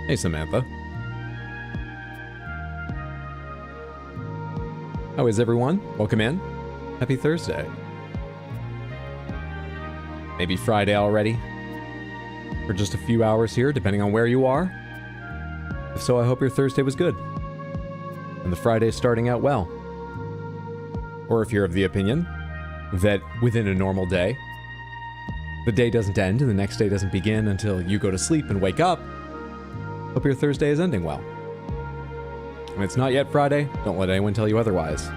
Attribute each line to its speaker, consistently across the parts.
Speaker 1: Hey, Samantha. How is everyone? Welcome in. Happy Thursday. Maybe Friday already. For just a few hours here, depending on where you are. If so, I hope your Thursday was good. And the Friday is starting out well. Or if you're of the opinion that within a normal day, the day doesn't end and the next day doesn't begin until you go to sleep and wake up, hope your Thursday is ending well. When it's not yet Friday, don't let anyone tell you otherwise.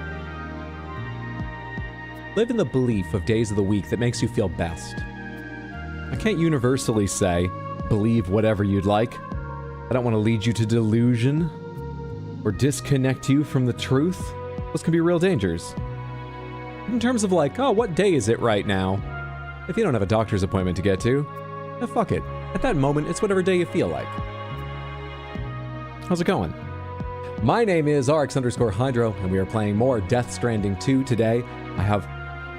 Speaker 1: Live in the belief of days of the week that makes you feel best. I can't universally say, believe whatever you'd like. I don't want to lead you to delusion or disconnect you from the truth. Those can be real dangers. In terms of like, oh, what day is it right now? If you don't have a doctor's appointment to get to, fuck it. At that moment, it's whatever day you feel like. How's it going? My name is RX_Hydro, and we are playing more Death Stranding 2 today. I have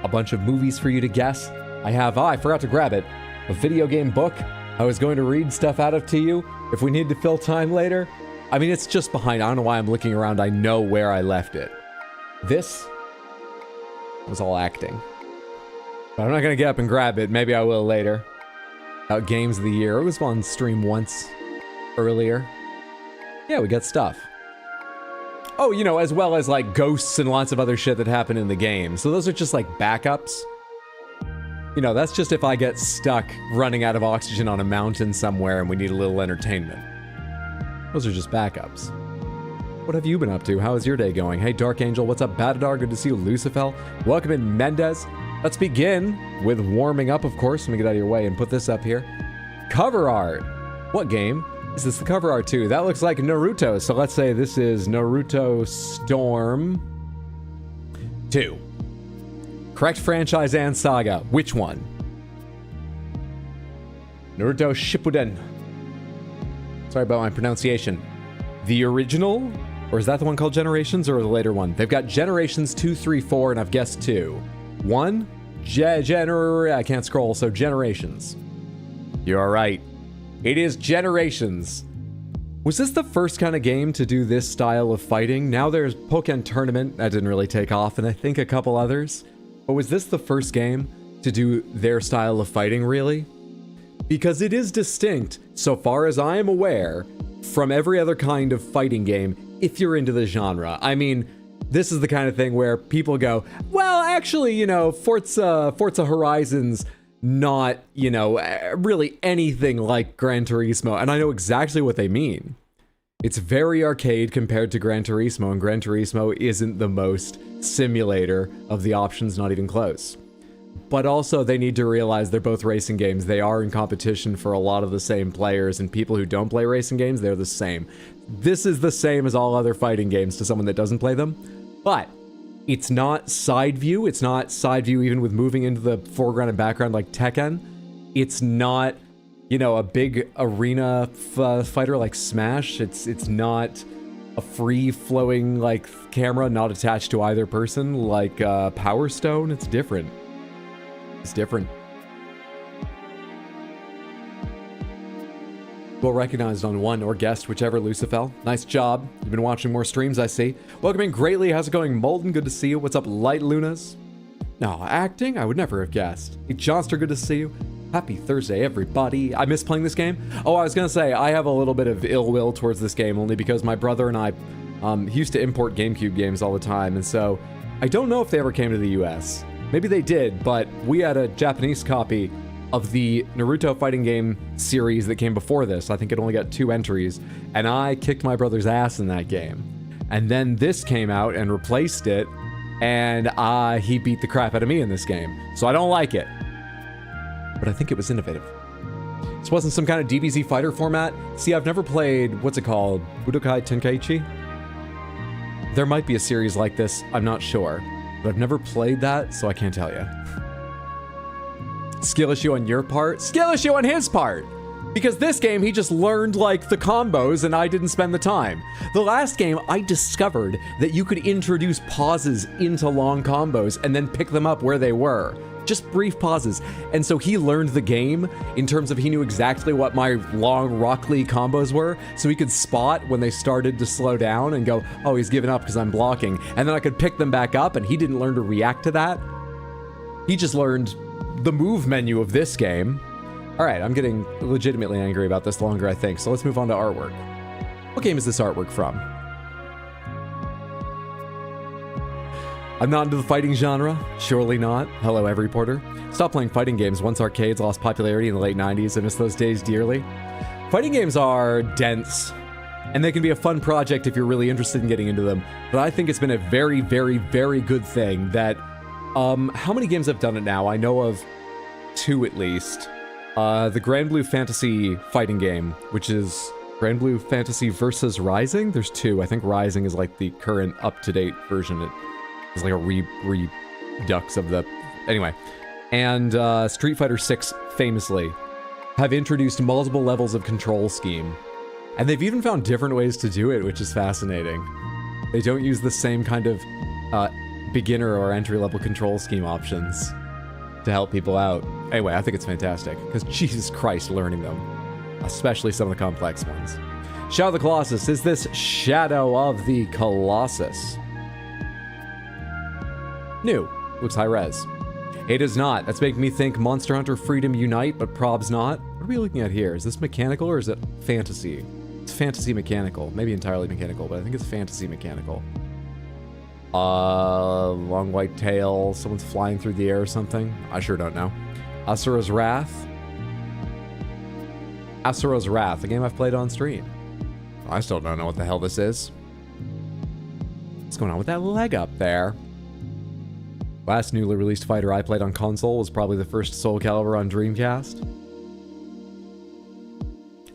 Speaker 1: a bunch of movies for you to guess. I forgot to grab it. A video game book. I was going to read stuff out of to you if we need to fill time later. I mean, it's just behind. I don't know why I'm looking around. I know where I left it. This was all acting. But I'm not going to get up and grab it. Maybe I will later. Games of the Year. It was on stream once earlier. Yeah, we got stuff. Oh, you know, as well as like ghosts and lots of other shit that happen in the game. So those are just like backups. You know, that's just if I get stuck running out of oxygen on a mountain somewhere and we need a little entertainment. Those are just backups. What have you been up to? How is your day going? Hey, Dark Angel, what's up? Badadar, good to see you. Lucifel, welcome in. Mendez. Let's begin with warming up, of course. Let me get out of your way and put this up here. Cover art. What game is this? The cover art too. That looks like Naruto. So let's say this is Naruto Storm 2. Correct franchise and saga. Which one? Naruto Shippuden. Sorry about my pronunciation. The original? Or is that the one called Generations or the later one? They've got Generations 2, 3, 4, and I've guessed 2. 1? I can't scroll, so Generations. You're right. It is Generations. Was this the first kind of game to do this style of fighting? Now there's Pokken Tournament. That didn't really take off, and I think a couple others. But was this the first game to do their style of fighting, really? Because it is distinct, so far as I am aware, from every other kind of fighting game, if you're into the genre. I mean, this is the kind of thing where people go, well, actually, you know, Forza Horizon's not, you know, really anything like Gran Turismo. And I know exactly what they mean. It's very arcade compared to Gran Turismo, and Gran Turismo isn't the most simulator of the options, not even close. But also, they need to realize they're both racing games. They are in competition for a lot of the same players, and people who don't play racing games, they're the same. This is the same as all other fighting games to someone that doesn't play them, but it's not side view. It's not side view even with moving into the foreground and background like Tekken. It's not, you know, a big arena fighter like Smash. It's not a free-flowing like camera not attached to either person like Power Stone. It's different. It's different. Well recognized on one or guessed, whichever, Lucifel. Nice job. You've been watching more streams, I see. Welcome in greatly. How's it going, Molden? Good to see you. What's up, Light Lunas? No, acting? I would never have guessed. Hey, Johnster, good to see you. Happy Thursday, everybody. I miss playing this game. Oh, I was gonna say, I have a little bit of ill will towards this game, only because my brother and I he used to import GameCube games all the time, and so I don't know if they ever came to the US. Maybe they did, but we had a Japanese copy of the Naruto fighting game series that came before this. I think it only got 2 entries, and I kicked my brother's ass in that game. And then this came out and replaced it, and he beat the crap out of me in this game. So I don't like it. But I think it was innovative. This wasn't some kind of DBZ fighter format. See, I've never played, what's it called? Budokai Tenkaichi? There might be a series like this, I'm not sure. But I've never played that, so I can't tell you. Skill issue on your part? Skill issue on his part! Because this game, he just learned, like, the combos, and I didn't spend the time. The last game, I discovered that you could introduce pauses into long combos and then pick them up where they were. Just brief pauses. And so he learned the game in terms of he knew exactly what my long Rock Lee combos were, so he could spot when they started to slow down and go, oh, he's giving up because I'm blocking. And then I could pick them back up, and he didn't learn to react to that. He just learned the move menu of this game. All right, I'm getting legitimately angry about this the longer I think, so let's move on to artwork. What game is this artwork from? I'm not into the fighting genre. Surely not. Hello, every porter. Stopped playing fighting games once arcades lost popularity in the late 90s. I miss those days dearly. Fighting games are dense, and they can be a fun project if you're really interested in getting into them. But I think it's been a very, very, very good thing that, how many games have done it now? I know of 2 at least. The Grand Blue Fantasy fighting game, which is Grand Blue Fantasy versus Rising. There's 2. I think Rising is like the current up-to-date version. It's like a redux of the... Anyway. And Street Fighter 6, famously, have introduced multiple levels of control scheme. And they've even found different ways to do it, which is fascinating. They don't use the same kind of beginner or entry-level control scheme options to help people out. Anyway, I think it's fantastic, because Jesus Christ, learning them. Especially some of the complex ones. Shadow of the Colossus. Is this Shadow of the Colossus? New. Looks high res. It is not. That's making me think Monster Hunter Freedom Unite, but prob's not. What are we looking at here? Is this mechanical or is it fantasy? It's fantasy mechanical. Maybe entirely mechanical, but I think it's fantasy mechanical. Long white tail. Someone's flying through the air or something. I sure don't know. Asura's Wrath. Asura's Wrath, a game I've played on stream. I still don't know what the hell this is. What's going on with that leg up there? Last newly released fighter I played on console was probably the first Soul Calibur on Dreamcast.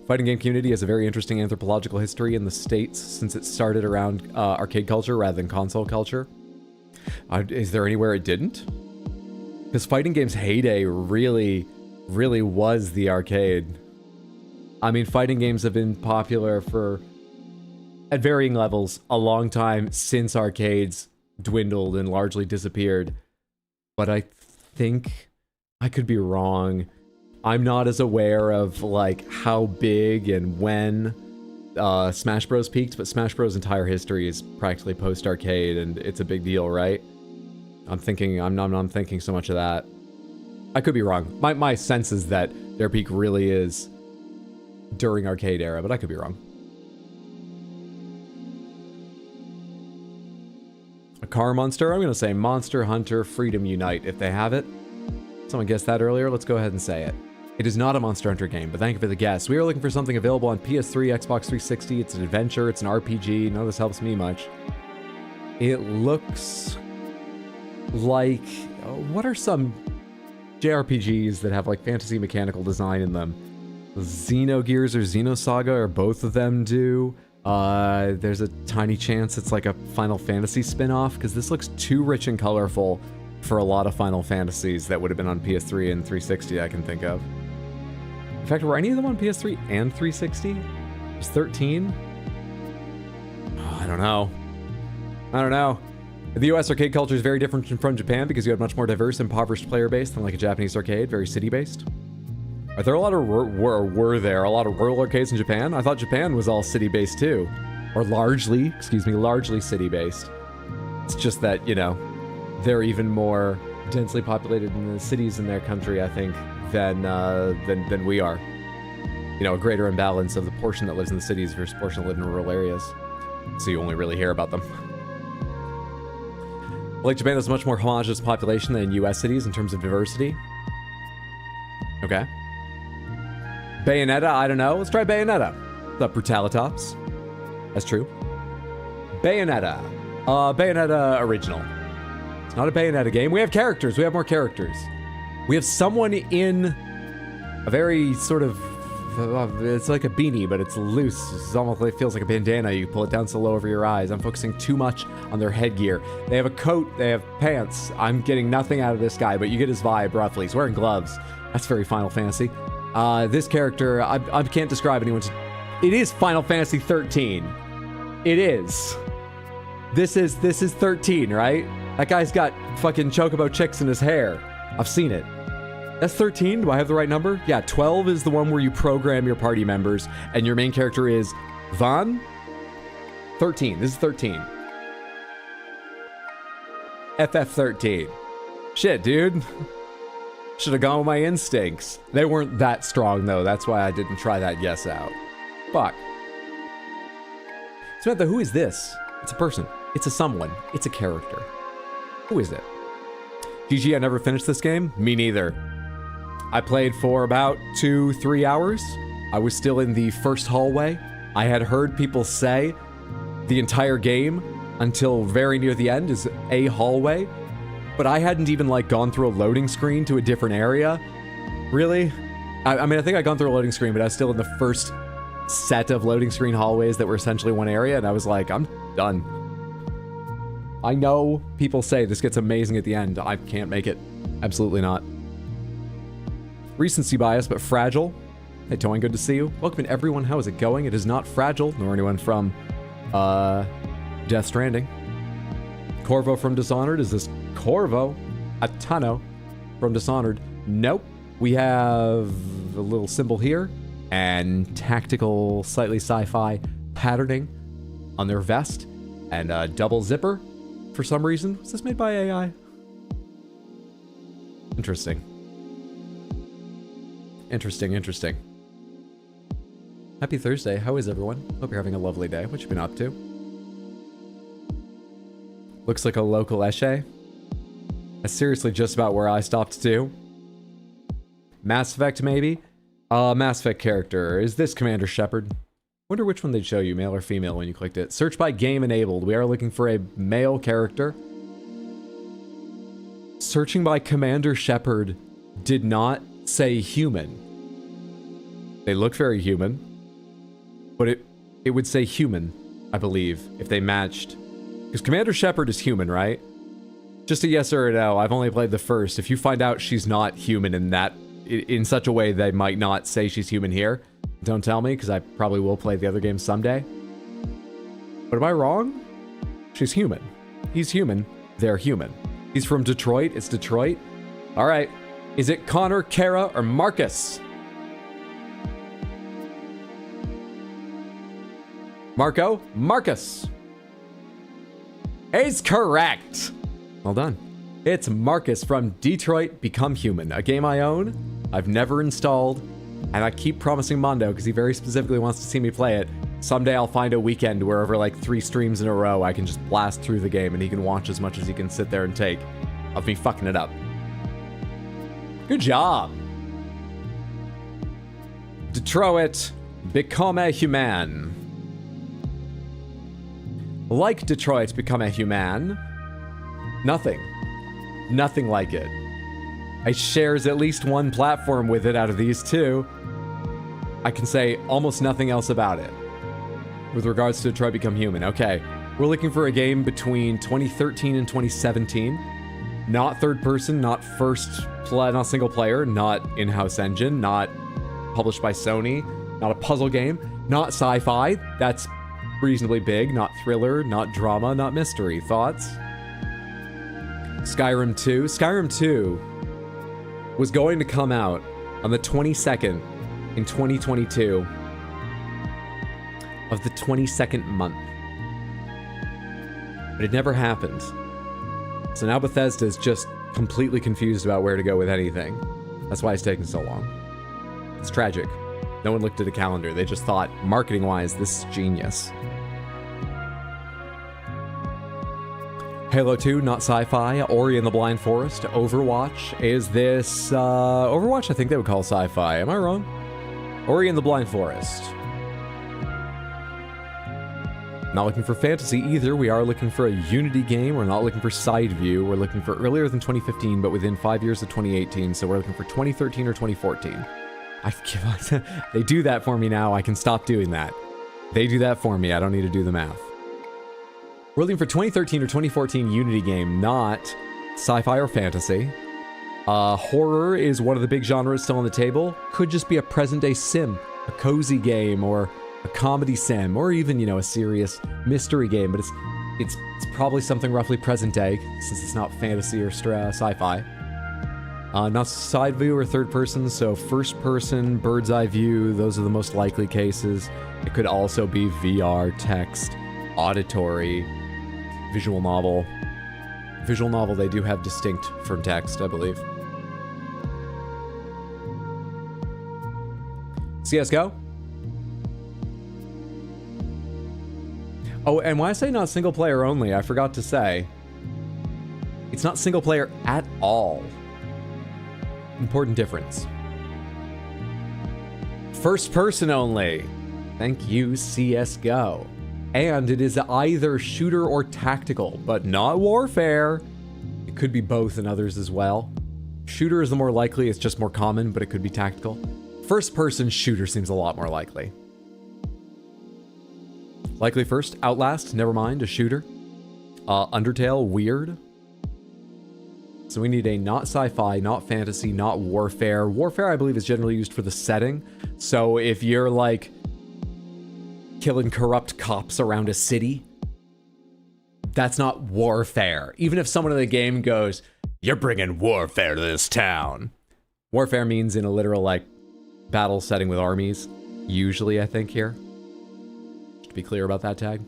Speaker 1: Fighting game community has a very interesting anthropological history in the States since it started around arcade culture rather than console culture. Is there anywhere it didn't? Because fighting games' heyday really, really was the arcade. I mean, fighting games have been popular for, at varying levels, a long time since arcades dwindled and largely disappeared. But I think I could be wrong. I'm not as aware of like how big and when Smash Bros peaked, but Smash Bros entire history is practically post-arcade, and it's a big deal, right? I'm thinking so much of that. I could be wrong. My sense is that their peak really is during arcade era, but I could be wrong. A car monster? I'm going to say Monster Hunter Freedom Unite if they have it. Someone guessed that earlier. Let's go ahead and say it. It is not a Monster Hunter game, but thank you for the guess. We are looking for something available on PS3, Xbox 360. It's an adventure. It's an RPG. None of this helps me much. It looks like... what are some JRPGs that have like fantasy mechanical design in them? Xenogears or Xenosaga, or both of them do. There's a tiny chance it's like a Final Fantasy spin-off, because this looks too rich and colorful for a lot of Final Fantasies that would have been on PS3 and 360 I can think of. In fact, were any of them on PS3 and 360? Was 13? Oh, I don't know. The US arcade culture is very different from Japan because you have much more diverse, impoverished player base than like a Japanese arcade, very city-based. Are there a lot of were there a lot of rural arcades in Japan? I thought Japan was all city-based too. Or largely city-based. It's just that, you know, they're even more densely populated in the cities in their country, I think, than we are. You know, a greater imbalance of the portion that lives in the cities versus the portion that live in rural areas. So you only really hear about them. Like Japan has a much more homogeneous population than US cities in terms of diversity. Okay. Bayonetta, I don't know. Let's try Bayonetta. What's up, Brutalitops? That's true. Bayonetta. Bayonetta original. It's not a Bayonetta game. We have characters. We have more characters. We have someone in a very sort of... it's like a beanie, but it's loose. It's almost like, feels like a bandana. You pull it down so low over your eyes. I'm focusing too much on their headgear. They have a coat. They have pants. I'm getting nothing out of this guy, but you get his vibe roughly. He's wearing gloves. That's very Final Fantasy. This character, I can't describe anyone. It is Final Fantasy 13. It is. This is 13, right? That guy's got fucking chocobo chicks in his hair. I've seen it. That's 13. Do I have the right number? Yeah, 12 is the one where you program your party members, and your main character is Van. 13. This is 13. FF13. Shit, dude. Should have gone with my instincts. They weren't that strong, though. That's why I didn't try that guess out. Fuck. Samantha, who is this? It's a person. It's a someone. It's a character. Who is it? GG, I never finished this game. Me neither. I played for about 2-3 hours. I was still in the first hallway. I had heard people say the entire game until very near the end is a hallway, but I hadn't even like gone through a loading screen to a different area. Really? I mean, I think I'd gone through a loading screen, but I was still in the first set of loading screen hallways that were essentially one area, and I was like, I'm done. I know people say this gets amazing at the end. I can't make it. Absolutely not. Recency bias, but fragile. Hey, Toin, good to see you. Welcome in, everyone. How is it going? It is not fragile, nor anyone from, Death Stranding. Corvo from Dishonored. Is this Corvo? Atano from Dishonored. Nope. We have a little symbol here, and tactical, slightly sci-fi patterning on their vest, and a double zipper for some reason. Was this made by AI? Interesting. Interesting. Happy Thursday. How is everyone? Hope you're having a lovely day. What you been up to? Looks like a local Eshe. That's seriously just about where I stopped too. Mass Effect, maybe? Mass Effect character. Is this Commander Shepard? Wonder which one they'd show you, male or female, when you clicked it. Search by game enabled. We are looking for a male character. Searching by Commander Shepard did not say human. They look very human, but it would say human, I believe, if they matched. Because Commander Shepard is human, right? Just a yes or a no. I've only played the first. If you find out she's not human in such a way they might not say she's human here, don't tell me, because I probably will play the other games someday. But am I wrong? She's human. He's human. They're human. He's from Detroit. It's Detroit. All right. Is it Connor, Kara, or Marcus? Marco? Marcus. Is correct. Well done. It's Marcus from Detroit Become Human, a game I own, I've never installed, and I keep promising Mondo, because he very specifically wants to see me play it. Someday I'll find a weekend where over like 3 streams in a row, I can just blast through the game and he can watch as much as he can sit there and take of me fucking it up. Good job. Detroit Become a Human. Like Detroit Become a Human, nothing like it. It shares at least one platform with it out of these two. I can say almost nothing else about it with regards to Detroit Become Human. Okay, we're looking for a game between 2013 and 2017. Not third person, not not single player, not in-house engine, not published by Sony, not a puzzle game, not sci-fi. That's reasonably big. Not thriller, not drama, not mystery. Thoughts? Skyrim 2. Skyrim 2 was going to come out on the 22nd in 2022 of the 22nd month. But it never happened. So now Bethesda is just completely confused about where to go with anything. That's why it's taking so long. It's tragic. No one looked at a calendar. They just thought, marketing-wise, this is genius. Halo 2, not sci-fi. Ori and the Blind Forest. Overwatch. Is this, Overwatch I think they would call sci-fi. Am I wrong? Ori and the Blind Forest. Not looking for fantasy either. We are looking for a Unity game. We're not looking for side view. We're looking for earlier than 2015, but within 5 years of 2018. So we're looking for 2013 or 2014. They do that for me now. I can stop doing that. They do that for me. I don't need to do the math. We're looking for 2013 or 2014 Unity game, not sci-fi or fantasy. Horror is one of the big genres still on the table. Could just be a present-day sim, a cozy game, or a comedy sim, or even, you know, a serious mystery game. But it's probably something roughly present-day, since it's not fantasy or sci-fi. Not side view or third person, so first person, bird's eye view, those are the most likely cases. It could also be VR, text, auditory, visual novel. Visual novel they do have distinct from text, I believe. CSGO? Oh, and when I say not single player only, I forgot to say, it's not single player at all. Important difference. First person only. Thank you, CSGO. And it is either shooter or tactical, but not warfare. It could be both and others as well. Shooter is the more likely, it's just more common, but it could be tactical. First person shooter seems a lot more likely. Likely first, Outlast, never mind, a shooter. Undertale, weird. So we need a not sci-fi, not fantasy, not warfare. Warfare, I believe, is generally used for the setting. So if you're like killing corrupt cops around a city, that's not warfare. Even if someone in the game goes, "You're bringing warfare to this town." Warfare means in a literal like battle setting with armies. Usually, I think here. Just to be clear about that tag.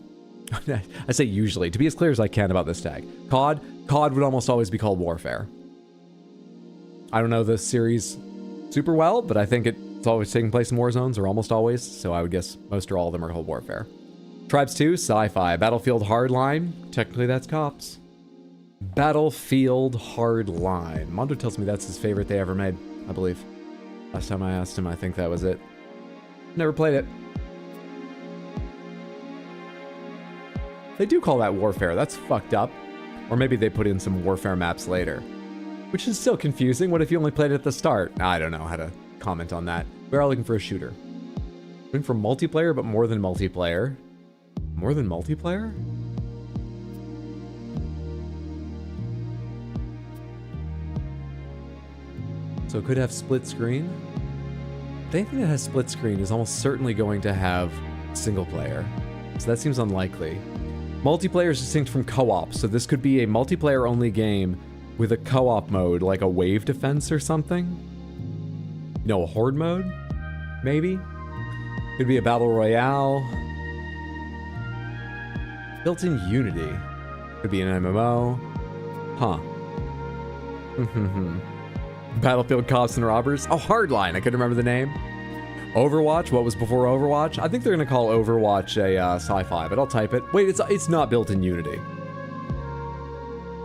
Speaker 1: I say usually, to be as clear as I can about this tag. COD would almost always be called warfare. I don't know the series super well, but I think it's always taking place in war zones, or almost always, so I would guess most or all of them are called warfare. Tribes 2, sci-fi. Battlefield Hardline, technically that's cops. Battlefield Hardline. Mondo tells me that's his favorite they ever made, I believe. Last time I asked him, I think that was it. Never played it. They do call that warfare. That's fucked up. Or maybe they put in some warfare maps later. Which is still confusing. What if you only played it at the start? I don't know how to comment on that. We're all looking for a shooter. Looking for multiplayer, but more than multiplayer. More than multiplayer? So it could have split screen. Anything that has split screen is almost certainly going to have single player. So that seems unlikely. Multiplayer is distinct from co-op, so this could be a multiplayer only game with a co-op mode, like a wave defense or something. You know, a horde mode? Maybe? Could be a battle royale. Built-in Unity. Could be an MMO. Huh. Battlefield Cops and Robbers. Oh, Hardline. I couldn't remember the name. Overwatch. What was before Overwatch? I think they're going to call Overwatch a sci-fi, but I'll type it. Wait, it's not built in Unity.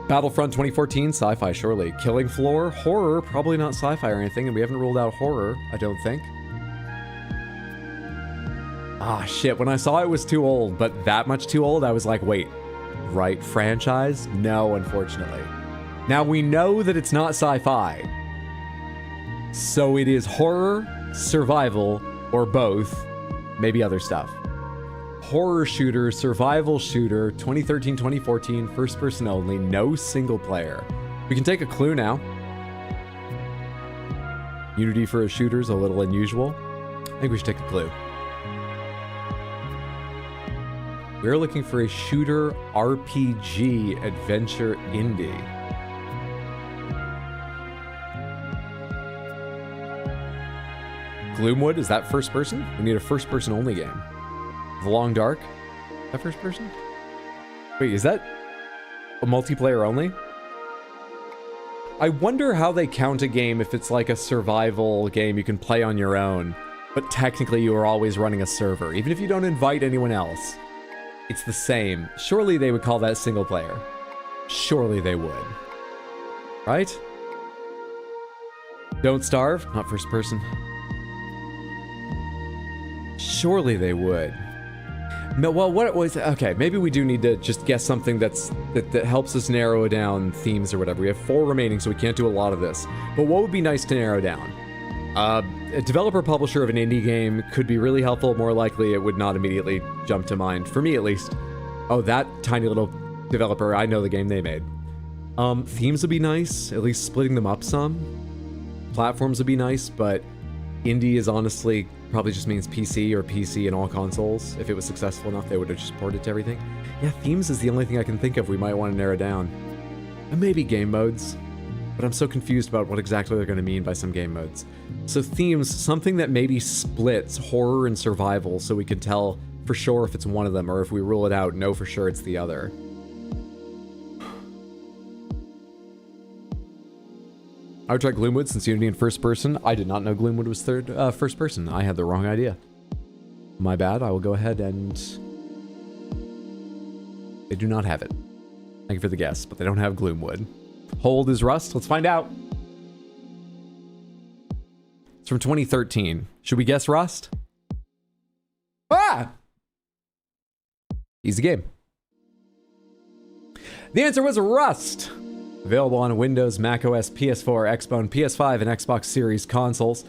Speaker 1: Battlefront 2014. Sci-fi, surely. Killing Floor. Horror. Probably not sci-fi or anything, and we haven't ruled out horror, I don't think. Ah, shit. When I saw it was too old, but that much too old, I was like, wait. Right franchise? No, unfortunately. Now, we know that it's not sci-fi. So it is horror, survival, or both. Maybe other stuff. Horror shooter, survival shooter, 2013-2014, first person only, no single player. We can take a clue now. Unity for a shooter is a little unusual. I think we should take a clue. We're looking for a shooter RPG adventure indie. Gloomwood, is that first person? We need a first person only game. The Long Dark? Is that first person? Wait, is that a multiplayer only? I wonder how they count a game if it's like a survival game you can play on your own, but technically you are always running a server, even if you don't invite anyone else. It's the same. Surely they would call that single player. Surely they would. Right? Don't Starve? Not first person. Surely they would. No, well, what was... Okay, maybe we do need to just guess something that helps us narrow down themes or whatever. We have 4 remaining, so we can't do a lot of this. But what would be nice to narrow down? A developer-publisher of an indie game could be really helpful. More likely, it would not immediately jump to mind. For me, at least. Oh, that tiny little developer. I know the game they made. Themes would be nice. At least splitting them up some. Platforms would be nice, but indie is honestly... probably just means PC or PC and all consoles. If it was successful enough, they would have just ported to everything. Yeah, themes is the only thing I can think of we might want to narrow down. And maybe game modes. but I'm so confused about what exactly they're going to mean by some game modes. So themes, something that maybe splits horror and survival so we can tell for sure if it's one of them, or if we rule it out, know for sure it's the other. I would try Gloomwood since Unity in first person. I did not know Gloomwood was first person. I had the wrong idea. My bad. I will go ahead and... They do not have it. Thank you for the guess, but they don't have Gloomwood. Hold is Rust. Let's find out. It's from 2013. Should we guess Rust? Ah! Easy game. The answer was Rust. Available on Windows, macOS, PS4, Xbox, PS5, and Xbox Series consoles.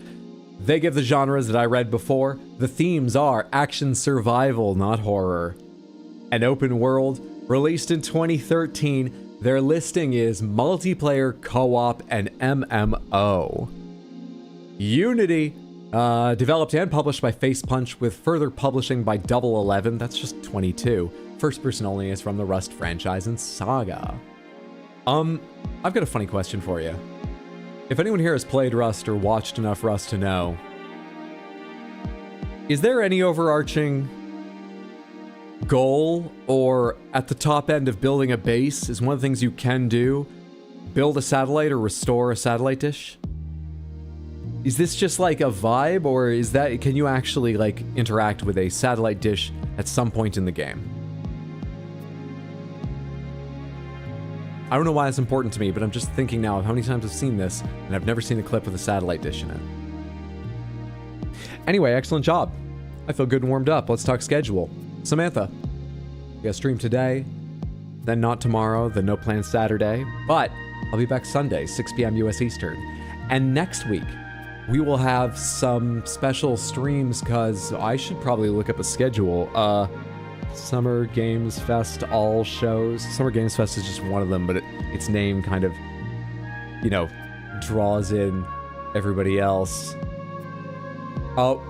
Speaker 1: They give the genres that I read before. The themes are action survival, not horror. An open world, released in 2013. Their listing is multiplayer, co-op, and MMO. Unity, developed and published by Facepunch, with further publishing by Double 11. That's just 22. First person only is from the Rust franchise and Saga. I've got a funny question for you. If anyone here has played Rust or watched enough Rust to know, is there any overarching goal, or at the top end of building a base is one of the things you can do, build a satellite or restore a satellite dish? Is this just like a vibe, or is that, can you actually like interact with a satellite dish at some point in the game? I don't know why it's important to me, but I'm just thinking now of how many times I've seen this, and I've never seen a clip with a satellite dish in it. Anyway, excellent job. I feel good and warmed up. Let's talk schedule. Samantha, we got a stream today, then not tomorrow, then no plans Saturday, but I'll be back Sunday, 6 p.m. US Eastern. And next week, we will have some special streams, because I should probably look up a schedule. Summer Games Fest all shows. Summer Games Fest is just one of them, but its name kind of, you know, draws in everybody else. Oh,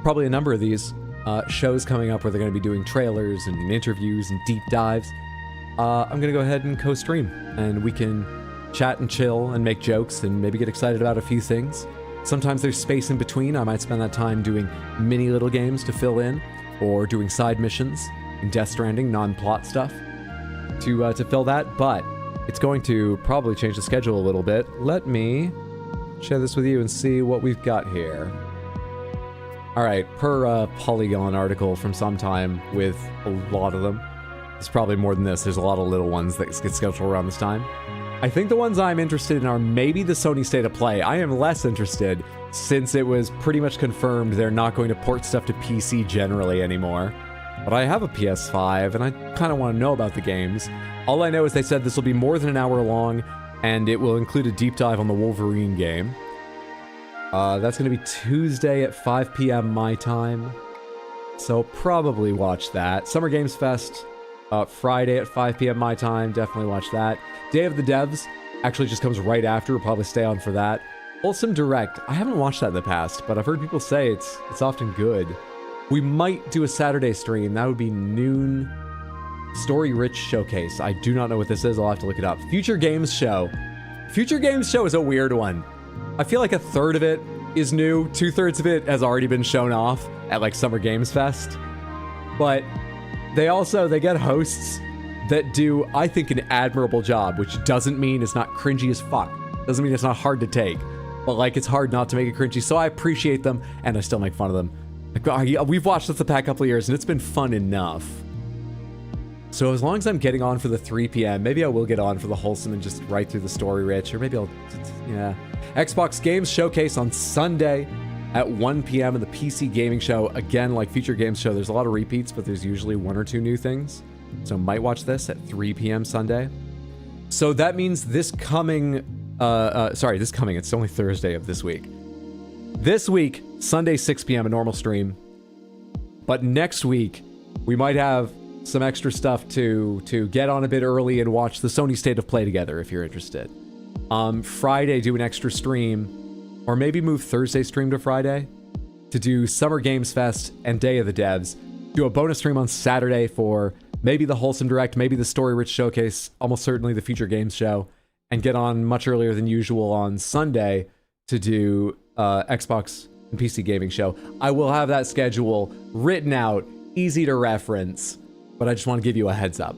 Speaker 1: probably a number of these shows coming up where they're going to be doing trailers and interviews and deep dives. I'm going to go ahead and co-stream, and we can chat and chill and make jokes and maybe get excited about a few things. Sometimes there's space in between. I might spend that time doing mini little games to fill in, or doing side missions in Death Stranding, non-plot stuff to fill that, but it's going to probably change the schedule a little bit. Let me share this with you and see what we've got here. All right, per Polygon article from some time with a lot of them. There's probably more than this. There's a lot of little ones that get scheduled around this time. I think the ones I'm interested in are maybe the Sony State of Play. I am less interested since it was pretty much confirmed they're not going to port stuff to PC generally anymore. But I have a PS5 and I kind of want to know about the games. All I know is they said this will be more than an hour long and it will include a deep dive on the Wolverine game. That's going to be Tuesday at 5 p.m. my time. So probably watch that. Summer Games Fest, Friday at 5 p.m. my time. Definitely watch that. Day of the Devs actually just comes right after. We'll probably stay on for that. Wholesome Direct. I haven't watched that in the past, but I've heard people say it's often good. We might do a Saturday stream. That would be noon. Story Rich Showcase. I do not know what this is. I'll have to look it up. Future Games Show. Future Games Show is a weird one. I feel like a third of it is new. 2/3 of it has already been shown off at like Summer Games Fest. But they get hosts that do, I think, an admirable job, which doesn't mean it's not cringy as fuck. Doesn't mean it's not hard to take. But like, it's hard not to make it cringy, so I appreciate them, and I still make fun of them. Like, we've watched this the past couple of years, and it's been fun enough. So as long as I'm getting on for the 3 p.m., maybe I will get on for the Wholesome and just right through the Story Rich, or maybe I'll, yeah. Xbox Games Showcase on Sunday at 1 p.m. and the PC Gaming Show, again, like Future Games Show, there's a lot of repeats, but there's usually 1 or 2 new things. So might watch this at 3 p.m. Sunday. So that means this coming, it's only Thursday of this week. This week, Sunday, 6 p.m., a normal stream. But next week, we might have some extra stuff to get on a bit early and watch the Sony State of Play together if you're interested. Friday, do an extra stream, or maybe move Thursday stream to Friday to do Summer Games Fest and Day of the Devs. Do a bonus stream on Saturday for maybe the Wholesome Direct, maybe the Story Rich Showcase, almost certainly the Future Games Show, and get on much earlier than usual on Sunday to do Xbox and PC gaming show. I will have that schedule written out, easy to reference, but I just want to give you a heads up.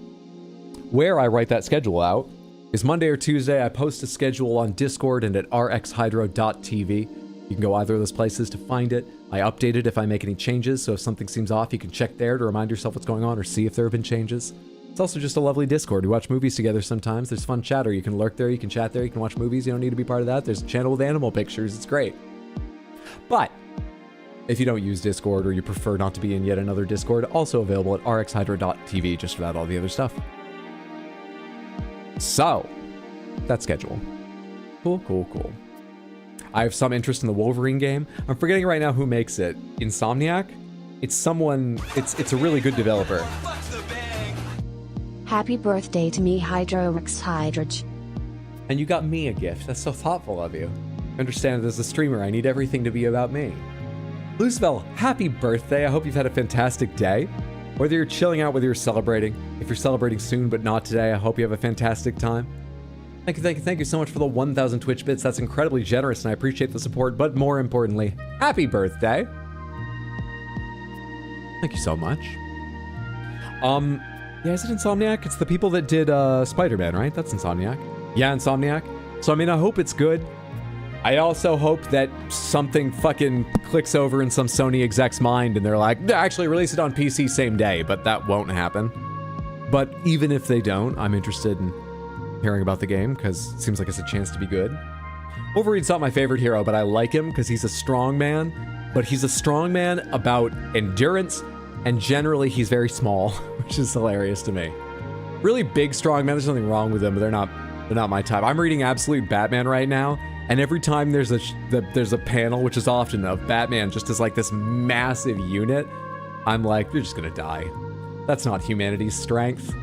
Speaker 1: Where I write that schedule out is Monday or Tuesday. I post a schedule on Discord and at rxhydro.tv. You can go either of those places to find it. I update it if I make any changes, so if something seems off, you can check there to remind yourself what's going on or see if there have been changes. It's also just a lovely Discord. We watch movies together sometimes. There's fun chatter. You can lurk there, you can chat there, you can watch movies. You don't need to be part of that. There's a channel with animal pictures. It's great. But if you don't use Discord or you prefer not to be in yet another Discord, also available at rxhydro.tv, just about all the other stuff. So, that schedule. Cool, cool, cool. I have some interest in the Wolverine game. I'm forgetting right now who makes it. Insomniac? It's someone... It's a really good developer.
Speaker 2: Happy birthday to me, Hydrorix Hydrich.
Speaker 1: And you got me a gift. That's so thoughtful of you. I understand that as a streamer, I need everything to be about me. Luzvel, happy birthday. I hope you've had a fantastic day. Whether you're chilling out, whether you're celebrating. If you're celebrating soon but not today, I hope you have a fantastic time. Thank you so much for the 1,000 Twitch bits. That's incredibly generous, and I appreciate the support. But more importantly, happy birthday. Thank you so much. Yeah, is it Insomniac? It's the people that did Spider-Man, right? That's Insomniac. Yeah, Insomniac. So, I mean, I hope it's good. I also hope that something fucking clicks over in some Sony exec's mind and they're like, actually release it on PC same day, but that won't happen. But even if they don't, I'm interested in hearing about the game because it seems like it's a chance to be good. Wolverine's not my favorite hero, but I like him because he's a strong man. But he's a strong man about endurance, and generally he's very small, which is hilarious to me. Really big, strong man, there's nothing wrong with them, but they're not my type. I'm reading Absolute Batman right now, and every time there's a panel, which is often of Batman just as like this massive unit, I'm like, you're just gonna die. That's not humanity's strength.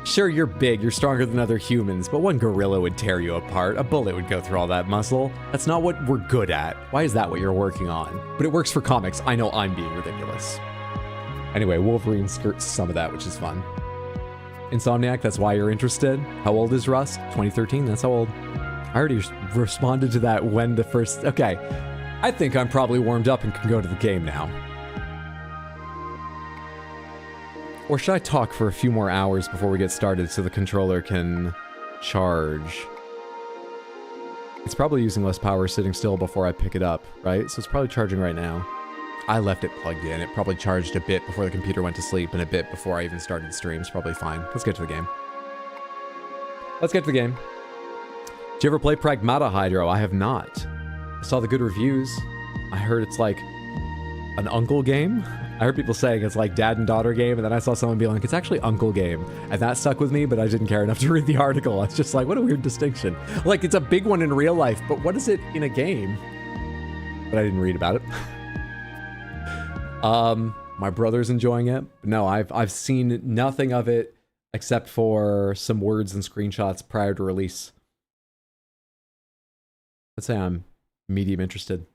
Speaker 1: Sure, you're big, you're stronger than other humans, but one gorilla would tear you apart. A bullet would go through all that muscle. That's not what we're good at. Why is that what you're working on? But it works for comics. I know I'm being ridiculous. Anyway, Wolverine skirts some of that, which is fun. Insomniac, that's why you're interested. How old is Rust? 2013, that's how old. I already responded to that when the first... Okay, I think I'm probably warmed up and can go to the game now. Or should I talk for a few more hours before we get started so the controller can charge? It's probably using less power sitting still before I pick it up, right? So it's probably charging right now. I left it plugged in. It probably charged a bit before the computer went to sleep and a bit before I even started the stream. It's probably fine. Let's get to the game. Let's get to the game. Did you ever play Pragmata Hydro? I have not. I saw the good reviews. I heard it's like an uncle game. I heard people saying it's like dad and daughter game, and then I saw someone be like, it's actually uncle game. And that stuck with me, but I didn't care enough to read the article. I was just like, what a weird distinction. Like, it's a big one in real life, but what is it in a game? But I didn't read about it. My brother's enjoying it. But no, I've seen nothing of it except for some words and screenshots prior to release. Let's say I'm medium interested.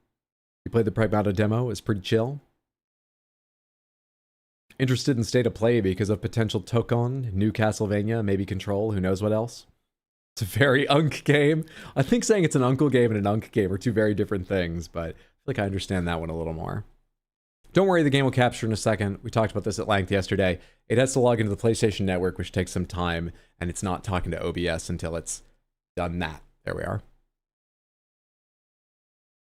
Speaker 1: You played the Pragmata demo, it's pretty chill. Interested in state of play because of potential Tokon, new Castlevania, maybe Control, who knows what else. It's a very Unk game. I think saying it's an Uncle game and an Unk game are two very different things, but I feel like I understand that one a little more. Don't worry, the game will capture in a second. We talked about this at length yesterday. It has to log into the PlayStation Network, which takes some time, and it's not talking to OBS until it's done that. There we are.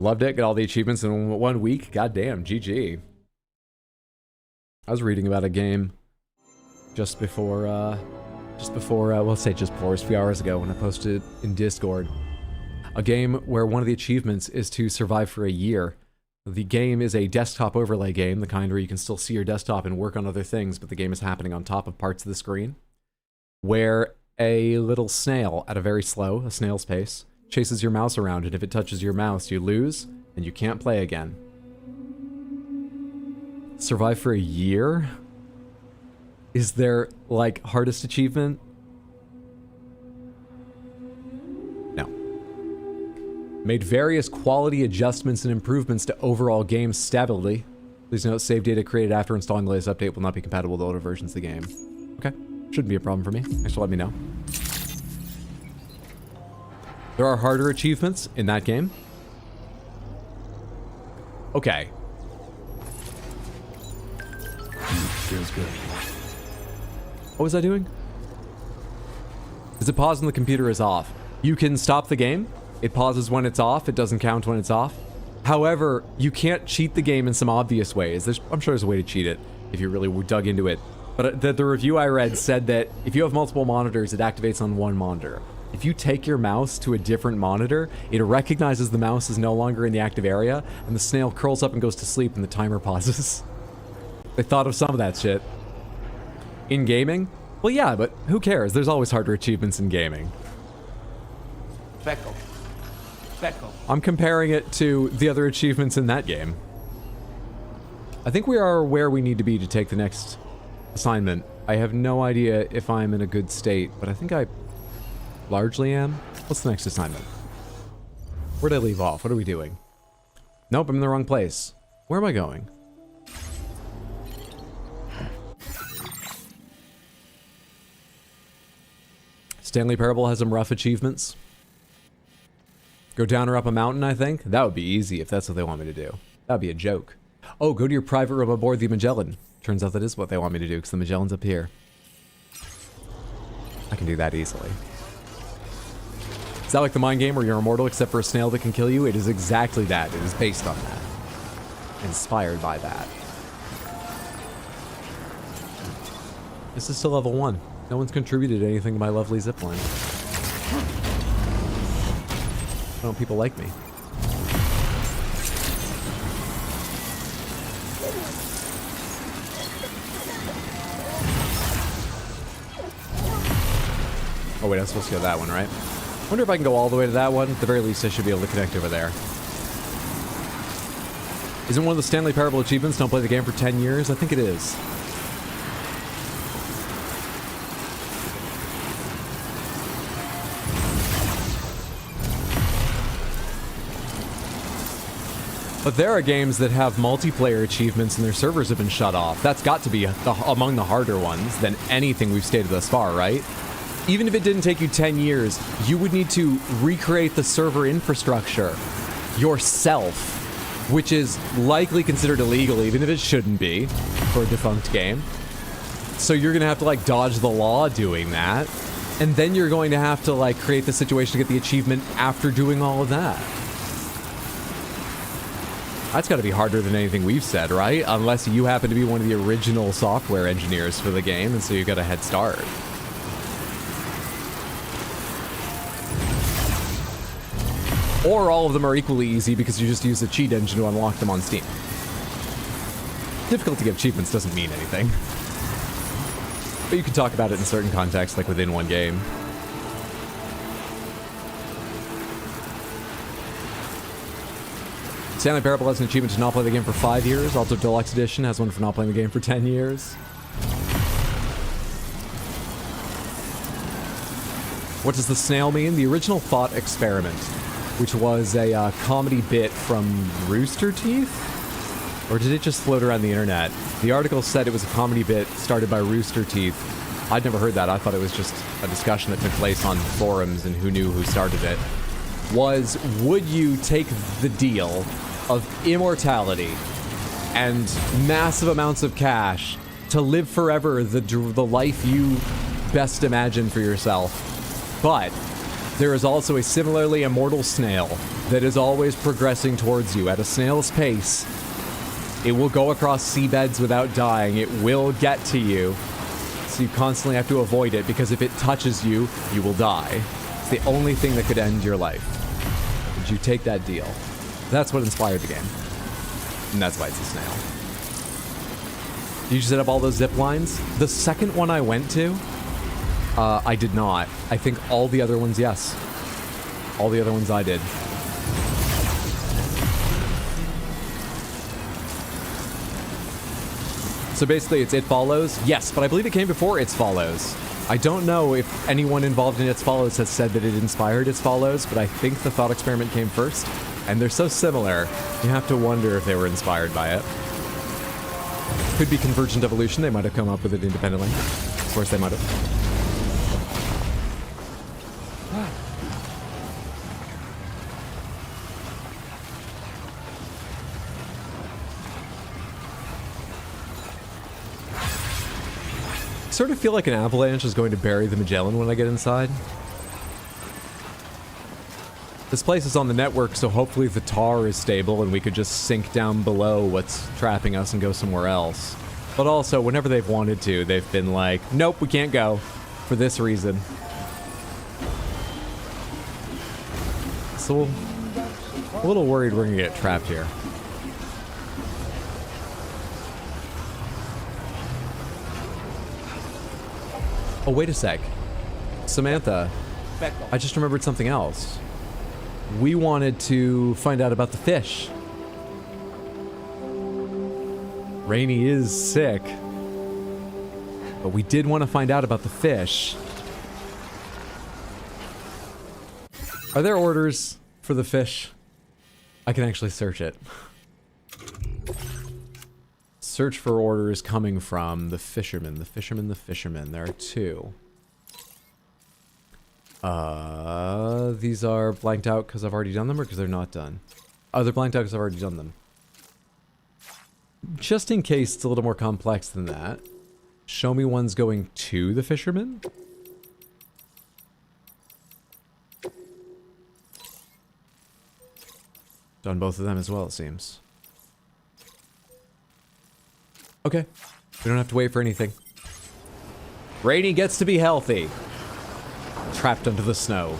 Speaker 1: Loved it, got all the achievements in 1 week. Goddamn, GG. I was reading about a game just before, well, say just before, it was a few hours ago when I posted it in Discord. A game where one of the achievements is to survive for a year. The game is a desktop overlay game, the kind where you can still see your desktop and work on other things, but the game is happening on top of parts of the screen. Where a little snail, at a very slow, a snail's pace, chases your mouse around, and if it touches your mouse, you lose, and you can't play again. Survive for a year? Is there, like, hardest achievement? No. Made various quality adjustments and improvements to overall game stability. Please note, save data created after installing the latest update will not be compatible with older versions of the game. Okay. Shouldn't be a problem for me. Thanks for letting me know. There are harder achievements in that game. Okay.
Speaker 3: Feels good.
Speaker 1: What was I doing? Is it paused when the computer is off? You can stop the game. It pauses when it's off. It doesn't count when it's off. However, you can't cheat the game in some obvious ways. I'm sure there's a way to cheat it if you really dug into it. But the review I read said that if you have multiple monitors, it activates on one monitor. If you take your mouse to a different monitor, it recognizes the mouse is no longer in the active area, and the snail curls up and goes to sleep and the timer pauses. They thought of some of that shit. In gaming? Well, yeah, but who cares? There's always harder achievements in gaming.
Speaker 3: Feckle. Feckle.
Speaker 1: I'm comparing it to the other achievements in that game. I think we are where we need to be to take the next assignment. I have no idea if I'm in a good state, but I think I largely am. What's the next assignment? Where'd I leave off? What are we doing? Nope, I'm in the wrong place. Where am I going? Stanley Parable has some rough achievements. Go down or up a mountain, I think. That would be easy if that's what they want me to do. That would be a joke. Oh, go to your private room aboard the Magellan. Turns out that is what they want me to do, because the Magellan's up here. I can do that easily. Is that like the mind game where you're immortal except for a snail that can kill you? It is exactly that. It is based on that. Inspired by that. This is still level 1. No one's contributed anything to my lovely zipline. Why don't people like me? Oh wait, I'm supposed to go that one, right? I wonder if I can go all the way to that one. At the very least, I should be able to connect over there. Isn't one of the Stanley Parable achievements don't play the game for 10 years? I think it is. But there are games that have multiplayer achievements and their servers have been shut off. That's got to be among the harder ones than anything we've stated thus far, right? Even if it didn't take you 10 years, you would need to recreate the server infrastructure yourself, which is likely considered illegal, even if it shouldn't be for a defunct game. So you're gonna have to like dodge the law doing that, and then you're going to have to like create the situation to get the achievement after doing all of that. That's got to be harder than anything we've said, right? Unless you happen to be one of the original software engineers for the game, and so you got a head start. Or all of them are equally easy because you just use a cheat engine to unlock them on Steam. Difficulty of achievements doesn't mean anything. But you can talk about it in certain contexts, like within one game. Stanley Parable has an achievement to not play the game for 5 years. Also, Deluxe Edition has one for not playing the game for 10 years. What does the snail mean? The original thought experiment, which was a comedy bit from Rooster Teeth? Or did it just float around the internet? The article said it was a comedy bit started by Rooster Teeth. I'd never heard that. I thought it was just a discussion that took place on forums and who knew who started it. Was, would you take the deal of immortality and massive amounts of cash to live forever the life you best imagine for yourself? But there is also a similarly immortal snail that is always progressing towards you at a snail's pace. It will go across seabeds without dying. It will get to you. So you constantly have to avoid it because if it touches you, you will die. It's the only thing that could end your life. Would you take that deal? That's what inspired the game. And that's why it's a snail. Did you set up all those zip lines? The second one I went to, I did not. I think all the other ones, yes. All the other ones I did. So basically it's It Follows? Yes, but I believe it came before It Follows. I don't know if anyone involved in It Follows has said that it inspired It Follows, but I think the thought experiment came first. And they're so similar, you have to wonder if they were inspired by it. Could be convergent evolution. They might have come up with it independently. Of course they might have. Sort of feel like an avalanche is going to bury the Magellan when I get inside. This place is on the network, so hopefully the tar is stable and we could just sink down below what's trapping us and go somewhere else. But also, whenever they've wanted to, they've been like, nope, we can't go. For this reason. So, a little worried we're gonna get trapped here. Oh, wait a sec. Samantha, I just remembered something else. We wanted to find out about the fish. Rainy is sick. But we did want to find out about the fish. Are there orders for the fish? I can actually search it. Search for orders coming from the fisherman, the fisherman, the fisherman. There are two. These are blanked out because I've already done them or because they're not done? Oh, they're blanked out because I've already done them. Just in case it's a little more complex than that. Show me ones going to the fisherman. Done both of them as well, it seems. Okay. We don't have to wait for anything. Rainy gets to be healthy. Trapped under the snow.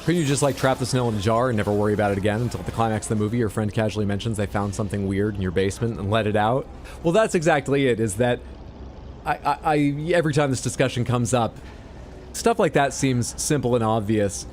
Speaker 1: Couldn't you just like trap the snow in a jar and never worry about it again until at the climax of the movie your friend casually mentions they found something weird in your basement and let it out? Well, that's exactly it, is that I every time this discussion comes up, stuff like that seems simple and obvious,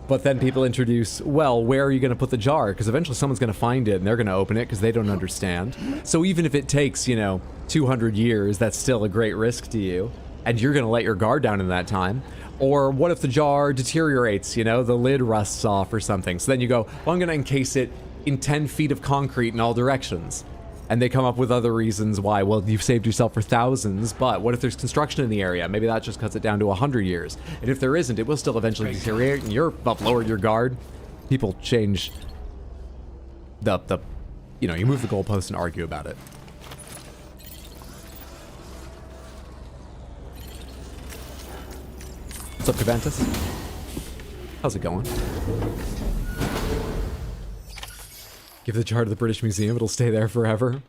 Speaker 1: but then people introduce, well, where are you going to put the jar? Because eventually someone's going to find it and they're going to open it because they don't understand. So even if it takes, you know, 200 years, that's still a great risk to you, and you're going to let your guard down in that time. Or what if the jar deteriorates, you know, the lid rusts off or something. So then you go, well, I'm going to encase it in 10 feet of concrete in all directions. And they come up with other reasons why. Well, you've saved yourself for thousands, but what if there's construction in the area? Maybe that just cuts it down to 100 years. And if there isn't, it will still eventually deteriorate and you're up lowered your guard. People change the you know, you move the goalpost and argue about it. What's up, Caventus? How's it going? Give the jar to the British Museum, it'll stay there forever.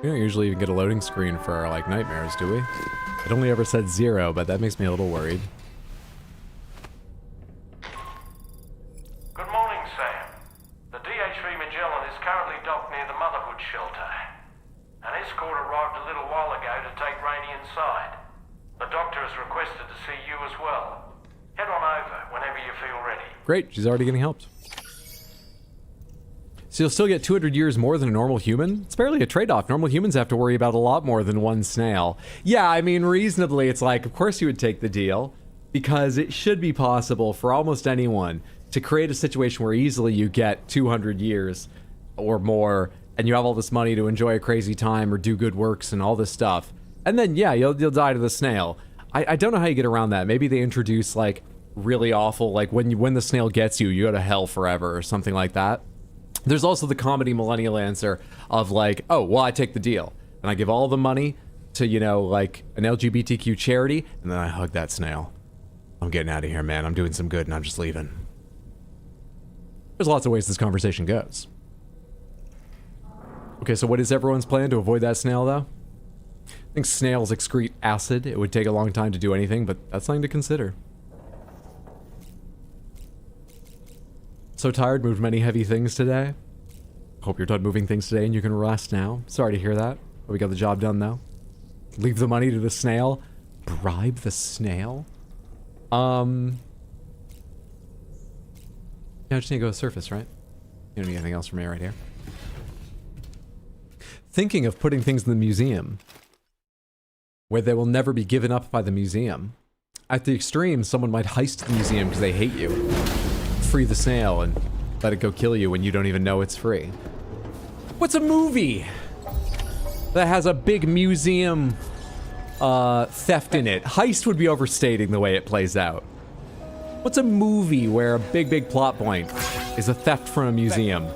Speaker 1: We don't usually even get a loading screen for our, like, nightmares, do we? It only ever said 0, but that makes me a little worried.
Speaker 4: Good morning, Sam. The DHV Magellan is currently docked near the Motherhood Shelter. An escort arrived a little while ago to take Rainey inside. The doctor has requested to see you as well. Head on over whenever you feel ready.
Speaker 1: Great, she's already getting helped. So you'll still get 200 years more than a normal human? It's barely a trade-off. Normal humans have to worry about a lot more than one snail. Yeah, I mean, reasonably, it's like, of course you would take the deal, because it should be possible for almost anyone to create a situation where easily you get 200 years or more, and you have all this money to enjoy a crazy time or do good works and all this stuff. And then, yeah, you'll die to the snail. I don't know how you get around that. Maybe they introduce, like, really awful, like, when the snail gets you, you go to hell forever or something like that. There's also the comedy millennial answer of like, oh, well, I take the deal. And I give all the money to, you know, like an LGBTQ charity, and then I hug that snail. I'm getting out of here, man. I'm doing some good and I'm just leaving. There's lots of ways this conversation goes. Okay, so what is everyone's plan to avoid that snail, though? I think snails excrete acid. It would take a long time to do anything, but that's something to consider. So tired, moved many heavy things today. Hope you're done moving things today and you can rest now. Sorry to hear that. But we got the job done though. Leave the money to the snail. Bribe the snail? Yeah, I just need to go to surface, right? You don't need anything else from me right here. Thinking of putting things in the museum where they will never be given up by the museum. At the extreme, someone might heist the museum because they hate you. Free the snail and let it go kill you when you don't even know it's free. What's a movie that has a big museum theft in it? Heist would be overstating the way it plays out. What's a movie where a big plot point is a theft from a museum?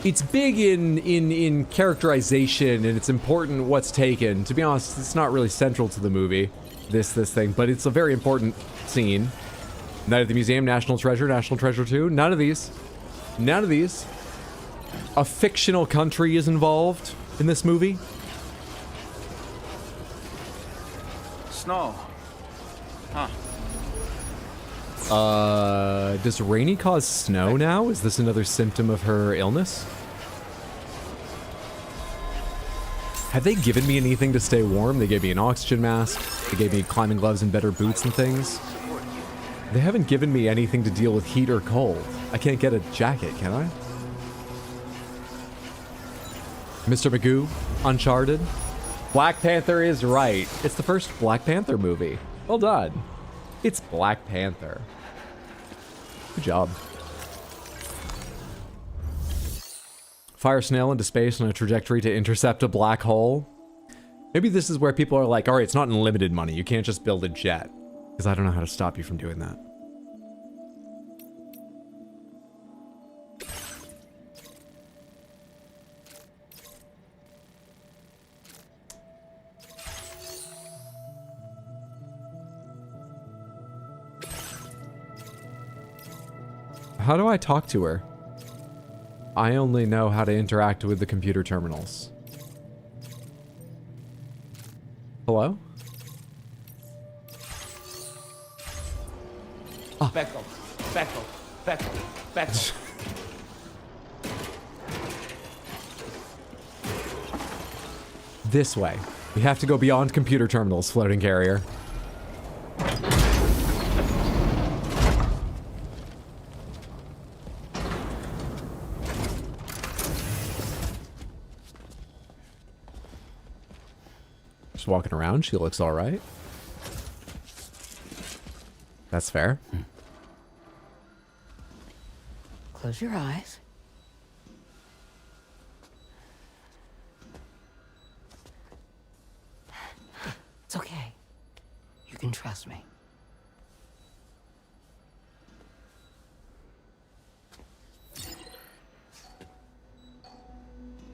Speaker 1: It's big in characterization, and it's important what's taken. To be honest, it's not really central to the movie, this thing, but it's a very important scene. Night at the Museum, National Treasure 2. None of these. None of these. A fictional country is involved in this movie.
Speaker 3: Snow. Huh.
Speaker 1: Does Rainy cause snow now? Is this another symptom of her illness? Have they given me anything to stay warm? They gave me an oxygen mask. They gave me climbing gloves and better boots and things. They haven't given me anything to deal with heat or cold. I can't get a jacket, can I? Mr. Magoo, Uncharted. Black Panther is right. It's the first Black Panther movie. Well done. It's Black Panther. Good job. Fire snail into space on a trajectory to intercept a black hole. Maybe this is where people are like, all right, it's not unlimited money. You can't just build a jet. Because I don't know how to stop you from doing that. How do I talk to her? I only know how to interact with the computer terminals. Hello?
Speaker 3: Back up. Back up. Back up. Back up.
Speaker 1: This way. We have to go beyond computer terminals, floating carrier. Just walking around, she looks all right. That's fair.
Speaker 5: Close your eyes. It's okay. You can trust me.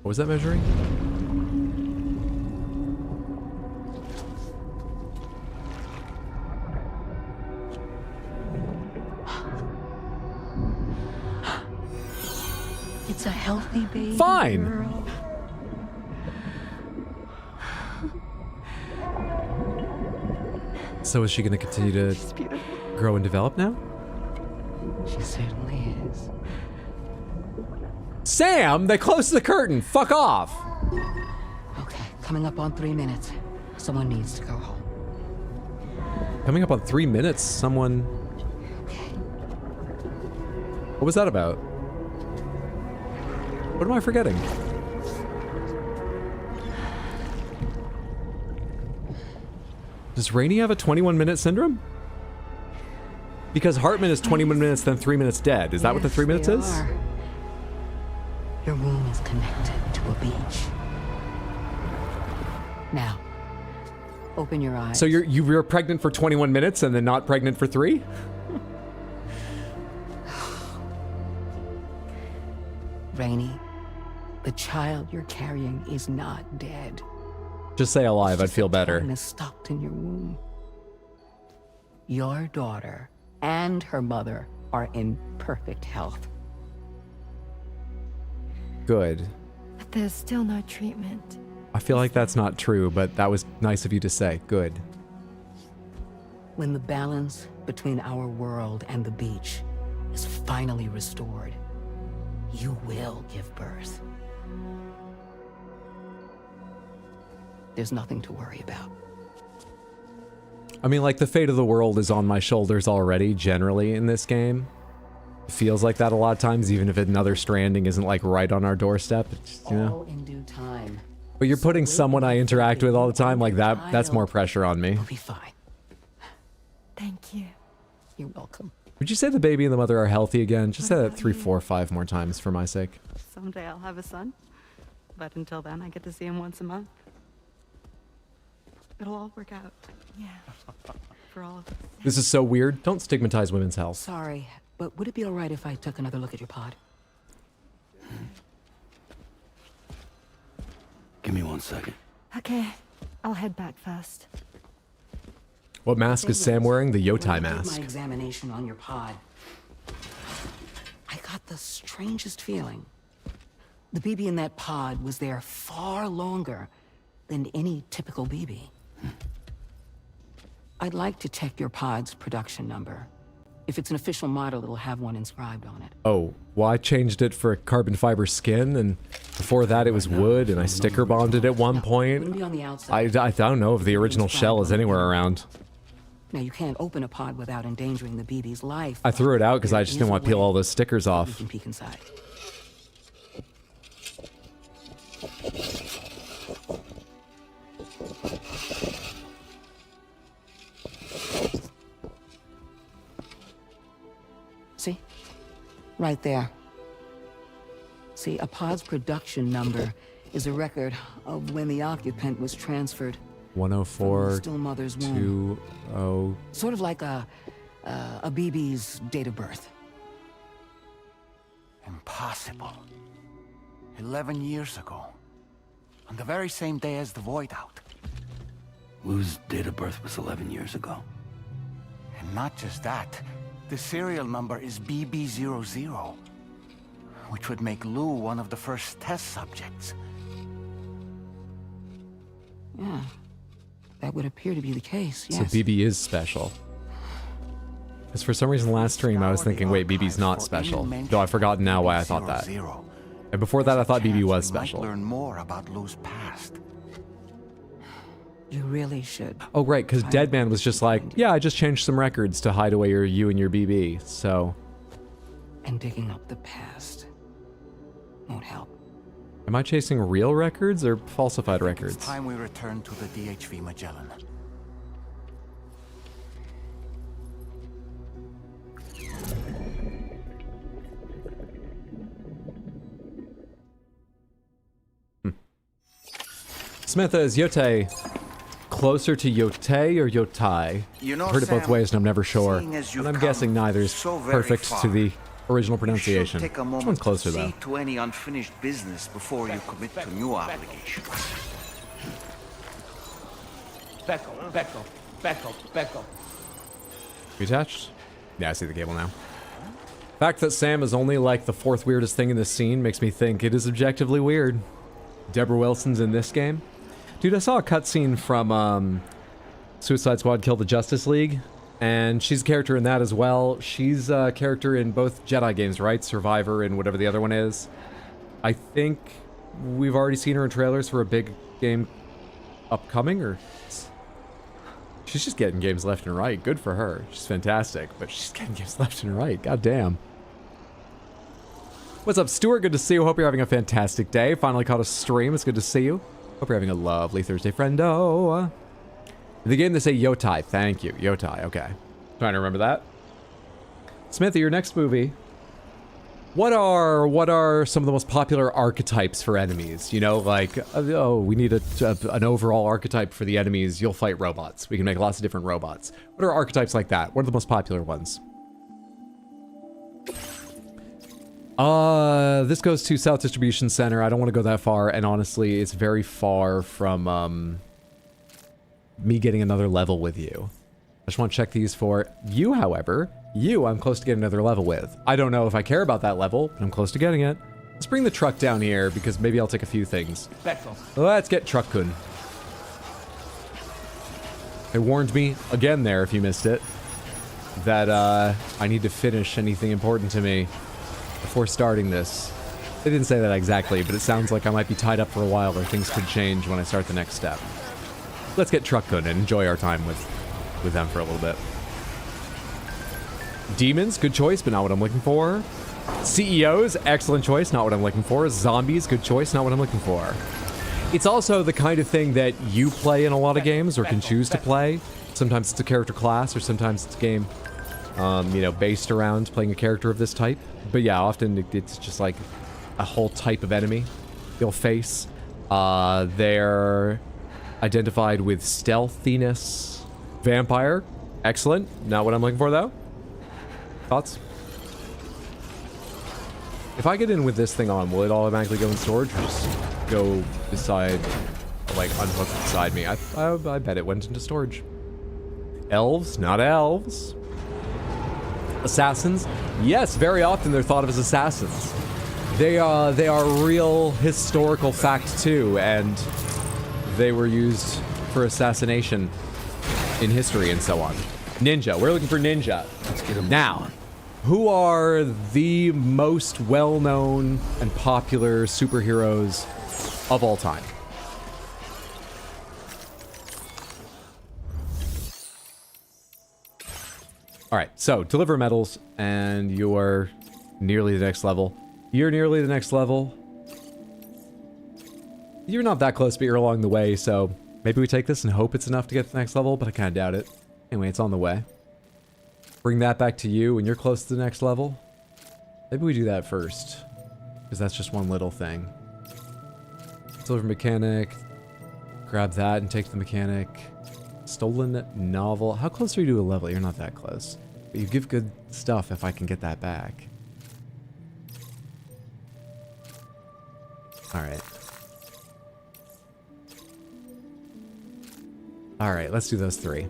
Speaker 1: What was that measuring?
Speaker 5: It's a healthy baby.
Speaker 1: Fine.
Speaker 5: Girl.
Speaker 1: So is she going to continue to grow and develop now?
Speaker 5: She certainly is.
Speaker 1: Sam, they closed the curtain. Fuck off.
Speaker 5: Okay, coming up on 3 minutes. Someone needs to go home.
Speaker 1: Coming up on 3 minutes, someone... What was that about? What am I forgetting? Does Rainey have a 21-minute syndrome? Because Hartman is 21 minutes, then 3 minutes dead. Is that what the 3 minutes is?
Speaker 5: Are. Your womb is connected to a beach. Now, open your eyes.
Speaker 1: So you're pregnant for 21 minutes and then not pregnant for 3?
Speaker 5: Rainey, the child you're carrying is not dead.
Speaker 1: Just say alive, I'd feel better.
Speaker 5: Time is stopped in your womb. Your daughter and her mother are in perfect health.
Speaker 1: Good.
Speaker 6: But there's still no treatment.
Speaker 1: I feel like that's not true, but that was nice of you to say. Good.
Speaker 5: When the balance between our world and the beach is finally restored, you will give birth. There's nothing to worry about.
Speaker 1: I mean, like, the fate of the world is on my shoulders already, generally, in this game. feels like that a lot of times, even if another Stranding isn't like right on our doorstep. It's, you know.
Speaker 5: All in due time.
Speaker 1: But you're putting someone I interact with all the time like that. That's more pressure on me.
Speaker 5: You'll be fine.
Speaker 6: Thank you.
Speaker 5: You're welcome.
Speaker 1: Would you say the baby and the mother are healthy again? Just say that 3, 4, 5 more times for my sake.
Speaker 7: Someday I'll have a son, but until then I get to see him once a month. It'll all work out
Speaker 6: Yeah.
Speaker 7: for all of us.
Speaker 1: This is so weird. Don't stigmatize women's health.
Speaker 5: Sorry, but would it be all right if I took another look at your pod?
Speaker 8: Give me 1 second.
Speaker 6: Okay. I'll head back first.
Speaker 1: What mask is Sam wearing? The
Speaker 5: When
Speaker 1: Yotai
Speaker 5: I did
Speaker 1: mask.
Speaker 5: my examination on your pod, I got the strangest feeling. The BB in that pod was there far longer than any typical BB. I'd like to check your pod's production number. If it's an official model, it'll have one inscribed on it.
Speaker 1: Oh, well, I changed it for carbon fiber skin, and before that it was wood, and I sticker bonded at one
Speaker 5: Wouldn't be
Speaker 1: point.
Speaker 5: on the outside.
Speaker 1: I don't know if the original shell is anywhere around.
Speaker 5: Now, you can't open a pod without endangering the BB's life.
Speaker 1: I threw it out because I just
Speaker 5: There
Speaker 1: didn't
Speaker 5: is
Speaker 1: want
Speaker 5: a
Speaker 1: to peel
Speaker 5: way
Speaker 1: all those stickers
Speaker 5: You
Speaker 1: off.
Speaker 5: can peek inside. See? Right there. See, a pod's production number is a record of when the occupant was transferred from the
Speaker 1: 104
Speaker 5: still mother's womb.
Speaker 1: 20.
Speaker 5: Sort of like a BB's date of birth.
Speaker 9: Impossible. 11 years ago. On the very same day as the Void Out.
Speaker 8: Lou's date of birth was 11 years ago.
Speaker 9: And not just that, the serial number is BB00, which would make Lou one of the first test subjects.
Speaker 5: Yeah. That would appear to be the case, yes.
Speaker 1: So BB is special. Because for some reason last stream I was thinking, wait, BB's not special. Though I've forgotten now why I thought that. And before that I thought BB was special.
Speaker 9: Learn more about Lou's past.
Speaker 5: You really should.
Speaker 1: Oh, right, because Deadman was just like, yeah, I just changed some records to hide away you and your BB, so...
Speaker 5: And digging up the past won't help.
Speaker 1: Am I chasing real records or falsified records?
Speaker 9: It's time we return to the DHV Magellan.
Speaker 1: Samantha, is Yote closer to Yote or Yotai?
Speaker 9: You know,
Speaker 1: I've heard it both
Speaker 9: Sam,
Speaker 1: ways and I'm never sure.
Speaker 9: seeing as you've
Speaker 1: And I'm
Speaker 9: come
Speaker 1: guessing neither is
Speaker 9: so very
Speaker 1: perfect
Speaker 9: far,
Speaker 1: to the original
Speaker 9: You
Speaker 1: pronunciation.
Speaker 9: should take a
Speaker 1: Which
Speaker 9: moment
Speaker 1: one's closer
Speaker 9: to see
Speaker 1: though?
Speaker 9: to any unfinished business before you commit to new obligations.
Speaker 3: Becco.
Speaker 1: You attached? Yeah, I see the cable now. The fact that Sam is only like the 4th weirdest thing in this scene makes me think it is objectively weird. Deborah Wilson's in this game. Dude, I saw a cutscene from Suicide Squad Kill the Justice League, and she's a character in that as well. She's a character in both Jedi games, right? Survivor and whatever the other one is. I think we've already seen her in trailers for a big game upcoming, or... She's just getting games left and right. Good for her. She's fantastic, but she's getting games left and right. God damn. What's up, Stuart? Good to see you. Hope you're having a fantastic day. Finally caught a stream. It's good to see you. Hope you're having a lovely Thursday, friendo. In the game, they say Yotai. Thank you. Yotai. Okay. Trying to remember that. Samantha, your next movie. What are some of the most popular archetypes for enemies? You know, like, oh, we need an overall archetype for the enemies. You'll fight robots. We can make lots of different robots. What are archetypes like that? What are the most popular ones? This goes to South Distribution Center. I don't want to go that far, and honestly, it's very far from me getting another level with you. I just want to check these for you, however. You, I'm close to getting another level with. I don't know if I care about that level, but I'm close to getting it. Let's bring the truck down here, because maybe I'll take a few things.
Speaker 3: Becco.
Speaker 1: Let's get Truck-kun. It warned me, again there, if you missed it, that I need to finish anything important to me before starting this. They didn't say that exactly, but it sounds like I might be tied up for a while, or things could change when I start the next step. Let's get Truck-kun and enjoy our time with them for a little bit. Demons, good choice, but not what I'm looking for. CEOs, excellent choice, not what I'm looking for. Zombies, good choice, not what I'm looking for. It's also the kind of thing that you play in a lot of games or can choose to play. Sometimes it's a character class or sometimes it's a game, you know, based around playing a character of this type. But yeah, often it's just like a whole type of enemy you'll face. They're identified with stealthiness. Vampire, excellent. Not what I'm looking for though. Thoughts? If I get in with this thing on, will it automatically go in storage or just go beside, like, unhook beside me? I bet it went into storage. Elves, not elves. Assassins, yes, very often they're thought of as assassins. They are real historical fact too, and they were used for assassination in history and so on. Ninja, we're looking for ninja.
Speaker 8: Let's get him
Speaker 1: now. Who are the most well-known and popular superheroes of all time? All right, so deliver medals, and you're nearly the next level. You're nearly the next level. You're not that close, but you're along the way, so maybe we take this and hope it's enough to get to the next level, but I kind of doubt it. Anyway, it's on the way. Bring that back to you, and you're close to the next level. Maybe we do that first, because that's just one little thing. Deliver mechanic. Grab that and take the mechanic. Stolen novel. How close are you to a level? You're not that close. But you give good stuff if I can get that back. Alright. Alright, let's do those three.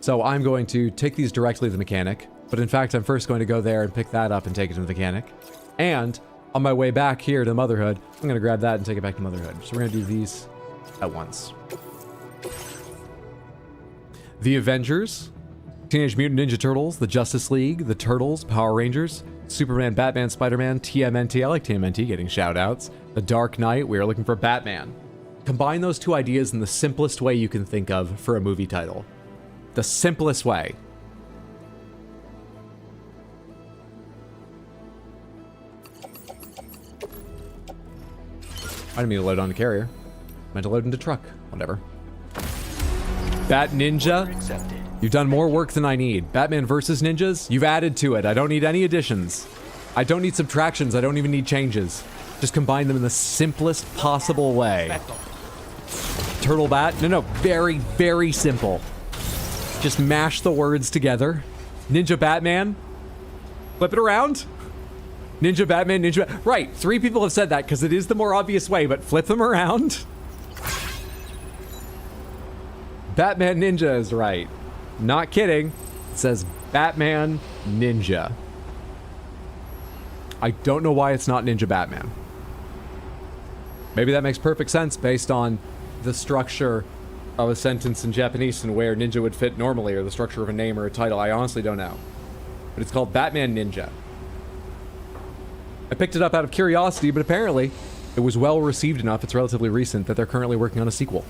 Speaker 1: So I'm going to take these directly to the mechanic, but in fact I'm first going to go there and pick that up and take it to the mechanic. And on my way back here to Motherhood, I'm going to grab that and take it back to Motherhood. So we're going to do these at once. The Avengers, Teenage Mutant Ninja Turtles, the Justice League, the Turtles, Power Rangers, Superman, Batman, Spider-Man, TMNT, I like TMNT getting shout-outs, The Dark Knight, we are looking for Batman. Combine those two ideas in the simplest way you can think of for a movie title. The simplest way. I didn't mean to load on the carrier. I meant to load into truck. Whatever. Bat Ninja. You've done more work than I need. Batman versus ninjas. You've added to it. I don't need any additions. I don't need subtractions. I don't even need changes. Just combine them in the simplest possible way. Turtle Bat. No, very, very simple. Just mash the words together. Ninja Batman. Flip it around. Ninja Batman, Ninja... Right, 3 people have said that because it is the more obvious way, but flip them around. Batman Ninja is right. Not kidding. It says Batman Ninja. I don't know why it's not Ninja Batman. Maybe that makes perfect sense based on the structure of a sentence in Japanese and where ninja would fit normally, or the structure of a name or a title. I honestly don't know. But it's called Batman Ninja. I picked it up out of curiosity, but apparently it was well received enough, it's relatively recent, that they're currently working on a sequel.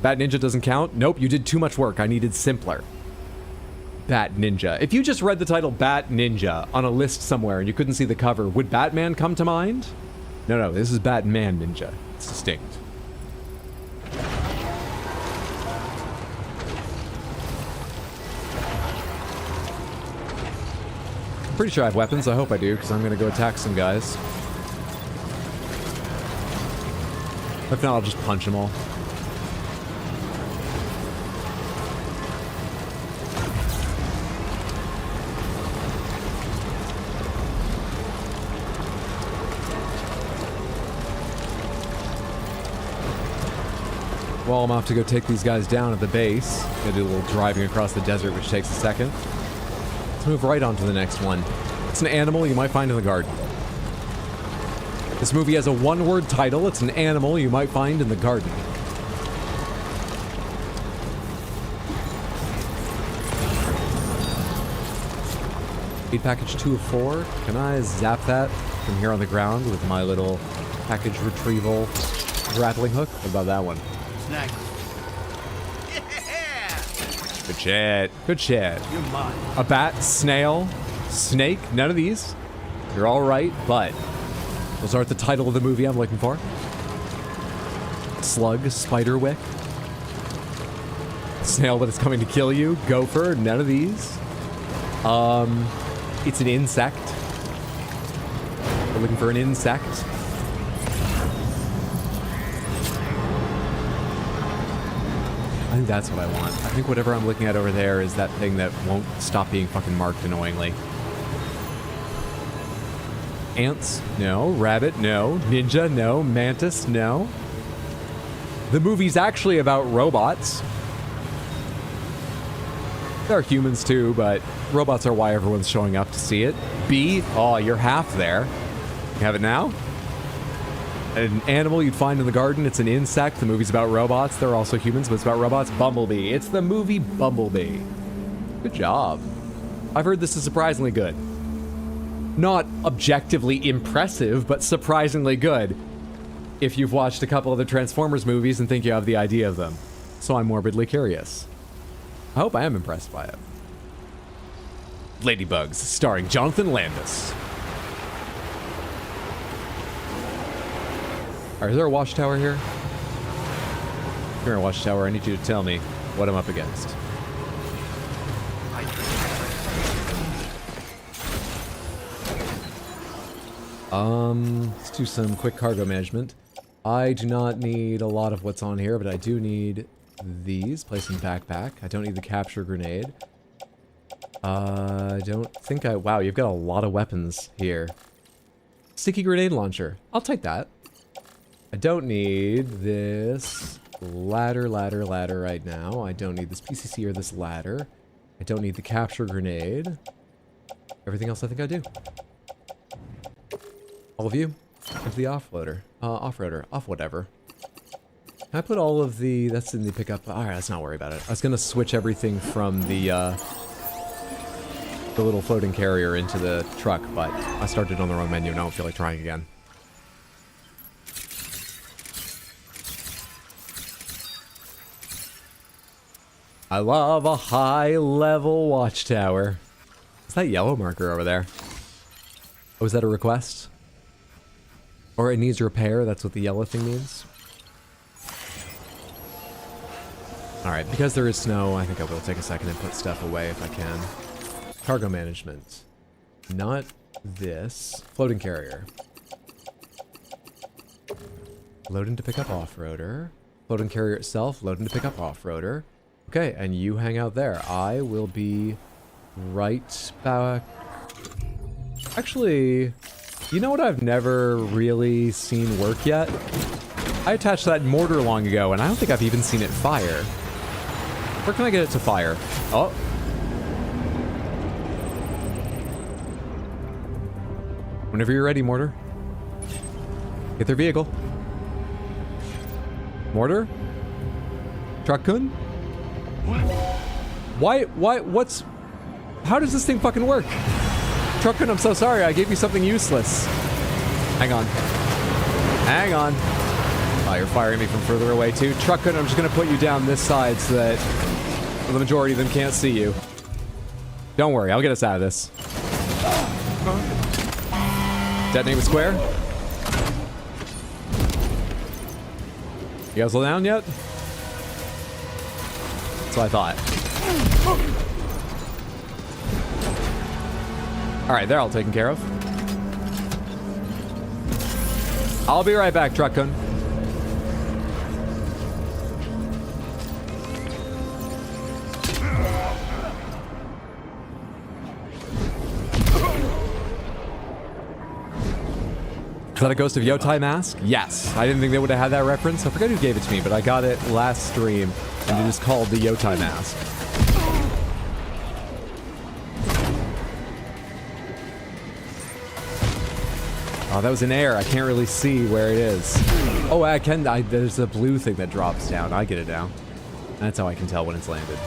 Speaker 1: Bat Ninja doesn't count? Nope, you did too much work. I needed simpler. Bat Ninja. If you just read the title Bat Ninja on a list somewhere and you couldn't see the cover, would Batman come to mind? No, this is Batman Ninja. It's distinct. Pretty sure I have weapons. I hope I do, because I'm going to go attack some guys. If not, I'll just punch them all. Well, I'm off to go take these guys down at the base. Gonna do a little driving across the desert, which takes a second. Let's move right on to the next one. It's an animal you might find in the garden. This movie has a one-word title. It's an animal you might find in the garden. Aid package 2 of 4. Can I zap that from here on the ground with my little package retrieval grappling hook? What about that one?
Speaker 9: Snack.
Speaker 1: Good shit. Good shit.
Speaker 3: You're mine.
Speaker 1: A bat, snail, snake, none of these. You're all right, but those aren't the title of the movie I'm looking for. Slug, spiderwick. Snail that is coming to kill you. Gopher, none of these. It's an insect. We're looking for an insect. I think that's what I want. I think whatever I'm looking at over there is that thing that won't stop being fucking marked annoyingly. Ants? No. Rabbit? No. Ninja? No. Mantis? No. The movie's actually about robots. There are humans too, but robots are why everyone's showing up to see it. Bee? Oh, you're half there. You have it now? An animal you'd find in the garden. It's an insect. The movie's about robots. They're also humans, but it's about robots. Bumblebee. It's the movie Bumblebee. Good job. I've heard this is surprisingly good. Not objectively impressive, but surprisingly good. If you've watched a couple of the Transformers movies and think you have the idea of them. So I'm morbidly curious. I hope I am impressed by it. Ladybugs, starring Jonathan Landis. Alright, is there a watchtower here? If you're in a watchtower, I need you to tell me what I'm up against. Let's do some quick cargo management. I do not need a lot of what's on here, but I do need these. Place in backpack. I don't need the capture grenade. I don't think I... Wow, you've got a lot of weapons here. Sticky grenade launcher. I'll take that. I don't need this ladder right now. I don't need this PCC or this ladder. I don't need the capture grenade. Everything else I think I do. All of you, into the offloader. Off-roader. Off whatever. Can I put all of the... That's in the pickup. Alright, let's not worry about it. I was gonna switch everything from the little floating carrier into the truck, but I started on the wrong menu and I don't feel like trying again. I love a high-level watchtower. What's that yellow marker over there? Oh, is that a request? Or it needs repair, that's what the yellow thing means? Alright, because there is snow, I think I will take a second and put stuff away if I can. Cargo management. Not this. Floating carrier. Loading to pick up off-roader. Floating carrier itself, loading to pick up off-roader. Okay, and you hang out there. I will be right back. Actually, you know what I've never really seen work yet? I attached that mortar long ago, and I don't think I've even seen it fire. Where can I get it to fire? Oh. Whenever you're ready, mortar. Get their vehicle. Mortar? Truck-kun? What's... How does this thing fucking work? Truck-kun, I'm so sorry, I gave you something useless. Hang on. Hang on. Oh, you're firing me from further away too. Truck-kun, I'm just gonna put you down this side so that the majority of them can't see you. Don't worry, I'll get us out of this. Detonate with square. You guys all down yet? That's what I thought. Alright, they're all taken care of. I'll be right back, Truck-kun. Is that a Ghost of Yotai mask? Yes. I didn't think they would have had that reference. I forget who gave it to me, but I got it last stream, and it is called the Yotai mask. Oh, that was in air. I can't really see where it is. Oh, I can. There's a blue thing that drops down. I get it now. That's how I can tell when it's landed.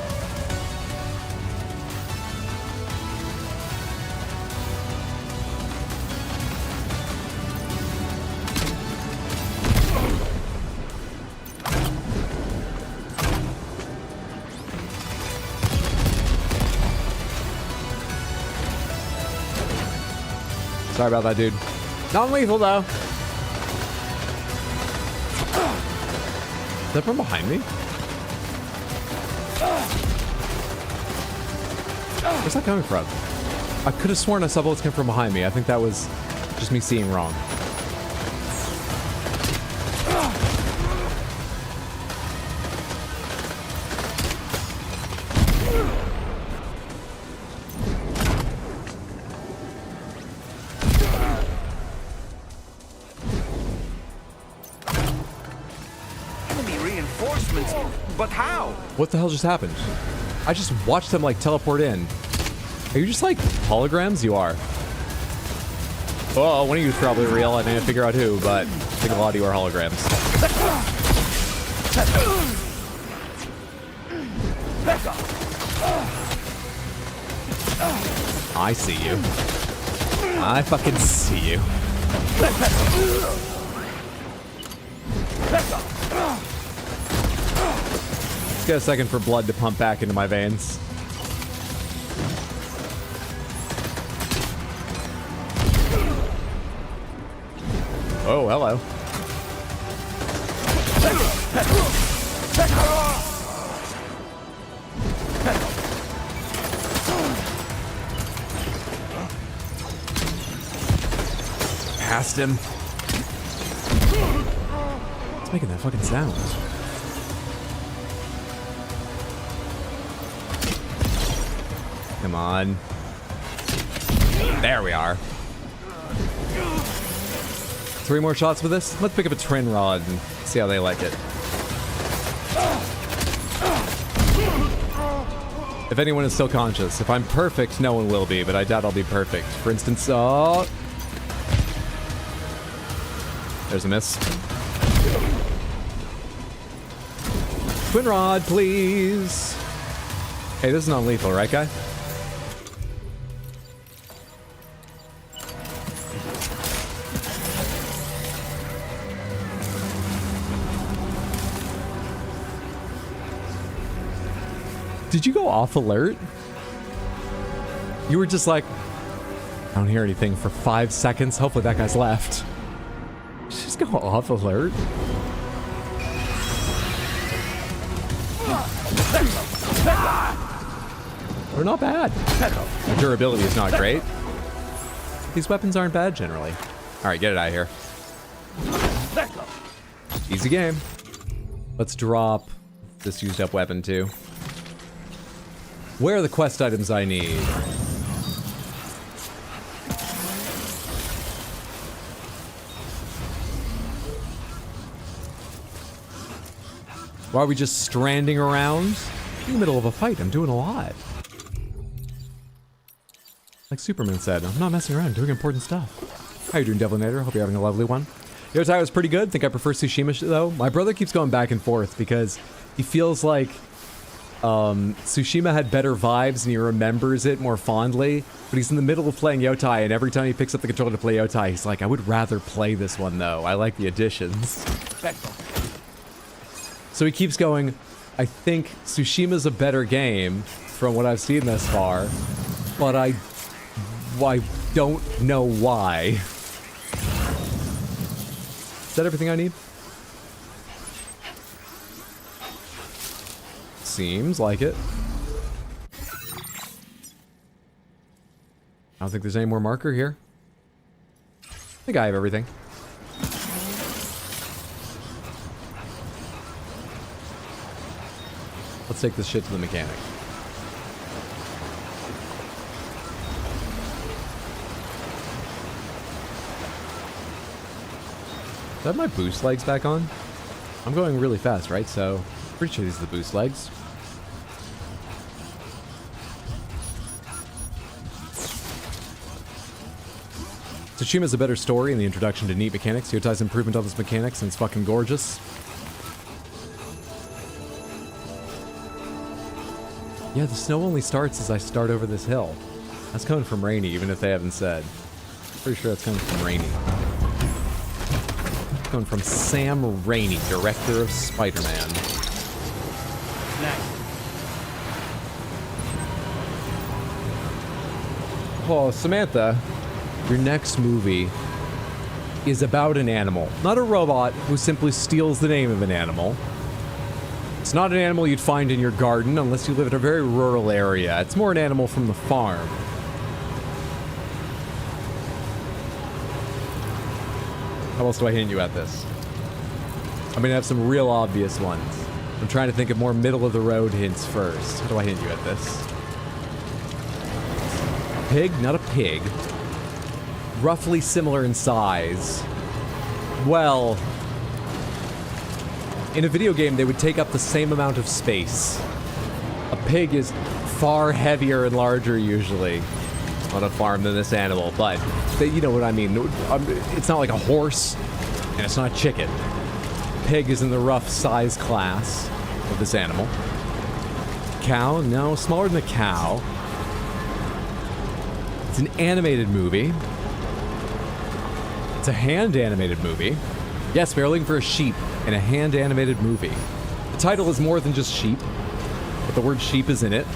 Speaker 1: Sorry about that, dude. Non-lethal, though. Is that from behind me? Where's that coming from? I could have sworn I saw bullets come from behind me. I think that was just me seeing wrong.
Speaker 9: But how?
Speaker 1: What the hell just happened? I just watched them like teleport in. Are you just like holograms? You are. Well, one of you is probably real. I didn't figure out who, but I think a lot of you are holograms. I see you. I fucking see you. Let's get a second for blood to pump back into my veins. Oh, hello. Past him. It's making that fucking sound. Come on. There we are. 3 more shots with this? Let's pick up a Trin Rod and see how they like it. If anyone is still conscious. If I'm perfect, no one will be, but I doubt I'll be perfect. For instance, oh... There's a miss. Twin Rod, please! Hey, this is non-lethal, right, guy? Did you go off alert? You were just like, I don't hear anything for 5 seconds. Hopefully that guy's left. Just go off alert. They're not bad. Their durability is not great. These weapons aren't bad generally. All right, get it out of here. Easy game. Let's drop this used up weapon too. Where are the quest items I need? Why are we just stranding around? In the middle of a fight, I'm doing a lot. Like Superman said, I'm not messing around, I'm doing important stuff. How you doing, Devilinator? Hope you're having a lovely one. Yotai was pretty good. Think I prefer Tsushima though. My brother keeps going back and forth because he feels like Tsushima had better vibes and he remembers it more fondly, but he's in the middle of playing Yotai, and every time he picks up the controller to play Yotai, he's like, I would rather play this one though. I like the additions. So he keeps going, I think Tsushima's a better game from what I've seen thus far, but I don't know why. Is that everything I need? Seems like it. I don't think there's any more marker here. I think I have everything. Let's take this shit to the mechanic. Do I have my boost legs back on? I'm going really fast, right? So, pretty sure these are the boost legs. Tsushima's a better story in the introduction to neat mechanics. Yotai's improvement on this mechanics, and it's fucking gorgeous. Yeah, the snow only starts as I start over this hill. That's coming from Rainy, even if they haven't said. Pretty sure that's coming from Rainy. It's coming from Sam Raimi, director of Spider-Man.
Speaker 3: Next.
Speaker 1: Oh, Samantha. your next movie is about an animal, not a robot who simply steals the name of an animal. It's not an animal you'd find in your garden unless you live in a very rural area. It's more an animal from the farm. How else do I hint you at this? I'm gonna have some real obvious ones. I'm trying to think of more middle-of-the-road hints first. How do I hint you at this? Pig, not a pig. Roughly similar in size. Well, in a video game, they would take up the same amount of space. A pig is far heavier and larger usually on a farm than this animal, but you know what I mean. It's not like a horse, and it's not a chicken. Pig is in the rough size class of this animal. Cow? No, smaller than a cow. It's an animated movie. It's a hand-animated movie. Yes, we're looking for a sheep in a hand-animated movie. The title is more than just sheep, but the word sheep is in it.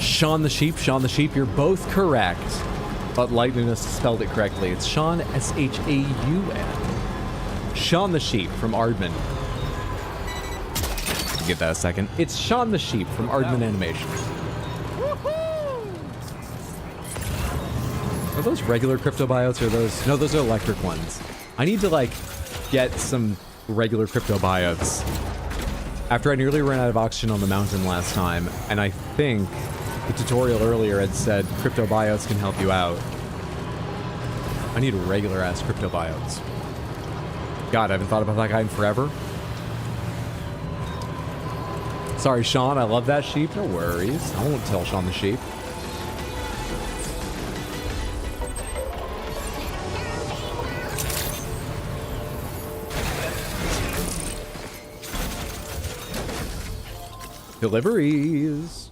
Speaker 1: Shaun the Sheep, you're both correct. But Lightniness spelled it correctly. It's Shaun, S-H-A-U-N. Shaun the Sheep from Aardman. Give that a second. It's Shaun the Sheep from Aardman Animation. Are those regular cryptobiotes or those? No, those are electric ones. I need to, like, get some regular cryptobiotes. After I nearly ran out of oxygen on the mountain last time, and I think the tutorial earlier had said cryptobiotes can help you out. I need regular-ass cryptobiotes. God, I haven't thought about that guy in forever. Sorry, Shaun, I love that sheep. No worries. I won't tell Shaun the Sheep. Deliveries.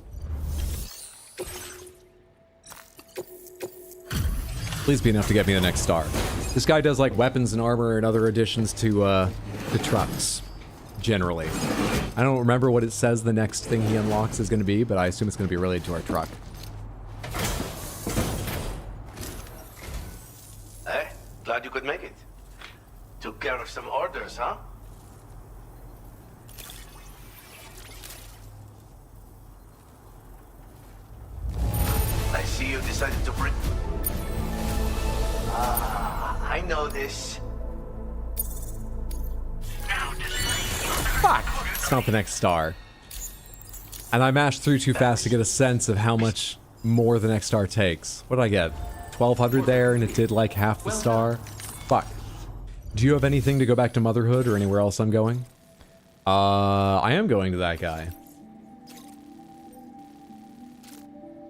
Speaker 1: Please be enough to get me the next star. This guy does like weapons and armor and other additions to the trucks, generally. I don't remember what it says the next thing he unlocks is going to be, but I assume it's going to be related to our truck.
Speaker 8: Hey, glad you could make it. Took care of some orders, huh? I see you decided to bring... I know this.
Speaker 1: Fuck! It's not the next star. And I mashed through too fast to get a sense of how much more the next star takes. What did I get? 1,200 there, and it did like half the star? Fuck. Do you have anything to go back to Motherhood or anywhere else I'm going? I am going to that guy.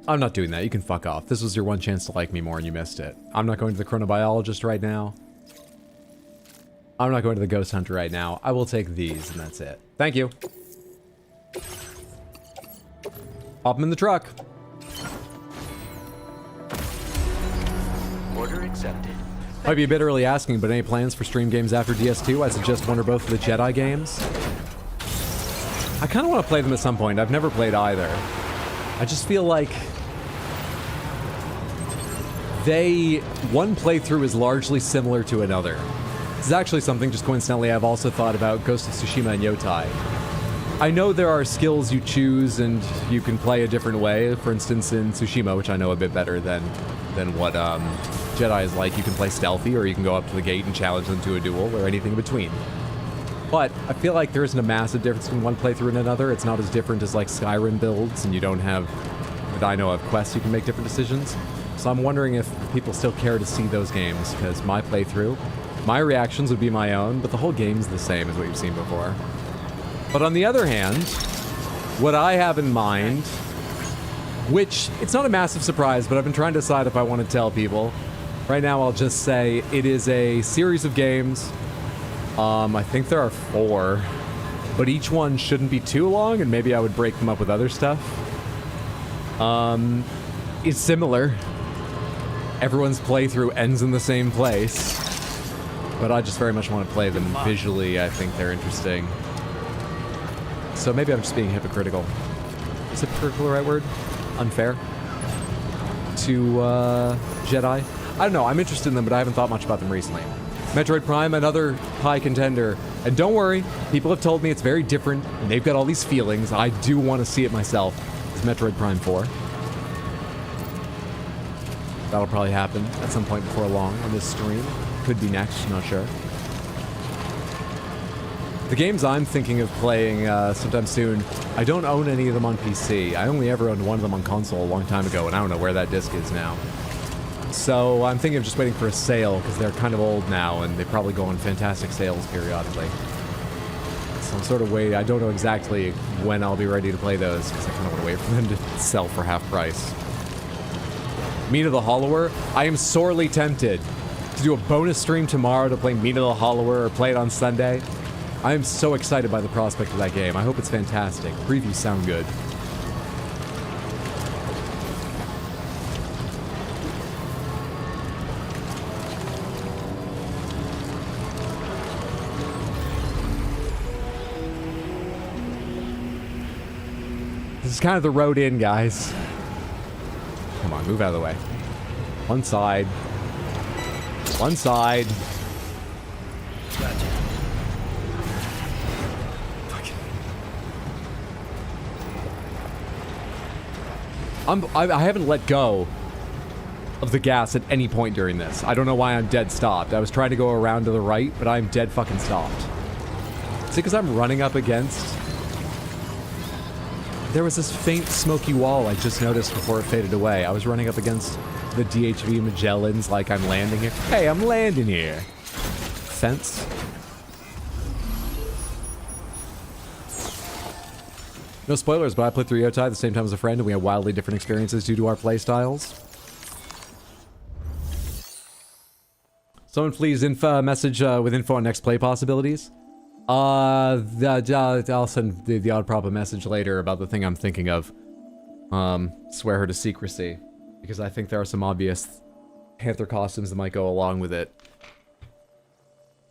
Speaker 1: I'm not doing that. You can fuck off. This was your one chance to like me more and you missed it. I'm not going to the chronobiologist right now. I'm not going to the ghost hunter right now. I will take these and that's it. Thank you. Pop them in the truck.
Speaker 3: Order accepted.
Speaker 1: Might be a bit early asking, but any plans for stream games after DS2? I suggest one or both of the Jedi games. I kind of want to play them at some point. I've never played either. I just feel like one playthrough is largely similar to another. This is actually something just coincidentally I've also thought about Ghost of Tsushima and Yotai. I know there are skills you choose and you can play a different way. For instance, in Tsushima, which I know a bit better than what Jedi is like, you can play stealthy or you can go up to the gate and challenge them to a duel or anything in between. But I feel like there isn't a massive difference between one playthrough and another. It's not as different as like Skyrim builds, and you don't have, that I know of, quests you can make different decisions. So I'm wondering if people still care to see those games, because my playthrough, my reactions would be my own, but the whole game's the same as what you've seen before. But on the other hand, what I have in mind, which, it's not a massive surprise, but I've been trying to decide if I want to tell people. Right now I'll just say it is a series of games. I think there are 4, but each one shouldn't be too long, and maybe I would break them up with other stuff. It's similar. Everyone's playthrough ends in the same place, but I just very much want to play them visually. I think they're interesting. so maybe I'm just being hypocritical. Is hypocritical the right word? Unfair? To Jedi? I don't know, I'm interested in them, but I haven't thought much about them recently. Metroid Prime, another high contender. And don't worry, people have told me it's very different, and they've got all these feelings. I do want to see it myself. It's Metroid Prime 4. That'll probably happen at some point before long on this stream. Could be next, not sure. The games I'm thinking of playing sometime soon, I don't own any of them on PC. I only ever owned one of them on console a long time ago, and I don't know where that disc is now. So I'm thinking of just waiting for a sale, because they're kind of old now, and they probably go on fantastic sales periodically. So I'm sort of waiting. I don't know exactly when I'll be ready to play those, because I kind of want to wait for them to sell for half price. Meat of the Hollower, I am sorely tempted to do a bonus stream tomorrow to play Meat of the Hollower or play it on Sunday. I am so excited by the prospect of that game. I hope it's fantastic. Previews sound good. This is kind of the road in, guys. Come on, move out of the way. One side. One side.
Speaker 3: Gotcha.
Speaker 1: I haven't let go of the gas at any point during this. I don't know why I'm dead stopped. I was trying to go around to the right, but I'm dead fucking stopped. Is it because I'm running up against... There was this faint smoky wall I just noticed before it faded away. I was running up against the DHV Magellans like I'm landing here. Hey, I'm landing here. Fence. No spoilers, but I played through Yotai at the same time as a friend, and we had wildly different experiences due to our playstyles. Someone please message with info on next play possibilities. I'll send the odd prop a message later about the thing I'm thinking of. Swear her to secrecy, because I think there are some obvious Panther costumes that might go along with it.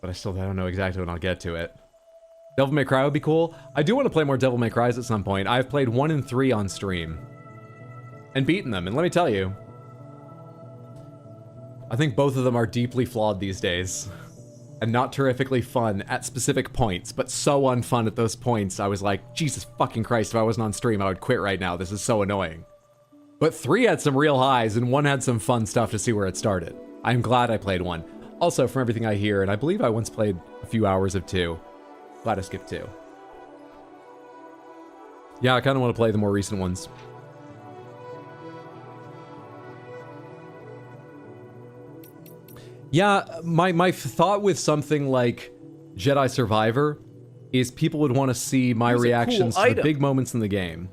Speaker 1: But I don't know exactly when I'll get to it. Devil May Cry would be cool. I do want to play more Devil May Crys at some point. I've played 1 and 3 on stream. And beaten them, and let me tell you, I think both of them are deeply flawed these days. And not terrifically fun at specific points, but so unfun at those points, I was like, Jesus fucking Christ, if I wasn't on stream, I would quit right now. This is so annoying. But 3 had some real highs, and 1 had some fun stuff to see where it started. I'm glad I played 1. Also, from everything I hear, and I believe I once played a few hours of 2, glad I skipped 2. Yeah, I kind of want to play the more recent ones. Yeah, my thought with something like Jedi Survivor is people would want to see my reactions to the big moments in the game.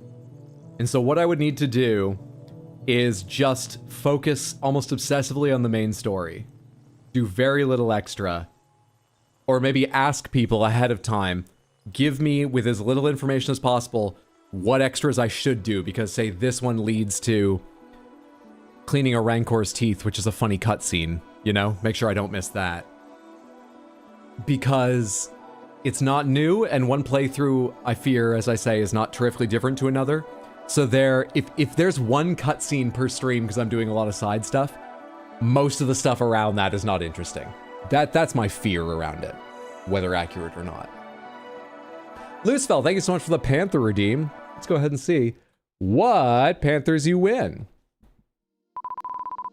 Speaker 1: And so what I would need to do is just focus almost obsessively on the main story. Do very little extra. Or maybe ask people ahead of time, give me, with as little information as possible, what extras I should do, because say this one leads to cleaning a Rancor's teeth, which is a funny cutscene. You know, make sure I don't miss that. Because it's not new, and one playthrough, I fear, as I say, is not terrifically different to another. So if there's one cutscene per stream, because I'm doing a lot of side stuff, most of the stuff around that is not interesting. That's my fear around it, whether accurate or not. Loosefell, thank you so much for the Panther redeem. Let's go ahead and see what Panthers you win.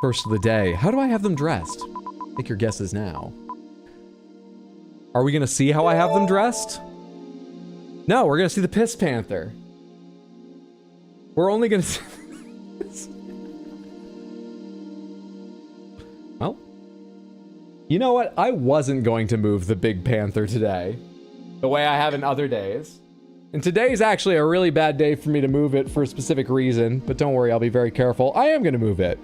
Speaker 1: First of the day. How do I have them dressed? Make your guesses now. Are we gonna see how I have them dressed? No, we're gonna see the Piss Panther. We're only gonna see... Well, you know what? I wasn't going to move the Big Panther today, the way I have in other days. And today's actually a really bad day for me to move it for a specific reason, but don't worry, I'll be very careful. I am gonna move it.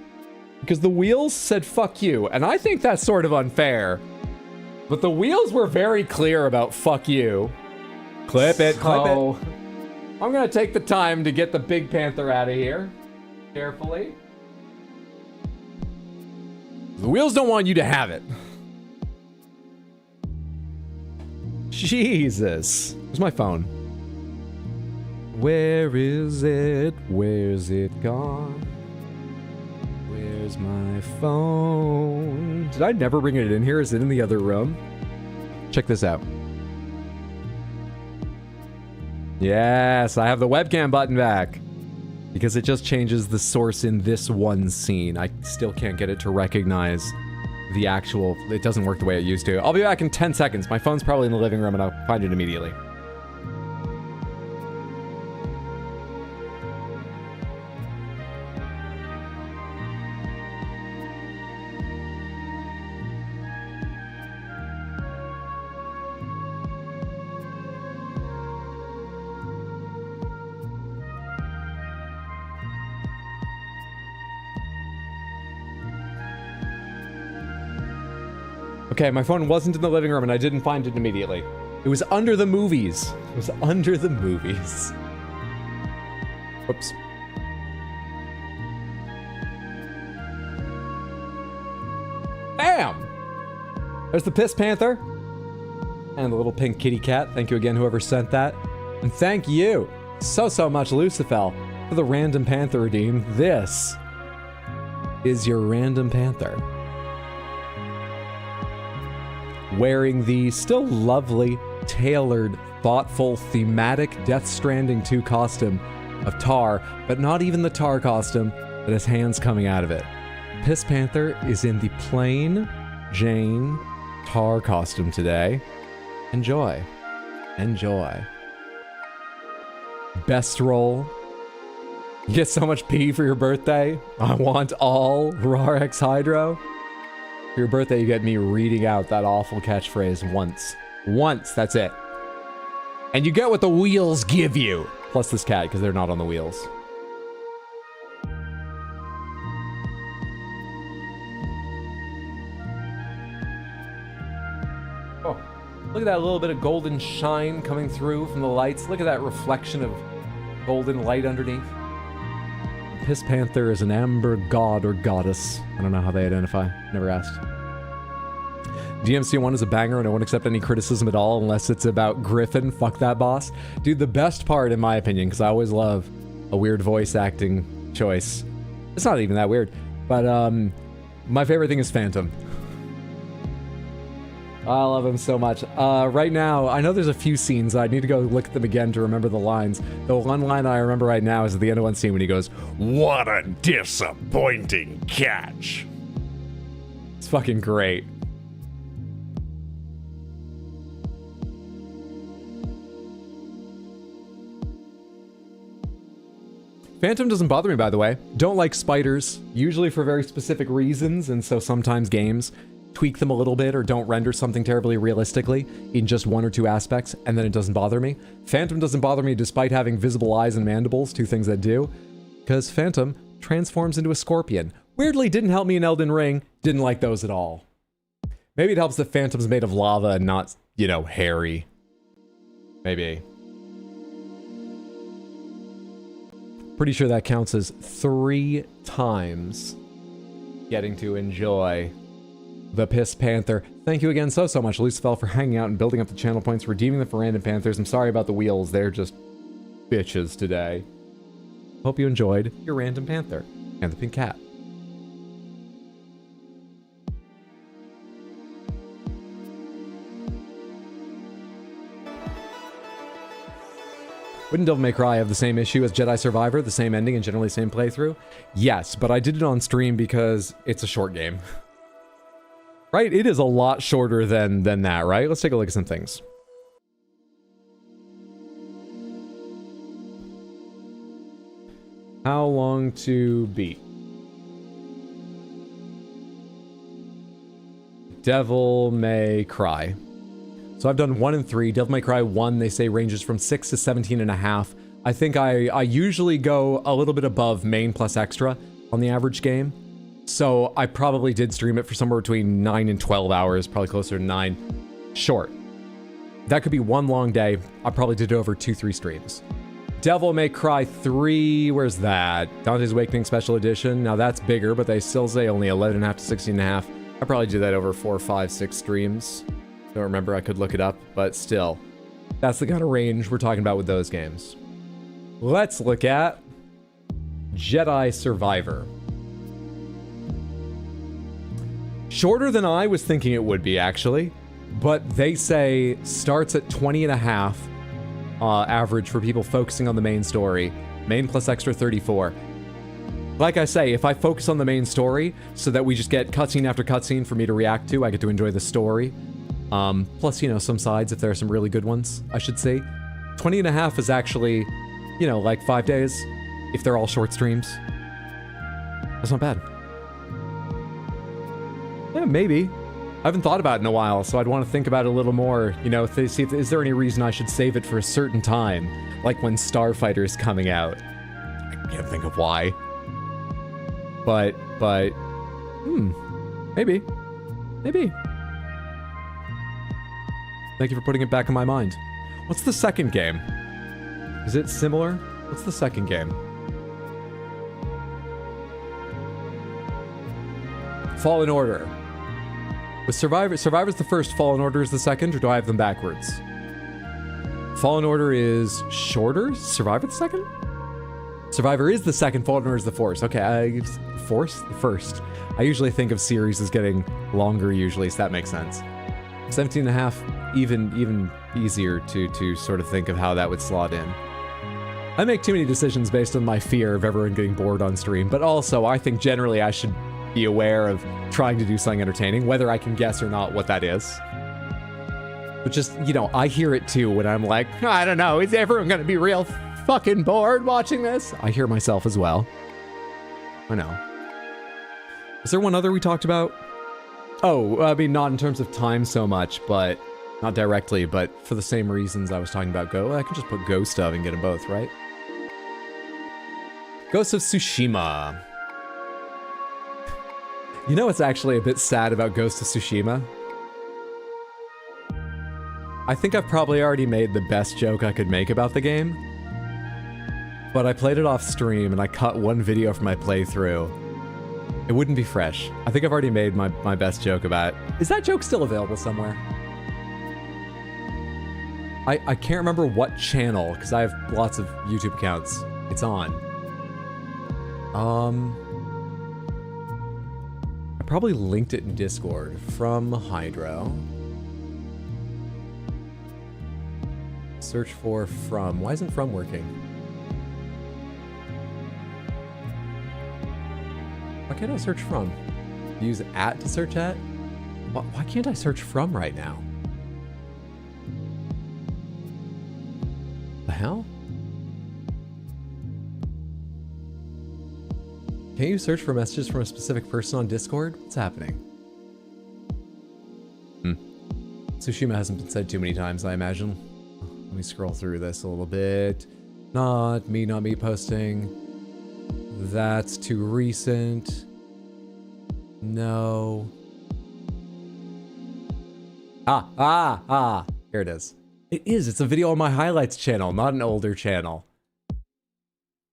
Speaker 1: Because the wheels said fuck you, and I think that's sort of unfair. But the wheels were very clear about fuck you. Clip it, clip it. I'm gonna take the time to get the Big Panther out of here. Carefully. The wheels don't want you to have it. Jesus. Where's my phone? Where is it? Where's it gone? Where's my phone? Did I never bring it in here? Is it in the other room? Check this out. Yes, I have the webcam button back. Because it just changes the source in this one scene. I still can't get it to recognize the actual... It doesn't work the way it used to. I'll be back in 10 seconds. My phone's probably in the living room and I'll find it immediately. Okay, my phone wasn't in the living room and I didn't find it immediately. It was under the movies. It was under the movies. Whoops. Bam! There's the Piss Panther. And the little pink kitty cat. Thank you again, whoever sent that. And thank you so much, Lucifel, for the Random Panther redeem. This is your Random Panther. Wearing the still lovely, tailored, thoughtful, thematic Death Stranding 2 costume of Tar, but not even the Tar costume that has hands coming out of it. Piss Panther is in the plain Jane Tar costume today. Enjoy. Enjoy. Best roll. You get so much pee for your birthday. I want all Raw X Hydro. For your birthday, you get me reading out that awful catchphrase once. Once, that's it. And you get what the wheels give you. Plus this cat, because they're not on the wheels. Oh, look at that little bit of golden shine coming through from the lights. Look at that reflection of golden light underneath. Piss Panther is an amber god or goddess. I don't know how they identify. Never asked. DMC1 is a banger and I won't accept any criticism at all unless it's about Griffin. Fuck that boss. Dude, the best part in my opinion, because I always love a weird voice acting choice. It's not even that weird. But my favorite thing is Phantom. I love him so much. Right now, I know there's a few scenes. I need to go look at them again to remember the lines. The one line I remember right now is at the end of one scene when he goes, "What a disappointing catch." It's fucking great. Phantom doesn't bother me, by the way. Don't like spiders, usually for very specific reasons, and so sometimes games tweak them a little bit or don't render something terribly realistically in just one or two aspects, and then it doesn't bother me. Phantom doesn't bother me despite having visible eyes and mandibles, two things that do, because Phantom transforms into a scorpion. Weirdly, didn't help me in Elden Ring, didn't like those at all. Maybe it helps that Phantom's made of lava and not, you know, hairy. Maybe. Pretty sure that counts as 3 times getting to enjoy the Piss Panther. Thank you again so much, Lucifel, for hanging out and building up the channel points, redeeming them for Random Panthers. I'm sorry about the wheels. They're just bitches today. Hope you enjoyed your Random Panther and the pink cat. Wouldn't Devil May Cry have the same issue as Jedi Survivor, the same ending and generally same playthrough? Yes, but I did it on stream because it's a short game. Right? It is a lot shorter than that, right? Let's take a look at some things. How long to beat? Devil May Cry. So I've done 1 and 3. Devil May Cry 1, they say, ranges from 6 to 17.5. I think I usually go a little bit above main plus extra on the average game. So I probably did stream it for somewhere between 9 and 12 hours, probably closer to 9. Short. That could be one long day. I probably did it over 2-3 streams. Devil May Cry 3, where's that? Dante's Awakening Special Edition. Now that's bigger, but they still say only 11.5 to 16.5. I probably did that over 4, 5, 6 streams. Don't remember, I could look it up, but still. That's the kind of range we're talking about with those games. let's look at Jedi Survivor. Shorter than I was thinking it would be, actually. But they say starts at 20 and a half average for people focusing on the main story. Main plus extra 34. Like I say, if I focus on the main story so that we just get cutscene after cutscene for me to react to, I get to enjoy the story. Plus, you know, some sides if there are some really good ones, I should say. 20 and a half is actually, you know, like 5 days if they're all short streams. That's not bad. Yeah, maybe. I haven't thought about it in a while, so I'd want to think about it a little more. You know, see if is there any reason I should save it for a certain time? Like when Starfighter's coming out. I can't think of why. But, maybe. Maybe. Thank you for putting it back in my mind. What's the second game? Is it similar? What's the second game? Fallen Order. Was Survivor's the first, Fallen Order is the second, or do I have them backwards? Fallen Order is shorter? Survivor the second? Survivor is the second, Fallen Order is the first. Okay, the first. I usually think of series as getting longer usually, so that makes sense. 17 and a half, even easier to sort of think of how that would slot in. I make too many decisions based on my fear of everyone getting bored on stream, but also I think generally I should be aware of trying to do something entertaining, whether I can guess or not what that is. But just, you know, I hear it too when I'm like, I don't know, is everyone gonna be real fucking bored watching this? I hear myself as well. I know. Is there one other we talked about? Oh, I mean, not in terms of time so much, but not directly, but for the same reasons I was talking about Go. I can just put Ghost of and get them both, right? Ghost of Tsushima. You know what's actually a bit sad about Ghost of Tsushima? I think I've probably already made the best joke I could make about the game. But I played it off stream and I cut one video from my playthrough. It wouldn't be fresh. I think I've already made my best joke about it. Is that joke still available somewhere? I can't remember what channel, because I have lots of YouTube accounts it's on. I probably linked it in Discord from Hydro. Search for from. Why isn't from working? Why can't I search from? Use at to search at? Why can't I search from right now? The hell? Can't you search for messages from a specific person on Discord? What's happening? Tsushima hasn't been said too many times, I imagine. Let me scroll through this a little bit. Not me posting. That's too recent. No. Here it is. It is. It's a video on my highlights channel, not an older channel.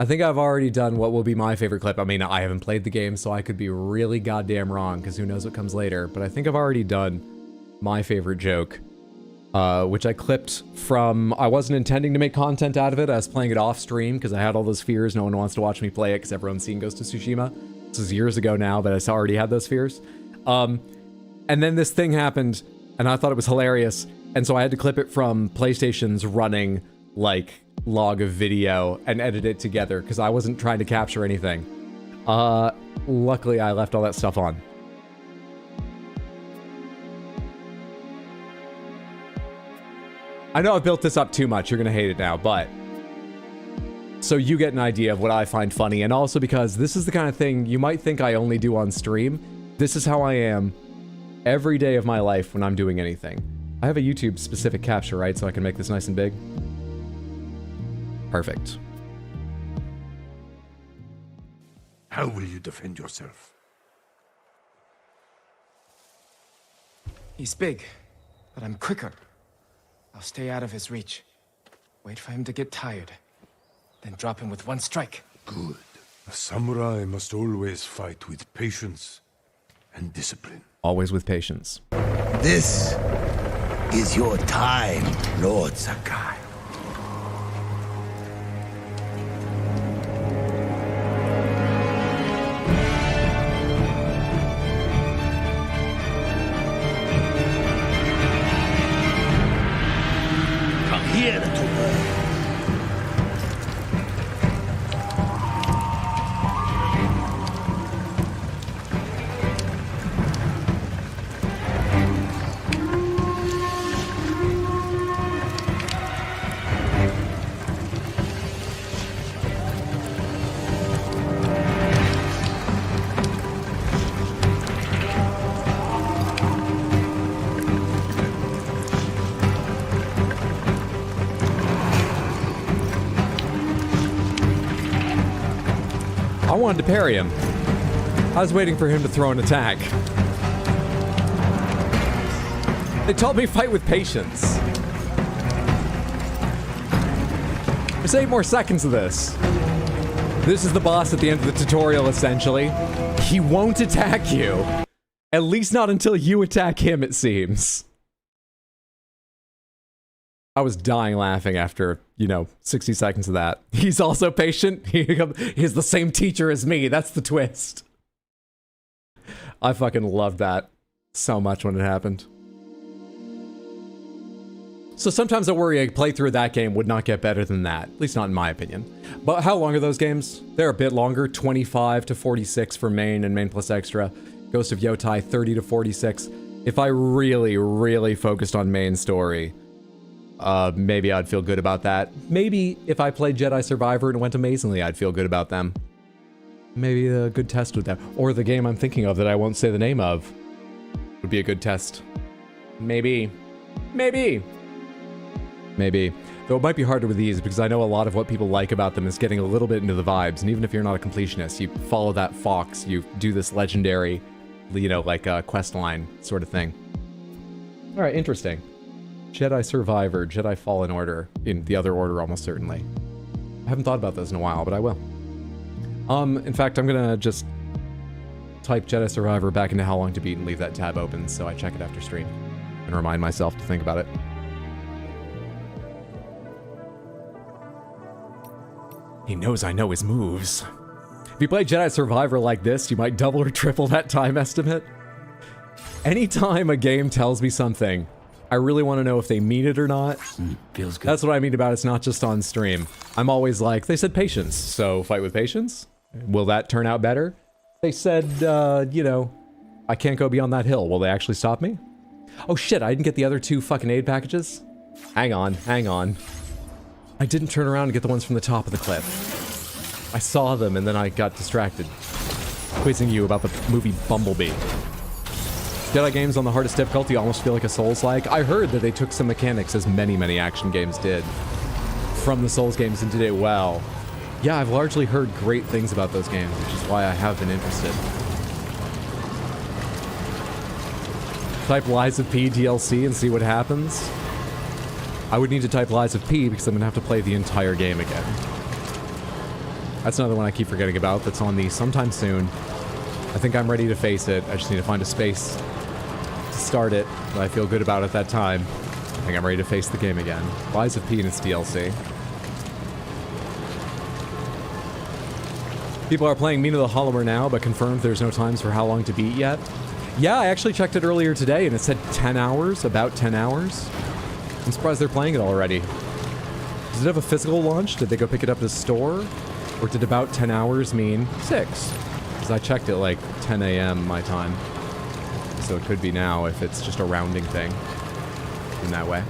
Speaker 1: I think I've already done what will be my favorite clip. I mean, I haven't played the game, so I could be really goddamn wrong, because who knows what comes later. But I think I've already done my favorite joke, which I clipped from... I wasn't intending to make content out of it. I was playing it off stream, because I had all those fears. No one wants to watch me play it, because everyone's seen Ghost of Tsushima. This was years ago now, but I already had those fears. And then this thing happened, and I thought it was hilarious. And so I had to clip it from PlayStation's running, like, log of video and edit it together because I wasn't trying to capture anything. Luckily, I left all that stuff on. I know I built this up too much. You're gonna hate it now, but... So you get an idea of what I find funny, and also because this is the kind of thing you might think I only do on stream. This is how I am every day of my life when I'm doing anything. I have a YouTube-specific capture, right? So I can make this nice and big. Perfect.
Speaker 10: How will you defend yourself?
Speaker 11: He's big, but I'm quicker. I'll stay out of his reach. Wait for him to get tired. Then drop him with one strike.
Speaker 10: Good. A samurai must always fight with patience and discipline.
Speaker 1: Always with patience.
Speaker 12: This is your time, Lord Sakai.
Speaker 10: cierto.
Speaker 1: I wanted to parry him. I was waiting for him to throw an attack. They told me fight with patience. There's 8 more seconds of this. This is the boss at the end of the tutorial, essentially. He won't attack you. At least not until you attack him, it seems. I was dying laughing after, 60 seconds of that. He's also patient. He's the same teacher as me. That's the twist. I fucking loved that so much when it happened. So sometimes I worry a playthrough of that game would not get better than that. At least not in my opinion. But how long are those games? They're a bit longer. 25 to 46 for main and main plus extra. Ghost of Yotai, 30 to 46. If I really, really focused on main story, maybe I'd feel good about that. Maybe if I played Jedi Survivor and went amazingly, I'd feel good about them. Maybe a good test with that. Or the game I'm thinking of that I won't say the name of would be a good test. Maybe. Maybe. Maybe. Though it might be harder with these because I know a lot of what people like about them is getting a little bit into the vibes. And even if you're not a completionist, you follow that fox, you do this legendary, like a quest line sort of thing. All right, interesting. Jedi Survivor, Jedi Fallen Order, in the other order almost certainly. I haven't thought about those in a while, but I will. In fact, I'm gonna just type Jedi Survivor back into How Long to Beat and leave that tab open so I check it after stream and remind myself to think about it. He knows I know his moves. If you play Jedi Survivor like this, you might double or triple that time estimate. Anytime a game tells me something, I really want to know if they mean it or not.
Speaker 3: Feels good.
Speaker 1: That's what I mean about it's not just on stream. I'm always like, they said patience, so fight with patience? Will that turn out better? They said, I can't go beyond that hill. Will they actually stop me? Oh shit, I didn't get the other 2 fucking aid packages? Hang on. I didn't turn around and get the ones from the top of the cliff. I saw them and then I got distracted. Quizzing you about the movie Bumblebee. Jedi games on the hardest difficulty almost feel like a Souls-like. I heard that they took some mechanics, as many action games did, from the Souls games and did it well. Yeah, I've largely heard great things about those games, which is why I have been interested. Type Lies of P DLC and see what happens. I would need to type Lies of P because I'm going to have to play the entire game again. That's another one I keep forgetting about that's on the sometime soon. I think I'm ready to face it. I just need to find a space to start it, but I feel good about it that time. I think I'm ready to face the game again. Lies of P and its DLC. People are playing Mina the Hollower now, but confirmed there's no times for How Long to Beat yet. Yeah, I actually checked it earlier today, and it said 10 hours, about 10 hours. I'm surprised they're playing it already. Does it have a physical launch? Did they go pick it up at a store? Or did about 10 hours mean 6? Because I checked it like 10 a.m. my time. So it could be now if it's just a rounding thing in that way.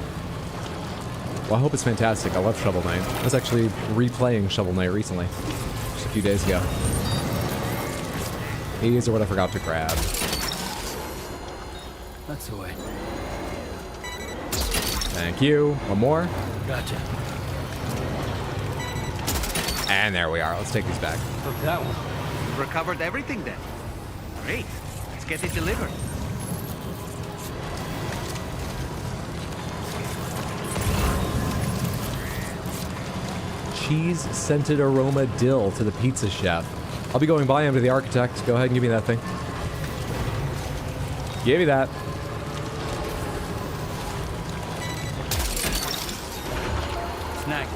Speaker 1: Well, I hope it's fantastic. I love Shovel Knight. I was actually replaying Shovel Knight recently. Just a few days ago. These are what I forgot to grab.
Speaker 3: That's the way.
Speaker 1: Thank you. One more.
Speaker 3: Gotcha.
Speaker 1: And there we are. Let's take these back.
Speaker 3: Took that one.
Speaker 8: Recovered everything then. Great. Let's get it delivered.
Speaker 1: Cheese-scented aroma dill to the pizza chef. I'll be going by him to the architect. Go ahead and give me that thing. Give me that.
Speaker 3: Snack.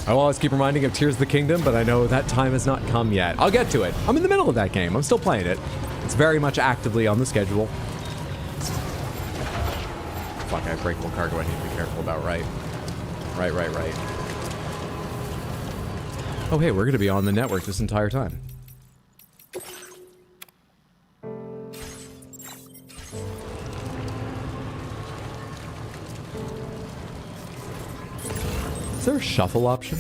Speaker 1: I will always keep reminding of Tears of the Kingdom, but I know that time has not come yet. I'll get to it. I'm in the middle of that game. I'm still playing it. It's very much actively on the schedule. Fuck, I have breakable cargo I need to be careful about, right? Right. Oh, hey, we're going to be on the network this entire time. Is there a shuffle option?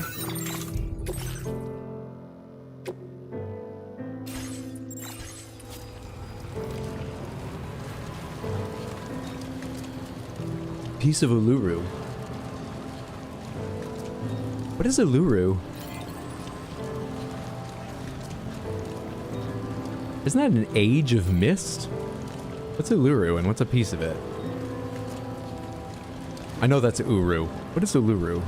Speaker 1: Piece of Uluru. What is Uluru? Isn't that an age of mist? What's Uluru and what's a piece of it? I know that's Uru. What is Uluru?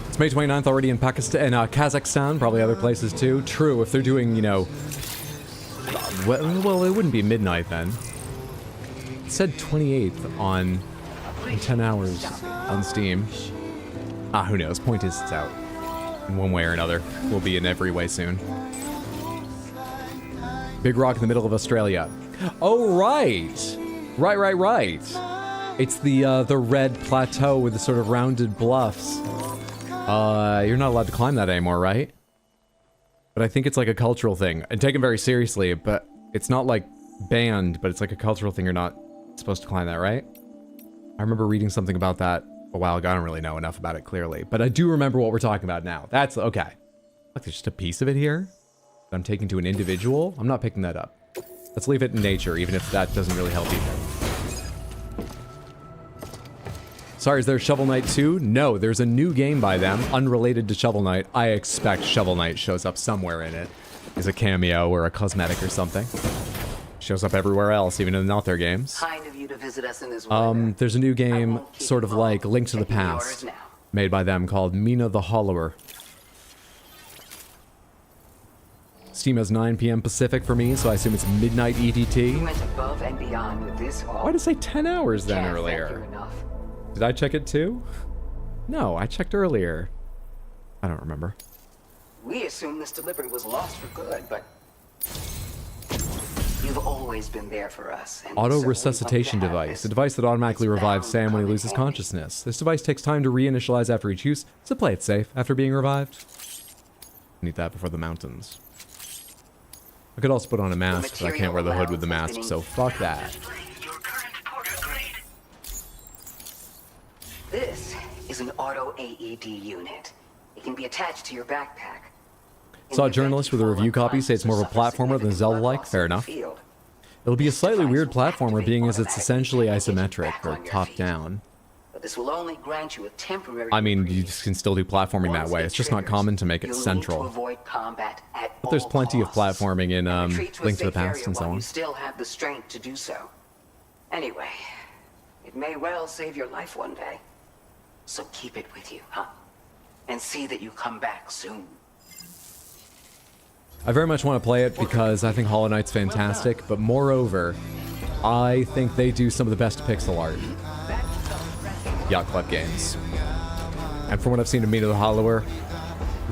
Speaker 1: It's May 29th already in Pakistan and Kazakhstan, probably other places too. True, if they're doing, you know... Well, it wouldn't be midnight then. It said 28th on 10 hours on Steam. Who knows? Point is, it's out. In one way or another. We'll be in every way soon. Big rock in the middle of Australia. Oh, right! Right. It's the red plateau with the sort of rounded bluffs. You're not allowed to climb that anymore, right? But I think it's like a cultural thing. And taken very seriously, but it's not like banned, but it's like a cultural thing. You're not supposed to climb that, right? I remember reading something about that a while ago. I don't really know enough about it clearly, but I do remember what we're talking about now. That's okay. Look, there's just a piece of it here that I'm taking to an individual. I'm not picking that up. Let's leave it in nature, even if that doesn't really help either. Sorry, is there Shovel Knight 2? No, there's a new game by them, unrelated to Shovel Knight. I expect Shovel Knight shows up somewhere in it. Is a cameo or a cosmetic or something. Shows up everywhere else, even in not their games.
Speaker 5: Kind of you to visit us in this weather.
Speaker 1: There's a new game, sort of like Link to the Past, made by them called Mina the Hollower. Steam has 9 p.m. Pacific for me, so I assume it's midnight EDT.
Speaker 5: We went above and beyond with this haul.
Speaker 1: Why did it say 10 hours then earlier? Did I check it too? No, I checked earlier. I don't remember.
Speaker 5: We assumed this delivery was lost for good, but you've always been there for us.
Speaker 1: Auto resuscitation device. A device that automatically revives Sam when he loses consciousness. This device takes time to reinitialize after each use, so play it safe after being revived. Need that before the mountains. I could also put on a mask, but I can't wear the hood with the mask, so fuck that.
Speaker 5: This is an auto AED unit. It can be attached to your backpack.
Speaker 1: Saw a journalist with a review copy say it's more of a platformer than Zelda-like. Fair enough. It'll be a slightly weird platformer, being as it's essentially isometric, or top-down.
Speaker 5: But this will only grant you a temporary.
Speaker 1: I mean, you can still do platforming that way. It's just not common to make it central. But there's plenty of platforming in Link to the Past and so on.
Speaker 5: You still have the strength to do so. Anyway, it may well save your life one day. So keep it with you, huh? And see that you come back soon.
Speaker 1: I very much want to play it because I think Hollow Knight's fantastic, but moreover, I think they do some of the best pixel art Yacht Club games. And from what I've seen of Mina the Hollower,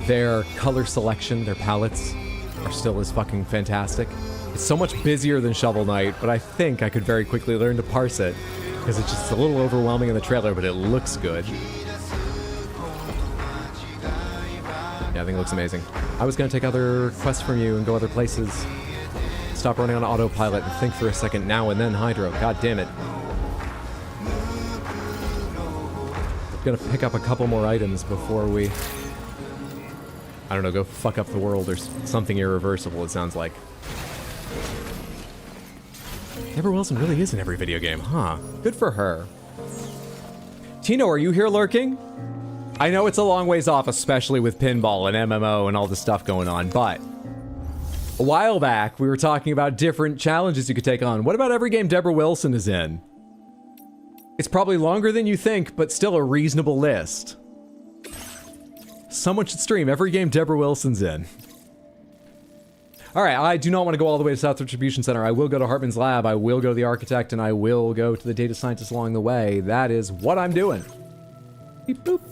Speaker 1: their color selection, their palettes, are still as fucking fantastic. It's so much busier than Shovel Knight, but I think I could very quickly learn to parse it, because it's just a little overwhelming in the trailer, but it looks good. Yeah, I think it looks amazing. I was going to take other quests from you and go other places. Stop running on autopilot and think for a second now and then, Hydro. God damn it. I'm going to pick up a couple more items before we... I don't know, go fuck up the world or something irreversible, it sounds like. Deborah Wilson really is in every video game, huh? Good for her. Tino, are you here lurking? I know it's a long ways off, especially with pinball and MMO and all the stuff going on, but a while back, we were talking about different challenges you could take on. What about every game Deborah Wilson is in? It's probably longer than you think, but still a reasonable list. Someone should stream every game Deborah Wilson's in. Alright, I do not want to go all the way to South Distribution Center. I will go to Hartman's Lab, I will go to the Architect, and I will go to the Data Scientist along the way. That is what I'm doing. Beep boop.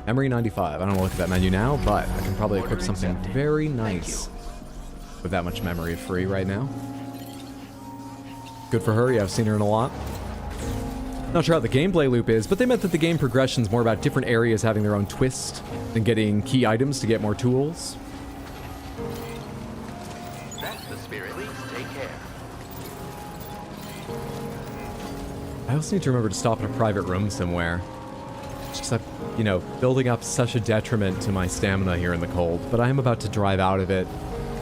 Speaker 1: Memory 95. I don't want to look at that menu now, but I can probably equip something very nice with that much memory free right now. Good for her. Yeah, I've seen her in a lot. Not sure how the gameplay loop is, but they meant that the game progression's more about different areas having their own twist than getting key items to get more tools.
Speaker 8: That's the spirit. Please take care.
Speaker 1: I also need to remember to stop in a private room somewhere. Just, you know, building up such a detriment to my stamina here in the cold, but I am about to drive out of it.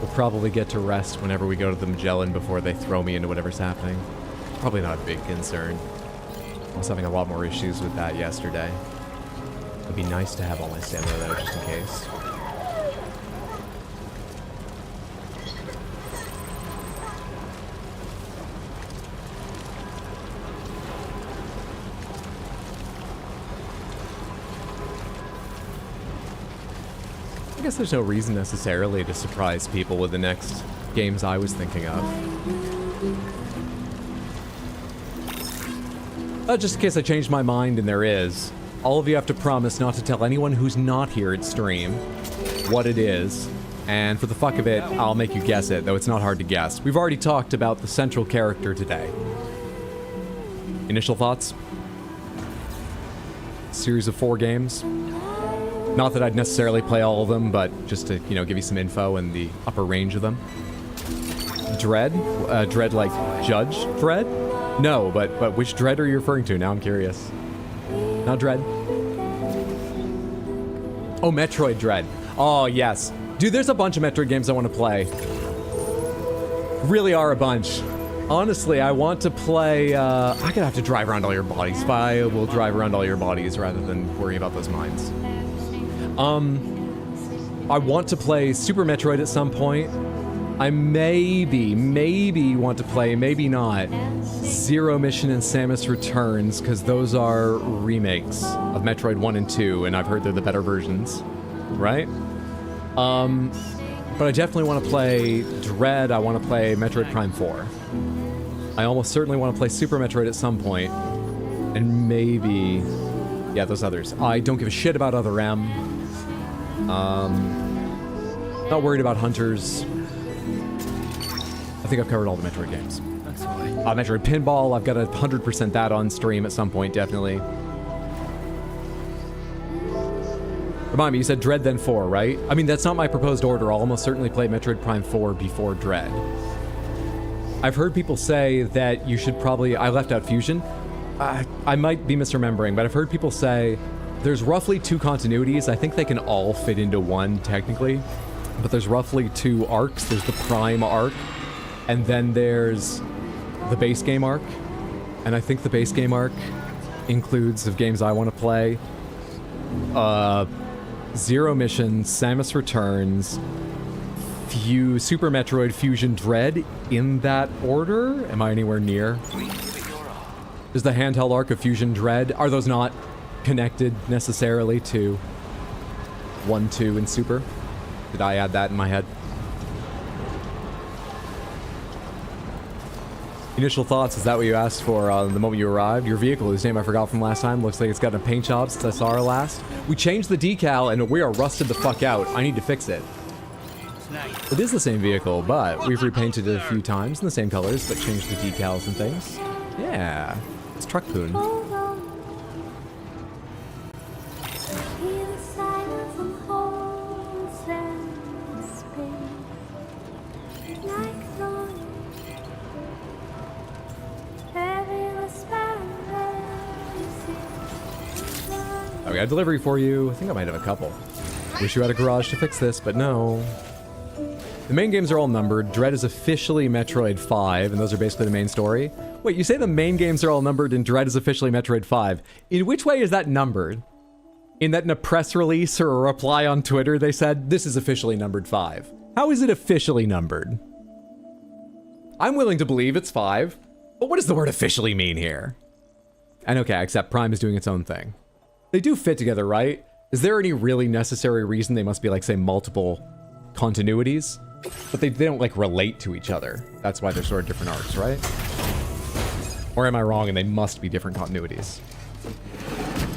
Speaker 1: We'll probably get to rest whenever we go to the Magellan before they throw me into whatever's happening. Probably not a big concern. I was having a lot more issues with that yesterday. It'd be nice to have all my stamina there just in case. I guess there's no reason necessarily to surprise people with the next games I was thinking of. Just in case I changed my mind, and there is, all of you have to promise not to tell anyone who's not here at stream what it is. And for the fuck of it, I'll make you guess it, though it's not hard to guess. We've already talked about the central character today. Initial thoughts? Series of 4 games. Not that I'd necessarily play all of them, but just to, you know, give you some info and the upper range of them. Dread? Dread like Judge Dread? No, but which Dread are you referring to? Now I'm curious. Not Dread. Oh, Metroid Dread. Oh, yes. Dude, there's a bunch of Metroid games I want to play. Really are a bunch. Honestly, I want to play, I'm gonna have to drive around all your bodies. I will drive around all your bodies rather than worry about those mines. I want to play Super Metroid at some point. I maybe want to play, maybe not, Zero Mission and Samus Returns, because those are remakes of Metroid 1 and 2, and I've heard they're the better versions, right? But I definitely want to play Dread. I want to play Metroid Prime 4. I almost certainly want to play Super Metroid at some point, and maybe, yeah, those others. I don't give a shit about Other M. Not worried about Hunters. I think I've covered all the Metroid games. Metroid Pinball, I've got 100% that on stream at some point, definitely. Remind me, you said Dread then 4, right? I mean, that's not my proposed order. I'll almost certainly play Metroid Prime 4 before Dread. I've heard people say that you should probably... I left out Fusion. I might be misremembering, but I've heard people say there's roughly 2 continuities. I think they can all fit into one, technically. But there's roughly 2 arcs. There's the Prime arc, and then there's the base game arc. And I think the base game arc includes, of games I want to play, Zero Mission, Samus Returns, Super Metroid, Fusion, Dread, in that order? Am I anywhere near? Is the handheld arc of Fusion, Dread, are those not connected necessarily to 1, 2, and Super? Did I add that in my head? Initial thoughts, is that what you asked for the moment you arrived? Your vehicle, whose name I forgot from last time, looks like it's gotten a paint job since I saw her last. We changed the decal and we are rusted the fuck out. I need to fix it. It is the same vehicle, but we've repainted it a few times in the same colors, but changed the decals and things. Yeah, it's Truck Poon. I got a delivery for you. I think I might have a couple. Wish you had a garage to fix this, but no. The main games are all numbered. Dread is officially Metroid 5, and those are basically the main story. Wait, you say the main games are all numbered and Dread is officially Metroid 5. In which way is that numbered? In that in a press release or a reply on Twitter they said, this is officially numbered 5. How is it officially numbered? I'm willing to believe it's 5, but what does the word officially mean here? And okay, except Prime is doing its own thing. They do fit together, right? Is there any really necessary reason they must be like, say, multiple continuities? But they don't like relate to each other. That's why they're sort of different arcs, right? Or am I wrong and they must be different continuities?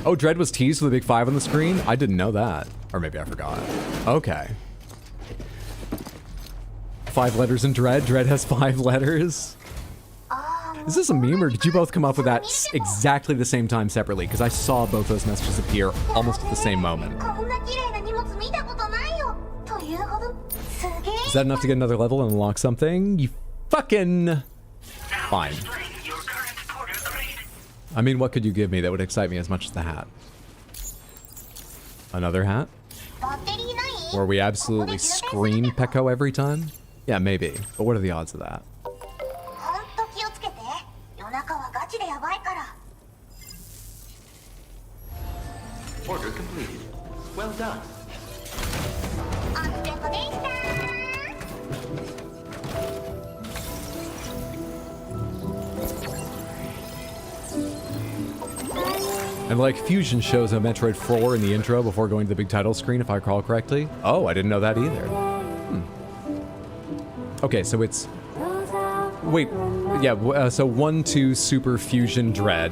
Speaker 1: Oh, Dread was teased with a big 5 on the screen? I didn't know that. Or maybe I forgot. Okay. 5 letters in Dread? Dread has 5 letters? Is this a meme, or did you both come up with that exactly the same time separately? Because I saw both those messages appear almost at the same moment. Is that enough to get another level and unlock something? You fucking... Fine. I mean, what could you give me that would excite me as much as the hat? Another hat? Where we absolutely scream Pecco every time? Yeah, maybe. But what are the odds of that?
Speaker 3: Order completed. Well done.
Speaker 1: And like Fusion shows a Metroid 4 in the intro before going to the big title screen, if I recall correctly. Oh, I didn't know that either. Okay, so it's... Wait, yeah, so 1, 2, Super Fusion Dread.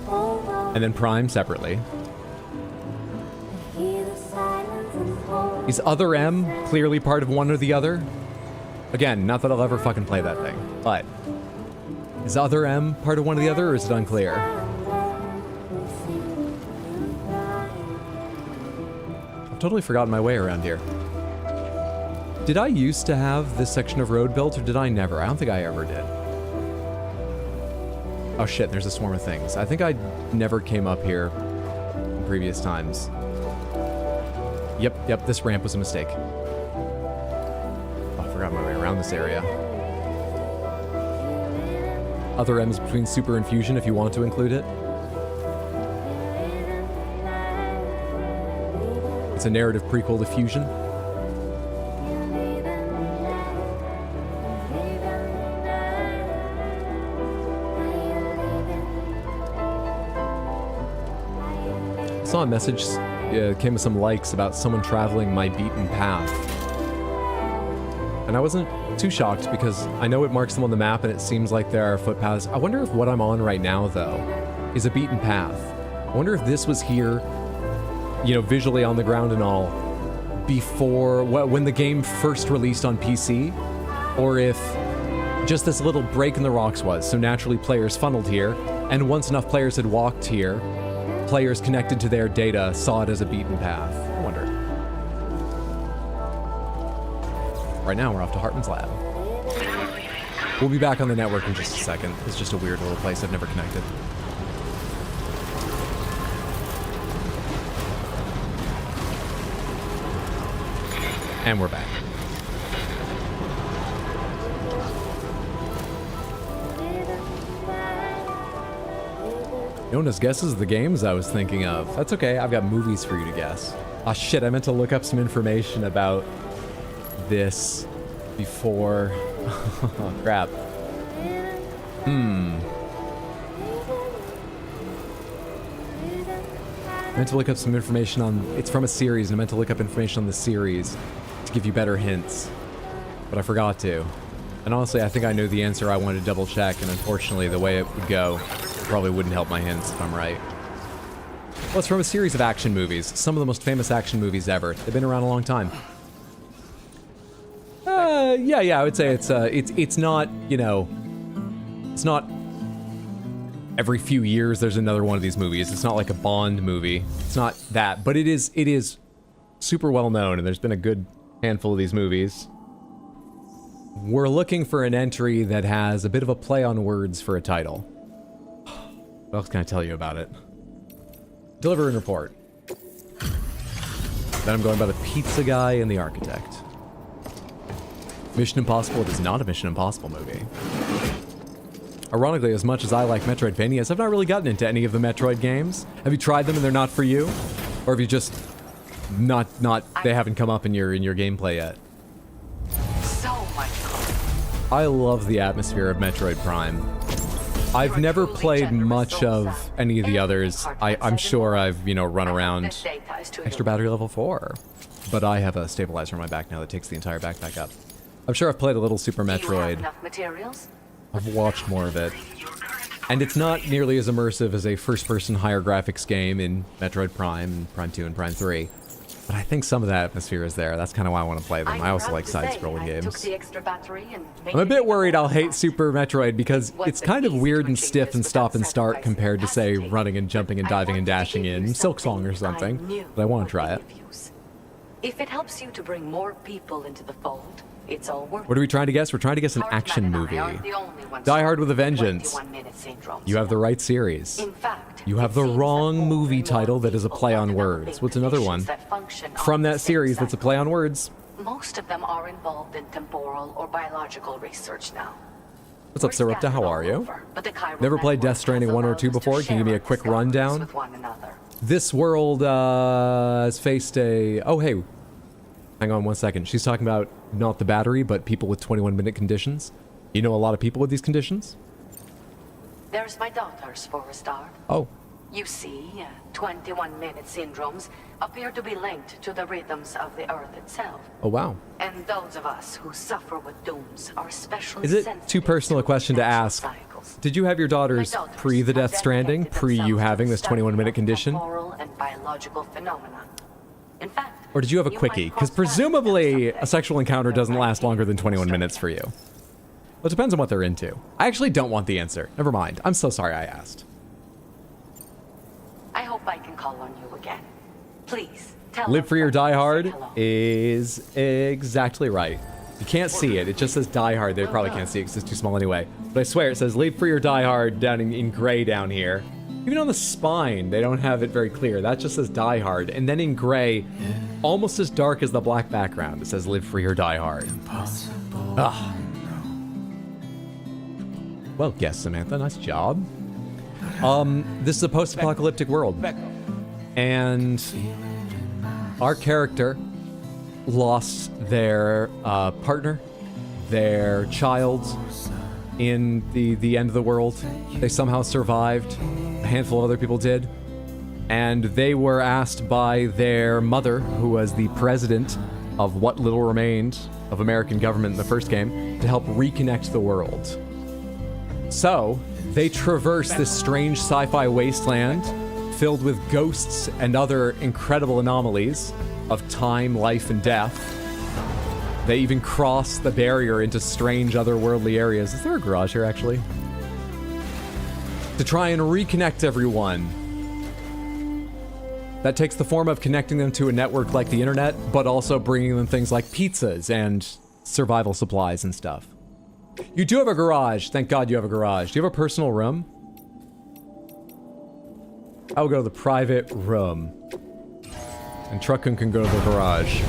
Speaker 1: And then Prime separately. Is Other M clearly part of one or the other? Again, not that I'll ever fucking play that thing, but... Is Other M part of one or the other, or is it unclear? I've totally forgotten my way around here. Did I used to have this section of road built, or did I never? I don't think I ever did. Oh shit, there's a swarm of things. I think I never came up here in previous times. Yep, this ramp was a mistake. Oh, I forgot my way around this area. Other M's between Super and Fusion if you want to include it. It's a narrative prequel to Fusion. I saw a message, came with some likes about someone traveling my beaten path. And I wasn't too shocked because I know it marks them on the map and it seems like there are footpaths. I wonder if what I'm on right now, though, is a beaten path. I wonder if this was here, you know, visually on the ground and all, before, when the game first released on PC, or if just this little break in the rocks was, so naturally players funneled here, and once enough players had walked here, players connected to their data saw it as a beaten path. I wonder. Right now, we're off to Hartman's lab. We'll be back on the network in just a second. It's just a weird little place I've never connected. And we're back. No one has guesses of the games I was thinking of. That's okay, I've got movies for you to guess. Ah shit, I meant to look up some information about this before... Oh crap. I meant to look up some information on... It's from a series, and I meant to look up information on the series to give you better hints. But I forgot to. And honestly, I think I knew the answer. I wanted to double check, and unfortunately, the way it would go probably wouldn't help my hints if I'm right. Well, it's from a series of action movies. Some of the most famous action movies ever. They've been around a long time. Yeah, I would say it's not, you know, it's not every few years there's another one of these movies. It's not like a Bond movie. It's not that, but it is super well known, and there's been a good handful of these movies. We're looking for an entry that has a bit of a play on words for a title. What else can I tell you about it? Deliver and report. Then I'm going by the pizza guy and the architect. Mission Impossible is not a Mission Impossible movie. Ironically, as much as I like Metroidvanias, I've not really gotten into any of the Metroid games. Have you tried them and they're not for you? Or have you just they haven't come up in your gameplay yet?
Speaker 5: So much fun.
Speaker 1: I love the atmosphere of Metroid Prime. I've never played much of any of the others. I'm sure I've, you know, run around extra battery level 4. But I have a stabilizer on my back now that takes the entire backpack up. I'm sure I've played a little Super Metroid. I've watched more of it. And it's not nearly as immersive as a first-person higher graphics game in Metroid Prime, and Prime 2, and Prime 3. But I think some of that atmosphere is there. That's kind of why I want to play them. I also like side-scrolling games. I'm a bit worried I'll hate Super Metroid because it's kind of weird and stiff and stop and start compared to, say, running and jumping and diving and dashing in Silksong or something. But I want to try it.
Speaker 5: If it helps you to bring more people into the fold, it's all worth it.
Speaker 1: What are we trying to guess? We're trying to guess an action movie. Die Hard with a Vengeance. You have the right series.
Speaker 5: In fact,
Speaker 1: you have the wrong movie title that is a play on words. What's another one from that series that's a play on words?
Speaker 5: Most of them are involved in temporal or biological research now.
Speaker 1: What's up, Sarepta? How are you? Never played Death Stranding 1 or 2 before? Can you give me a quick rundown? This world has faced a... Oh, hey. Hang on one second. She's talking about not the battery, but people with 21-minute conditions. You know a lot of people with these conditions?
Speaker 5: There's my daughters, for a start.
Speaker 1: Oh.
Speaker 5: You see, 21-minute syndromes appear to be linked to the rhythms of the Earth itself.
Speaker 1: Oh, wow.
Speaker 5: And those of us who suffer with dooms are especially
Speaker 1: Is it too personal a question to ask? Did you have your daughters pre the Death Stranding, pre you having this 21-minute condition?
Speaker 5: And biological phenomena. In fact,
Speaker 1: or did you have a quickie? Because presumably a sexual encounter doesn't last longer than 21 minutes for you. Well, it depends on what they're into. I actually don't want the answer. Never mind. I'm so sorry I asked.
Speaker 5: I hope I can call on you again. Please, tell
Speaker 1: Live Free or Die Hard is exactly right. You can't see it. It just says Die Hard. They probably can't see it because it's too small anyway. But I swear it says Live Free or Die Hard down in gray down here. Even on the spine, they don't have it very clear. That just says Die Hard. And then in gray, almost as dark as the black background, it says Live Free or Die Hard. Ah. Well, yes, Samantha, nice job. This is a post-apocalyptic world. And our character lost their partner, their child in the end of the world. They somehow survived. A handful of other people did. And they were asked by their mother, who was the president of what little remained of American government in the first game, to help reconnect the world. So, they traverse this strange sci-fi wasteland filled with ghosts and other incredible anomalies of time, life, and death. They even cross the barrier into strange otherworldly areas. Is there a garage here, actually? To try and reconnect everyone. That takes the form of connecting them to a network like the internet, but also bringing them things like pizzas and survival supplies and stuff. You do have a garage. Thank God you have a garage. Do you have a personal room? I will go to the private room. And Truckun can go to the garage.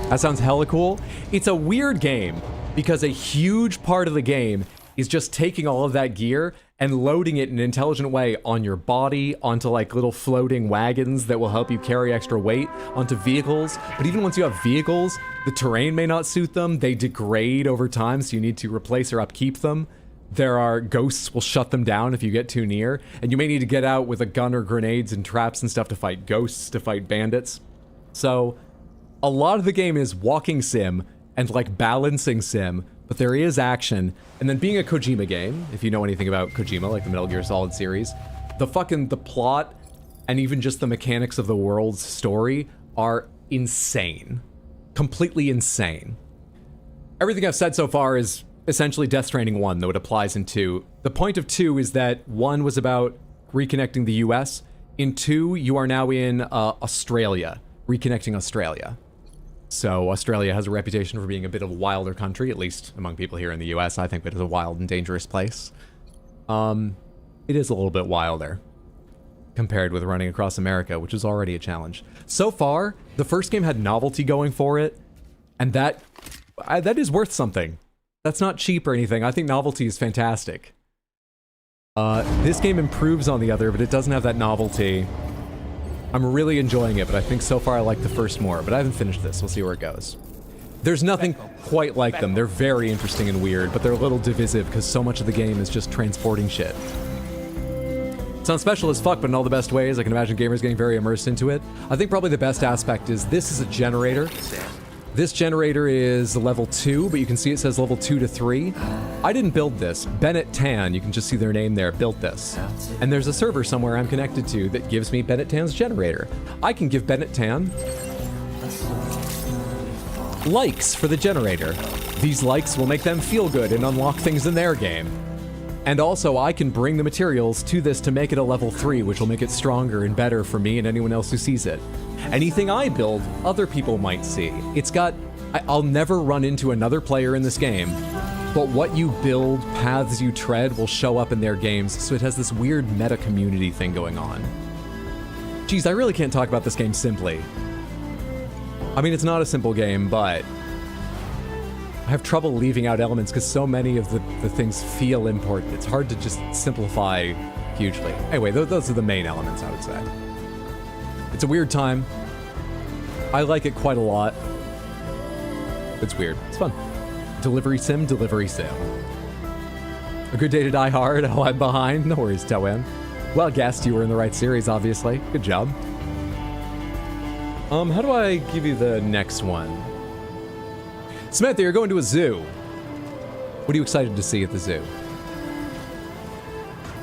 Speaker 1: That sounds hella cool. It's a weird game because a huge part of the game is just taking all of that gear and loading it in an intelligent way on your body, onto like little floating wagons that will help you carry extra weight, onto vehicles. But even once you have vehicles, the terrain may not suit them. They degrade over time, so you need to replace or upkeep them. There are ghosts will shut them down if you get too near, and you may need to get out with a gun or grenades and traps and stuff to fight ghosts, to fight bandits. So a lot of the game is walking sim and like balancing sim, but there is action. And then being a Kojima game, if you know anything about Kojima, like the Metal Gear Solid series, the plot and even just the mechanics of the world's story are insane. Completely insane. Everything I've said so far is essentially Death Stranding 1, though it applies in 2. The point of 2 is that 1 was about reconnecting the US. In 2, you are now in Australia, reconnecting Australia. So Australia has a reputation for being a bit of a wilder country, at least among people here in the US. I think it is a wild and dangerous place. It is a little bit wilder compared with running across America, which is already a challenge. So far, the first game had novelty going for it, and that is worth something. That's not cheap or anything. I think novelty is fantastic. This game improves on the other, but it doesn't have that novelty. I'm really enjoying it, but I think so far I like the first more, but I haven't finished this. We'll see where it goes. There's nothing quite like them. They're very interesting and weird, but they're a little divisive because so much of the game is just transporting shit. Sounds special as fuck, but in all the best ways. I can imagine gamers getting very immersed into it. I think probably the best aspect is this is a generator. This generator is level 2, but you can see it says level 2 to 3. I didn't build this. Bennett Tan, you can just see their name there, built this. And there's a server somewhere I'm connected to that gives me Bennett Tan's generator. I can give Bennett Tan likes for the generator. These likes will make them feel good and unlock things in their game. And also, I can bring the materials to this to make it a level 3, which will make it stronger and better for me and anyone else who sees it. Anything I build, other people might see. It's got... I'll never run into another player in this game, but what you build, paths you tread, will show up in their games, so it has this weird meta community thing going on. Geez, I really can't talk about this game simply. I mean, it's not a simple game, but... I have trouble leaving out elements because so many of the things feel important. It's hard to just simplify hugely. Anyway, those are the main elements, I would say. It's a weird time. I like it quite a lot. It's weird. It's fun. Delivery sim, delivery sim. A good day to die hard. Oh, I'm behind. No worries, Toan. Well guessed, you were in the right series, obviously. Good job. How do I give you the next one? Samantha, you're going to a zoo. What are you excited to see at the zoo?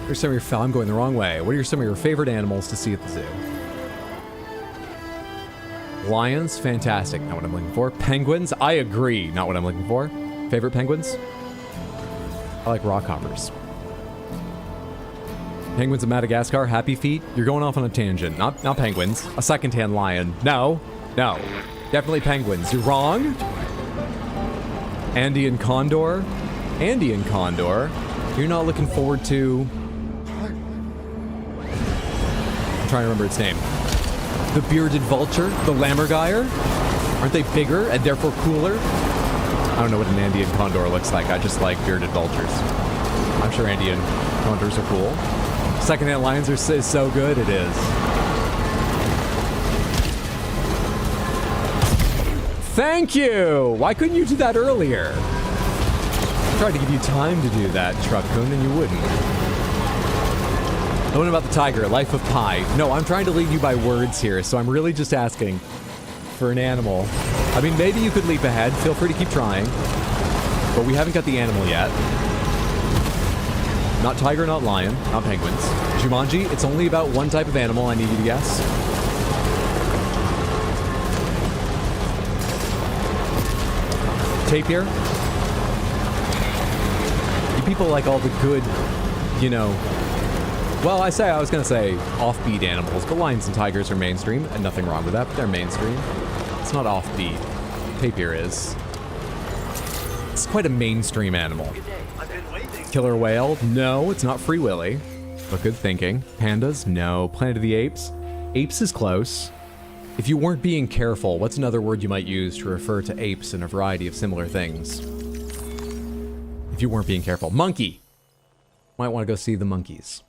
Speaker 1: What are some of your... I'm going the wrong way. What are some of your favorite animals to see at the zoo? Lions, fantastic. Not what I'm looking for. Penguins, I agree. Not what I'm looking for. Favorite penguins? I like rockhoppers. Penguins of Madagascar, happy feet. You're going off on a tangent. Not penguins. A second-hand lion. No. Definitely penguins. You're wrong. Andean condor. Andean condor. You're not looking forward to... I'm trying to remember its name. The bearded vulture? The lammergeier? Aren't they bigger and therefore cooler? I don't know what an Andean condor looks like. I just like bearded vultures. I'm sure Andean condors are cool. Secondhand lions are so good, it is. Thank you! Why couldn't you do that earlier? I tried to give you time to do that, Truck-kun, and you wouldn't. What about the tiger? Life of Pi. No, I'm trying to lead you by words here, so I'm really just asking for an animal. I mean, maybe you could leap ahead. Feel free to keep trying. But we haven't got the animal yet. Not tiger, not lion, not penguins. Jumanji, it's only about one type of animal I need you to guess. Tapir? You people like all the good, you know... Well, I was gonna say offbeat animals, but lions and tigers are mainstream, and nothing wrong with that, but they're mainstream. It's not offbeat. Tapir is. It's quite a mainstream animal. Killer whale? No, it's not Free Willy. But good thinking. Pandas? No. Planet of the Apes? Apes is close. If you weren't being careful, what's another word you might use to refer to apes and a variety of similar things? If you weren't being careful. Monkey! Might want to go see the monkeys.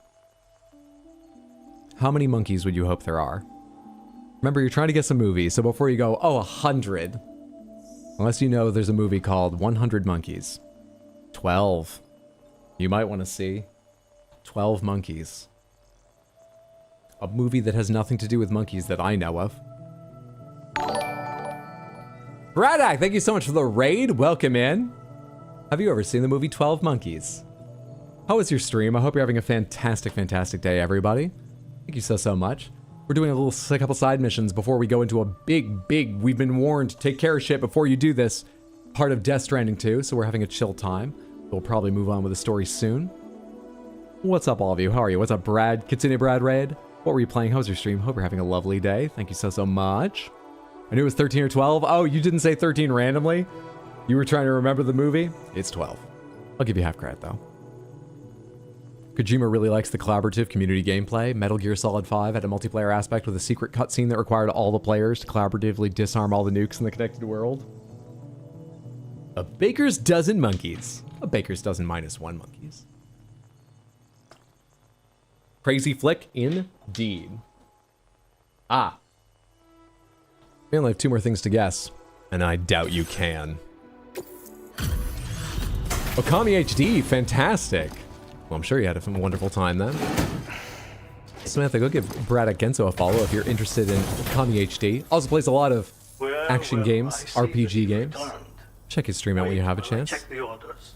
Speaker 1: How many monkeys would you hope there are? Remember, you're trying to guess a movie, so before you go, oh, 100. Unless you know there's a movie called 100 Monkeys. 12. You might want to see 12 Monkeys. A movie that has nothing to do with monkeys that I know of. Radak, thank you so much for the raid. Welcome in. Have you ever seen the movie 12 Monkeys? How was your stream? I hope you're having a fantastic, fantastic day, everybody. Thank you so much. We're doing a couple side missions before we go into a big, we've been warned, take care of shit before you do this, part of Death Stranding 2, so we're having a chill time. We'll probably move on with the story soon. What's up, all of you? How are you? What's up, Brad? Kitsune Brad Raid? What were you playing? How was your stream? Hope you're having a lovely day. Thank you so much. I knew it was 13 or 12. Oh, you didn't say 13 randomly? You were trying to remember the movie? It's 12. I'll give you half credit, though. Kojima really likes the collaborative community gameplay. Metal Gear Solid 5 had a multiplayer aspect with a secret cutscene that required all the players to collaboratively disarm all the nukes in the connected world. A baker's dozen monkeys. A baker's dozen minus one monkeys. Crazy flick, indeed. Ah. We only have 2 more things to guess, and I doubt you can. Okami HD, fantastic. Well, I'm sure you had a wonderful time then. Samantha, go give Brad Genso a follow if you're interested in Okami HD. Also plays a lot of action games, RPG games. Check his stream out when you have a chance.
Speaker 8: Check the orders.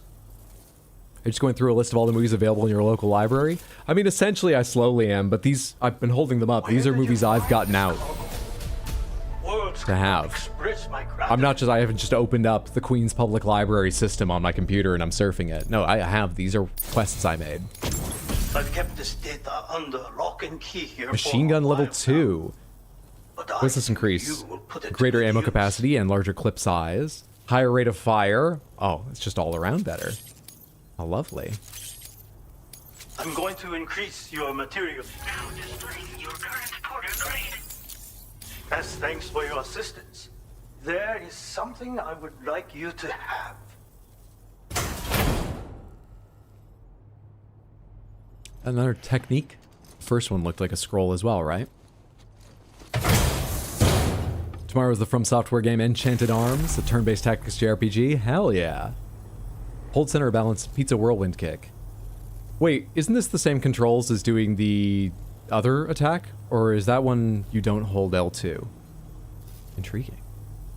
Speaker 1: Are you just going through a list of all the movies available in your local library? I mean, essentially, I slowly am, but these, I've been holding them up. These are movies I've gotten out to have. I haven't just opened up the Queen's Public Library system on my computer and I'm surfing it. No, I have. These are quests I made.
Speaker 8: I've kept this data under lock and key here.
Speaker 1: Machine gun level 2. What's this increase? Greater ammo capacity and larger clip size. Higher rate of fire. Oh, it's just all around better. Oh, lovely.
Speaker 8: I'm going to increase your material. Now displaying your current porter grade. As thanks for your assistance, there is something I would like you to have.
Speaker 1: Another technique. First one looked like a scroll as well, right? Tomorrow is the From Software game Enchanted Arms, a turn-based tactics JRPG. Hell yeah. Hold center balance, pizza whirlwind kick. Wait, isn't this the same controls as doing the other attack? Or is that one you don't hold L2? Intriguing.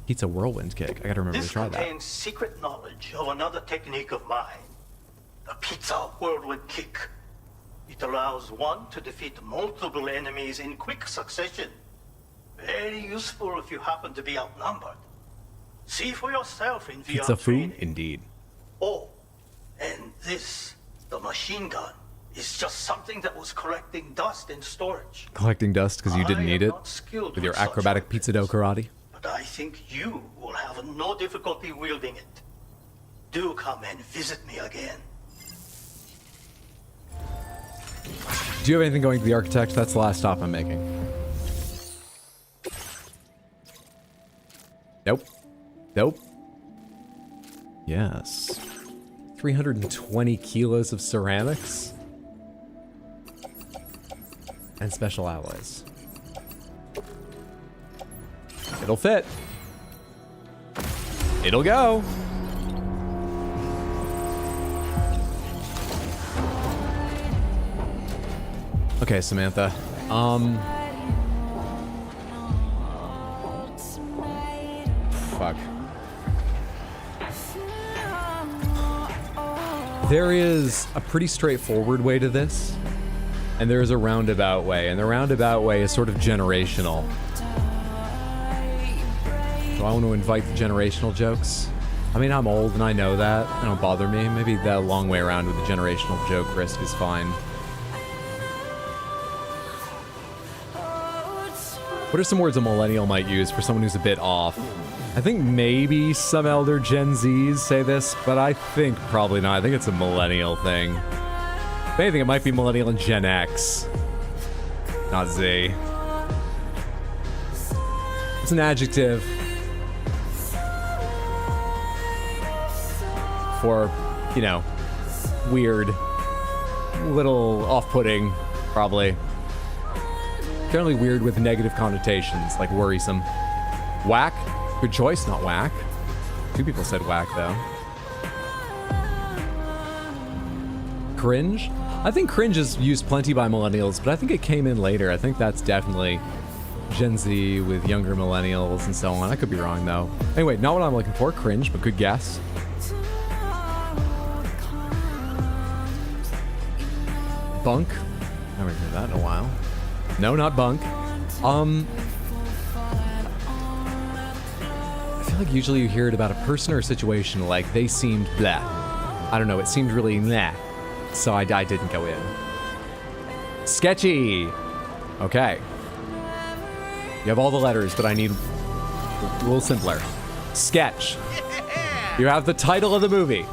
Speaker 1: Pizza whirlwind kick. I gotta remember to try that.
Speaker 8: This contains secret knowledge of another technique of mine. The pizza whirlwind kick. It allows one to defeat multiple enemies in quick succession. Very useful if you happen to be outnumbered. See for yourself in VR
Speaker 1: Pizza food?
Speaker 8: training.
Speaker 1: Indeed.
Speaker 8: Oh, and this, the machine gun, is just something that was collecting dust in storage.
Speaker 1: Collecting dust because you didn't need it?
Speaker 8: Skilled
Speaker 1: With your
Speaker 8: such
Speaker 1: acrobatic pizza dough karate?
Speaker 8: But I think you will have no difficulty wielding it. Do come and visit me again.
Speaker 1: Do you have anything going to the architect? That's the last stop I'm making. Nope. Nope. Yes. 320 kilos of ceramics. And special alloys. It'll fit. It'll go. Okay, Samantha. Fuck. There is a pretty straightforward way to this, and there is a roundabout way, and the roundabout way is sort of generational. Do I want to invite the generational jokes? I mean, I'm old and I know that. It don't bother me. Maybe that long way around with the generational joke risk is fine. What are some words a millennial might use for someone who's a bit off? I think maybe some elder Gen Zs say this, but I think probably not. I think it's a millennial thing. If anything, it might be millennial and Gen X, not Z. It's an adjective for, you know, weird, little off-putting, probably. Generally weird with negative connotations, like worrisome. Whack? Good choice, not whack. 2 people said whack, though. Cringe? I think cringe is used plenty by millennials, but I think it came in later. I think that's definitely Gen Z with younger millennials and so on. I could be wrong, though. Anyway, not what I'm looking for. Cringe, but good guess. Bunk? I haven't heard that in a while. No, not bunk. I feel like usually you hear it about a person or a situation like they seemed blah. I don't know, it seemed really meh. So I didn't go in. Sketchy! Okay. You have all the letters, but I need a little simpler. Sketch. You have the title of the movie.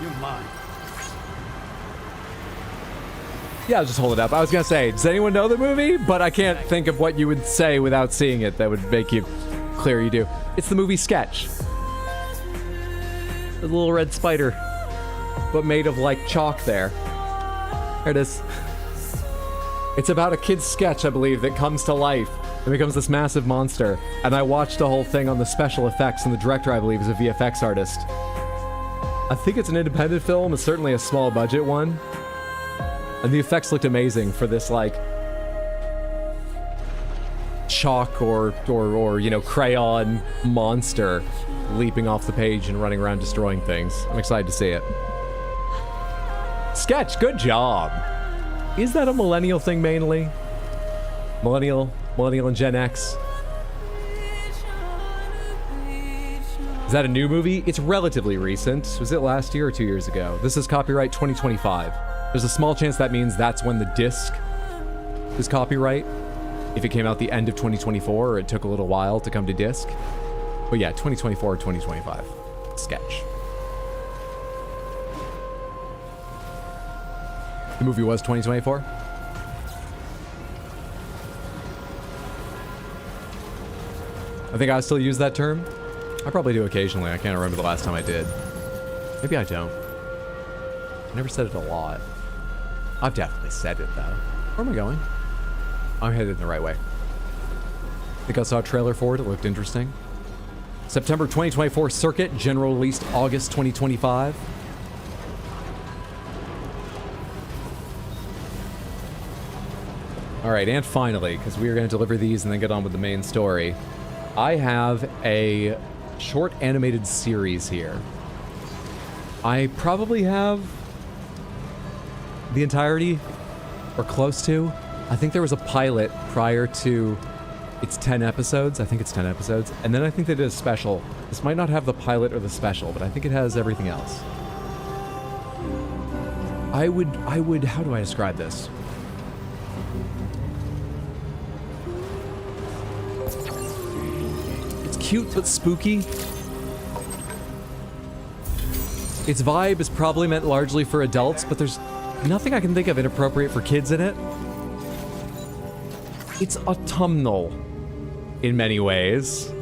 Speaker 8: You're mine.
Speaker 1: Yeah, I'll just hold it up. I was gonna say, does anyone know the movie? But I can't think of what you would say without seeing it that would make you clear you do. It's the movie Sketch. The little red spider, but made of like chalk there. There it is. It's about a kid's sketch, I believe, that comes to life and becomes this massive monster. And I watched the whole thing on the special effects, and the director, I believe, is a VFX artist. I think it's an independent film. It's certainly a small budget one. And the effects looked amazing for this, like, chalk or you know, crayon monster leaping off the page and running around destroying things. I'm excited to see it. Sketch, good job. Is that a millennial thing mainly? Millennial and Gen X? Is that a new movie? It's relatively recent. Was it last year or 2 years ago? This is copyright 2025. There's a small chance that means that's when the disc is copyright. If it came out the end of 2024 or it took a little while to come to disc. But yeah, 2024 or 2025. Sketch. The movie was 2024? I think I still use that term. I probably do occasionally. I can't remember the last time I did. Maybe I don't. I never said it a lot. I've definitely said it, though. Where am I going? I'm headed in the right way. I think I saw a trailer for it. It looked interesting. September 2024 circuit. General released August 2025. All right, and finally, because we are going to deliver these and then get on with the main story, I have a short animated series here. I probably have the entirety, or close to. I think there was a pilot prior to its 10 episodes. I think it's 10 episodes. And then I think they did a special. This might not have the pilot or the special, but I think it has everything else. I would, how do I describe this? It's cute but spooky. Its vibe is probably meant largely for adults, but there's nothing I can think of inappropriate for kids in it. It's autumnal in many ways.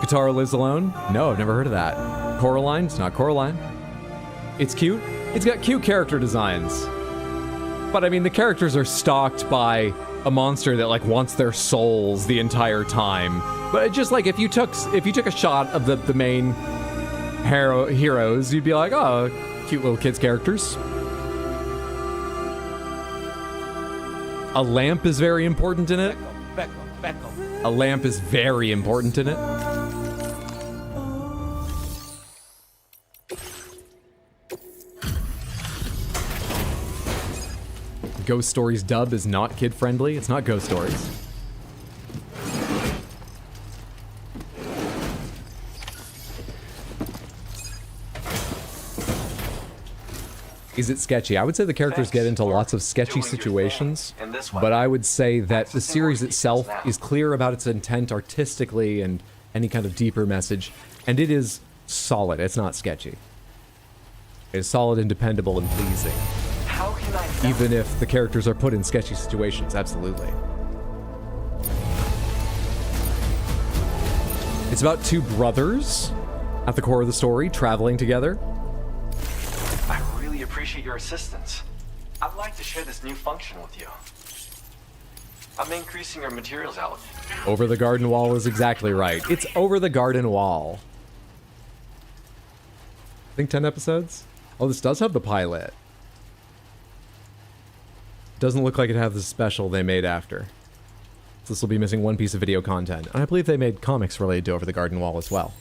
Speaker 1: Guitar Lives Alone? No, I've never heard of that. Coraline? It's not Coraline. It's cute. It's got cute character designs. But I mean, the characters are stalked by a monster that like wants their souls the entire time. But just like if you took a shot of the main heroes, you'd be like, oh, cute little kids characters. A lamp is very important in it. A lamp is very important in it. Ghost Stories dub is not kid-friendly. It's not Ghost Stories. Is it sketchy? I would say the characters get into lots of sketchy situations, but I would say that the series itself is clear about its intent artistically and any kind of deeper message, and it is solid. It's not sketchy. It is solid and dependable and pleasing. Even if the characters are put in sketchy situations, absolutely. It's about two brothers at the core of the story, traveling together.
Speaker 12: I really appreciate your assistance. I'd like to share this new function with you. I'm increasing your materials output.
Speaker 1: Over the garden wall is exactly right. It's over the garden wall. I think 10 episodes? Oh, this does have the pilot. Doesn't look like it has the special they made after. So this will be missing one piece of video content. And I believe they made comics related to Over the Garden Wall as well.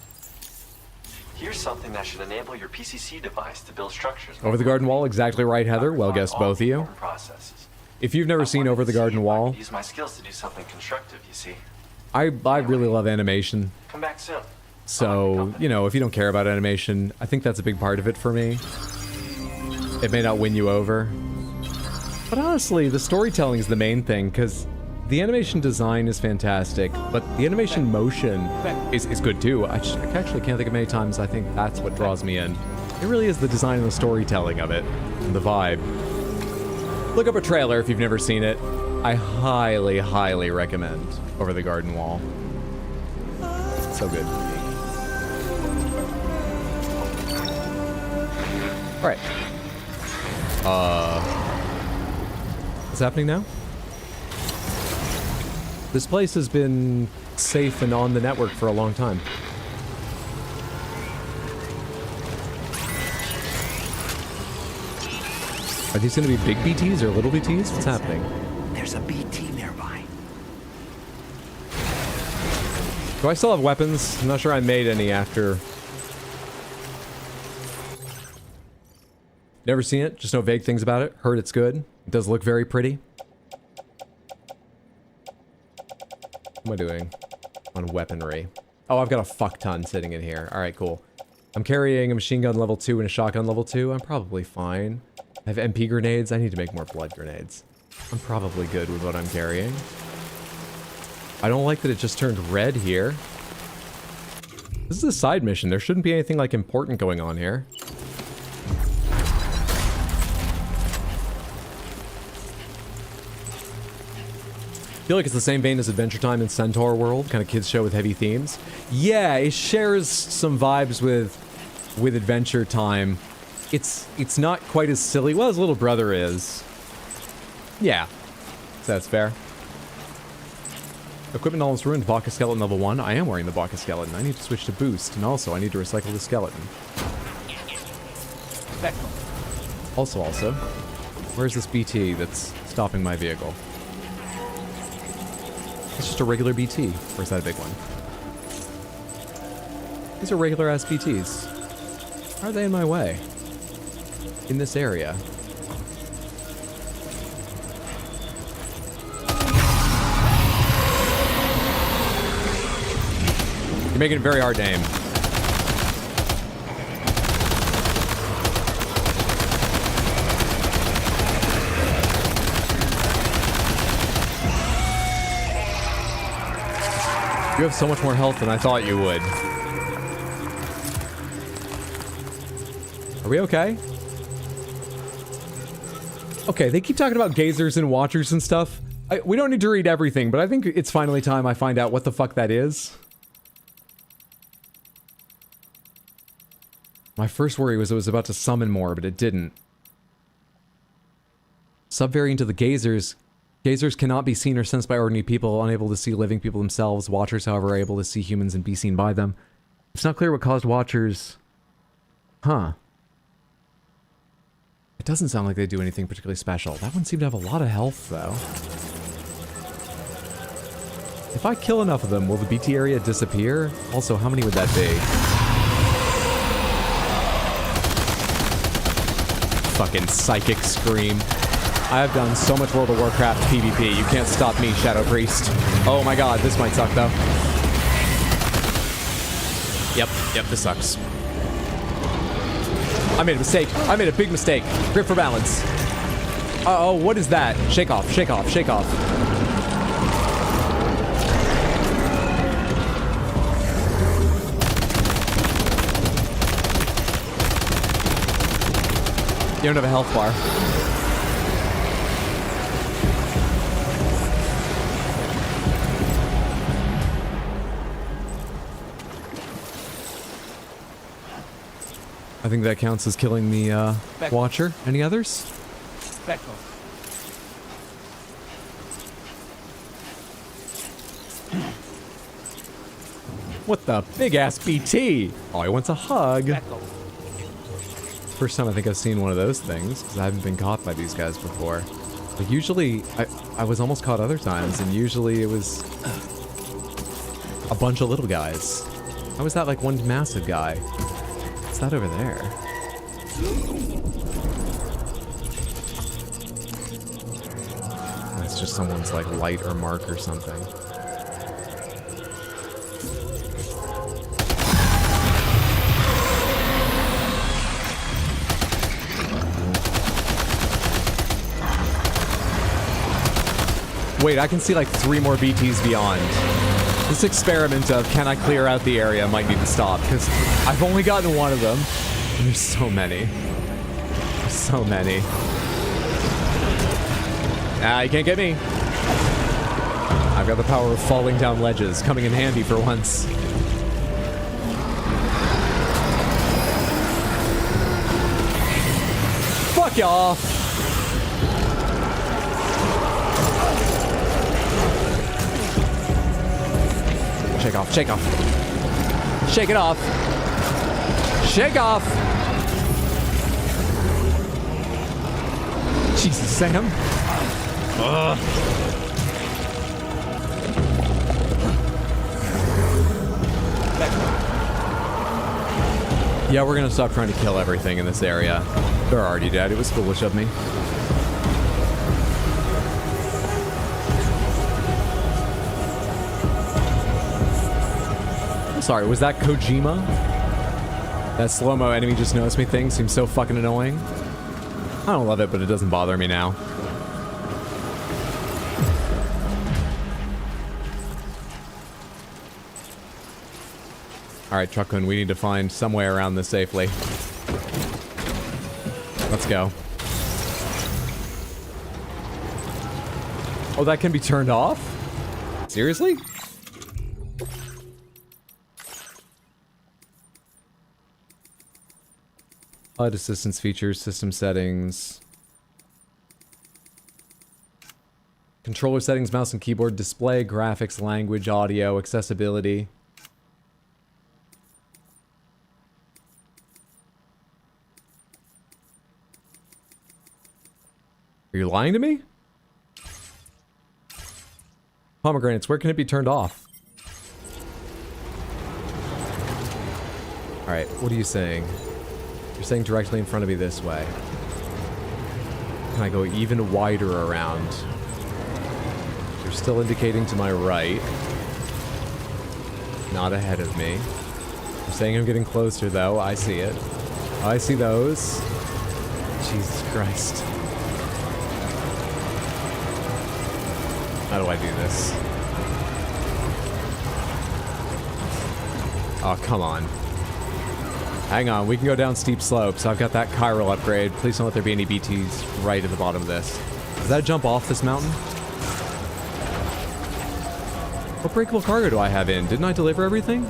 Speaker 12: Here's something that should enable your PCC device to build structures.
Speaker 1: Over the Garden Wall, exactly right, Heather. Well guessed, both of you. If you've never seen Over the Garden Wall,
Speaker 12: use my skills to do something constructive, you see.
Speaker 1: I really love animation.
Speaker 12: Come back soon.
Speaker 1: So, you know, if you don't care about animation, I think that's a big part of it for me. It may not win you over. But honestly, the storytelling is the main thing, because the animation design is fantastic, but the animation motion is good too. I actually can't think of many times I think that's what draws me in. It really is the design and the storytelling of it, and the vibe. Look up a trailer if you've never seen it. I highly, highly recommend Over the Garden Wall. So good. Alright. What's happening now? This place has been safe and on the network for a long time. Are these going to be big BTs or little BTs? What's happening?
Speaker 9: There's a BT nearby.
Speaker 1: Do I still have weapons? I'm not sure I made any after. Never seen it, just know vague things about it. Heard it's good. It does look very pretty. What am I doing on weaponry? Oh, I've got a fuck ton sitting in here. Alright, cool. I'm carrying a machine gun level 2 and a shotgun level 2. I'm probably fine. I have MP grenades. I need to make more blood grenades. I'm probably good with what I'm carrying. I don't like that it just turned red here. This is a side mission. There shouldn't be anything like important going on here. I feel like it's the same vein as Adventure Time and Centaur World, kind of kids show with heavy themes. Yeah, it shares some vibes with Adventure Time. It's not quite as silly. Well, his little brother is. Yeah, so that's fair. Equipment almost ruined. Baka skeleton level 1. I am wearing the Baka skeleton. I need to switch to boost, and also I need to recycle the skeleton. Also, where's this BT that's stopping my vehicle? It's just a regular BT. Or is that a big one? These are regular ass BTs. How are they in my way? In this area. You're making it very hard to aim. You have so much more health than I thought you would. Are we okay? Okay, they keep talking about gazers and watchers and stuff. We don't need to read everything, but I think it's finally time I find out what the fuck that is. My first worry was it was about to summon more, but it didn't. Subvariant to the gazers. Gazers cannot be seen or sensed by ordinary people, unable to see living people themselves. Watchers, however, are able to see humans and be seen by them. It's not clear what caused watchers... Huh. It doesn't sound like they do anything particularly special. That one seemed to have a lot of health, though. If I kill enough of them, will the BT area disappear? Also, how many would that be? Fucking psychic scream. I have done so much World of Warcraft PvP. You can't stop me, Shadow Priest. Oh my god, this might suck, though. Yep, this sucks. I made a mistake. I made a big mistake. Grip for balance. Uh-oh, what is that? Shake off, shake off, shake off. You don't have a health bar. I think that counts as killing the Watcher. Any others?
Speaker 3: Back off.
Speaker 1: What the big ass BT? Oh, he wants a hug.
Speaker 3: Back off.
Speaker 1: First time I think I've seen one of those things, because I haven't been caught by these guys before. But usually, I was almost caught other times, and usually it was a bunch of little guys. How was that like one massive guy? What's that over there? That's just someone's like light or mark or something. Wait, I can see like 3 more BTs beyond. This experiment of can I clear out the area might need to stop, because I've only gotten one of them. And there's so many. There's so many. Ah, you can't get me. I've got the power of falling down ledges, coming in handy for once. Fuck y'all! Shake off, shake off. Shake it off. Shake off. Jesus, Sam. Ugh. Yeah, we're gonna stop trying to kill everything in this area. They're already dead. It was foolish of me. I'm sorry, was that Kojima? That slow-mo enemy just noticed me thing seems so fucking annoying. I don't love it, but it doesn't bother me now. Alright, Truckun, we need to find some way around this safely. Let's go. Oh, that can be turned off? Seriously? HUD assistance features, system settings. Controller settings, mouse and keyboard, display, graphics, language, audio, accessibility. Are you lying to me? Pomegranates, where can it be turned off? Alright, what are you saying? You're saying directly in front of me this way. Can I go even wider around? You're still indicating to my right. Not ahead of me. You're saying I'm getting closer though. I see it. I see those. Jesus Christ. How do I do this? Oh, come on. Hang on, we can go down steep slopes. I've got that chiral upgrade. Please don't let there be any BTs right at the bottom of this. Does that jump off this mountain? What breakable cargo do I have in? Didn't I deliver everything?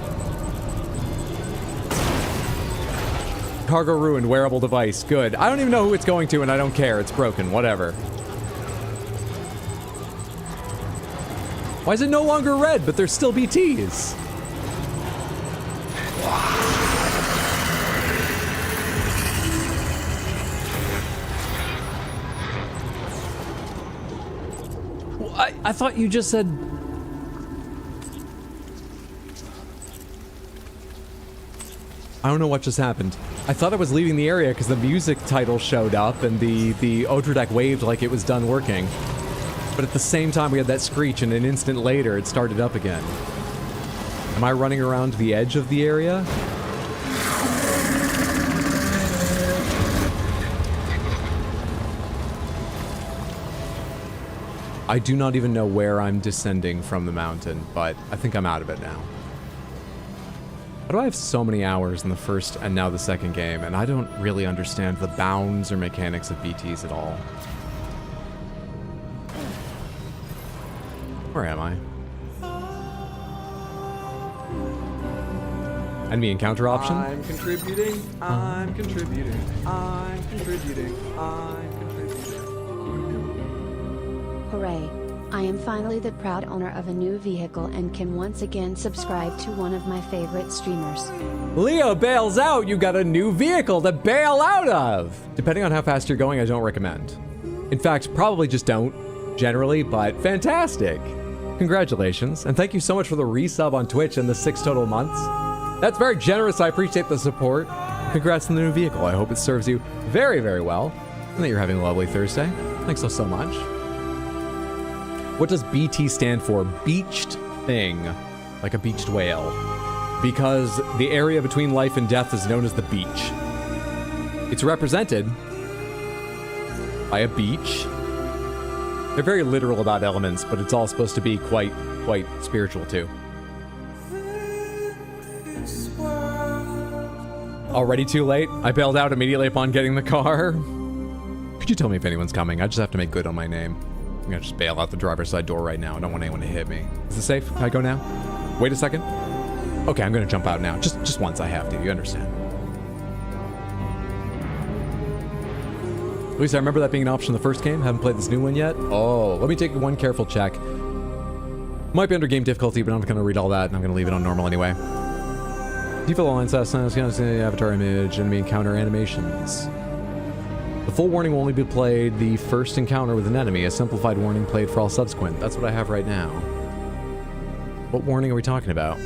Speaker 1: Cargo ruined, wearable device. Good. I don't even know who it's going to and I don't care. It's broken. Whatever. Why is it no longer red, but there's still BTs? Well, I thought you just said... I don't know what just happened. I thought I was leaving the area because the music title showed up and the Odra deck waved like it was done working. But at the same time, we had that screech, and an instant later, it started up again. Am I running around the edge of the area? I do not even know where I'm descending from the mountain, but I think I'm out of it now. Why do I have so many hours in the first and now the second game, and I don't really understand the bounds or mechanics of BTs at all? Where am I? Enemy encounter option?
Speaker 13: I'm contributing. I'm contributing. I'm contributing. I'm contributing.
Speaker 2: Hooray. I am finally the proud owner of a new vehicle and can once again subscribe to one of my favorite streamers.
Speaker 1: Leo bails out! You got a new vehicle to bail out of! Depending on how fast you're going, I don't recommend. In fact, probably just don't, generally, but fantastic! Congratulations, and thank you so much for the resub on Twitch and the 6 total months. That's very generous, I appreciate the support. Congrats on the new vehicle, I hope it serves you very, very well, and that you're having a lovely Thursday. Thanks so much. What does BT stand for? Beached thing. Like a beached whale. Because the area between life and death is known as the beach. It's represented by a beach. They're very literal about elements, but it's all supposed to be quite spiritual too. Already too late? I bailed out immediately upon getting the car. Could you tell me if anyone's coming? I just have to make good on my name. I'm gonna just bail out the driver's side door right now. I don't want anyone to hit me. Is this safe? Can I go now? Wait a second. Okay, I'm gonna jump out now. Just once I have to, you understand. At least I remember that being an option in the first game. Haven't played this new one yet. Oh, let me take one careful check. Might be under game difficulty, but I'm gonna read all that and I'm gonna leave it on normal anyway. Default line says avatar image, enemy encounter animations. The full warning will only be played the first encounter with an enemy. A simplified warning played for all subsequent. That's what I have right now. What warning are we talking about?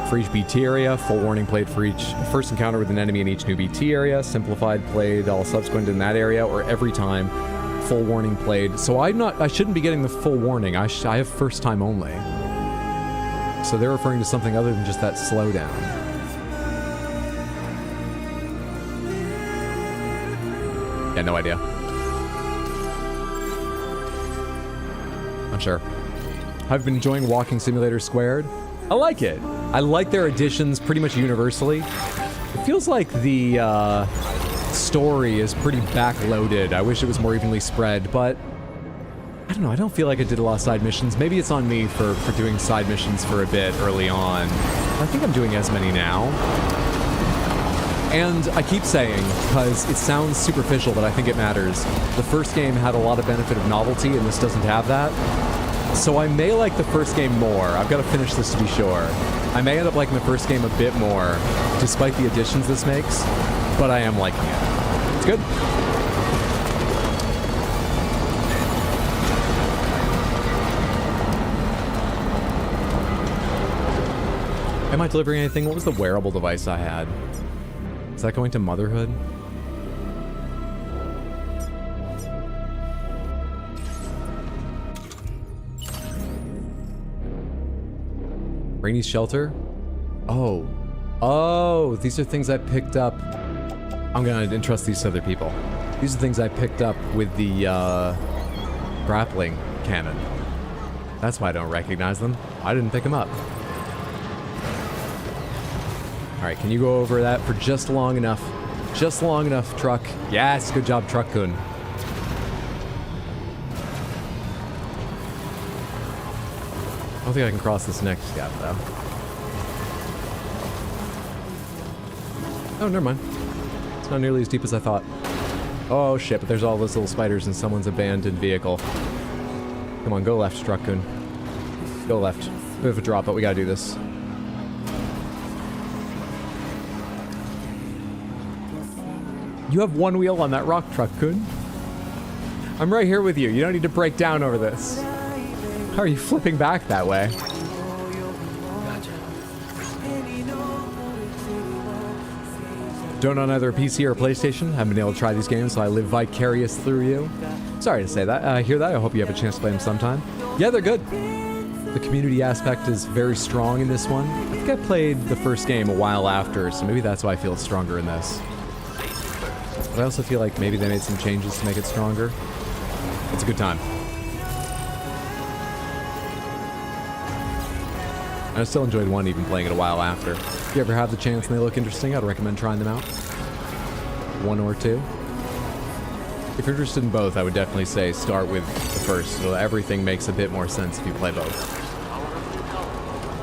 Speaker 1: For each BT area, full warning played for each first encounter with an enemy in each new BT area. Simplified played all subsequent in that area, or every time. Full warning played. So I shouldn't be getting the full warning. I have first time only. So they're referring to something other than just that slowdown. Yeah, no idea. Unsure. I've been enjoying Walking Simulator Squared. I like it. I like their additions pretty much universally. It feels like the story is pretty backloaded. I wish it was more evenly spread, but I don't know. I don't feel like I did a lot of side missions. Maybe it's on me for doing side missions for a bit early on. I think I'm doing as many now. And I keep saying, because it sounds superficial, but I think it matters, the first game had a lot of benefit of novelty, and this doesn't have that. So I may like the first game more. I've got to finish this to be sure. I may end up liking the first game a bit more, despite the additions this makes, but I am liking it. It's good. Am I delivering anything? What was the wearable device I had? Is that going to motherhood? Rainy's shelter? Oh. Oh, these are things I picked up. I'm gonna entrust these to other people. These are things I picked up with the grappling cannon. That's why I don't recognize them. I didn't pick them up. Alright, can you go over that for just long enough? Just long enough, truck. Yes, good job, truck-kun. I don't think I can cross this next gap, though. Oh, never mind. It's not nearly as deep as I thought. Oh, shit, but there's all those little spiders in someone's abandoned vehicle. Come on, go left, truck-kun. Go left. We have a drop, but we gotta do this. You have one wheel on that rock, truck-kun. I'm right here with you. You don't need to break down over this. How are you flipping back that way? Don't own either a PC or a PlayStation. Haven't been able to try these games, so I live vicarious through you. Sorry to say that. I hear that. I hope you have a chance to play them sometime. Yeah, they're good. The community aspect is very strong in this one. I think I played the first game a while after, so maybe that's why I feel stronger in this. But I also feel like maybe they made some changes to make it stronger. It's a good time. I still enjoyed one even playing it a while after. If you ever have the chance and they look interesting, I'd recommend trying them out. One or two. If you're interested in both, I would definitely say start with the first, so everything makes a bit more sense if you play both.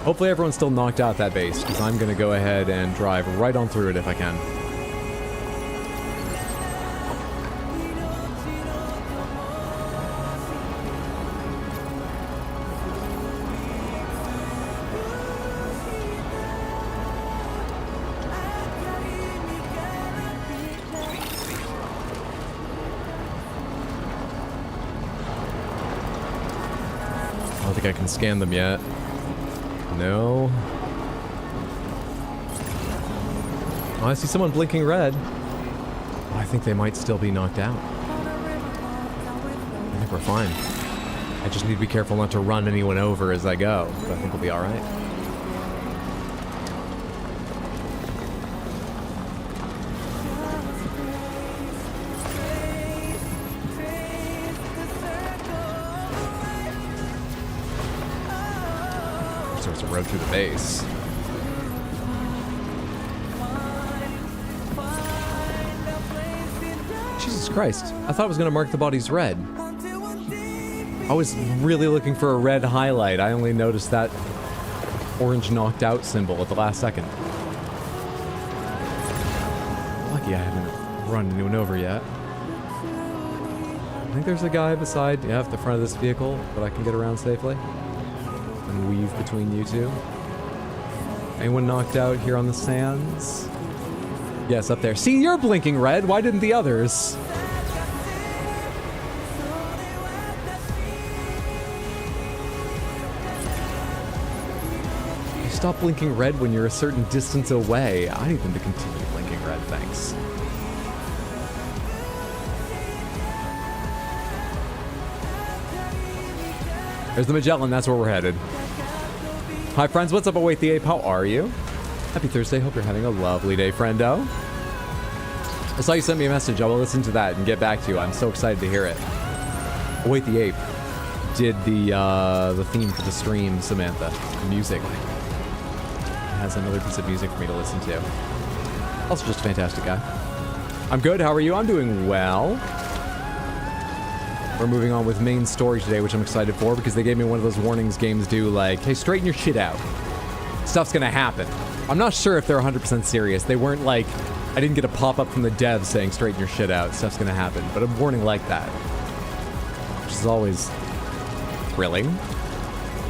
Speaker 1: Hopefully everyone's still knocked out that base, because I'm going to go ahead and drive right on through it if I can. I don't think I can scan them yet. No. Oh, I see someone blinking red. Oh, I think they might still be knocked out. I think we're fine. I just need to be careful not to run anyone over as I go, but I think we'll be alright. Road through the base. Jesus Christ. I thought it was going to mark the bodies red. I was really looking for a red highlight. I only noticed that orange knocked out symbol at the last second. Lucky I haven't run anyone over yet. I think there's a guy beside, yeah, at the front of this vehicle, but I can get around safely. And weave between you two. Anyone knocked out here on the sands? Yes, up there. See, you're blinking red. Why didn't the others? You stop blinking red when you're a certain distance away. I need them to continue blinking red, thanks. There's the Magellan, that's where we're headed. Hi friends, what's up, Await the Ape? How are you? Happy Thursday, hope you're having a lovely day, friendo. I saw you sent me a message, I will listen to that and get back to you. I'm so excited to hear it. Await the Ape did the theme for the stream, Samantha. Music. It has another piece of music for me to listen to. Also just a fantastic guy. I'm good, how are you? I'm doing well. We're moving on with main story today, which I'm excited for because they gave me one of those warnings games do, like, hey, straighten your shit out. Stuff's gonna happen. I'm not sure if they're 100% serious. They weren't like, I didn't get a pop-up from the devs saying straighten your shit out. Stuff's gonna happen. But a warning like that, which is always thrilling.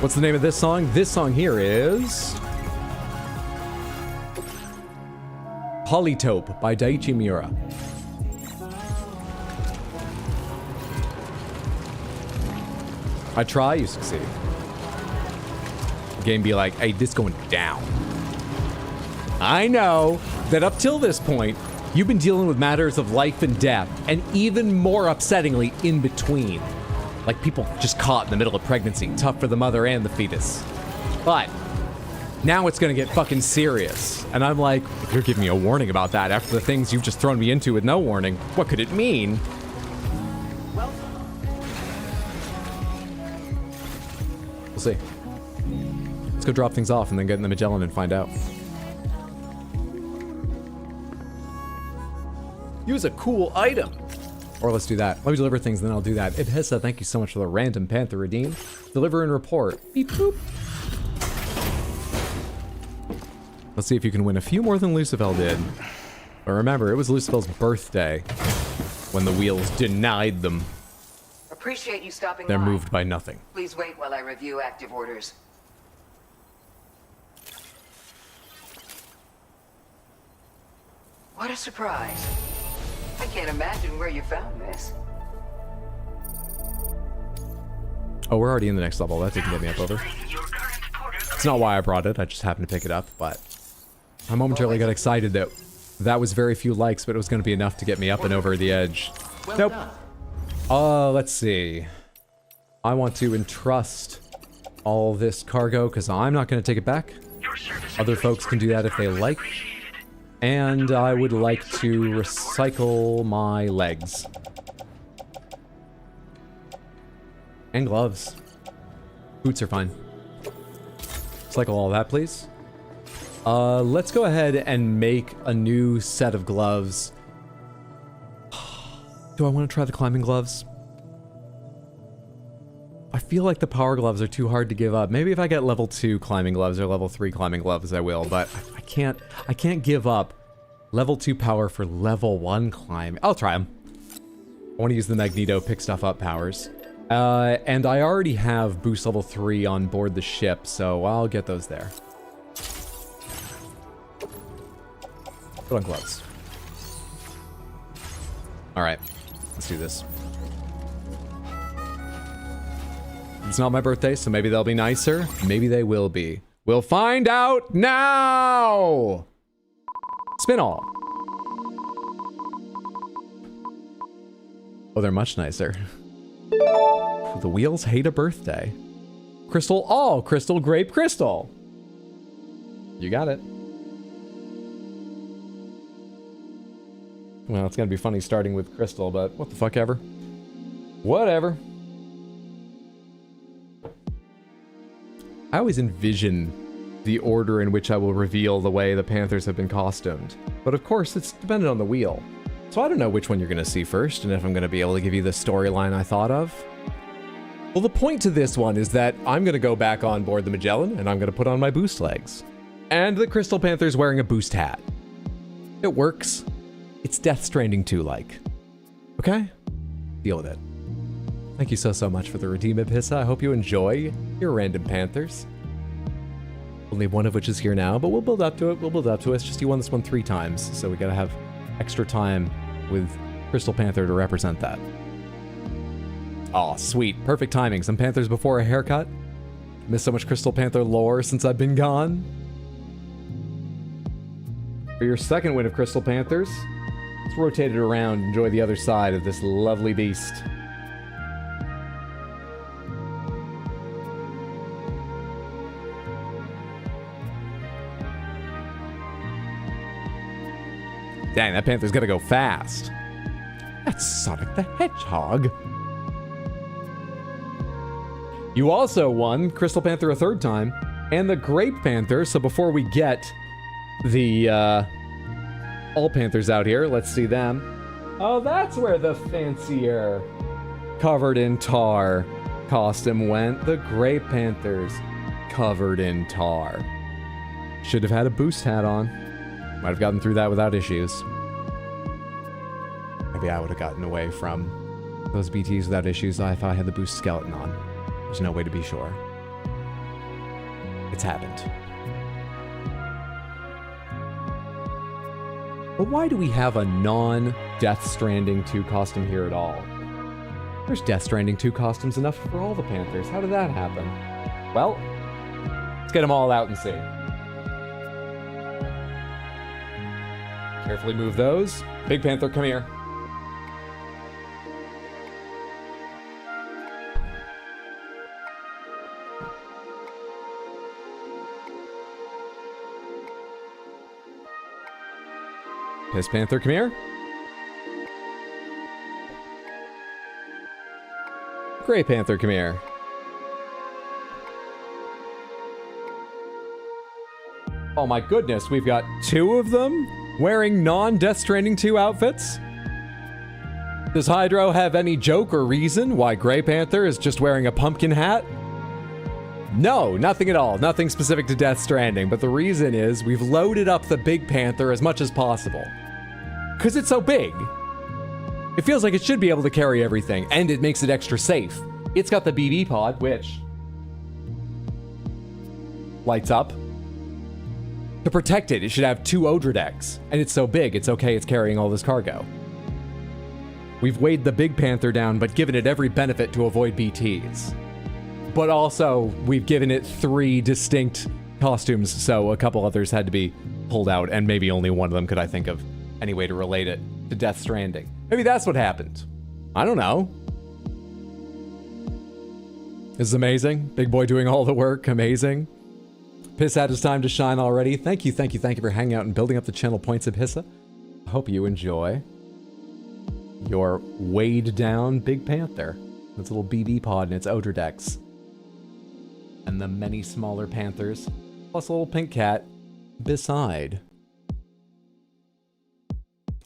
Speaker 1: What's the name of this song? This song here is Polytope by Daiichi Miura. I try, you succeed. The game be like, hey, this going down. I know that up till this point, you've been dealing with matters of life and death, and even more upsettingly, in between. Like people just caught in the middle of pregnancy, tough for the mother and the fetus. But now it's gonna get fucking serious. And I'm like, if you're giving me a warning about that after the things you've just thrown me into with no warning, what could it mean? We'll see. Let's go drop things off and then get in the Magellan and find out. Use a cool item. Or let's do that. Let me deliver things, then I'll do that. Ibhissa, thank you so much for the random Panther redeem. Deliver and report. Beep boop. Let's see if you can win a few more than Lucifer did. But remember, it was Lucifer's birthday when the wheels denied them.
Speaker 5: Appreciate you stopping
Speaker 1: They're
Speaker 5: by.
Speaker 1: moved by nothing.
Speaker 5: Please wait while I review active orders. What a surprise. I can't imagine where you found this.
Speaker 1: Oh, we're already in the next level. That didn't get me up over. It's not why I brought it. I just happened to pick it up, but I momentarily got excited that that was very few likes, but it was going to be enough to get me up and over the edge. Nope. Let's see. I want to entrust all this cargo because I'm not going to take it back. Other folks can do that if they like. And I would like to recycle my legs. And gloves. Boots are fine. Recycle all that, please. Let's go ahead and make a new set of gloves. Do I want to try the climbing gloves? I feel like the power gloves are too hard to give up. Maybe if I get level 2 climbing gloves or level 3 climbing gloves, I will, but I can't give up level 2 power for level 1 climb. I'll try them. I want to use the Magneto pick stuff up powers. And I already have boost level 3 on board the ship, so I'll get those there. Put on gloves. Alright, let's do this. It's not my birthday, so maybe they'll be nicer. Maybe they will be. We'll find out now! Spin all. Oh, they're much nicer. The wheels hate a birthday. Crystal all. Crystal grape crystal. You got it. Well, it's gonna be funny starting with crystal, but what the fuck ever. Whatever. I always envision the order in which I will reveal the way the Panthers have been costumed. But of course, it's dependent on the wheel. So I don't know which one you're gonna see first, and if I'm gonna be able to give you the storyline I thought of. Well, the point to this one is that I'm gonna go back on board the Magellan, and I'm gonna put on my boost legs. And the Crystal Panther's wearing a boost hat. It works. It's Death Stranding 2-like. Okay? Deal with it. Thank you so much for the redeem, Ibhissa. I hope you enjoy your random Panthers. Only one of which is here now, but we'll build up to it. We'll build up to it. It's just you won this one 3 times, so we gotta have extra time with Crystal Panther to represent that. Aw, sweet. Perfect timing. Some Panthers before a haircut. Missed so much Crystal Panther lore since I've been gone. For your second win of Crystal Panthers, let's rotate it around, enjoy the other side of this lovely beast. Dang, that Panther's gotta go fast. That's Sonic the Hedgehog. You also won Crystal Panther a 3rd time, and the Grape Panther, so before we get the, all Panthers out here, let's see them. Oh, that's where the fancier, covered in tar costume went. The Grape Panthers, covered in tar. Should have had a boost hat on. Might have gotten through that without issues. Maybe I would have gotten away from those BTs without issues if I had the boost skeleton on. There's no way to be sure. It's happened. But why do we have a non-Death Stranding 2 costume here at all? There's Death Stranding 2 costumes enough for all the Panthers. How did that happen? Well, let's get them all out and see. Carefully move those. Big Panther, come here. Piss Panther, come here. Gray Panther, come here. Oh my goodness, we've got 2 of them wearing non-Death Stranding 2 outfits? Does Hydro have any joke or reason why Gray Panther is just wearing a pumpkin hat? No, nothing at all. Nothing specific to Death Stranding, but the reason is we've loaded up the Big Panther as much as possible. Because it's so big. It feels like it should be able to carry everything, and it makes it extra safe. It's got the BB pod, which lights up. To protect it, it should have 2 Odra decks, and it's so big, it's okay, it's carrying all this cargo. We've weighed the Big Panther down, but given it every benefit to avoid BTs. But also, we've given it 3 distinct costumes, so a couple others had to be pulled out, and maybe only one of them could I think of any way to relate it to Death Stranding. Maybe that's what happened. I don't know. This is amazing. Big boy doing all the work. Amazing. Piss had his time to shine already. Thank you for hanging out and building up the channel points of Hissa. I hope you enjoy your weighed down Big Panther. Its little BB pod and its Odra decks. And the many smaller Panthers, plus a little pink cat beside.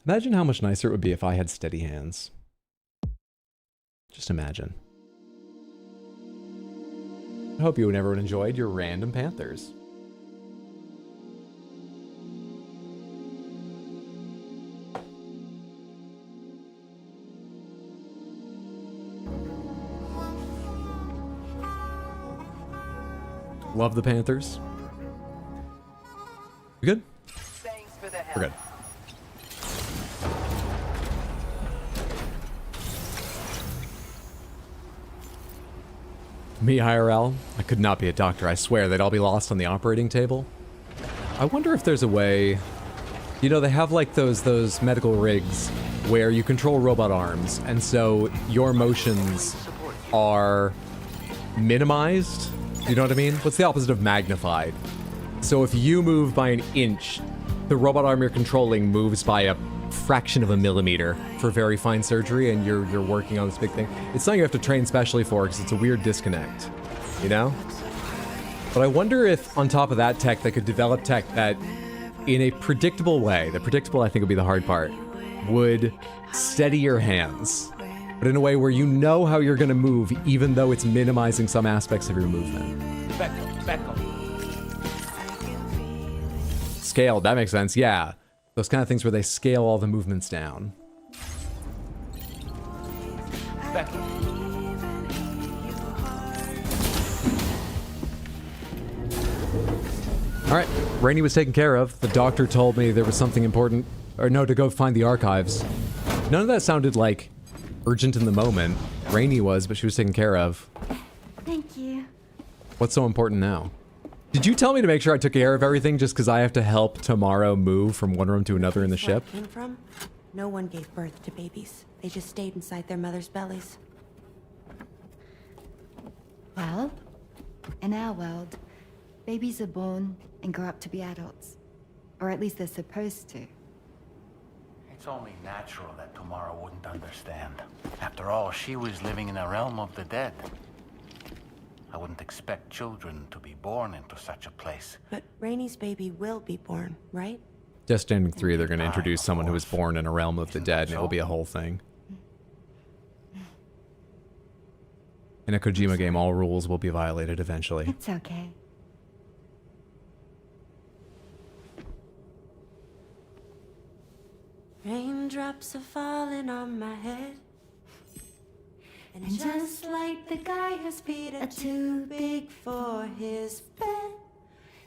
Speaker 1: Imagine how much nicer it would be if I had steady hands. Just imagine. I hope you and everyone enjoyed your random Panthers. Love the Panthers. We good? We're good. Me IRL? I could not be a doctor, I swear. They'd all be lost on the operating table. I wonder if there's a way... You know, they have like those medical rigs where you control robot arms, and so your motions are minimized? You know what I mean? What's the opposite of magnified? So if you move by an inch, the robot arm you're controlling moves by a fraction of a millimeter for very fine surgery, and you're working on this big thing. It's something you have to train specially for because it's a weird disconnect, you know? But I wonder if on top of that tech, they could develop tech that in a predictable way, the predictable I think would be the hard part, would steady your hands, but in a way where you know how you're gonna move even though it's minimizing some aspects of your movement.
Speaker 3: Back up.
Speaker 1: Scaled, that makes sense, yeah. Those kind of things where they scale all the movements down.
Speaker 3: Back up.
Speaker 1: Alright, Rainey was taken care of. The doctor told me there was something important, or no, to go find the archives. None of that sounded like urgent in the moment. Rainey was, but she was taken care of.
Speaker 6: Thank you.
Speaker 1: What's so important now? Did you tell me to make sure I took care of everything just because I have to help Tomorrow move from one room to another in the ship?
Speaker 14: Where it came from? No one gave birth to babies. They just stayed inside their mother's bellies.
Speaker 6: Well, in our world, babies are born and grow up to be adults. Or at least they're supposed to.
Speaker 9: It's only natural that Tomorrow wouldn't understand. After all, she was living in a realm of the dead. I wouldn't expect children to be born into such a place.
Speaker 14: But Rainey's baby will be born, right?
Speaker 1: Just Stranding 3, they're going to introduce someone who was born in a realm of the dead, and it'll be a whole thing. In a Kojima game, all rules will be violated eventually.
Speaker 6: It's okay.
Speaker 14: Raindrops are falling on my head. And just like the guy whose feet are too big for his bed,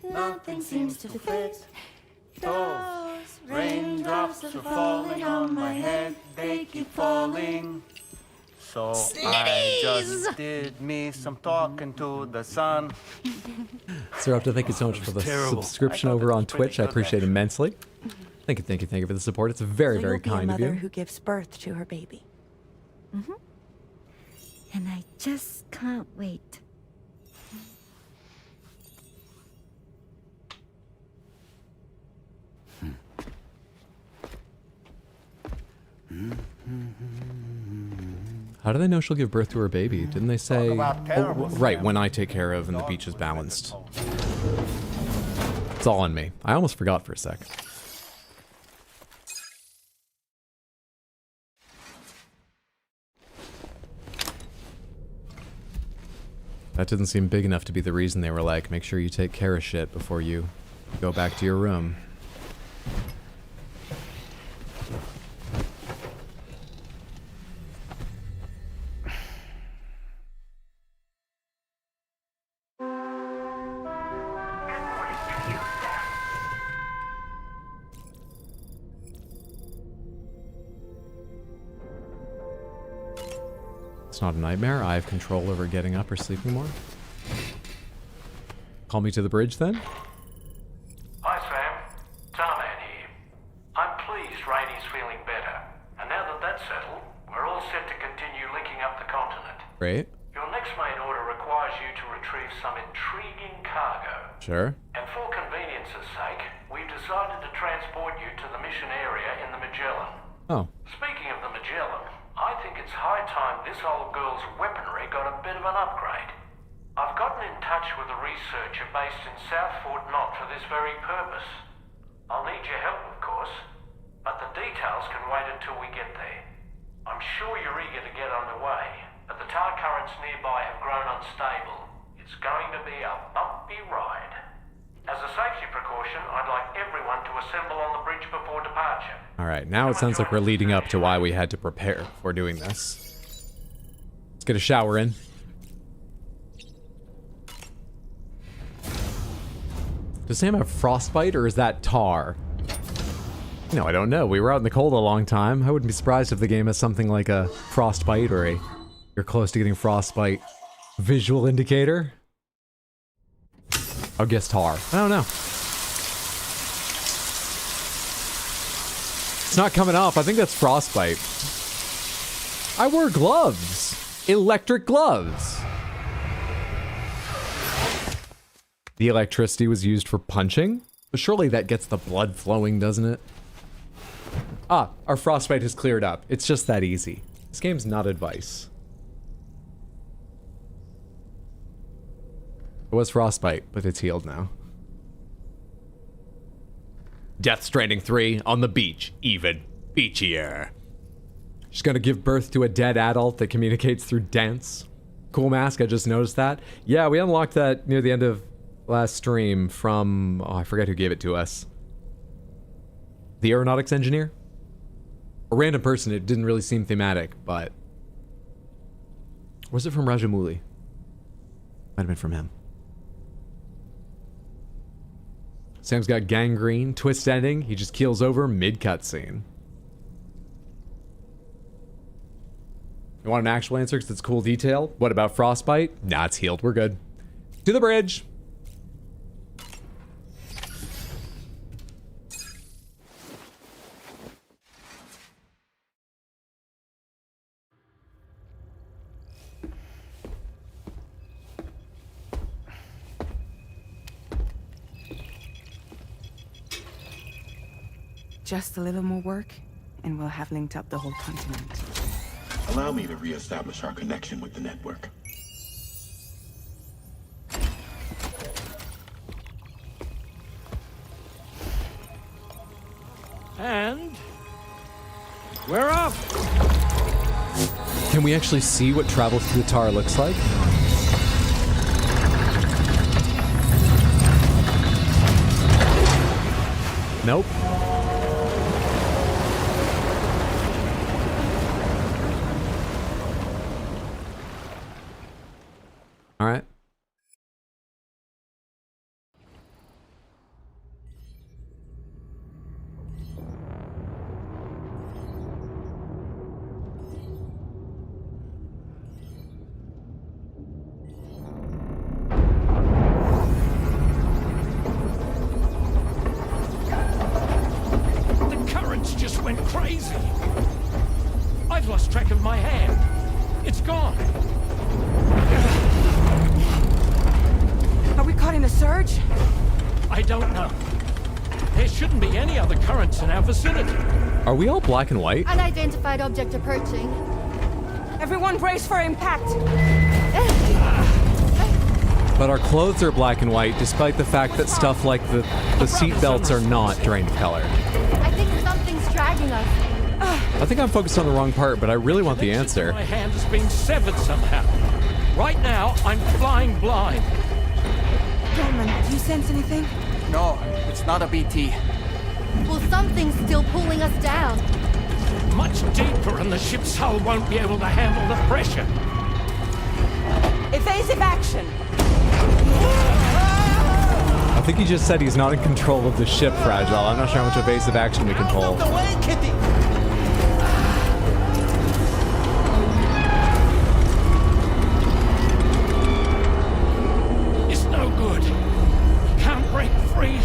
Speaker 14: nothing seems to fit. Those raindrops are falling on my head, they keep falling.
Speaker 9: So I just did me some talking to the sun.
Speaker 1: Serapta, thank you so much for the subscription over on Twitch. I appreciate it immensely. Thank you for the support. It's very, very kind of you.
Speaker 14: So you'll be a mother who gives birth to her baby.
Speaker 6: Mm-hmm. And I just can't wait.
Speaker 1: How do they know she'll give birth to her baby? Didn't they say... Oh, right, when I take care of and the beach is balanced. It's all on me. I almost forgot for a sec. That didn't seem big enough to be the reason they were like, make sure you take care of shit before you go back to your room. It's not a nightmare. I have control over getting up or sleeping more. Call me to the bridge, then?
Speaker 4: Hi, Sam. Tarman here. I'm pleased Rainey's feeling better. And now that that's settled, we're all set to continue linking up the continent.
Speaker 1: Great.
Speaker 4: Your next main order requires you to retrieve some intriguing cargo.
Speaker 1: Sure.
Speaker 4: And for convenience's sake, we've decided to transport you to the mission area in the Magellan.
Speaker 1: Oh.
Speaker 4: Speaking of the Magellan, I think it's high time this old girl's weaponry got a bit of an upgrade. I've gotten in touch with a researcher based in South Fort Knott for this very purpose. I'll need your help, of course, but the details can wait until we get there. I'm sure you're eager to get underway, but the tar currents nearby have grown unstable. It's going to be a bumpy ride. As a safety precaution, I'd like everyone to assemble on the bridge before departure.
Speaker 1: Alright, now it sounds like we're leading up to why we had to prepare for doing this. Let's get a shower in. Does Sam have frostbite, or is that tar? No, I don't know. We were out in the cold a long time. I wouldn't be surprised if the game has something like a frostbite or a you're close to getting frostbite visual indicator. I'll guess tar. I don't know. It's not coming off. I think that's frostbite. I wore gloves. Electric gloves. The electricity was used for punching? But surely that gets the blood flowing, doesn't it? Ah, our frostbite has cleared up. It's just that easy. This game's not advice. It was frostbite, but it's healed now. Death Stranding 3 on the beach, even beachier. She's gonna give birth to a dead adult that communicates through dance. Cool mask, I just noticed that. Yeah, we unlocked that near the end of last stream from... Oh, I forget who gave it to us. The aeronautics engineer? A random person, it didn't really seem thematic, but... Or was it from Rajamouli? Might have been from him. Sam's got gangrene, twist ending. He just keels over mid cutscene. You want an actual answer because it's cool detail? What about frostbite? Nah, it's healed. We're good. To the bridge.
Speaker 7: Just a little more work, and we'll have linked up the whole continent.
Speaker 15: Allow me to reestablish our connection with the network.
Speaker 4: And we're off.
Speaker 1: Can we actually see what travel through the tar looks like? Nope. All right.
Speaker 4: The currents just went crazy. I've lost track of my hand. It's gone.
Speaker 7: Are we caught in a surge?
Speaker 4: I don't know. There shouldn't be any other currents in our vicinity.
Speaker 1: Are we all black and white?
Speaker 6: Unidentified object approaching.
Speaker 7: Everyone brace for impact.
Speaker 1: But our clothes are black and white, despite the fact that stuff like the seat belts are not drained color.
Speaker 6: I think something's dragging us.
Speaker 1: I think I'm focused on the wrong part, but I really want the answer.
Speaker 4: My hand has been severed somehow. Right now, I'm flying blind.
Speaker 7: Gentlemen, do you sense anything?
Speaker 9: No, it's not a BT.
Speaker 6: Well, something's still pulling us down.
Speaker 4: Much deeper, and the ship's hull won't be able to handle the pressure.
Speaker 7: Evasive action.
Speaker 1: I think he just said he's not in control of the ship, Fragile. I'm not sure how much evasive action we can pull.
Speaker 8: Out of the way, Kitty!
Speaker 4: It's no good. Can't break free.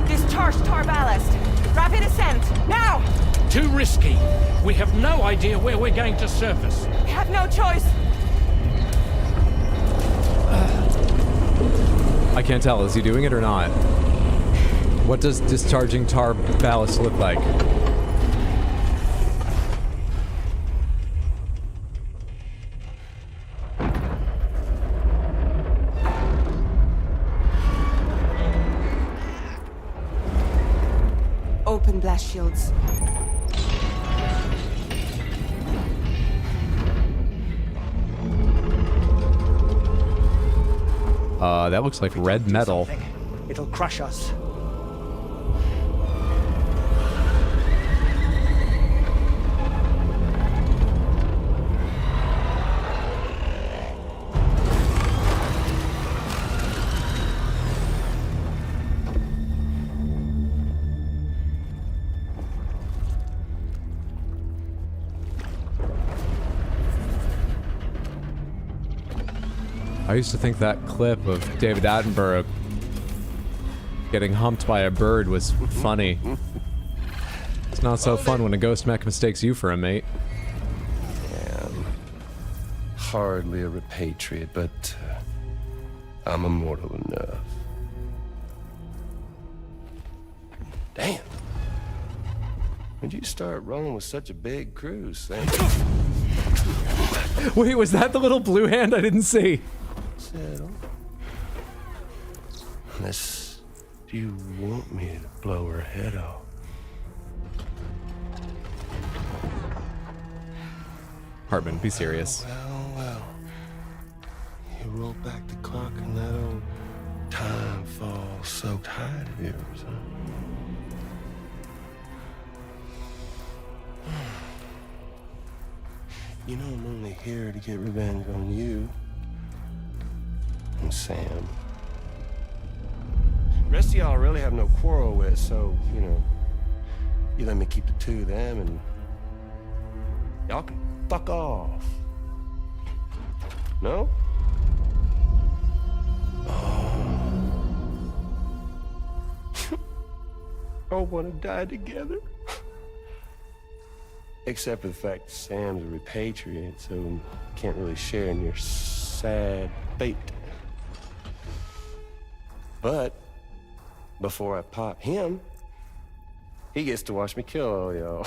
Speaker 7: Discharge tar ballast. Rapid ascent, now!
Speaker 4: Too risky. We have no idea where we're going to surface.
Speaker 7: We have no choice.
Speaker 1: I can't tell. Is he doing it or not? What does discharging tar ballast look like?
Speaker 7: Open blast shields.
Speaker 1: That looks like red metal.
Speaker 8: It'll crush us.
Speaker 1: I used to think that clip of David Attenborough getting humped by a bird was funny. It's not so fun when a ghost mech mistakes you for a mate.
Speaker 16: Hardly a repatriate, but I'm immortal enough. Damn. When'd you start rolling with such a big crew, Sam?
Speaker 1: Wait, was that the little blue hand I didn't see?
Speaker 16: Settle. Unless you want me to blow her head off.
Speaker 1: Hartman, be serious.
Speaker 16: Well. You roll back the clock and that old time fall soaked hide of yours, huh? You know I'm only here to get revenge on you and Sam. Rest of y'all I really have no quarrel with, so, you know, you let me keep the two of them and y'all can fuck off. No? I want to die together. Except for the fact that Sam's a repatriate, so can't really share in your sad fate. But before I pop him, he gets to watch me kill all y'all.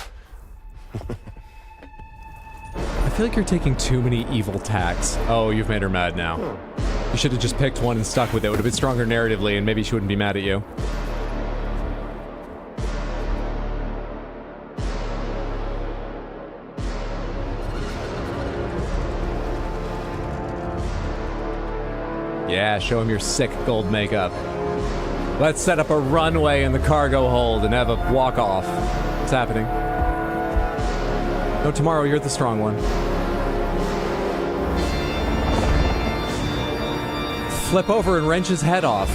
Speaker 1: I feel like you're taking too many evil tacks. Oh, you've made her mad now. You should have just picked one and stuck with it. It would have been stronger narratively, and maybe she wouldn't be mad at you. Yeah, show him your sick gold makeup. Let's set up a runway in the cargo hold and have a walk-off. What's happening? No, tomorrow you're the strong one. Flip over and wrench his head off.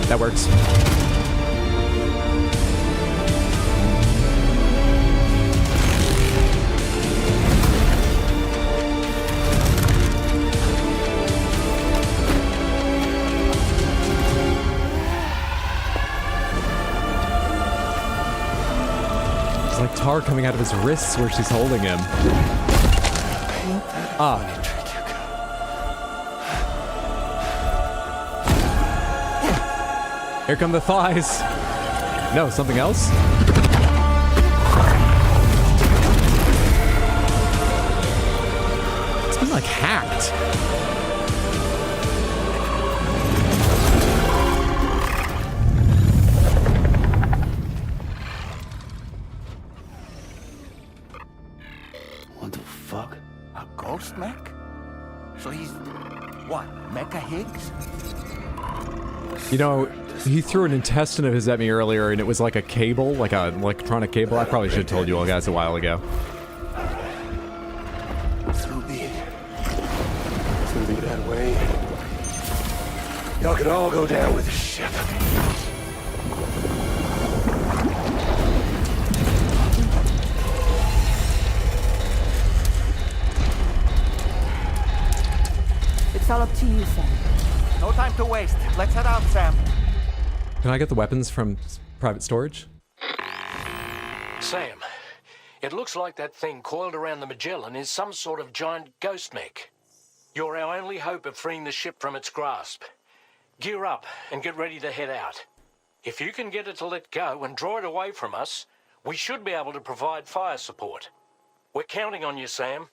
Speaker 1: That works. It's like tar coming out of his wrists where she's holding him. Ah. Here come the thighs. No, something else? It's been like hacked.
Speaker 9: What the fuck? A ghost mech? So he's, what, Mecha Higgs?
Speaker 1: You know, he threw an intestine of his at me earlier, and it was like a cable, like an electronic cable. I probably should have told you all guys a while ago.
Speaker 16: Through me that way. Y'all could all go down with the ship.
Speaker 5: It's all up to you, Sam.
Speaker 9: No time to waste. Let's head out, Sam.
Speaker 1: Can I get the weapons from private storage?
Speaker 17: Sam, it looks like that thing coiled around the Magellan is some sort of giant ghost mech. You're our only hope of freeing the ship from its grasp. Gear up and get ready to head out. If you can get it to let go and draw it away from us, we should be able to provide fire support. We're counting on you, Sam.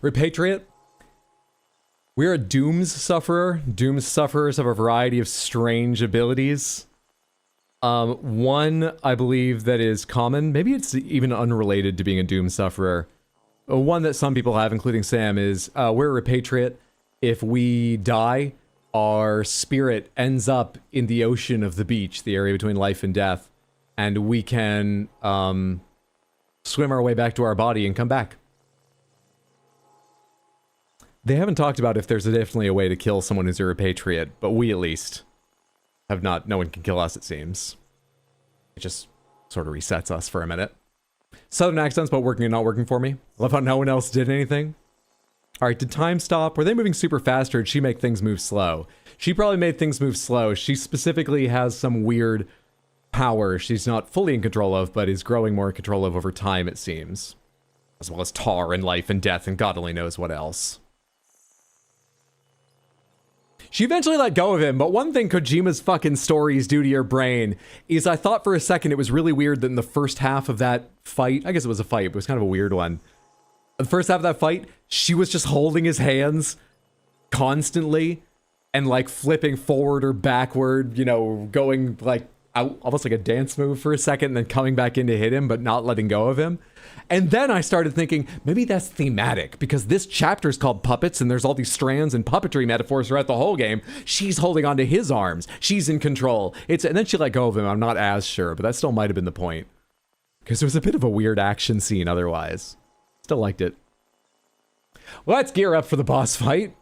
Speaker 1: Repatriate? We're a Dooms Sufferer. Dooms Sufferers have a variety of strange abilities. One, I believe, that is common. Maybe it's even unrelated to being a Doom Sufferer. One that some people have, including Sam, is we're a Repatriate. If we die, our spirit ends up in the ocean of the beach, the area between life and death, and we can swim our way back to our body and come back. They haven't talked about if there's definitely a way to kill someone who's a repatriate, but we at least have not. No one can kill us, it seems. It just sort of resets us for a minute. Southern accents, but working and not working for me. I love how no one else did anything. Alright, did time stop? Were they moving super fast, or did she make things move slow? She probably made things move slow. She specifically has some weird power she's not fully in control of, but is growing more in control of over time, it seems. As well as tar and life and death and God only knows what else. She eventually let go of him, but one thing Kojima's fucking stories do to your brain is I thought for a second it was really weird that in the first half of that fight, I guess it was a fight, but it was kind of a weird one. The first half of that fight, she was just holding his hands constantly and like flipping forward or backward, you know, going like out, almost like a dance move for a second and then coming back in to hit him, but not letting go of him. And then I started thinking, maybe that's thematic, because this chapter is called Puppets, and there's all these strands and puppetry metaphors throughout the whole game. She's holding onto his arms. She's in control. And then she let go of him. I'm not as sure, but that still might have been the point. Because it was a bit of a weird action scene otherwise. Still liked it. Let's gear up for the boss fight.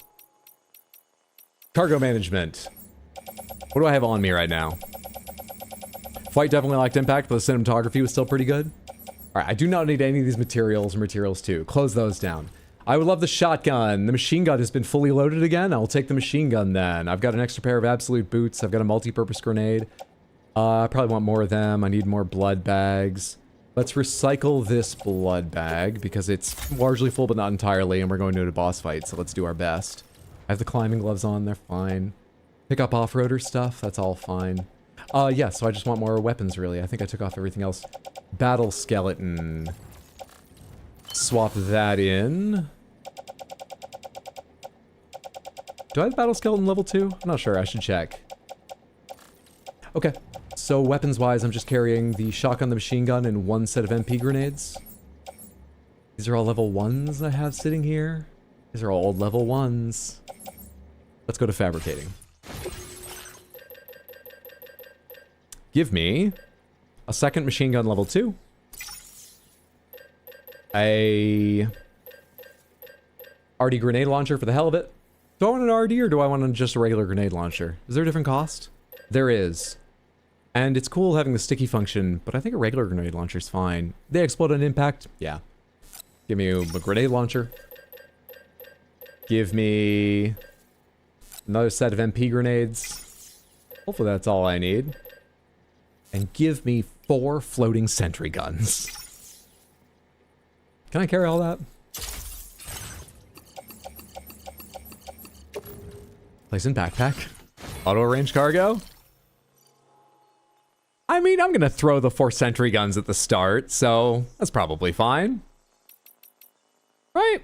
Speaker 1: Cargo management. What do I have on me right now? Flight definitely lacked impact, but the cinematography was still pretty good. Alright, I do not need any of these materials or materials too. Close those down. I would love the shotgun. The machine gun has been fully loaded again. I'll take the machine gun then. I've got an extra pair of absolute boots. I've got a multi-purpose grenade. I probably want more of them. I need more blood bags. Let's recycle this blood bag because it's largely full but not entirely, and we're going to a boss fight, so let's do our best. I have the climbing gloves on. They're fine. Pick up off-roader stuff. That's all fine. Yeah, so I just want more weapons, really. I think I took off everything else. Battle skeleton. Swap that in. Do I have battle skeleton level 2? I'm not sure. I should check. Okay. So weapons-wise, I'm just carrying the shotgun, the machine gun, and one set of MP grenades. These are all level 1s I have sitting here. These are all old level 1s. Let's go to fabricating. Give me a second machine gun level 2. A RD grenade launcher for the hell of it. Do I want an RD or do I want just a regular grenade launcher? Is there a different cost? There is. And it's cool having the sticky function, but I think a regular grenade launcher is fine. They explode on impact? Yeah. Give me a grenade launcher. Give me another set of MP grenades. Hopefully that's all I need. And give me 4 floating sentry guns. Can I carry all that? Place in backpack. Auto range cargo. I mean, I'm gonna throw the 4 sentry guns at the start, so that's probably fine. Right?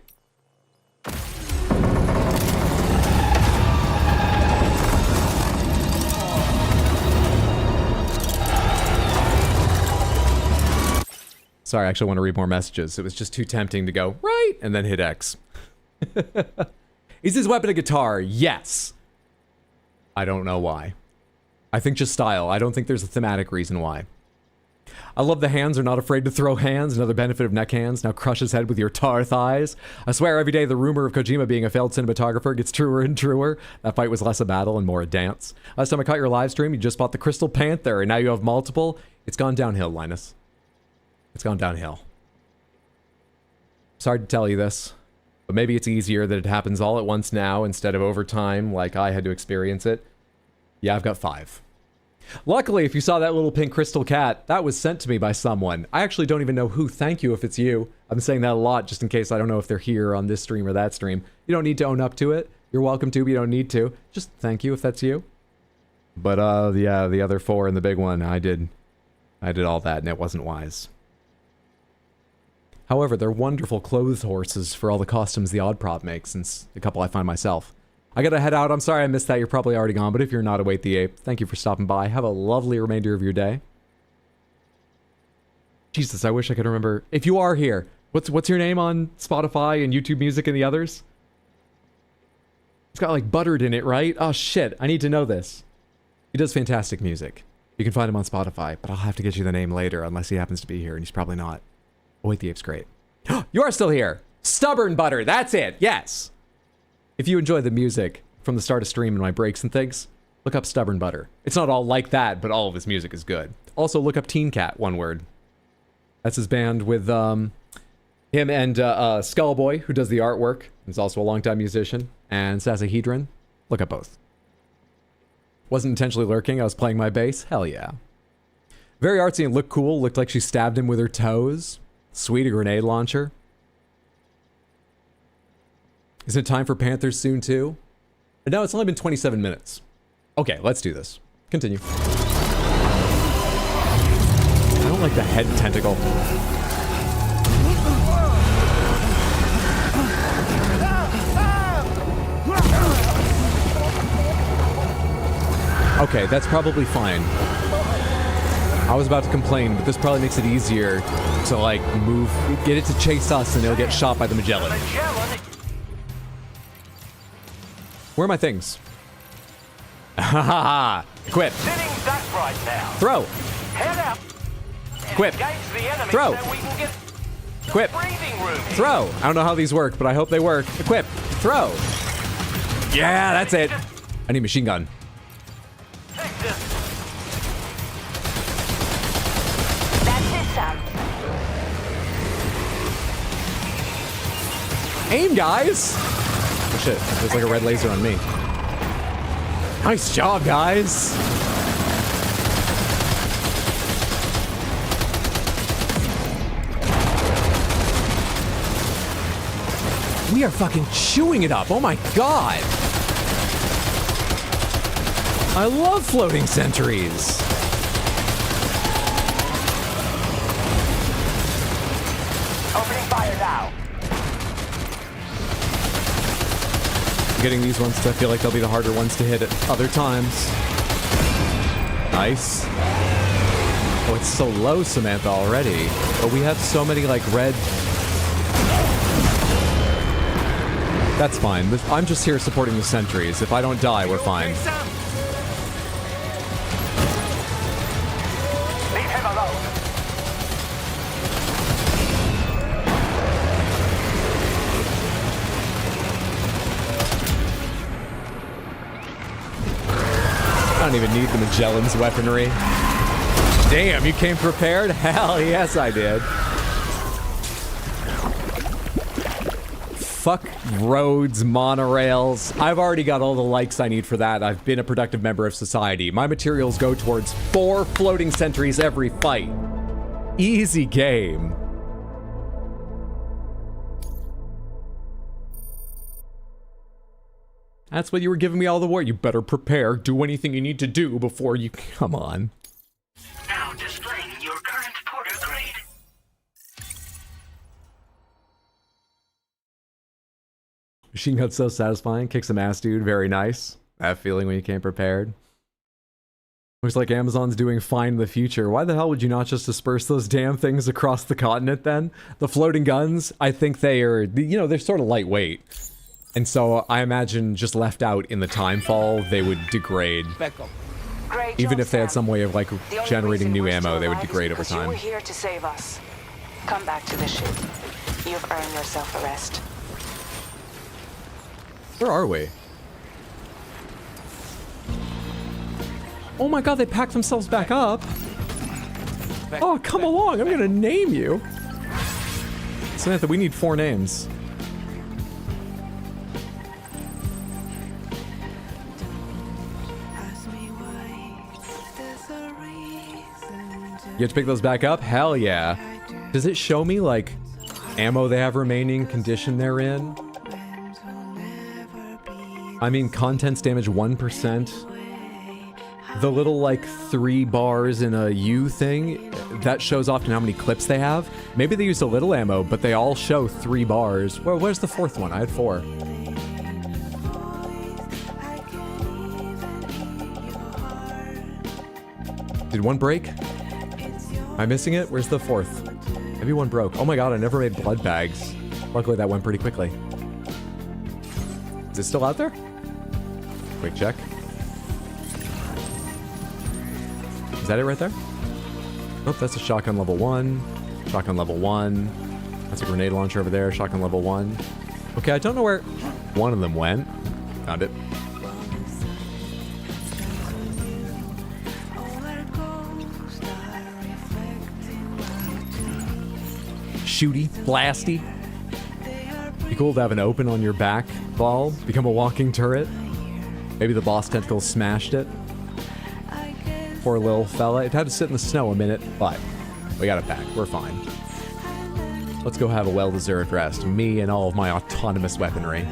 Speaker 1: Sorry, I actually want to read more messages. It was just too tempting to go, right, and then hit X. Is this weapon a guitar? Yes. I don't know why. I think just style. I don't think there's a thematic reason why. I love the hands are not afraid to throw hands. Another benefit of neck hands. Now crush his head with your tar thighs. I swear every day the rumor of Kojima being a failed cinematographer gets truer and truer. That fight was less a battle and more a dance. Last time I caught your live stream, you just bought the Crystal Panther, and now you have multiple. It's gone downhill, Linus. It's gone downhill. Sorry to tell you this, but maybe it's easier that it happens all at once now instead of over time like I had to experience it. Yeah, I've got 5. Luckily, if you saw that little pink crystal cat, that was sent to me by someone. I actually don't even know who. Thank you if it's you. I'm saying that a lot just in case I don't know if they're here on this stream or that stream. You don't need to own up to it. You're welcome to, but you don't need to. Just thank you if that's you. But yeah, the other 4 and the big one, I did all that and it wasn't wise. However, they're wonderful clothes horses for all the costumes the Odd Prop makes, since a couple I find myself. I gotta head out. I'm sorry I missed that. You're probably already gone, but if you're not, await the ape. Thank you for stopping by. Have a lovely remainder of your day. Jesus, I wish I could remember. If you are here, what's your name on Spotify and YouTube Music and the others? It's got like buttered in it, right? Oh shit, I need to know this. He does fantastic music. You can find him on Spotify, but I'll have to get you the name later unless he happens to be here, and he's probably not. Oh wait, the ape's great. You are still here! Stubborn Butter, that's it, yes! If you enjoy the music from the start of stream and my breaks and things, look up Stubborn Butter. It's not all like that, but all of his music is good. Also, look up Teen Cat, one word. That's his band with him and Skullboy, who does the artwork. He's also a longtime musician. And Sasahedron. Look up both. Wasn't intentionally lurking, I was playing my bass. Hell yeah. Very artsy and looked cool. Looked like she stabbed him with her toes. Sweet, a grenade launcher. Is it time for Panthers soon too? No, it's only been 27 minutes. Okay, let's do this. Continue. I don't like the head tentacle. Okay, that's probably fine. I was about to complain, but this probably makes it easier to, like, move, get it to chase us, and it'll get shot by the Magellan. Where are my things? Haha! Equip.
Speaker 4: Sitting duck right now.
Speaker 1: Throw.
Speaker 4: Head out.
Speaker 1: Equip.
Speaker 4: Engage the enemy
Speaker 1: Throw.
Speaker 4: so we can get...
Speaker 1: Equip. Throw. I don't know how these work, but I hope they work. Equip. Throw. Yeah, that's it. I need machine gun.
Speaker 18: That's it, Sam.
Speaker 1: Aim, guys. Oh, shit. There's like a red laser on me. Nice job, guys. We are fucking chewing it up. Oh my god. I love floating sentries.
Speaker 18: Opening fire now.
Speaker 1: Getting these ones, I feel like they'll be the harder ones to hit at other times. Nice. Oh, it's so low, Samantha, already. But we have so many, like, red... That's fine. I'm just here supporting the sentries. If I don't die, we're fine.
Speaker 18: Leave him alone.
Speaker 1: I don't even need the Magellan's weaponry. Damn, you came prepared? Hell yes, I did. Fuck roads, monorails. I've already got all the likes I need for that. I've been a productive member of society. My materials go towards 4 floating sentries every fight. Easy game. That's what you were giving me all the war. You better prepare. Do anything you need to do before you... Come on.
Speaker 18: Now displaying your current porter grade.
Speaker 1: Machine gun's so satisfying. Kick some ass, dude. Very nice. That feeling when you came prepared. Looks like Amazon's doing fine in the future. Why the hell would you not just disperse those damn things across the continent then? The floating guns, I think they are, you know, they're sort of lightweight. And so I imagine just left out in the timefall, they would degrade. Even if they had some way of like generating new ammo, they would degrade over time.
Speaker 5: You were here to save us. Come back to the ship. You've earned yourself a rest.
Speaker 1: Where are we? Oh my god, they packed themselves back up. Oh, come along, I'm gonna name you. Samantha, we need 4 names. You have to pick those back up? Hell yeah. Does it show me, like, ammo they have remaining, condition they're in? I mean, contents damage 1%. The little, like, 3 bars in a U thing, that shows often how many clips they have. Maybe they used a little ammo, but they all show 3 bars. Where's the 4th one? I had 4. Did one break? Am I missing it? Where's the 4th? Maybe one broke. Oh my god, I never made blood bags. Luckily that went pretty quickly. Is it still out there? Quick check. Is that it right there? Nope, that's a shotgun level 1. Shotgun level 1. That's a grenade launcher over there. Shotgun level 1. Okay, I don't know where one of them went. Found it. Shooty, blasty. Be cool to have an open on your back ball. Become a walking turret. Maybe the boss tentacles smashed it. Poor little fella. It had to sit in the snow a minute, but we got it back. We're fine. Let's go have a well-deserved rest. Me and all of my autonomous weaponry.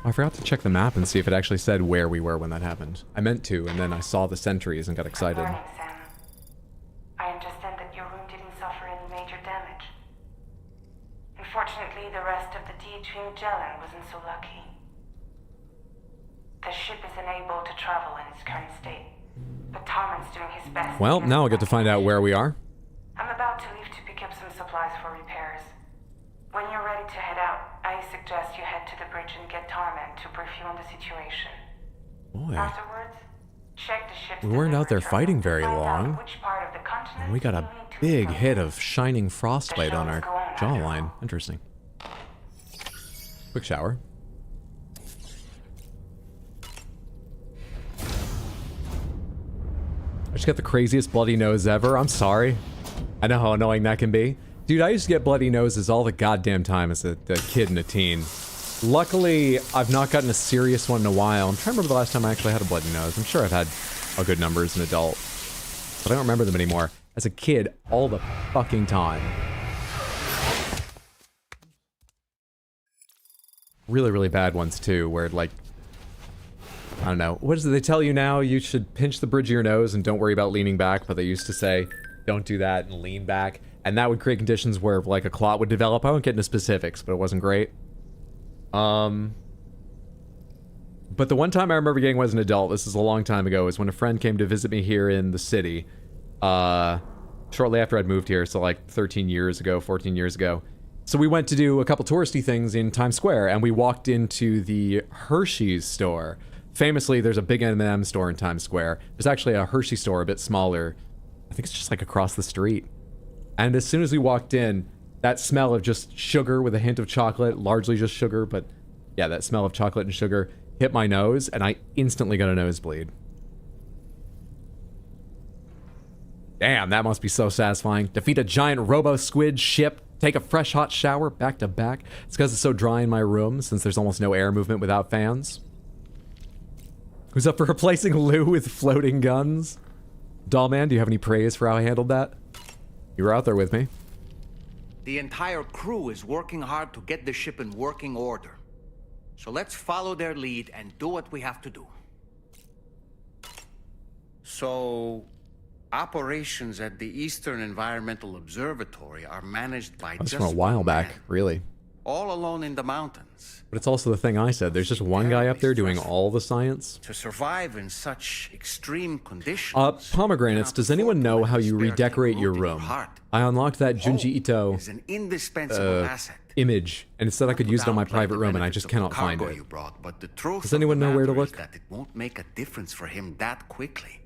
Speaker 1: I forgot to check the map and see if it actually said where we were when that happened. I meant to, and then I saw the sentries and got excited.
Speaker 19: Good morning, Sam. I understand that your room didn't suffer any major damage. Unfortunately, the rest of the DHV Magellan wasn't so lucky. The ship is unable to travel in its current state, but Harmon's doing his best.
Speaker 1: Well, now we'll get to find out where we are.
Speaker 19: I'm about to leave to pick up some supplies for repairs. When you're ready to head out, I suggest you head to the bridge and get Tarman to brief you on the situation.
Speaker 1: Boy,
Speaker 19: Afterwards, check the ship's
Speaker 1: we weren't out there
Speaker 19: delivery
Speaker 1: fighting
Speaker 19: terminal
Speaker 1: very
Speaker 19: to find out
Speaker 1: long.
Speaker 19: which part of the continent
Speaker 1: And we got a big hit of shining frostbite on our jawline. Interesting. Quick shower. I just got the craziest bloody nose ever. I'm sorry. I know how annoying that can be. Dude, I used to get bloody noses all the goddamn time as a kid and a teen. Luckily, I've not gotten a serious one in a while. I'm trying to remember the last time I actually had a bloody nose. I'm sure I've had a good number as an adult, but I don't remember them anymore. As a kid, all the fucking time. Really, really bad ones too, where like, I don't know. What is it they tell you now? You should pinch the bridge of your nose and don't worry about leaning back, but they used to say, don't do that and lean back. And that would create conditions where like a clot would develop. I won't get into specifics, but it wasn't great. But the one time I remember getting when I was an adult, this is a long time ago, is when a friend came to visit me here in the city. Shortly after I'd moved here, so like 13 years ago, 14 years ago. So we went to do a couple touristy things in Times Square, and we walked into the Hershey's store. Famously, there's a big M&M store in Times Square. There's actually a Hershey store a bit smaller. I think it's just like across the street. And as soon as we walked in, that smell of just sugar with a hint of chocolate, largely just sugar, but yeah, that smell of chocolate and sugar hit my nose, and I instantly got a nosebleed. Damn, that must be so satisfying. Defeat a giant robo-squid ship, take a fresh hot shower back to back. It's because it's so dry in my room, since there's almost no air movement without fans. Who's up for replacing Lou with floating guns? Dollman, do you have any praise for how I handled that? You were out there with me.
Speaker 9: The entire crew is working hard to get the ship in working order. So let's follow their lead and do what we have to do. So, operations at the Eastern Environmental Observatory are managed by
Speaker 1: That's
Speaker 9: just
Speaker 1: from a while
Speaker 9: one
Speaker 1: back,
Speaker 9: man,
Speaker 1: really.
Speaker 9: all alone in the mountains.
Speaker 1: But it's also the thing I said. There's just one guy up there doing all the science.
Speaker 9: To survive in such extreme conditions.
Speaker 1: Pomegranates, does anyone know how you redecorate your room? I unlocked that Junji Ito
Speaker 9: Is an indispensable asset.
Speaker 1: image, and it said I could use it on my private room, and I just cannot find it.
Speaker 9: You brought, but the truth
Speaker 1: Does anyone know where to look?
Speaker 9: that it won't make a difference for him that quickly.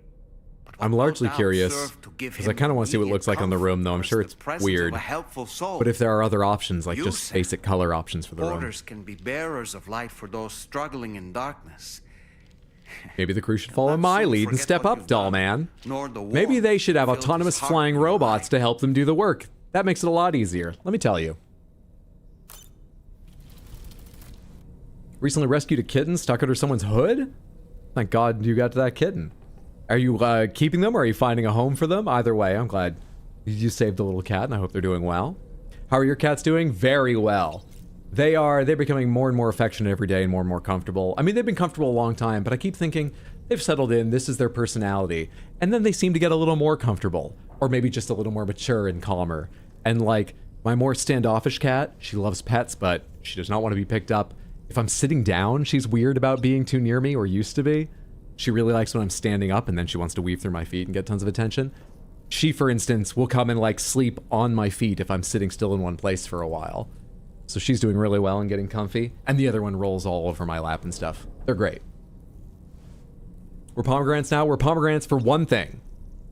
Speaker 1: I'm largely curious, because I kind of want to see what it looks like on the room, though I'm sure it's weird. But if there are other options, like just basic color options for the room.
Speaker 9: Porters can be bearers of light for those struggling in darkness.
Speaker 1: Maybe the crew should follow my lead and step up, doll man. Maybe they should have autonomous flying robots to help them do the work. That makes it a lot easier, let me tell you. Recently rescued a kitten stuck under someone's hood? Thank God you got to that kitten. Are you keeping them or are you finding a home for them? Either way, I'm glad you saved the little cat and I hope they're doing well. How are your cats doing? Very well. They're becoming more and more affectionate every day and more comfortable. I mean, they've been comfortable a long time, but I keep thinking they've settled in, this is their personality. And then they seem to get a little more comfortable, or maybe just a little more mature and calmer. And like my more standoffish cat, she loves pets, but she does not want to be picked up. If I'm sitting down, she's weird about being too near me, or used to be. She really likes when I'm standing up, and then she wants to weave through my feet and get tons of attention. She, for instance, will come and like sleep on my feet if I'm sitting still in one place for a while. So she's doing really well and getting comfy. And the other one rolls all over my lap and stuff. They're great. We're pomegranates now. We're pomegranates for one thing,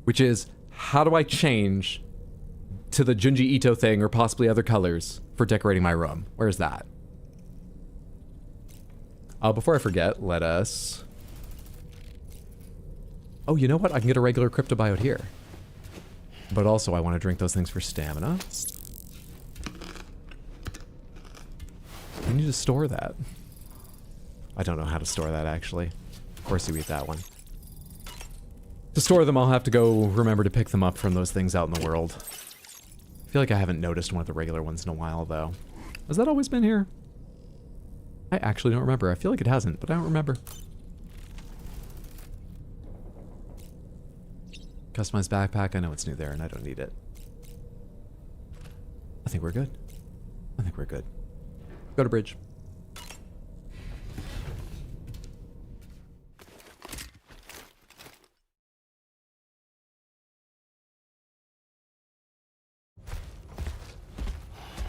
Speaker 1: which is how do I change to the Junji Ito thing or possibly other colors for decorating my room? Where's that? Before I forget, let us... Oh, you know what? I can get a regular cryptobiote here. But also, I want to drink those things for stamina. I need to store that. I don't know how to store that, actually. Of course you eat that one. To store them, I'll have to go remember to pick them up from those things out in the world. I feel like I haven't noticed one of the regular ones in a while, though. Has that always been here? I actually don't remember. I feel like it hasn't, but I don't remember. Customized backpack. I know it's new there, and I don't need it. I think we're good. I think we're good. Go to bridge.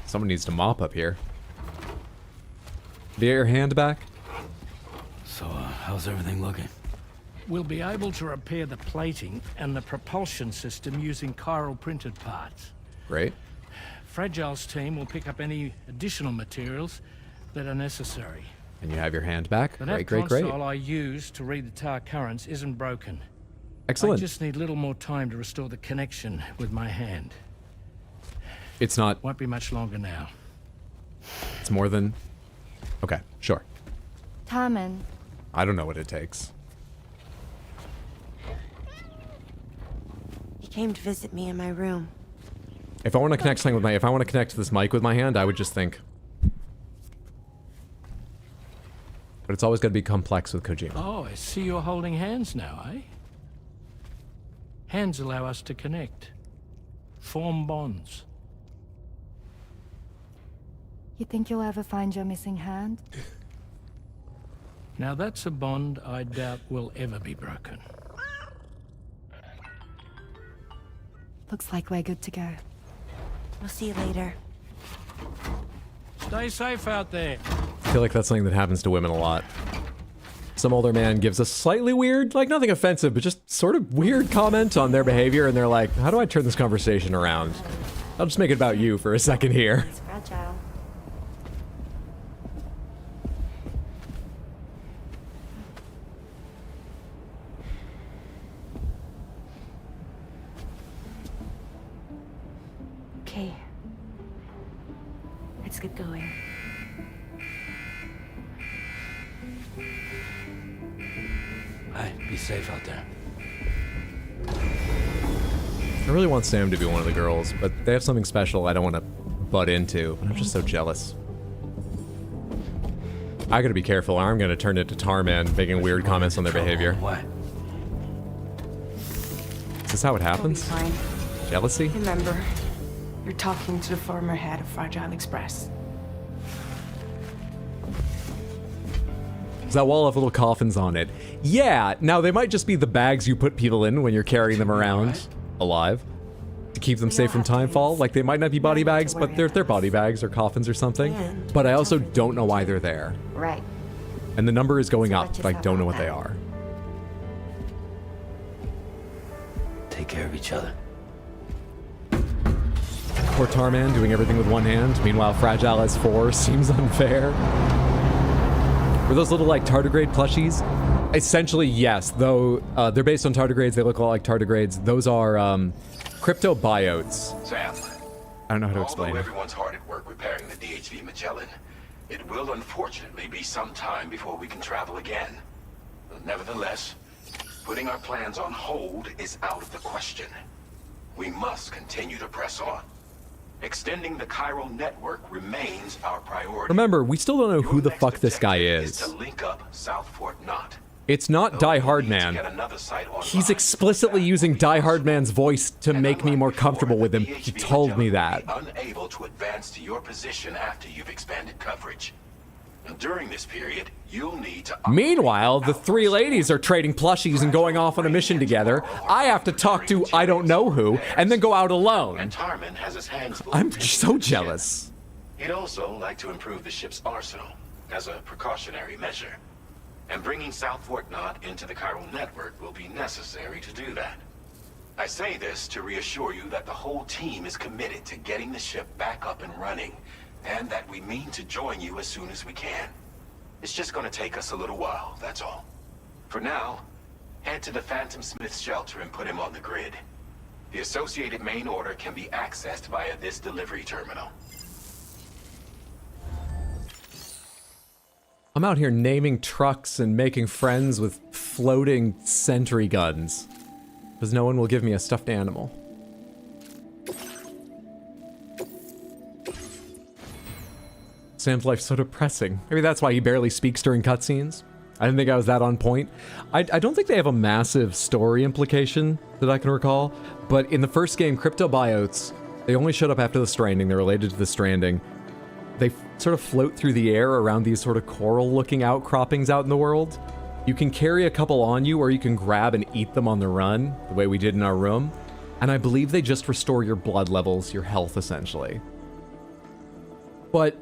Speaker 1: Someone needs to mop up here. Do you get your hand back?
Speaker 20: So, how's everything looking?
Speaker 17: We'll be able to repair the plating and the propulsion system using chiral printed parts.
Speaker 1: Great.
Speaker 17: Fragile's team will pick up any additional materials that are necessary.
Speaker 1: And you have your hand back.
Speaker 17: The
Speaker 1: Great,
Speaker 17: nav
Speaker 1: great.
Speaker 17: console I use to read the tower currents isn't broken.
Speaker 1: Excellent.
Speaker 17: I just need a little more time to restore the connection with my hand.
Speaker 1: It's not...
Speaker 17: Won't be much longer now.
Speaker 1: It's more than... Okay, sure.
Speaker 6: Tarman.
Speaker 1: I don't know what it takes.
Speaker 14: He came to visit me in my room.
Speaker 1: If I want to connect something with my... If I want to connect this mic with my hand, I would just think. But it's always got to be complex with Kojima.
Speaker 17: Oh, I see you're holding hands now, eh? Hands allow us to connect. Form bonds.
Speaker 6: You think you'll ever find your missing hand?
Speaker 17: Now that's a bond I doubt will ever be broken.
Speaker 6: Looks like we're good to go.
Speaker 14: We'll see you later.
Speaker 17: Stay safe out there.
Speaker 1: I feel like that's something that happens to women a lot. Some older man gives a slightly weird, like nothing offensive, but just sort of weird comment on their behavior, and they're like, how do I turn this conversation around? I'll just make it about you for a second here.
Speaker 14: It's fragile. Okay. Let's get going.
Speaker 20: Hey, be safe out there.
Speaker 1: I really want Sam to be one of the girls, but they have something special I don't want to butt into. I'm just so jealous. I gotta be careful, or I'm gonna turn into Tarman making weird comments on their behavior.
Speaker 20: What?
Speaker 1: Is this how it happens?
Speaker 19: Fine.
Speaker 1: Jealousy?
Speaker 19: Remember, you're talking to the former head of Fragile Express.
Speaker 1: Does that wall have little coffins on it? Yeah, now they might just be the bags you put people in when you're carrying them around alive to keep them safe from timefall. Like, they might not be body bags, but they're body bags or coffins or something. But I also don't know why they're there.
Speaker 6: Right.
Speaker 1: And the number is going up, but I don't know what they are.
Speaker 20: Take care of each other.
Speaker 1: Poor Tarman doing everything with one hand. Meanwhile, Fragile has 4 seems unfair. Were those little, like, tardigrade plushies? Essentially, yes. Though they're based on tardigrades, they look a lot like tardigrades. Those are cryptobiotes.
Speaker 15: Sam.
Speaker 1: I don't know how to explain
Speaker 15: Although
Speaker 1: it.
Speaker 15: everyone's hard at work repairing the DHV Magellan, it will unfortunately be some time before we can travel again. Nevertheless, putting our plans on hold is out of the question. We must continue to press on. Extending the chiral network remains our priority.
Speaker 1: Remember, we still don't know who the fuck this guy
Speaker 15: Is
Speaker 1: is.
Speaker 15: to link up South Fort Knot.
Speaker 1: It's not Die Hard Man. He's explicitly using Die Hard Man's voice to make me more comfortable with him. He told me that.
Speaker 15: Unable to advance to your position after you've expanded coverage. And during this period, you'll need to...
Speaker 1: Meanwhile, the 3 ladies are trading plushies and going off on a mission together. I have to talk to I don't know who, and then go out alone.
Speaker 15: And Tarman has his hands full.
Speaker 1: I'm so jealous.
Speaker 15: He'd also like to improve the ship's arsenal as a precautionary measure. And bringing South Fort Knot into the chiral network will be necessary to do that. I say this to reassure you that the whole team is committed to getting the ship back up and running, and that we mean to join you as soon as we can. It's just going to take us a little while, that's all. For now, head to the Phantom Smith's shelter and put him on the grid. The associated main order can be accessed via this delivery terminal.
Speaker 1: I'm out here naming trucks and making friends with floating sentry guns. Because no one will give me a stuffed animal. Sam's life's so depressing. Maybe that's why he barely speaks during cutscenes. I didn't think I was that on point. I don't think they have a massive story implication that I can recall, but in the first game, cryptobiotes, they only showed up after the Stranding. They're related to the Stranding. They sort of float through the air around these sort of coral-looking outcroppings out in the world. You can carry a couple on you, or you can grab and eat them on the run, the way we did in our room. And I believe they just restore your blood levels, your health, essentially. but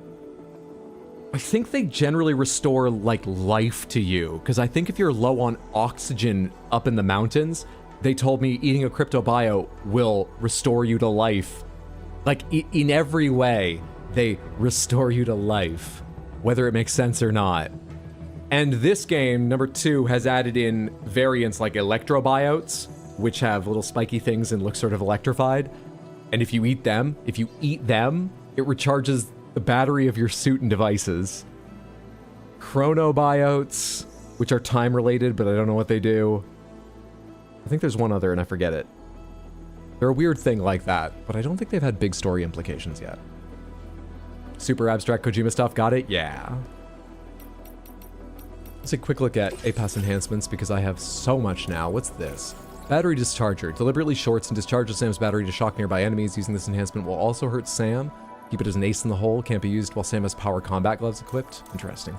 Speaker 1: I think they generally restore, like, life to you. Because I think if you're low on oxygen up in the mountains, they told me eating a cryptobio will restore you to life. Like, in every way, they restore you to life, whether it makes sense or not. And this game, number 2, has added in variants like electrobiotes, which have little spiky things and look sort of electrified. And if you eat them, it recharges the battery of your suit and devices. Chronobiotes, which are time-related, but I don't know what they do. I think there's one other, and I forget it. They're a weird thing like that, but I don't think they've had big story implications yet. Super abstract Kojima stuff, got it? Yeah. Let's take a quick look at APAS enhancements, because I have so much now. What's this? Battery discharger. Deliberately shorts and discharges Sam's battery to shock nearby enemies. Using this enhancement will also hurt Sam. Keep it as an ace in the hole. Can't be used while Sam has power combat gloves equipped. Interesting.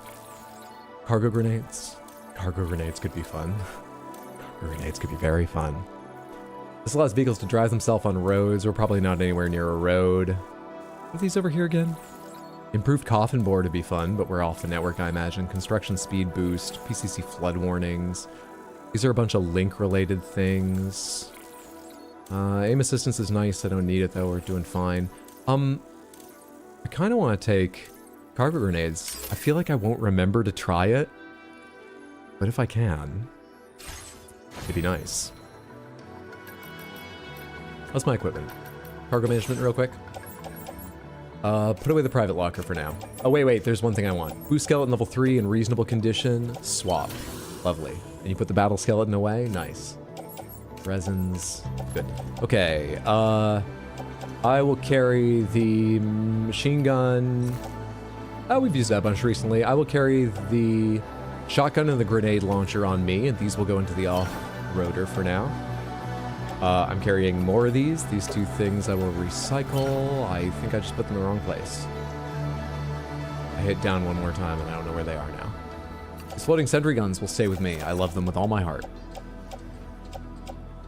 Speaker 1: Cargo grenades. Cargo grenades could be fun. Cargo grenades could be very fun. This allows vehicles to drive themselves on roads. We're probably not anywhere near a road. What are these over here again? Improved coffin board would be fun, but we're off the network, I imagine. Construction speed boost. PCC flood warnings. These are a bunch of link-related things. Aim assistance is nice. I don't need it, though. We're doing fine. I kind of want to take cargo grenades. I feel like I won't remember to try it. But if I can, it'd be nice. What's my equipment? Cargo management real quick. Put away the private locker for now. Oh, wait, there's one thing I want. Boost skeleton level 3 in reasonable condition. Swap. Lovely. And you put the battle skeleton away? Nice. Resins. Good. Okay, I will carry the machine gun. Oh, we've used that a bunch recently. I will carry the shotgun and the grenade launcher on me, and these will go into the off-roader for now. I'm carrying more of these. These 2 things I will recycle. I think I just put them in the wrong place. I hit down one more time, and I don't know where they are now. These floating sentry guns will stay with me. I love them with all my heart.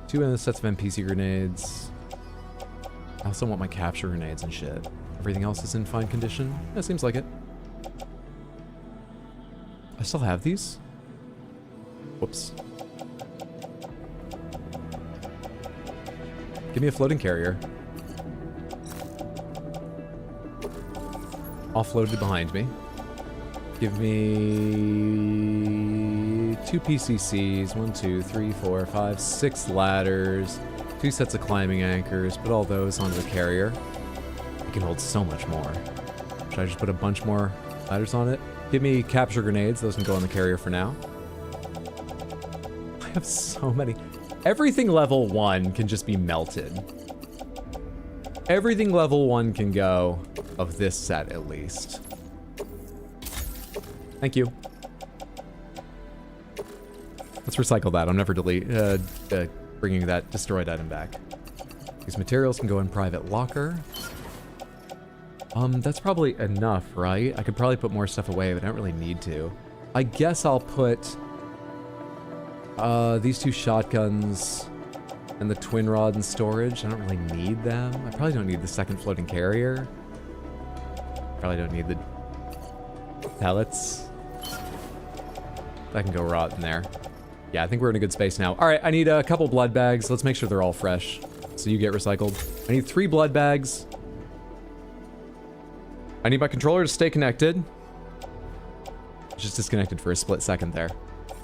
Speaker 1: 2 sets of NPC grenades. I also want my capture grenades and shit. Everything else is in fine condition. That seems like it. I still have these? Whoops. Give me a floating carrier. Offloaded behind me. Give me 2 PCCs. 1, 2, 3, 4, 5, 6 ladders. 2 sets of climbing anchors. Put all those onto the carrier. It can hold so much more. Should I just put a bunch more ladders on it? Give me capture grenades. Those can go on the carrier for now. I have so many. Everything level 1 can just be melted. Everything level 1 can go, of this set at least. Thank you. Let's recycle that. I'm never bringing that destroyed item back. These materials can go in private locker. That's probably enough, right? I could probably put more stuff away, but I don't really need to. I guess I'll put these 2 shotguns and the twin rod in storage. I don't really need them. I probably don't need the second floating carrier. Probably don't need the pellets. That can go rot in there. Yeah, I think we're in a good space now. All right, I need a couple blood bags. Let's make sure they're all fresh, so you get recycled. I need 3 blood bags. I need my controller to stay connected. Just disconnected for a split second there.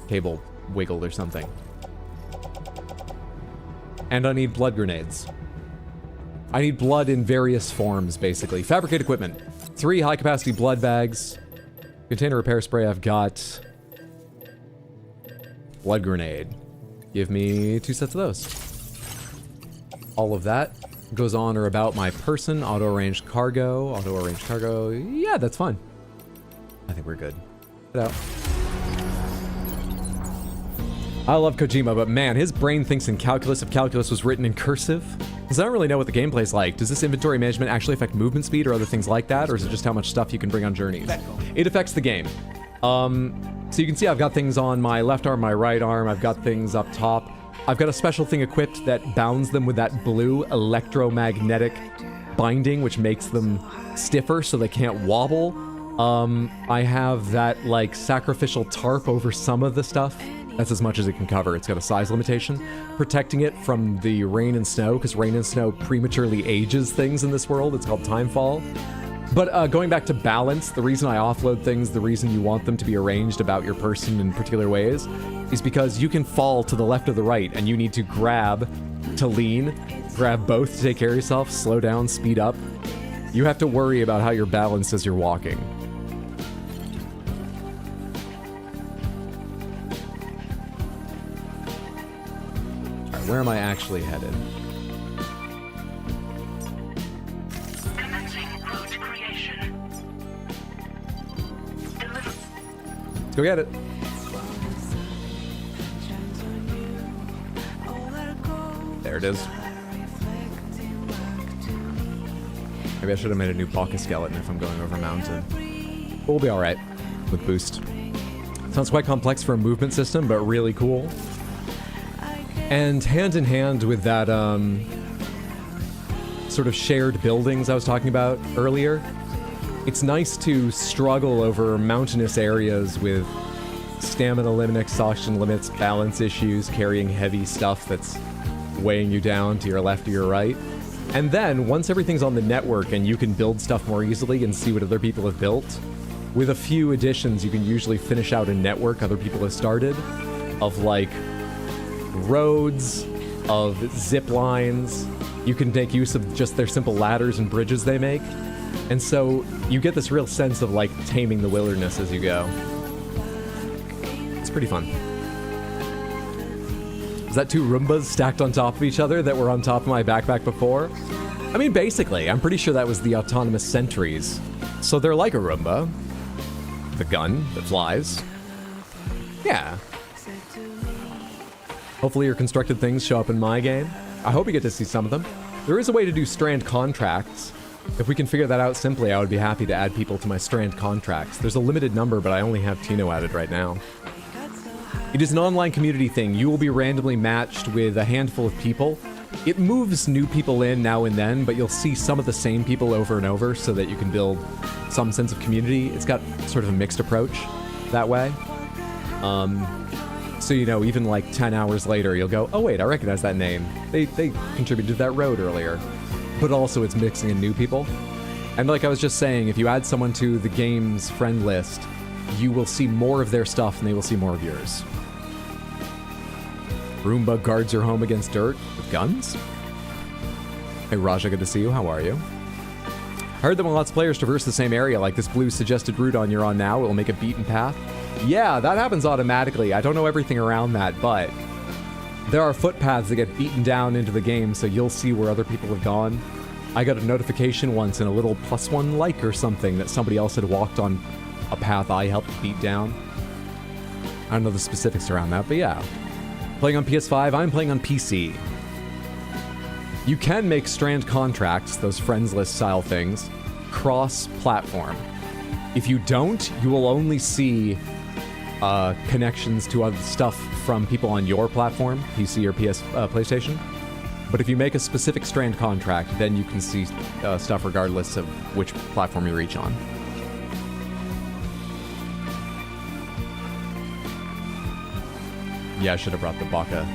Speaker 1: Cable wiggled or something. And I need blood grenades. I need blood in various forms, basically. Fabricate equipment. 3 high-capacity blood bags. Container repair spray, I've got. Blood grenade. Give me 2 sets of those. All of that goes on or about my person. Auto-arranged cargo. Auto-arranged cargo. Yeah, that's fine. I think we're good. Get out. I love Kojima, but man, his brain thinks in calculus if calculus was written in cursive. Because I don't really know what the gameplay's like. Does this inventory management actually affect movement speed or other things like that? Or is it just how much stuff you can bring on journeys? It affects the game. So you can see I've got things on my left arm, my right arm. I've got things up top. I've got a special thing equipped that bounds them with that blue electromagnetic binding, which makes them stiffer so they can't wobble. I have that, like, sacrificial tarp over some of the stuff. That's as much as it can cover. It's got a size limitation. Protecting it from the rain and snow, because rain and snow prematurely ages things in this world. It's called timefall. But going back to balance, the reason I offload things, the reason you want them to be arranged about your person in particular ways, is because you can fall to the left or the right, and you need to grab to lean, grab both to take care of yourself, slow down, speed up. You have to worry about how you're balanced as you're walking. Alright, where am I actually headed? Let's go get it. There it is. Maybe I should have made a new pocket skeleton if I'm going over a mountain. But we'll be alright with boost. Sounds quite complex for a movement system, but really cool. And hand in hand with that sort of shared buildings I was talking about earlier, it's nice to struggle over mountainous areas with stamina limit, exhaustion limits, balance issues, carrying heavy stuff that's weighing you down to your left or your right. And then, once everything's on the network and you can build stuff more easily and see what other people have built, with a few additions you can usually finish out a network other people have started of, like, roads, of zip lines. You can make use of just their simple ladders and bridges they make. And so you get this real sense of, like, taming the wilderness as you go. It's pretty fun. Is that two Roombas stacked on top of each other that were on top of my backpack before? I mean, basically, I'm pretty sure that was the autonomous sentries. So they're like a Roomba. The gun that flies. Yeah. Hopefully your constructed things show up in my game. I hope you get to see some of them. There is a way to do strand contracts. If we can figure that out simply, I would be happy to add people to my strand contracts. There's a limited number, but I only have Tino added right now. It is an online community thing. You will be randomly matched with a handful of people. It moves new people in now and then, but you'll see some of the same people over and over so that you can build some sense of community. It's got sort of a mixed approach that way. So, you know, even like 10 hours later, you'll go, oh wait, I recognize that name. They contributed to that road earlier. But also it's mixing in new people. And like I was just saying, if you add someone to the game's friend list, you will see more of their stuff and they will see more of yours. Roomba guards your home against dirt with guns? Hey Raja, good to see you. How are you? I heard that when lots of players traverse the same area, like this blue suggested route you're on now, it will make a beaten path. Yeah, that happens automatically. I don't know everything around that, but there are footpaths that get beaten down into the game, so you'll see where other people have gone. I got a notification once in a little +1 like or something that somebody else had walked on a path I helped beat down. I don't know the specifics around that, but yeah. Playing on PS5, I'm playing on PC. You can make strand contracts, those friends list style things, cross-platform. If you don't, you will only see connections to other stuff from people on your platform, PC or PlayStation. But if you make a specific strand contract, then you can see stuff regardless of which platform you reach on. Yeah, I should have brought the Baka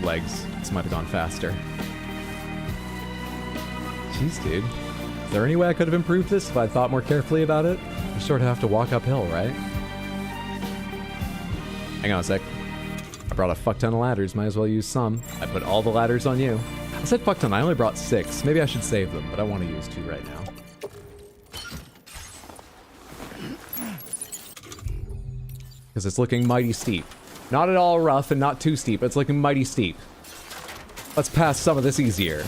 Speaker 1: legs. This might have gone faster. Jeez, dude. Is there any way I could have improved this if I thought more carefully about it? You sort of have to walk uphill, right? Hang on a sec. I brought a fuck ton of ladders. Might as well use some. I put all the ladders on you. I said fuck ton. I only brought 6. Maybe I should save them, but I want to use 2 right now. Because it's looking mighty steep. Not at all rough and not too steep. It's looking mighty steep. Let's pass some of this easier.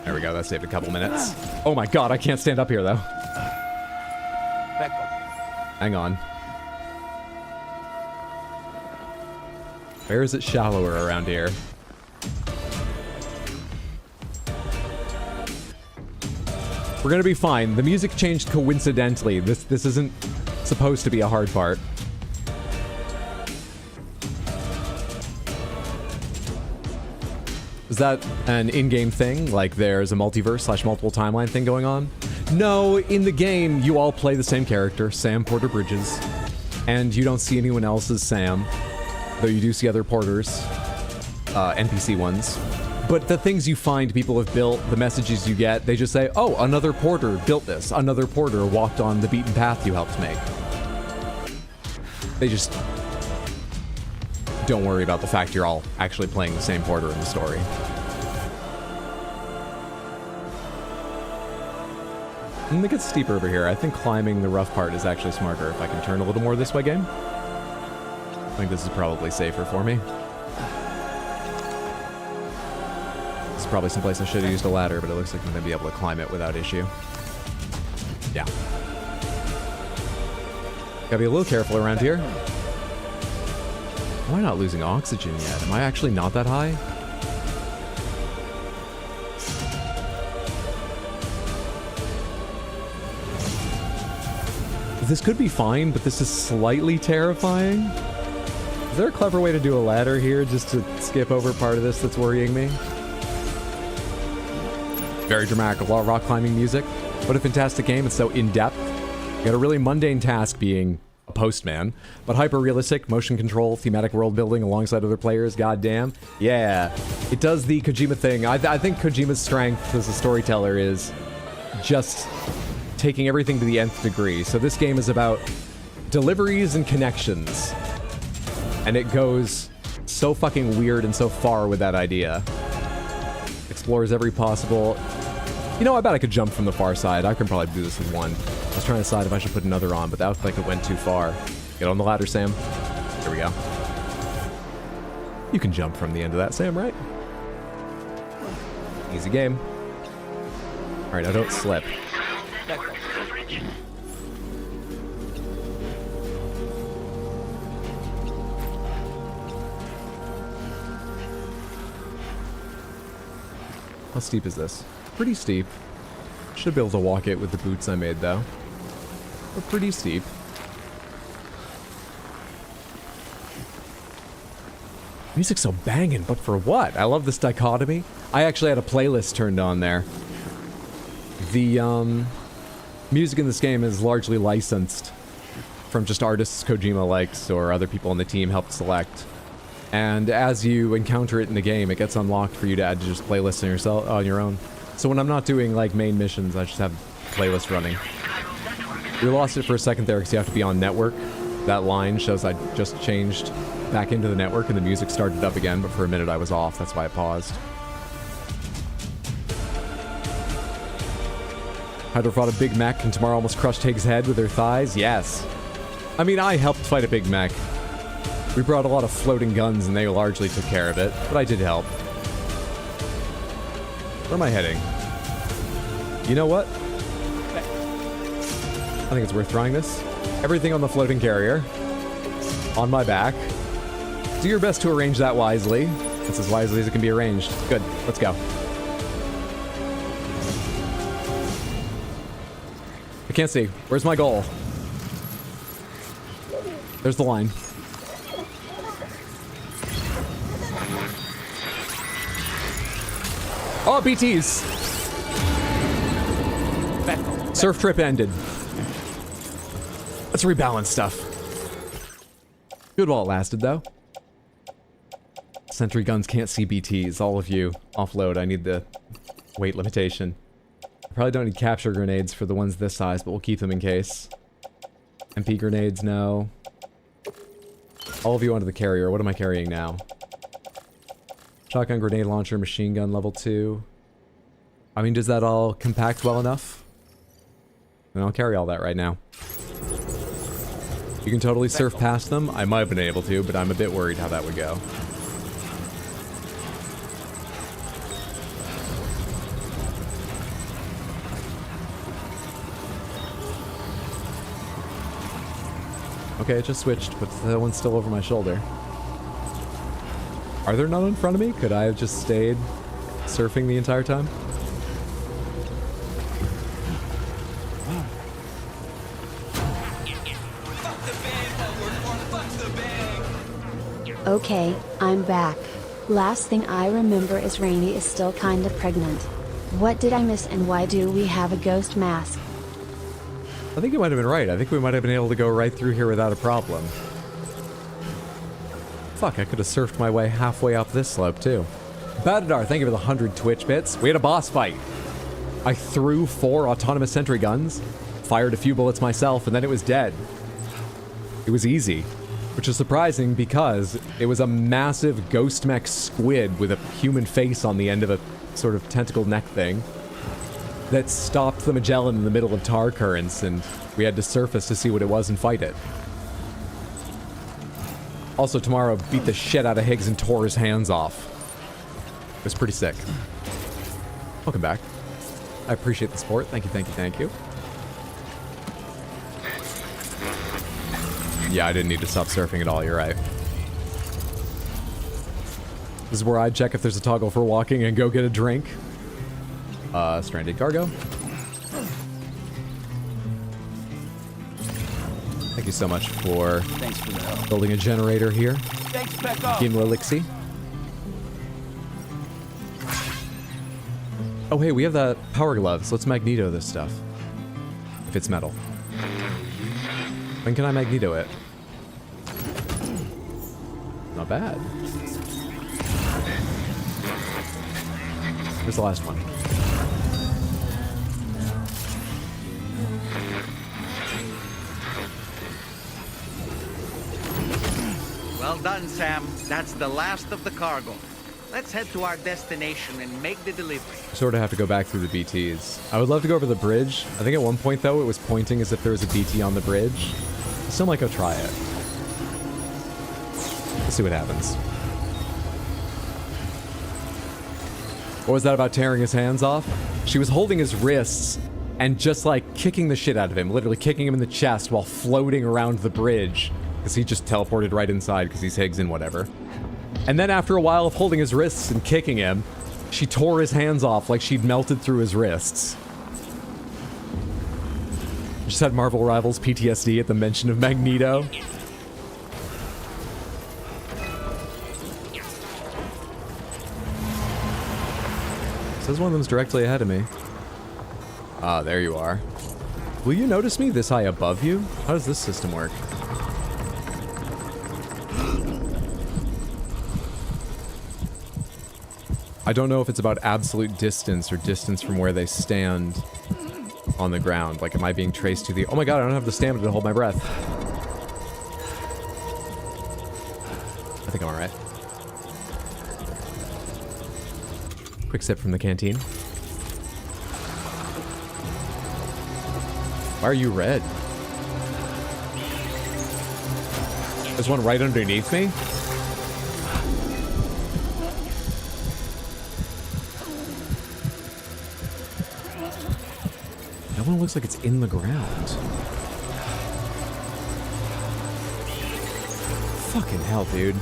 Speaker 1: There we go, that saved a couple minutes. Oh my god, I can't stand up here though. Hang on. Where is it shallower around here? We're gonna be fine. The music changed coincidentally. This isn't supposed to be a hard part. Is that an in-game thing? Like there's a multiverse / multiple timeline thing going on? No, in the game, you all play the same character, Sam Porter Bridges. And you don't see anyone else as Sam. Though you do see other porters. NPC ones. But the things you find people have built, the messages you get, they just say, oh, another porter built this. Another porter walked on the beaten path you helped make. They just don't worry about the fact you're all actually playing the same porter in the story. And it gets steeper over here. I think climbing the rough part is actually smarter. If I can turn a little more this way, game. I think this is probably safer for me. This is probably someplace I should have used a ladder, but it looks like I'm going to be able to climb it without issue. Yeah. Gotta be a little careful around here. Am I not losing oxygen yet? Am I actually not that high? This could be fine, but this is slightly terrifying. Is there a clever way to do a ladder here just to skip over part of this that's worrying me? Very dramatic, a lot of rock climbing music. What a fantastic game, it's so in-depth. You got a really mundane task being a postman, but hyper-realistic, motion control, thematic world building alongside other players, goddamn. Yeah, it does the Kojima thing. I think Kojima's strength as a storyteller is just taking everything to the nth degree. So this game is about deliveries and connections. And it goes so fucking weird and so far with that idea. Explores every possible... You know, I bet I could jump from the far side. I can probably do this with one. I was trying to decide if I should put another on, but that looked like it went too far. Get on the ladder, Sam. Here we go. You can jump from the end of that, Sam, right? Easy game. Alright, now don't slip. How steep is this? Pretty steep. Should be able to walk it with the boots I made, though. But pretty steep. Music's so banging, but for what? I love this dichotomy. I actually had a playlist turned on there. The, music in this game is largely licensed from just artists Kojima likes or other people on the team helped select. And as you encounter it in the game, it gets unlocked for you to add to just playlists on your own. So when I'm not doing like main missions, I just have playlists running. We lost it for a second there because you have to be on network. That line shows I just changed back into the network and the music started up again, but for a minute I was off. That's why I paused. Hydra fought a big mech and tomorrow almost crushed Higgs' head with her thighs. Yes. I mean, I helped fight a big mech. We brought a lot of floating guns and they largely took care of it, but I did help. Where am I heading? You know what? I think it's worth trying this. Everything on the floating carrier. On my back. Do your best to arrange that wisely. That's as wisely as it can be arranged. Good. Let's go. I can't see. Where's my goal? There's the line. Oh, BTs! Surf trip ended. Let's rebalance stuff. Good while it lasted, though. Sentry guns can't see BTs. All of you, offload. I need the weight limitation. I probably don't need capture grenades for the ones this size, but we'll keep them in case. MP grenades, no. All of you onto the carrier. What am I carrying now? Shotgun, grenade launcher, machine gun level 2. I mean, does that all compact well enough? Then I'll carry all that right now. You can totally surf past them. I might have been able to, but I'm a bit worried how that would go. Okay, it just switched, but that one's still over my shoulder. Are there none in front of me? Could I have just stayed surfing the entire time?
Speaker 2: Okay, I'm back. Last thing I remember is Rainey is still kinda pregnant. What did I miss and why do we have a ghost mask?
Speaker 1: I think you might have been right. I think we might have been able to go right through here without a problem. Fuck, I could have surfed my way halfway up this slope, too. Badadar, thank you for the 100 Twitch bits. We had a boss fight. I threw 4 autonomous sentry guns, fired a few bullets myself, and then it was dead. It was easy, which is surprising because it was a massive ghost mech squid with a human face on the end of a sort of tentacle neck thing that stopped the Magellan in the middle of tar currents, and we had to surface to see what it was and fight it. Also, tomorrow beat the shit out of Higgs and tore his hands off. It was pretty sick. Welcome back. I appreciate the support. Thank you, thank you, thank you. Yeah, I didn't need to stop surfing at all, you're right. This is where I check if there's a toggle for walking and go get a drink. Stranded cargo. Thank you so much for building a generator here.
Speaker 3: Thanks, Becca.
Speaker 1: Gamedle Elixir. Oh hey, we have the power gloves. Let's magneto this stuff. If it's metal. When can I magneto it? Not bad. Here's the last one.
Speaker 21: Well done, Sam. That's the last of the cargo. Let's head to our destination and make the delivery.
Speaker 1: Sort of have to go back through the BTs. I would love to go over the bridge. I think at one point, though, it was pointing as if there was a BT on the bridge. I still might go try it. Let's see what happens. What was that about tearing his hands off? She was holding his wrists and just, like, kicking the shit out of him. Literally kicking him in the chest while floating around the bridge. Because he just teleported right inside because he's Higgs and whatever. And then after a while of holding his wrists and kicking him, she tore his hands off like she'd melted through his wrists. Just had Marvel Rivals PTSD at the mention of Magneto. Says one of them's directly ahead of me. Ah, there you are. Will you notice me this high above you? How does this system work? I don't know if it's about absolute distance or distance from where they stand on the ground. Like, am I being traced to the... Oh my god, I don't have the stamina to hold my breath. I think I'm alright. Quick sip from the canteen. Why are you red? There's one right underneath me? That one looks like it's in the ground. Fucking hell, dude.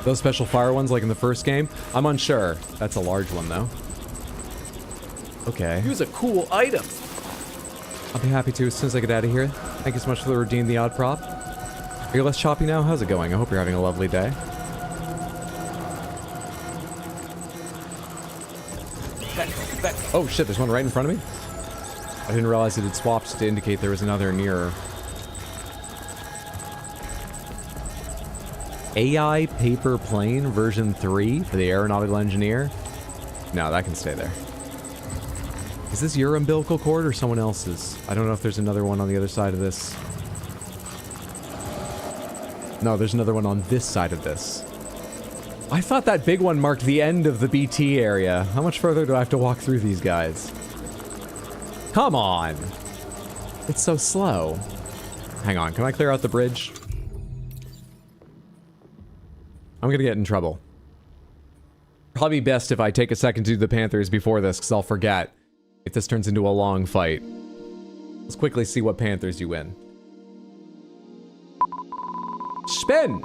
Speaker 1: Those special fire ones like in the first game? I'm unsure. That's a large one, though. Okay.
Speaker 3: He was a cool item.
Speaker 1: I'll be happy to as soon as I get out of here. Thank you so much for the redeem the odd prop. Are you less choppy now? How's it going? I hope you're having a lovely day. Oh shit, there's one right in front of me? I didn't realize it had swapped to indicate there was another nearer. AI paper plane version 3 for the aeronautical engineer. No, that can stay there. Is this your umbilical cord or someone else's? I don't know if there's another one on the other side of this. No, there's another one on this side of this. I thought that big one marked the end of the BT area. How much further do I have to walk through these guys? Come on! It's so slow. Hang on, can I clear out the bridge? I'm gonna get in trouble. Probably best if I take a second to do the Panthers before this, because I'll forget if this turns into a long fight. Let's quickly see what Panthers you win. Spin!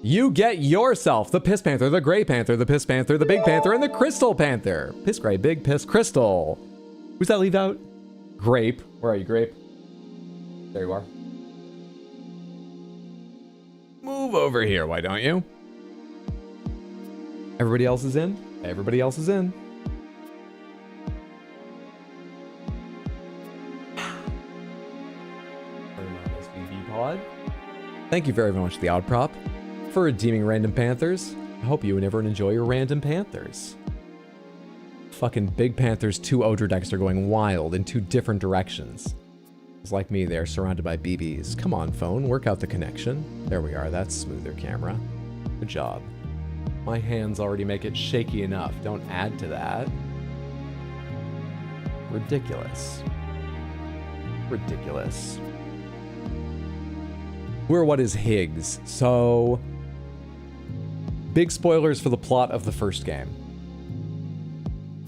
Speaker 1: You get yourself the Piss Panther, the Gray Panther, the Piss Panther, the Big Panther, and the Crystal Panther. Piss Gray, Big Piss, Crystal. Who's that leave out? Grape. Where are you, Grape? There you are. Move over here, why don't you? Everybody else is in? Everybody else is in. Pod. Thank you very much, the Odd Prop, for redeeming Random Panthers. I hope you and everyone enjoy your Random Panthers. Fucking Big Panther's 2 Odor decks are going wild in 2 different directions. It's like me, they're surrounded by BBs. Come on, phone, work out the connection. There we are, that's smoother, camera. Good job. My hands already make it shaky enough. Don't add to that. Ridiculous. Ridiculous. We're what is Higgs, so... Big spoilers for the plot of the first game.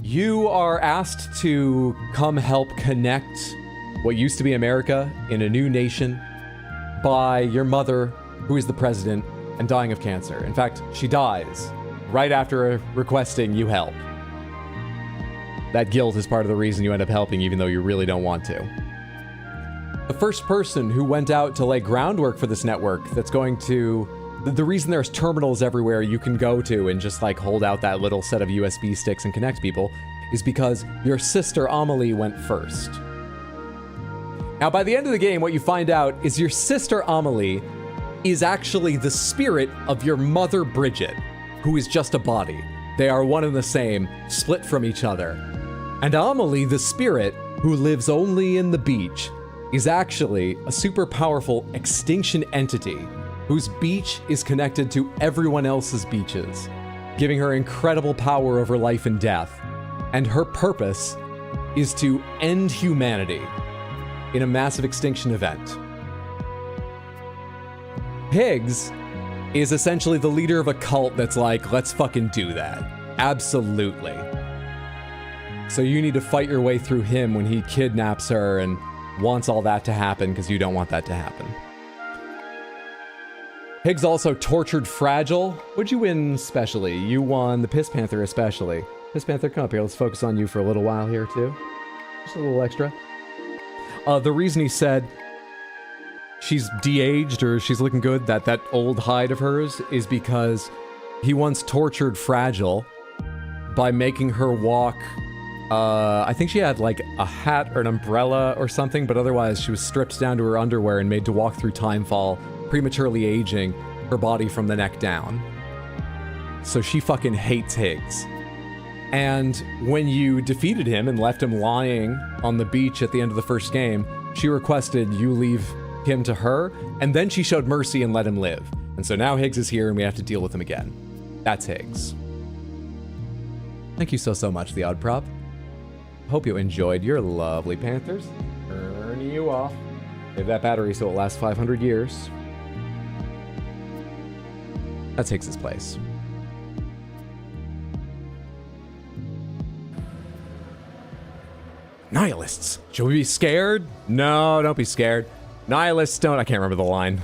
Speaker 1: You are asked to come help connect what used to be America in a new nation by your mother, who is the president, and dying of cancer. In fact, she dies right after requesting you help. That guilt is part of the reason you end up helping, even though you really don't want to. The first person who went out to lay groundwork for this network that's going to... The reason there's terminals everywhere you can go to and just like hold out that little set of USB sticks and connect people is because your sister Amelie went first. Now, by the end of the game, what you find out is your sister Amelie is actually the spirit of your mother Bridget, who is just a body. They are one and the same, split from each other. And Amelie, the spirit, who lives only in the beach, is actually a super powerful extinction entity whose beach is connected to everyone else's beaches, giving her incredible power over life and death. And her purpose is to end humanity in a massive extinction event. Higgs is essentially the leader of a cult that's like, let's fucking do that. Absolutely. So you need to fight your way through him when he kidnaps her and wants all that to happen because you don't want that to happen. Higgs also tortured Fragile. What'd you win specially? You won the Piss Panther especially. Piss Panther, come up here. Let's focus on you for a little while here too. Just a little extra. The reason he said she's de-aged or she's looking good, that old hide of hers, is because he once tortured Fragile by making her walk... I think she had like a hat or an umbrella or something, but otherwise she was stripped down to her underwear and made to walk through Timefall, prematurely aging her body from the neck down. So she fucking hates Higgs. And when you defeated him and left him lying on the beach at the end of the first game, she requested you leave him to her, and then she showed mercy and let him live. And so now Higgs is here and we have to deal with him again. That's Higgs. Thank you so much, the Odd Prop. Hope you enjoyed your lovely Panthers. Turn you off. Save that battery so it lasts 500 years. That's Higgs's place. Nihilists. Should we be scared? No, don't be scared. Nihilists don't... I can't remember the line.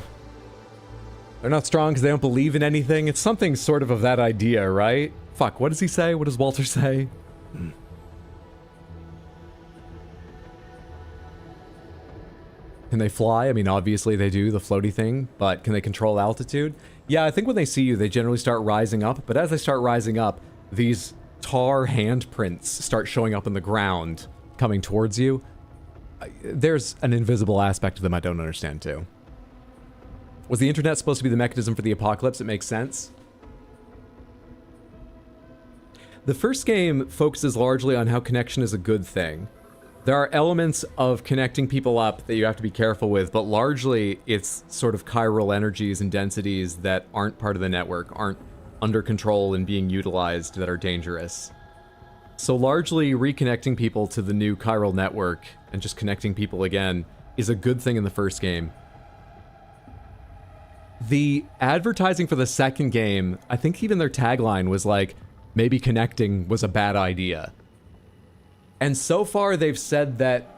Speaker 1: They're not strong because they don't believe in anything. It's something sort of that idea, right? Fuck, what does he say? What does Walter say? Can they fly? I mean, obviously they do, the floaty thing, but can they control altitude? Yeah, I think when they see you, they generally start rising up, but as they start rising up, these tar handprints start showing up in the ground, coming towards you. There's an invisible aspect to them I don't understand, too. Was the internet supposed to be the mechanism for the apocalypse? It makes sense. The first game focuses largely on how connection is a good thing. There are elements of connecting people up that you have to be careful with, but largely it's sort of chiral energies and densities that aren't part of the network, aren't under control and being utilized, that are dangerous. So largely reconnecting people to the new chiral network and just connecting people again is a good thing in the first game. The advertising for the second game, I think even their tagline was like, maybe connecting was a bad idea. And so far they've said that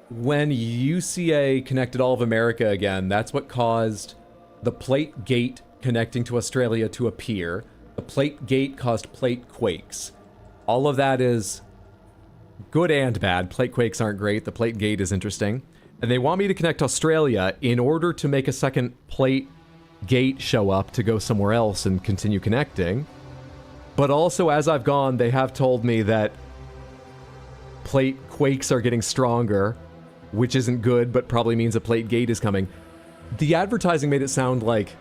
Speaker 1: when UCA connected all of America again, that's what caused the plate gate connecting to Australia to appear. The plate gate caused plate quakes. All of that is good and bad. Plate quakes aren't great. The plate gate is interesting. And they want me to connect Australia in order to make a second plate gate show up to go somewhere else and continue connecting. But also, as I've gone, they have told me that plate quakes are getting stronger, which isn't good, but probably means a plate gate is coming. The advertising made it sound like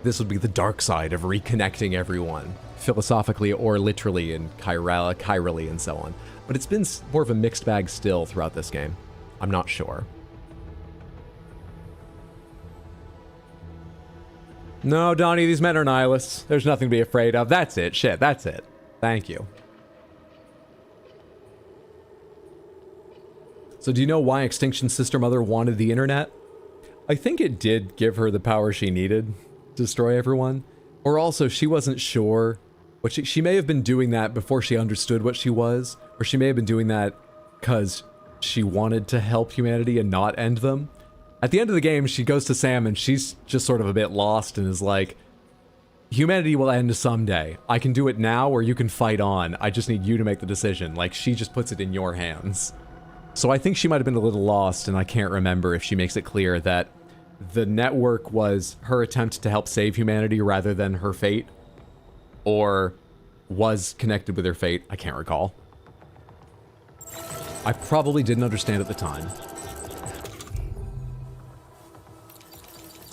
Speaker 1: this would be the dark side of reconnecting everyone, philosophically or literally, and chirally and so on. But it's been more of a mixed bag still throughout this game. I'm not sure. No, Donnie, these men are nihilists. There's nothing to be afraid of. That's it. Shit, that's it. Thank you. So do you know why Extinction Sister Mother wanted the internet? I think it did give her the power she needed to destroy everyone. Or also, she wasn't sure. What she may have been doing that before she understood what she was. Or she may have been doing that because she wanted to help humanity and not end them. At the end of the game, she goes to Sam and she's just sort of a bit lost and is like, humanity will end someday. I can do it now or you can fight on. I just need you to make the decision. Like, she just puts it in your hands. So I think she might have been a little lost, and I can't remember if she makes it clear that the network was her attempt to help save humanity rather than her fate, or was connected with her fate. I can't recall. I probably didn't understand at the time.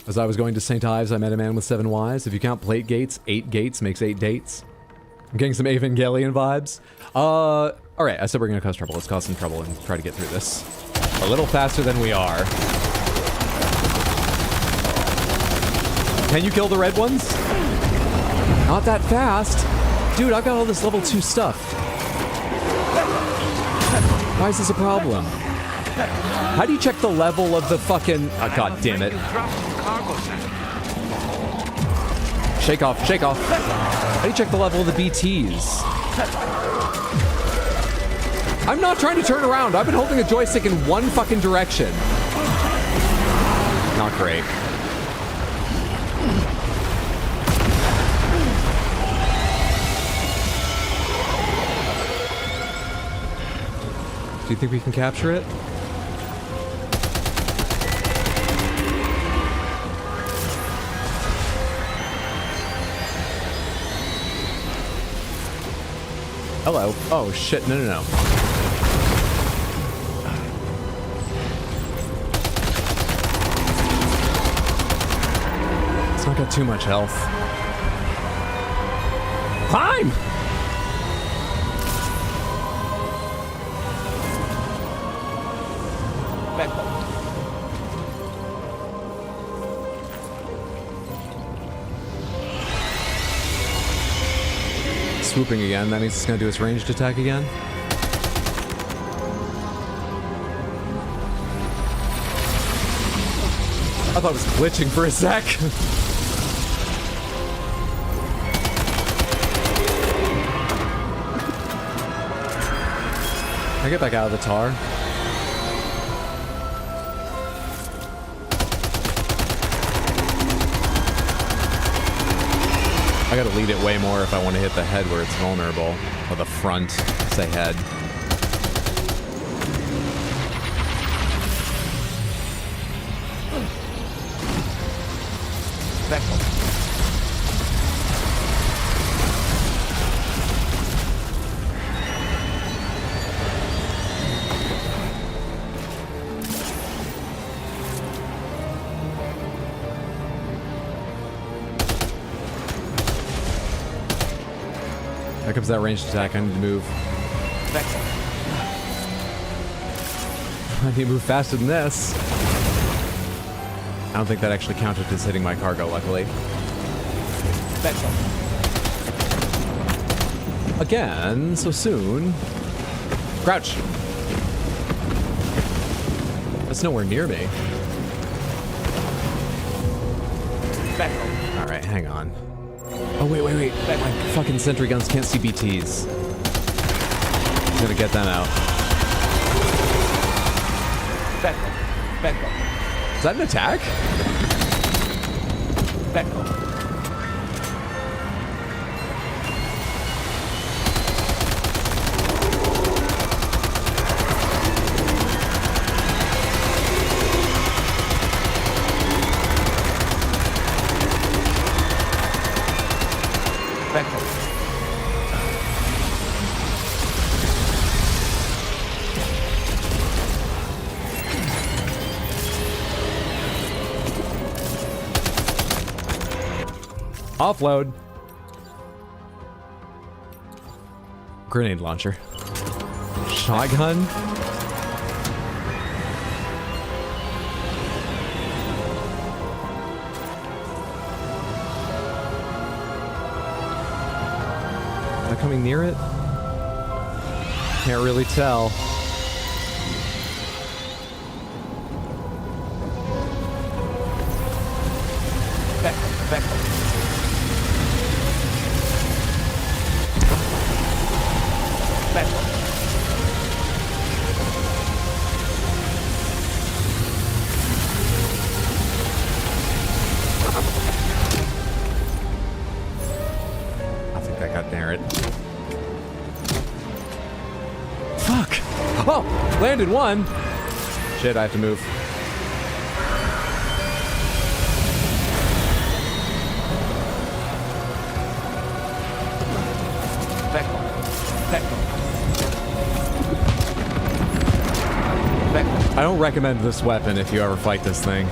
Speaker 1: As I was going to St. Ives, I met a man with 7 wives. If you count plate gates, 8 gates makes 8 dates. I'm getting some Evangelion vibes. Alright, I said we're gonna cause trouble. Let's cause some trouble and try to get through this. A little faster than we are. Can you kill the red ones? Not that fast. Dude, I've got all this level 2 stuff. Why is this a problem? How do you check the level of the fucking... Oh, god damn it. Shake off, shake off. How do you check the level of the BTs? I'm not trying to turn around. I've been holding a joystick in one fucking direction. Not great. Do you think we can capture it? Hello. Oh shit, no, no, no. It's not got too much health. Climb!
Speaker 3: Back up.
Speaker 1: Swooping again. That means it's gonna do its ranged attack again. I thought it was glitching for a sec. Can I get back out of the tar? I gotta lead it way more if I want to hit the head where it's vulnerable. Or the front, say head.
Speaker 3: Back up.
Speaker 1: Here comes that ranged attack. I need to move.
Speaker 3: Back up.
Speaker 1: I need to move faster than this. I don't think that actually counted as hitting my cargo, luckily.
Speaker 3: Back up.
Speaker 1: Again, so soon. Crouch. That's nowhere near me.
Speaker 3: Back.
Speaker 1: Alright, hang on. Oh, wait. My fucking sentry guns can't see BTs. I'm gonna get them out.
Speaker 3: Back.
Speaker 1: Is that an attack?
Speaker 3: Back.
Speaker 1: Offload. Grenade launcher. Shotgun. Am I coming near it? Can't really tell.
Speaker 3: Back.
Speaker 1: I think that got near it. Fuck! Oh! Landed one! Shit, I have to move. I don't recommend this weapon if you ever fight this thing.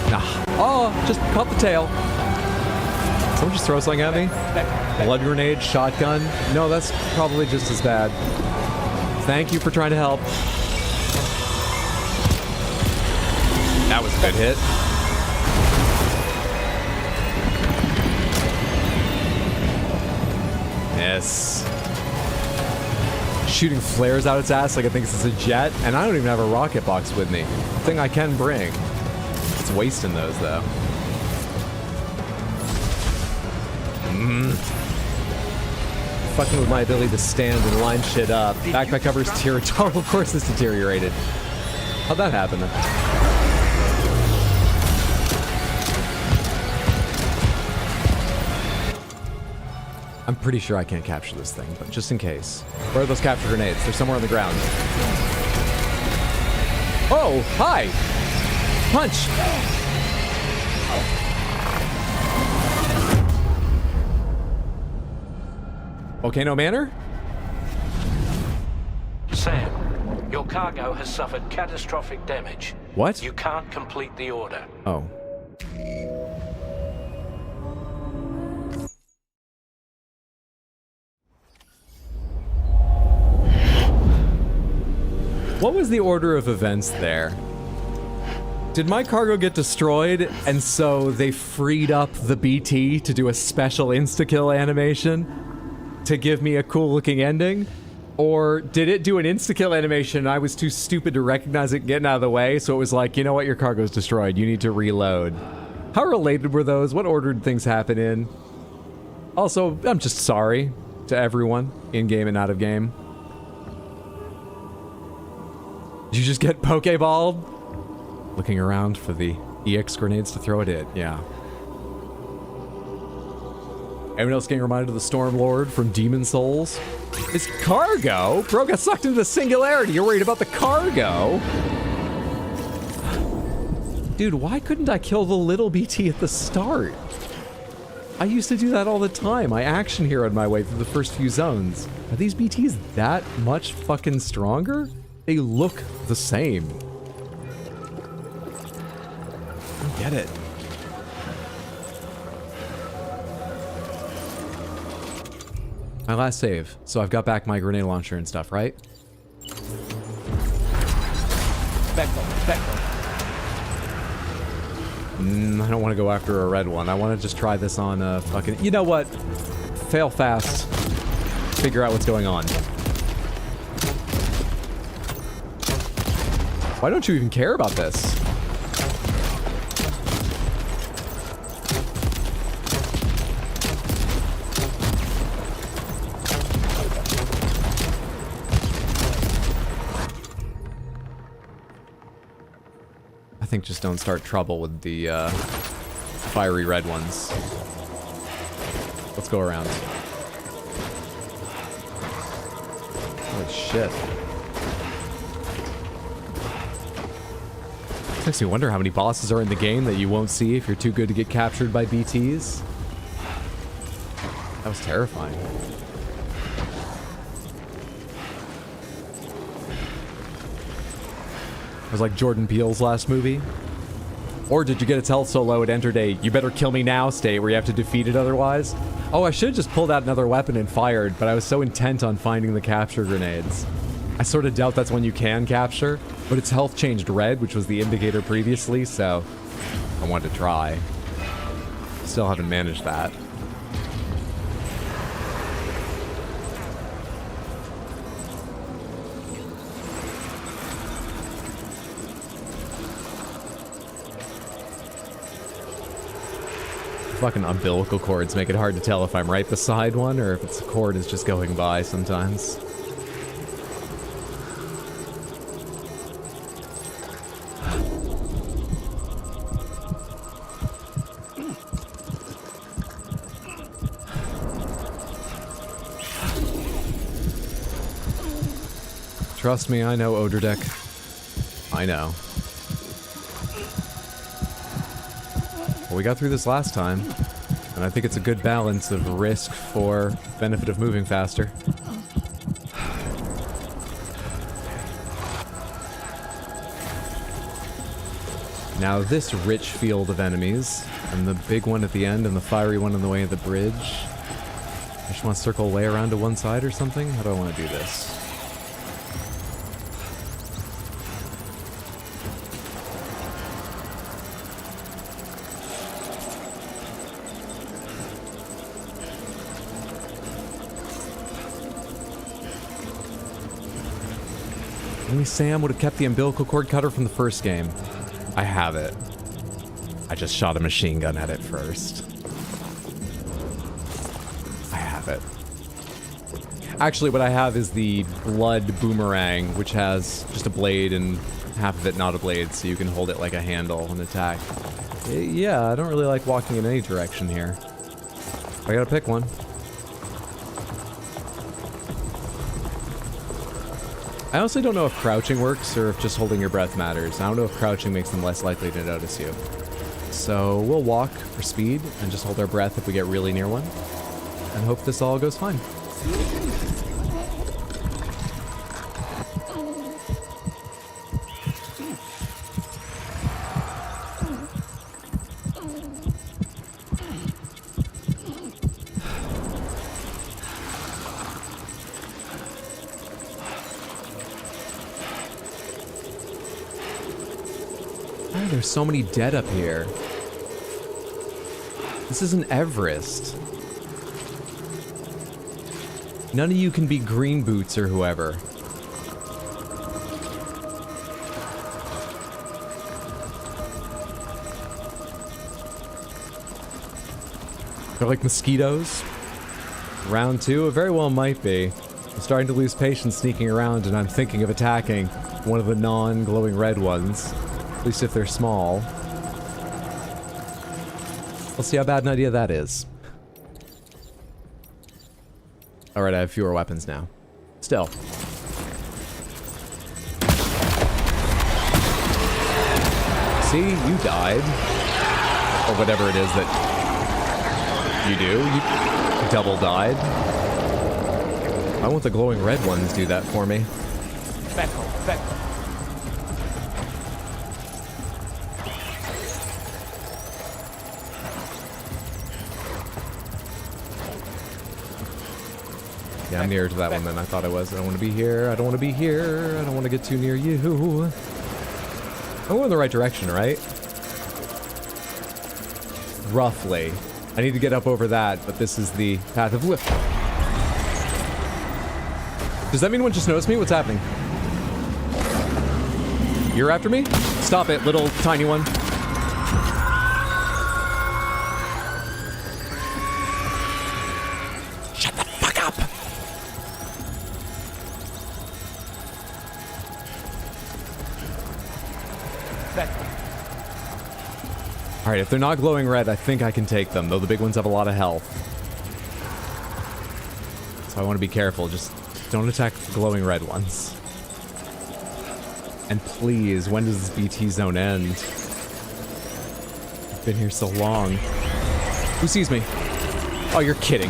Speaker 1: Nah. Oh, just caught the tail. Someone just throw something at me? Blood grenade, shotgun. No, that's probably just as bad. Thank you for trying to help. That was a good hit. Yes. Shooting flares out its ass like it thinks it's a jet, and I don't even have a rocket box with me. Thing I can bring. It's wasting those though. Fucking with my ability to stand and line shit up. Backpack cover's territorial, of course it's deteriorated. How'd that happen then? I'm pretty sure I can't capture this thing, but just in case. Where are those capture grenades? They're somewhere on the ground. Oh, hi! Punch! Volcano Manor?
Speaker 17: Sam, your cargo has suffered catastrophic damage.
Speaker 1: What?
Speaker 17: You can't complete the order.
Speaker 1: Oh. What was the order of events there? Did my cargo get destroyed, and so they freed up the BT to do a special insta-kill animation to give me a cool-looking ending? Or did it do an insta-kill animation and I was too stupid to recognize it getting out of the way, so it was like, you know what, your cargo's destroyed, you need to reload. How related were those? What order did things happen in? Also, I'm just sorry to everyone, in-game and out of game. Did you just get Pokeballed? Looking around for the EX grenades to throw it in, yeah. Anyone else getting reminded of the Storm Lord from Demon Souls? His cargo? Bro got sucked into the singularity. You're worried about the cargo? Dude, why couldn't I kill the little BT at the start? I used to do that all the time. I action heroed my way through the first few zones. Are these BTs that much fucking stronger? They look the same. I don't get it. My last save, so I've got back my grenade launcher and stuff, right?
Speaker 3: Back.
Speaker 1: I don't want to go after a red one. I want to just try this on a fucking... You know what? Fail fast. Figure out what's going on. Why don't you even care about this? I think just don't start trouble with the fiery red ones. Let's go around. Holy shit. Makes me wonder how many bosses are in the game that you won't see if you're too good to get captured by BTs. That was terrifying. It was like Jordan Peele's last movie. Or did you get its health so low it entered a "you better kill me now" state where you have to defeat it otherwise? Oh, I should have just pulled out another weapon and fired, but I was so intent on finding the capture grenades. I sort of doubt that's one you can capture, but its health changed red, which was the indicator previously, so I wanted to try. Still haven't managed that. Fucking umbilical cords make it hard to tell if I'm right beside one or if its cord is just going by sometimes. Trust me, I know, Odordeck. I know. Well, we got through this last time, and I think it's a good balance of risk for benefit of moving faster. Now this rich field of enemies, and the big one at the end, and the fiery one on the way of the bridge. I just want to circle way around to one side or something? How do I want to do this? Only Sam would have kept the umbilical cord cutter from the first game. I have it. I just shot a machine gun at it first. I have it. Actually, what I have is the blood boomerang, which has just a blade and half of it not a blade, so you can hold it like a handle and attack. Yeah, I don't really like walking in any direction here. I gotta pick one. I honestly don't know if crouching works or if just holding your breath matters. I don't know if crouching makes them less likely to notice you. So we'll walk for speed and just hold our breath if we get really near one. And hope this all goes fine. There's so many dead up here. This isn't Everest. None of you can be Green Boots or whoever. They're like mosquitoes. Round two, it very well might be. I'm starting to lose patience sneaking around and I'm thinking of attacking one of the non-glowing red ones. At least if they're small. We'll see how bad an idea that is. Alright, I have fewer weapons now. Still. See? You died. Or whatever it is that you do. You double died. I want the glowing red ones do that for me.
Speaker 3: Back off, back off.
Speaker 1: Yeah, I'm nearer to that one than I thought I was. I don't want to be here. I don't want to be here. I don't want to get too near you. I'm going in the right direction, right? Roughly. I need to get up over that, but this is the path of lift. Does that mean one just noticed me? What's happening? You're after me? Stop it, little tiny one. Shut the fuck up. All right, if they're not glowing red, I think I can take them, though the big ones have a lot of health. So I want to be careful. Just don't attack the glowing red ones. And please, when does this BT zone end? I've been here so long. Who sees me? Oh, you're kidding.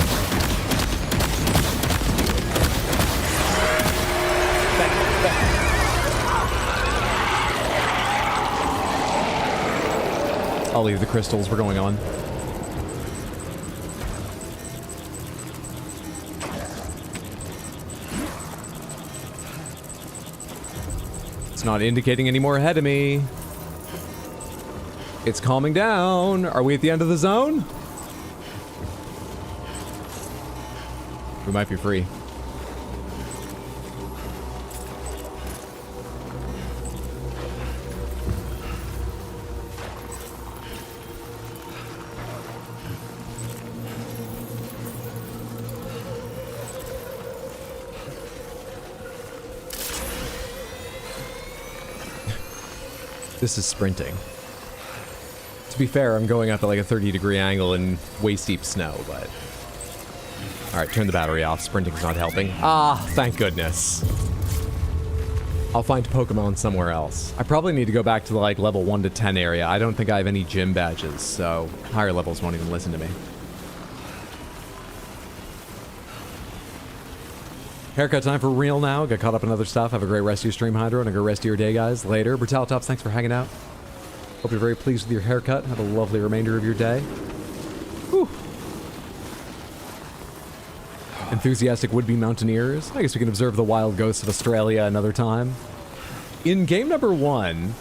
Speaker 1: I'll leave the crystals. We're going on. It's not indicating any more ahead of me. It's calming down. Are we at the end of the zone? We might be free. This is sprinting. To be fair, I'm going up at like a 30-degree angle in waist-deep snow, but... Alright, turn the battery off. Sprinting's not helping. Ah, thank goodness. I'll find Pokemon somewhere else. I probably need to go back to the, like, level 1 to 10 area. I don't think I have any gym badges, so higher levels won't even listen to me. Haircut time for real now. Got caught up in other stuff. Have a great rest of your stream, Hydro, and a good rest of your day, guys. Later. Brutalitops, thanks for hanging out. Hope you're very pleased with your haircut. Have a lovely remainder of your day. Whew. Enthusiastic would-be mountaineers. I guess we can observe the wild ghosts of Australia another time. In game number 1,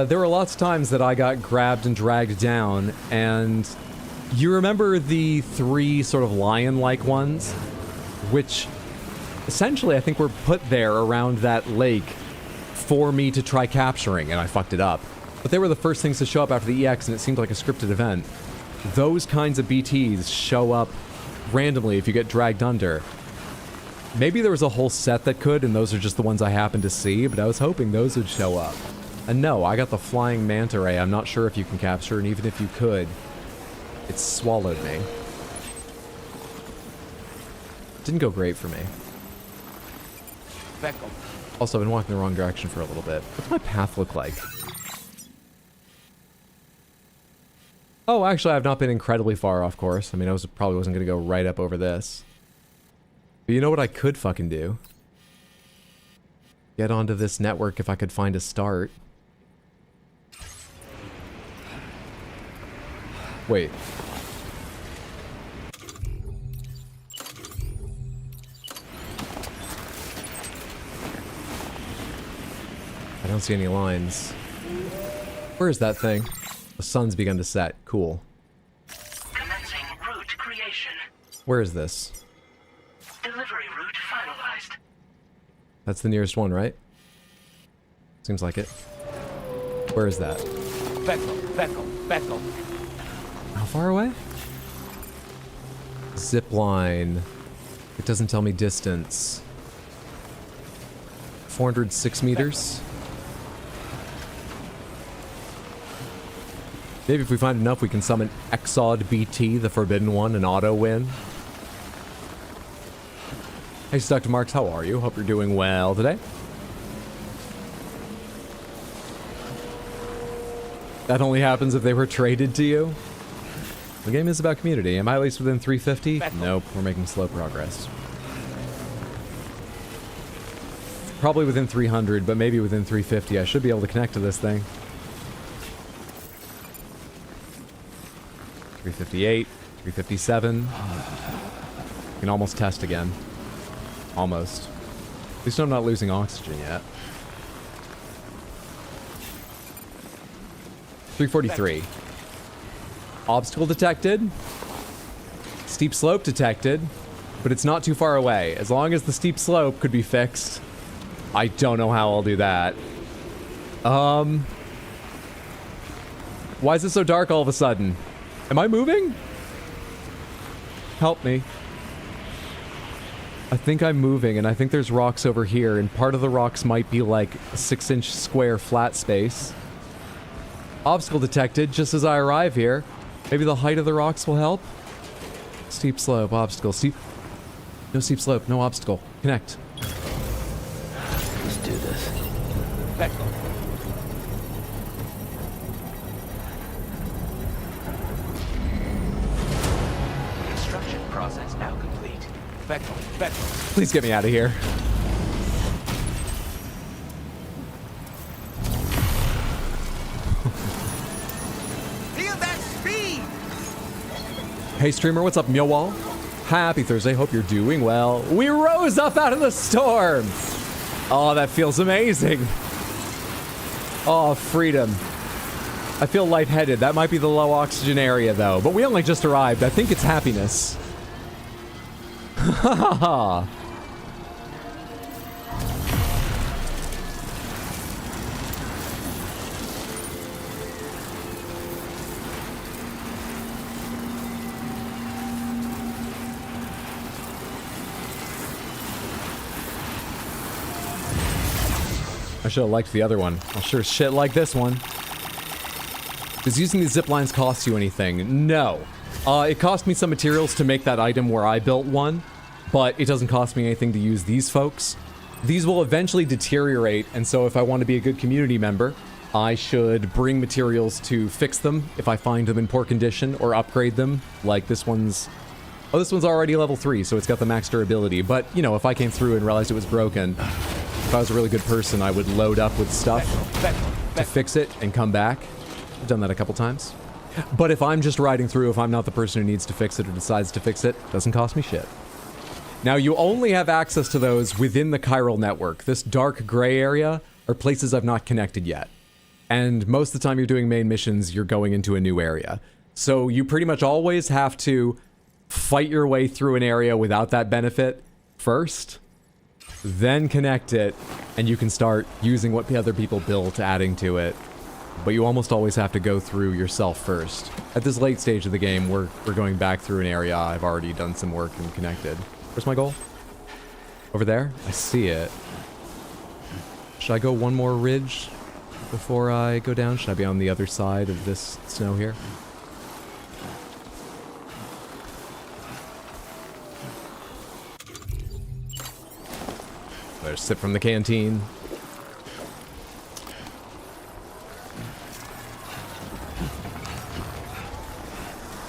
Speaker 1: there were lots of times that I got grabbed and dragged down, and you remember the 3 sort of lion-like ones? Which... essentially, I think we're put there around that lake for me to try capturing, and I fucked it up. But they were the first things to show up after the EX, and it seemed like a scripted event. Those kinds of BTs show up randomly if you get dragged under. Maybe there was a whole set that could, and those are just the ones I happened to see, but I was hoping those would show up. And no, I got the flying manta ray. I'm not sure if you can capture, and even if you could, it swallowed me. Didn't go great for me. Also, I've been walking the wrong direction for a little bit. What's my path look like? Oh, actually, I've not been incredibly far off course. I mean, probably wasn't going to go right up over this. But you know what I could fucking do? Get onto this network if I could find a start. Wait. I don't see any lines. Where is that thing? The sun's begun to set. Cool.
Speaker 18: Commencing route creation.
Speaker 1: Where is this?
Speaker 18: Delivery route finalized.
Speaker 1: That's the nearest one, right? Seems like it. Where is that?
Speaker 3: Beckel.
Speaker 1: How far away? Zip line. It doesn't tell me distance. 406 meters? Maybe if we find enough, we can summon Exod BT, the Forbidden One, and auto win. Hey, Dr. Marks, how are you? Hope you're doing well today. That only happens if they were traded to you. The game is about community. Am I at least within 350? Nope, we're making slow progress. Probably within 300, but maybe within 350. I should be able to connect to this thing. 358, 357. You can almost test again. Almost. At least I'm not losing oxygen yet. 343. Obstacle detected. Steep slope detected. But it's not too far away. As long as the steep slope could be fixed. I don't know how I'll do that. Why is it so dark all of a sudden? Am I moving? Help me. I think I'm moving, and I think there's rocks over here, and part of the rocks might be like a 6-inch square flat space. Obstacle detected just as I arrive here. Maybe the height of the rocks will help? Steep slope, obstacle, steep... No steep slope, no obstacle. Connect.
Speaker 20: Let's do this.
Speaker 3: Back off.
Speaker 11: Construction process now complete.
Speaker 3: Back off. Back off.
Speaker 1: Please get me out of here.
Speaker 21: Feel that speed!
Speaker 1: Hey streamer, what's up, Millwall? Happy Thursday, hope you're doing well. We rose up out of the storm! Oh, that feels amazing. Oh, freedom. I feel lightheaded. That might be the low oxygen area though, but we only just arrived. I think it's happiness. Ha ha ha. I should have liked the other one. I'll sure shit like this one. Does using these zip lines cost you anything? No. It cost me some materials to make that item where I built one, but it doesn't cost me anything to use these folks. These will eventually deteriorate, and so if I want to be a good community member, I should bring materials to fix them if I find them in poor condition, or upgrade them, like this one's... Oh, this one's already level 3, so it's got the max durability, but, you know, if I came through and realized it was broken, if I was a really good person, I would load up with stuff to fix it and come back. I've done that a couple times. But if I'm just riding through, if I'm not the person who needs to fix it or decides to fix it, it doesn't cost me shit. Now, you only have access to those within the chiral network. This dark gray area are places I've not connected yet. And most of the time you're doing main missions, you're going into a new area. So you pretty much always have to fight your way through an area without that benefit first, then connect it, and you can start using what the other people built, adding to it. But you almost always have to go through yourself first. At this late stage of the game, we're going back through an area I've already done some work and connected. Where's my goal? Over there? I see it. Should I go one more ridge before I go down? Should I be on the other side of this snow here? There's sip from the canteen.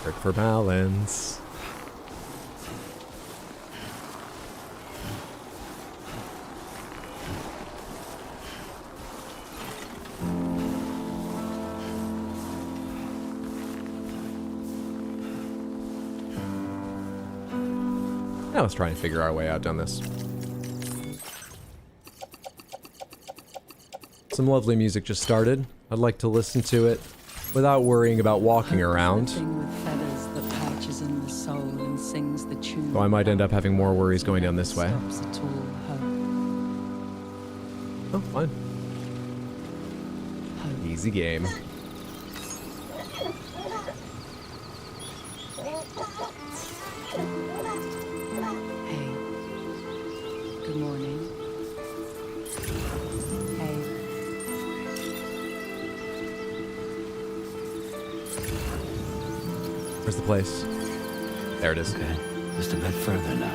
Speaker 1: Work for balance. Now let's try and figure our way out down this. Some lovely music just started. I'd like to listen to it without worrying about walking around. So I might end up having more worries going down this way. Oh, fine. Easy game.
Speaker 5: Hey. Good morning. Hey.
Speaker 1: Where's the place? There it is.
Speaker 20: Okay, just a bit further now.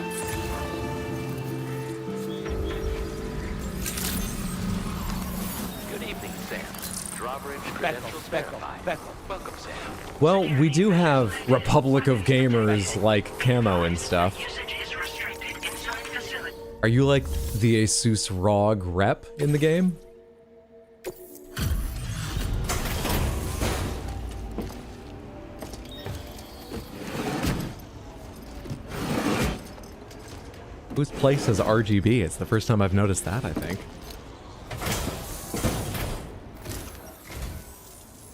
Speaker 11: Good evening, Sam. Drawbridge credentials verified. Welcome, Sam.
Speaker 1: Well, we do have Republic of Gamers, like, camo and stuff. Are you like the Asus ROG rep in the game? Whose place has RGB? It's the first time I've noticed that, I think.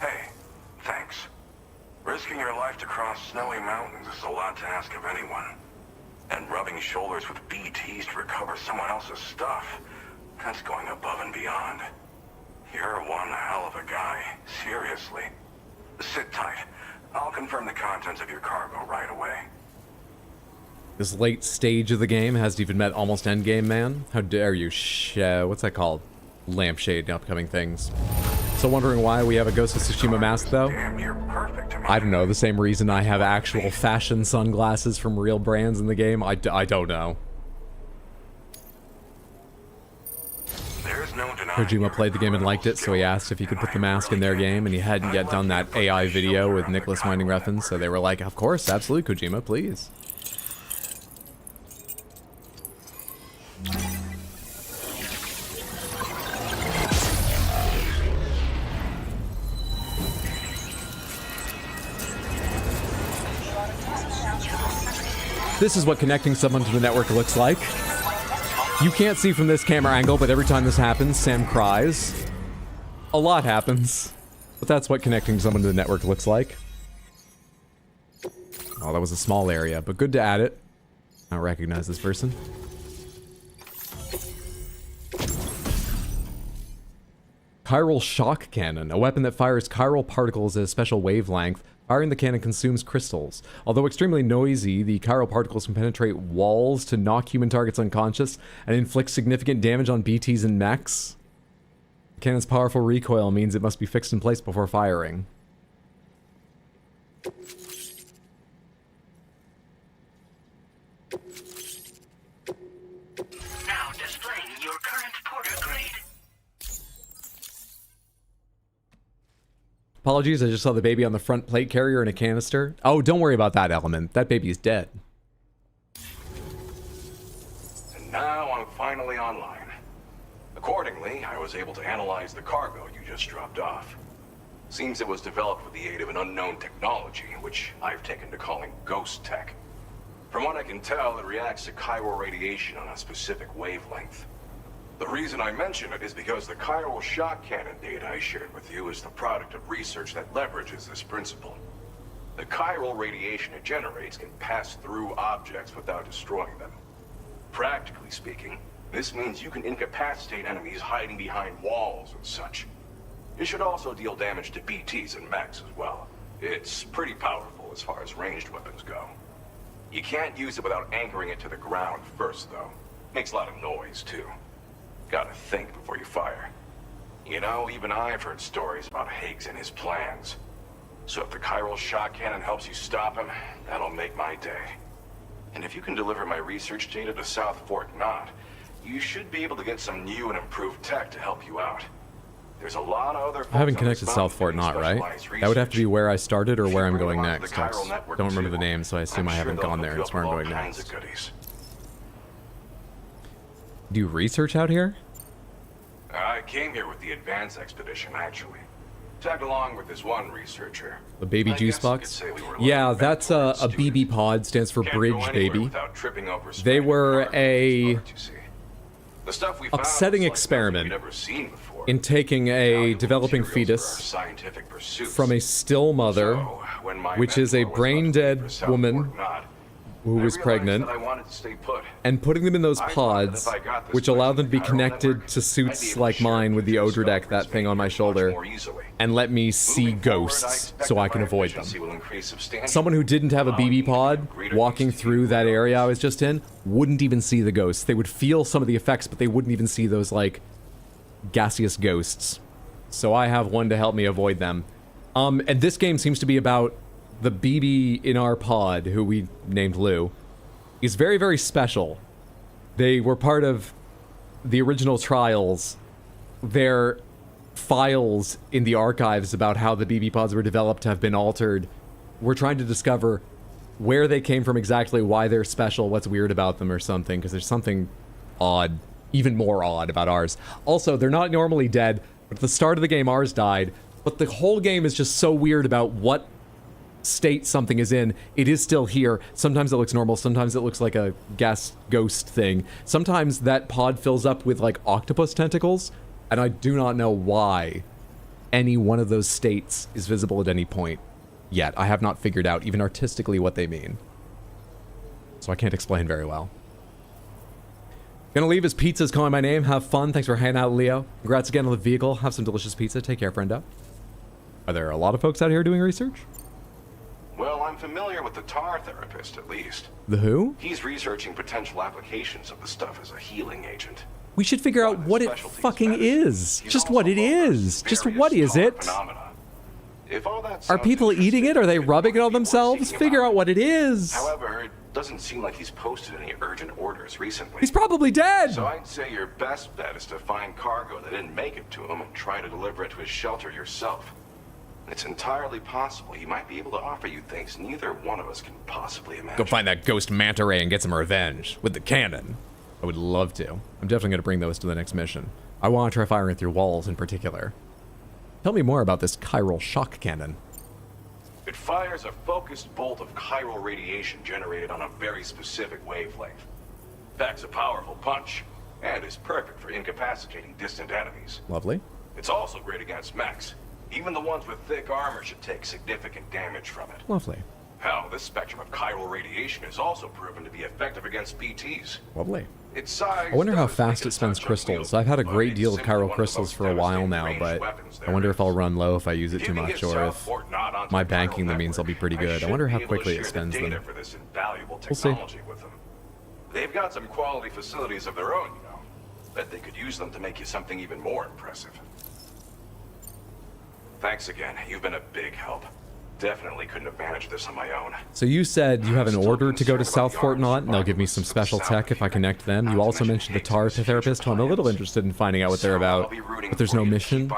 Speaker 15: Hey, thanks. Risking your life to cross snowy mountains is a lot to ask of anyone. And rubbing shoulders with BTs to recover someone else's stuff, that's going above and beyond. You're one hell of a guy. Seriously. Sit tight. I'll confirm the contents of your cargo right away.
Speaker 1: This late stage of the game hasn't even met almost endgame, man. How dare you? What's that called? Lampshade in upcoming things. So wondering why we have a Ghost of Tsushima mask, though?
Speaker 15: Damn, you're perfect to me.
Speaker 1: I don't know. The same reason I have actual fashion sunglasses from real brands in the game. I don't know.
Speaker 15: There's no denying
Speaker 1: Kojima played the game and liked it, so he asked if he could put the mask in their game, and he hadn't yet done that AI video with Nicholas Winding Refn, so they were like, of course, absolutely, Kojima, please. This is what connecting someone to the network looks like. You can't see from this camera angle, but every time this happens, Sam cries. A lot happens. But that's what connecting someone to the network looks like. Oh, that was a small area, but good to add it. I don't recognize this person. Chiral shock cannon, a weapon that fires chiral particles at a special wavelength. Firing the cannon consumes crystals. Although extremely noisy, the chiral particles can penetrate walls to knock human targets unconscious and inflict significant damage on BTs and mechs. The cannon's powerful recoil means it must be fixed in place before firing.
Speaker 18: Now displaying your current porter grade.
Speaker 1: Apologies, I just saw the baby on the front plate carrier in a canister. Oh, don't worry about that element. That baby is dead.
Speaker 15: And now I'm finally online. Accordingly, I was able to analyze the cargo you just dropped off. Seems it was developed with the aid of an unknown technology, which I've taken to calling ghost tech. From what I can tell, it reacts to chiral radiation on a specific wavelength. The reason I mention it is because the chiral shock cannon data I shared with you is the product of research that leverages this principle. The chiral radiation it generates can pass through objects without destroying them. Practically speaking, this means you can incapacitate enemies hiding behind walls and such. It should also deal damage to BTs and mechs as well. It's pretty powerful as far as ranged weapons go. You can't use it without anchoring it to the ground first, though. Makes a lot of noise, too. Gotta think before you fire. You know, even I've heard stories about Higgs and his plans. So if the chiral shock cannon helps you stop him, that'll make my day. And if you can deliver my research data to South Fort Knott, you should be able to get some new and improved tech to help you out. There's a lot of other
Speaker 1: I haven't connected to South Fort Knott, right? That would have to be where I started or where I'm going next. I don't remember the name, so I assume I haven't gone there. It's where I'm going next. Do you research out here?
Speaker 15: I came here with the advance expedition, actually. Tagged along with this one researcher.
Speaker 1: The baby juice box? Yeah, that's a BB pod, stands for Bridge Baby. They were a upsetting experiment in taking a developing fetus from a still mother, which is a brain-dead woman who was pregnant, and putting them in those pods, which allow them to be connected to suits like mine with the Odra deck, that thing on my shoulder, and let me see ghosts so I can avoid them. Someone who didn't have a BB pod walking through that area I was just in wouldn't even see the ghosts. They would feel some of the effects, but they wouldn't even see those, like, gaseous ghosts. So I have one to help me avoid them. And this game seems to be about the BB in our pod, who we named Lou, is very, very special. They were part of the original trials. Their files in the archives about how the BB pods were developed have been altered. We're trying to discover where they came from exactly, why they're special, what's weird about them or something, because there's something odd, even more odd about ours. Also, they're not normally dead, but at the start of the game ours died, but the whole game is just so weird about what state something is in. It is still here. Sometimes it looks normal, sometimes it looks like a gas ghost thing. Sometimes that pod fills up with like octopus tentacles, and I do not know why any one of those states is visible at any point yet. I have not figured out even artistically what they mean, so I can't explain very well. Gonna leave as pizza's calling my name. Have fun. Thanks for hanging out, Leo. Congrats again on the vehicle. Have some delicious pizza. Take care, friendo. Are there a lot of folks out here doing research?
Speaker 15: Well, I'm familiar with the tar therapist, at least.
Speaker 1: The who?
Speaker 15: He's researching potential applications of the stuff as a healing agent.
Speaker 1: We should figure out what it fucking is. Just what it is. Just what is it?
Speaker 15: If all that
Speaker 1: Are
Speaker 15: sounds
Speaker 1: people eating it? Are they rubbing it on themselves? Figure out what it is.
Speaker 15: However, it doesn't seem like he's posted any urgent orders recently.
Speaker 1: He's probably dead.
Speaker 15: So I'd say your best bet is to find cargo that didn't make it to him and try to deliver it to his shelter yourself. It's entirely possible he might be able to offer you things neither one of us can possibly imagine.
Speaker 1: Go find that ghost manta ray and get some revenge with the cannon. I would love to. I'm definitely going to bring those to the next mission. I want to try firing through walls in particular. Tell me more about this chiral shock cannon.
Speaker 15: It fires a focused bolt of chiral radiation generated on a very specific wavelength. Packs a powerful punch, and is perfect for incapacitating distant enemies.
Speaker 1: Lovely.
Speaker 15: It's also great against mechs. Even the ones with thick armor should take significant damage from it.
Speaker 1: Lovely.
Speaker 15: Hell, this spectrum of chiral radiation is also proven to be effective against BTs.
Speaker 1: Lovely.
Speaker 15: Its size
Speaker 1: I wonder how fast it spends crystals. I've had a great deal of chiral crystals for a while now, but I wonder if I'll run low if I use it too much, or if my banking them means I'll be pretty good. I wonder how quickly it spends them. We'll see.
Speaker 15: They've got some quality facilities of their own, you know. Bet they could use them to make you something even more impressive. Thanks again. You've been a big help. Definitely couldn't have managed this on my own.
Speaker 1: So you said you have an order to go to South Fort Knot, and they'll give me some special tech if I connect them. You also mentioned the tar therapist, who I'm a little interested in finding out what they're about. But there's no mission.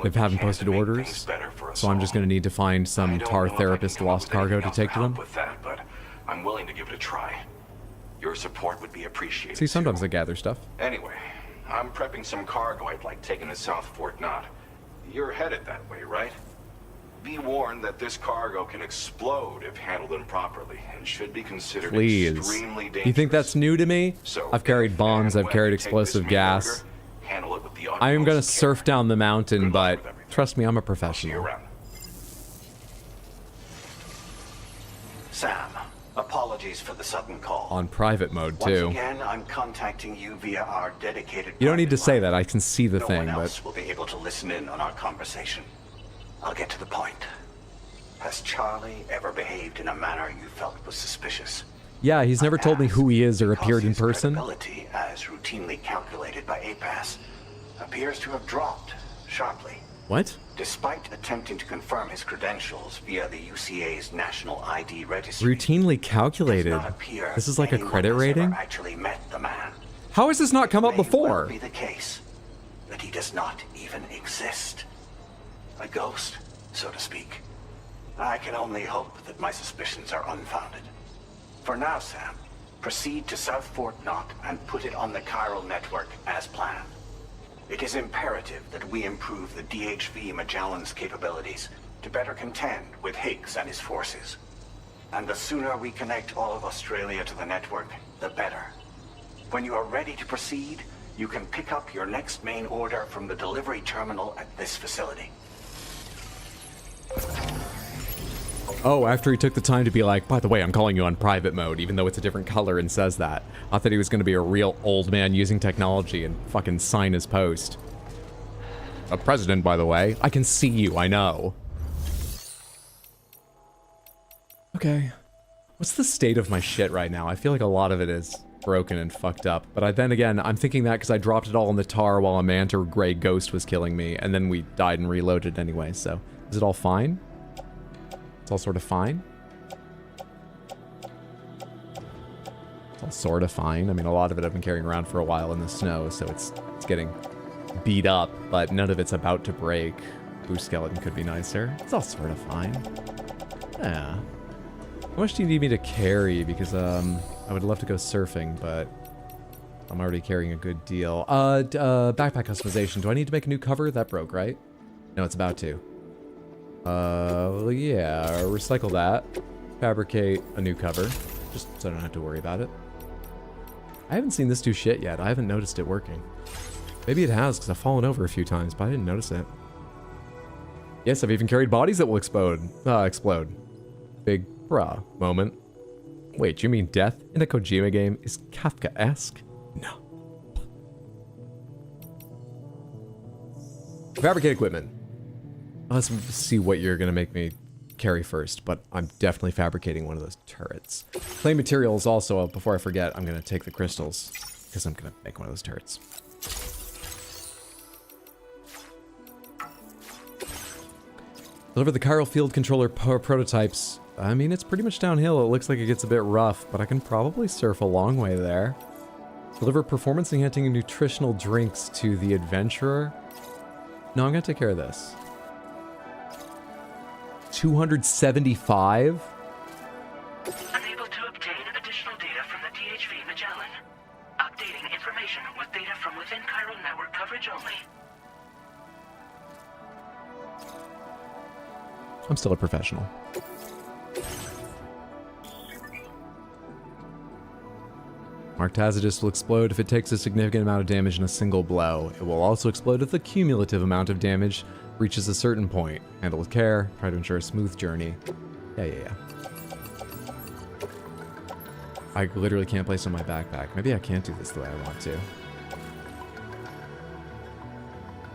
Speaker 1: They haven't posted orders. So I'm just going to need to find some tar therapist lost cargo to take to them.
Speaker 15: With that, but I'm willing to give it a try. Your support would be appreciated.
Speaker 1: See, sometimes I gather stuff.
Speaker 15: Anyway, I'm prepping some cargo I'd like taken to South Fort Knot. You're headed that way, right? Be warned that this cargo can explode if handled improperly and should be considered extremely dangerous.
Speaker 1: You think that's new to me? I've carried bombs, I've carried explosive gas. I am going to surf down the mountain, but trust me, I'm a professional.
Speaker 8: Sam, apologies for the sudden call.
Speaker 1: On private mode, too.
Speaker 8: Once again, I'm contacting you via our dedicated...
Speaker 1: You don't need to say that, I can see the thing,
Speaker 8: No one
Speaker 1: but...
Speaker 8: else will be able to listen in on our conversation. I'll get to the point. Has Charlie ever behaved in a manner you felt was suspicious?
Speaker 1: Yeah, he's never told me who he is or appeared in person.
Speaker 8: Credibility, as routinely calculated by APAS, appears to have dropped sharply.
Speaker 1: What?
Speaker 8: Despite attempting to confirm his credentials via the UCA's National ID Registry,
Speaker 1: Routinely calculated. This is like a credit rating?
Speaker 8: actually met the man.
Speaker 1: How has this not come up before?
Speaker 8: It may well be the case that he does not even exist. A ghost, so to speak. I can only hope that my suspicions are unfounded. For now, Sam, proceed to South Fort Knot and put it on the chiral network as planned. It is imperative that we improve the DHV Magellan's capabilities to better contend with Higgs and his forces. And the sooner we connect all of Australia to the network, the better. When you are ready to proceed, you can pick up your next main order from the delivery terminal at this facility.
Speaker 1: Oh, after he took the time to be like, by the way, I'm calling you on private mode, even though it's a different color and says that. I thought he was going to be a real old man using technology and fucking sign his post. A president, by the way. I can see you, I know. Okay. What's the state of my shit right now? I feel like a lot of it is broken and fucked up. But then again, I'm thinking that because I dropped it all in the tar while a manta gray ghost was killing me, and then we died and reloaded anyway, so... Is it all fine? It's all sort of fine? It's all sort of fine. I mean, a lot of it I've been carrying around for a while in the snow, so it's getting beat up, but none of it's about to break. Boost skeleton could be nicer. It's all sort of fine. Yeah. How much do you need me to carry? Because, I would love to go surfing, but I'm already carrying a good deal. Backpack customization. Do I need to make a new cover? That broke, right? No, it's about to. Yeah, recycle that. Fabricate a new cover, just so I don't have to worry about it. I haven't seen this do shit yet. I haven't noticed it working. Maybe it has, because I've fallen over a few times, but I didn't notice it. Yes, I've even carried bodies that will explode. Big bruh moment. Wait, you mean death in a Kojima game is Kafka-esque? No. Fabricate equipment. Let's see what you're gonna make me carry first, but I'm definitely fabricating one of those turrets. Clay materials also, before I forget, I'm gonna take the crystals, because I'm gonna make one of those turrets. Deliver the chiral field controller prototypes. I mean, it's pretty much downhill. It looks like it gets a bit rough, but I can probably surf a long way there. Deliver performance-enhancing nutritional drinks to the adventurer. No, I'm gonna take care of this. 275?
Speaker 18: Unable to obtain additional data from the DHV Magellan. Updating information with data from within chiral network coverage only.
Speaker 1: I'm still a professional. Marked hazardous will explode if it takes a significant amount of damage in a single blow. It will also explode if the cumulative amount of damage reaches a certain point. Handle with care. Try to ensure a smooth journey. Yeah. I literally can't place it on my backpack. Maybe I can't do this the way I want to.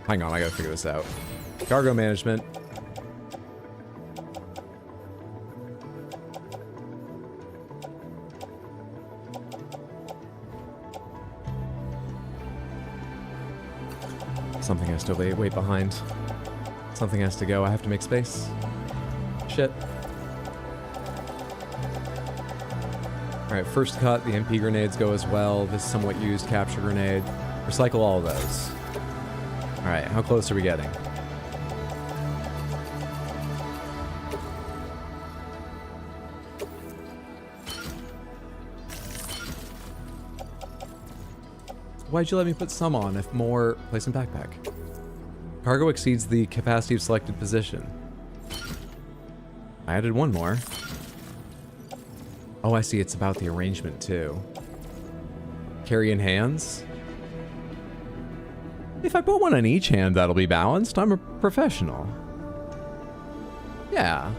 Speaker 1: Hang on, I gotta figure this out. Cargo management. Something has to wait behind. Something has to go. I have to make space. Shit. Alright, first cut. The MP grenades go as well. This somewhat used capture grenade. Recycle all of those. Alright, how close are we getting? Why'd you let me put some on if more... Place in backpack. Cargo exceeds the capacity of selected position. I added one more. Oh, I see. It's about the arrangement, too. Carry in hands? If I put one on each hand, that'll be balanced. I'm a professional. Yeah.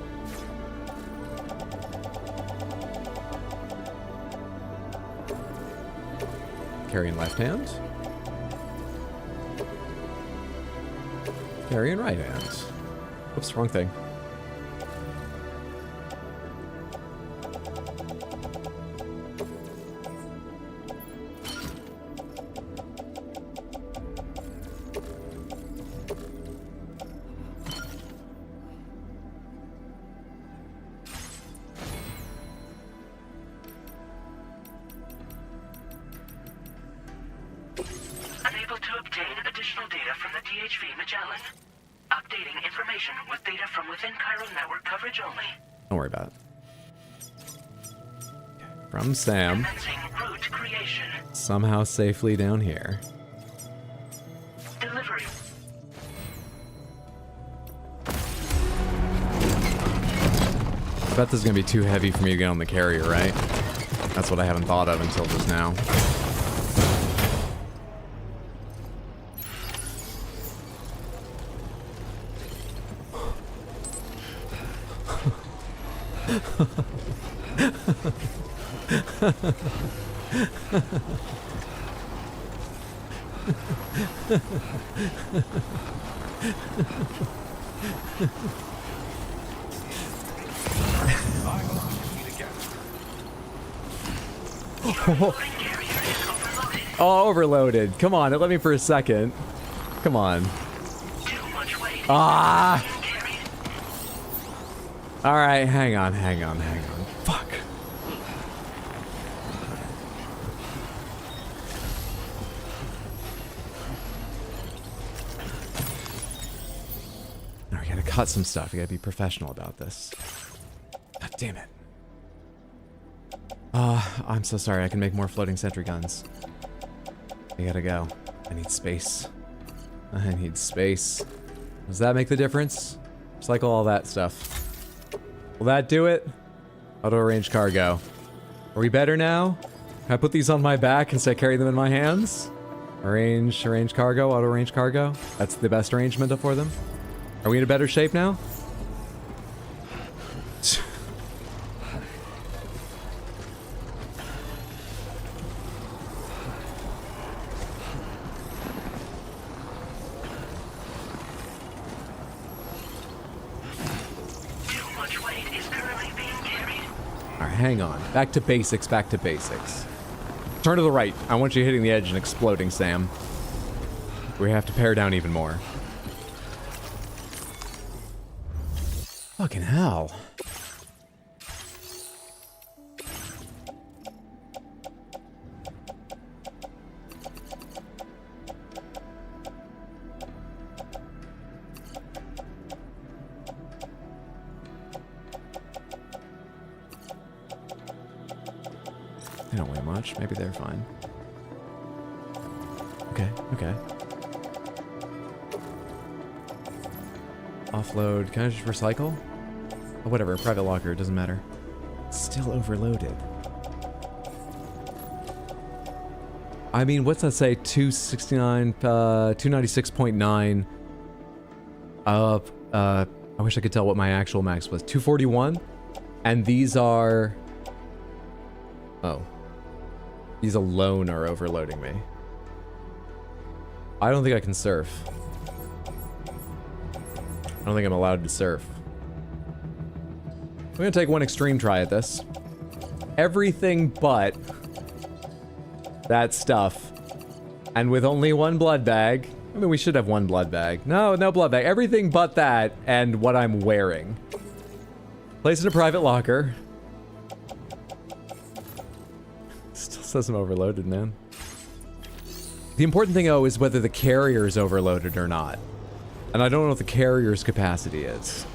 Speaker 1: Carry in left hand. Carry in right hand. Oops, wrong thing.
Speaker 18: Unable to obtain additional data from the DHV Magellan. Updating information with data from within chiral network coverage only.
Speaker 1: Don't worry about it. Okay. From Sam.
Speaker 18: Route creation.
Speaker 1: Somehow safely down here.
Speaker 18: Delivery.
Speaker 1: I bet this is going to be too heavy for me to get on the carrier, right? That's what I haven't thought of until just now. Oh, overloaded. Come on, it let me for a second. Come on. Ah! Alright, hang on. Fuck. Now we gotta cut some stuff. We gotta be professional about this. God damn it. I'm so sorry. I can make more floating sentry guns. I gotta go. I need space. Does that make the difference? Recycle all that stuff. Will that do it? Auto arrange cargo. Are we better now? Can I put these on my back instead of carry them in my hands? Arrange cargo, auto arrange cargo. That's the best arrangement for them. Are we in a better shape now? hang on. Back to basics, back to basics. Turn to the right. I want you hitting the edge and exploding, Sam. We have to pare down even more. Fucking hell. They don't weigh much. Maybe they're fine. Okay, okay. Offload. Can I just recycle? Oh, whatever. Private locker. It doesn't matter. Still overloaded. I mean, what's that say? 269, 296.9. I wish I could tell what my actual max was. 241. And these are... Oh. These alone are overloading me. I don't think I can surf. I don't think I'm allowed to surf. I'm gonna take one extreme try at this. Everything but that stuff. And with only one blood bag. I mean, we should have one blood bag. No, no blood bag. Everything but that and what I'm wearing. Place in a private locker. Still says I'm overloaded, man. The important thing, though, is whether the carrier is overloaded or not. And I don't know what the carrier's capacity is.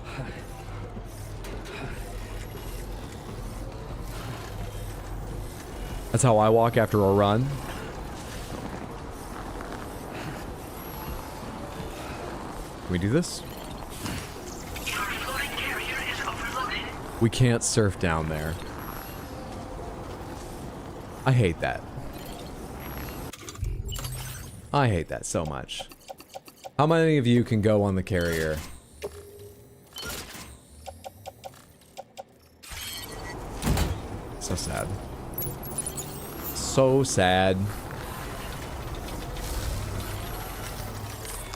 Speaker 1: That's how I walk after a run. Can we do this? We can't surf down there. I hate that. I hate that so much. How many of you can go on the carrier? So sad. So sad.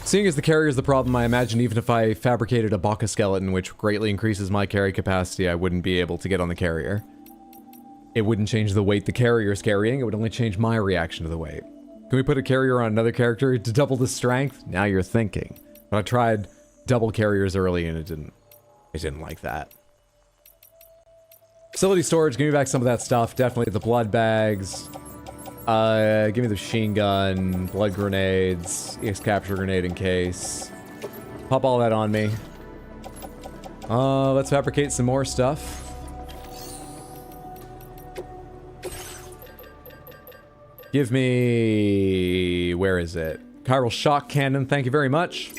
Speaker 1: Seeing as the carrier is the problem, I imagine even if I fabricated a Baka skeleton, which greatly increases my carry capacity, I wouldn't be able to get on the carrier. It wouldn't change the weight the carrier is carrying, it would only change my reaction to the weight. Can we put a carrier on another character to double the strength? Now you're thinking. But I tried double carriers early and it didn't like that. Facility storage, give me back some of that stuff. Definitely the blood bags. Give me the machine gun, blood grenades, EX capture grenade in case. Pop all that on me. Let's fabricate some more stuff. Give me... Where is it? Chiral shock cannon, thank you very much.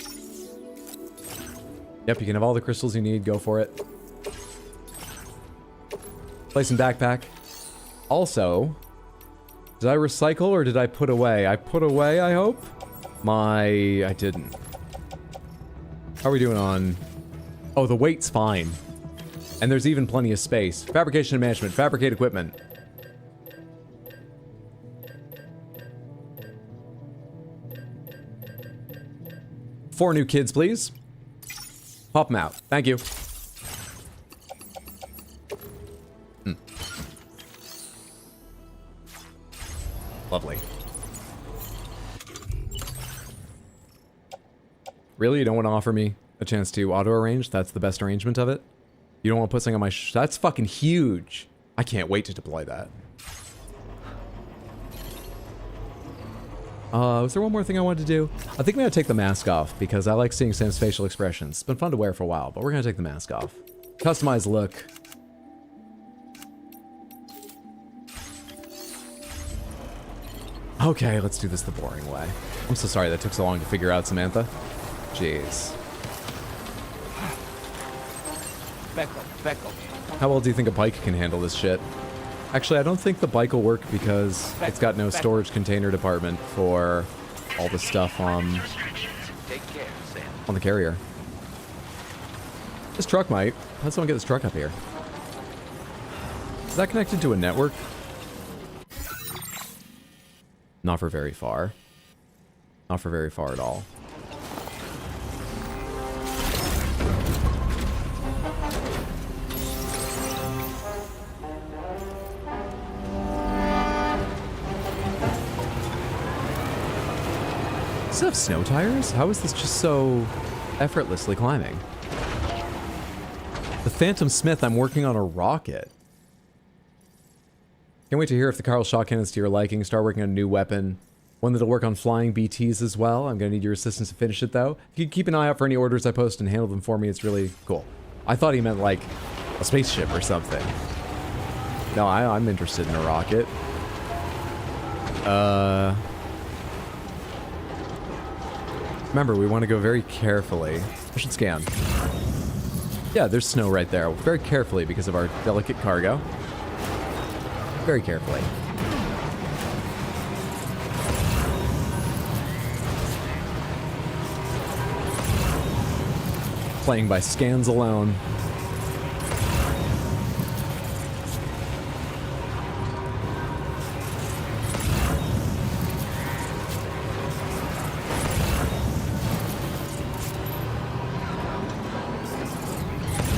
Speaker 1: Yep, you can have all the crystals you need, go for it. Place in backpack. Also, did I recycle or did I put away? I put away, I hope? I didn't. How are we doing on... Oh, the weight's fine. And there's even plenty of space. Fabrication and management, fabricate equipment. Four new kids, please. Pop them out. Thank you. Lovely. Really? You don't want to offer me a chance to auto-arrange? That's the best arrangement of it? You don't want to put something on my that's fucking huge. I can't wait to deploy that. Was there one more thing I wanted to do? I think I'm gonna take the mask off because I like seeing Sam's facial expressions. It's been fun to wear for a while, but we're gonna take the mask off. Customized look. Okay, let's do this the boring way. I'm so sorry that took so long to figure out, Samantha. Jeez.
Speaker 3: Back up.
Speaker 1: How well do you think a bike can handle this shit? Actually, I don't think the bike will work because it's got no storage container department for all the stuff on the carrier. This truck might. Let's someone get this truck up here. Is that connected to a network? Not for very far. Not for very far at all. this have snow tires? How is this just so effortlessly climbing? The Phantom Smith, I'm working on a rocket. Can't wait to hear if the Carl shotgun is to your liking. Start working on a new weapon. One that'll work on flying BTs as well. I'm gonna need your assistance to finish it though. If you keep an eye out for any orders I post and handle them for me, it's really cool. I thought he meant like a spaceship or something. No, I'm interested in a rocket. Remember, we want to go very carefully. I should scan. Yeah, there's snow right there. Very carefully because of our delicate cargo. Very carefully. Playing by scans alone.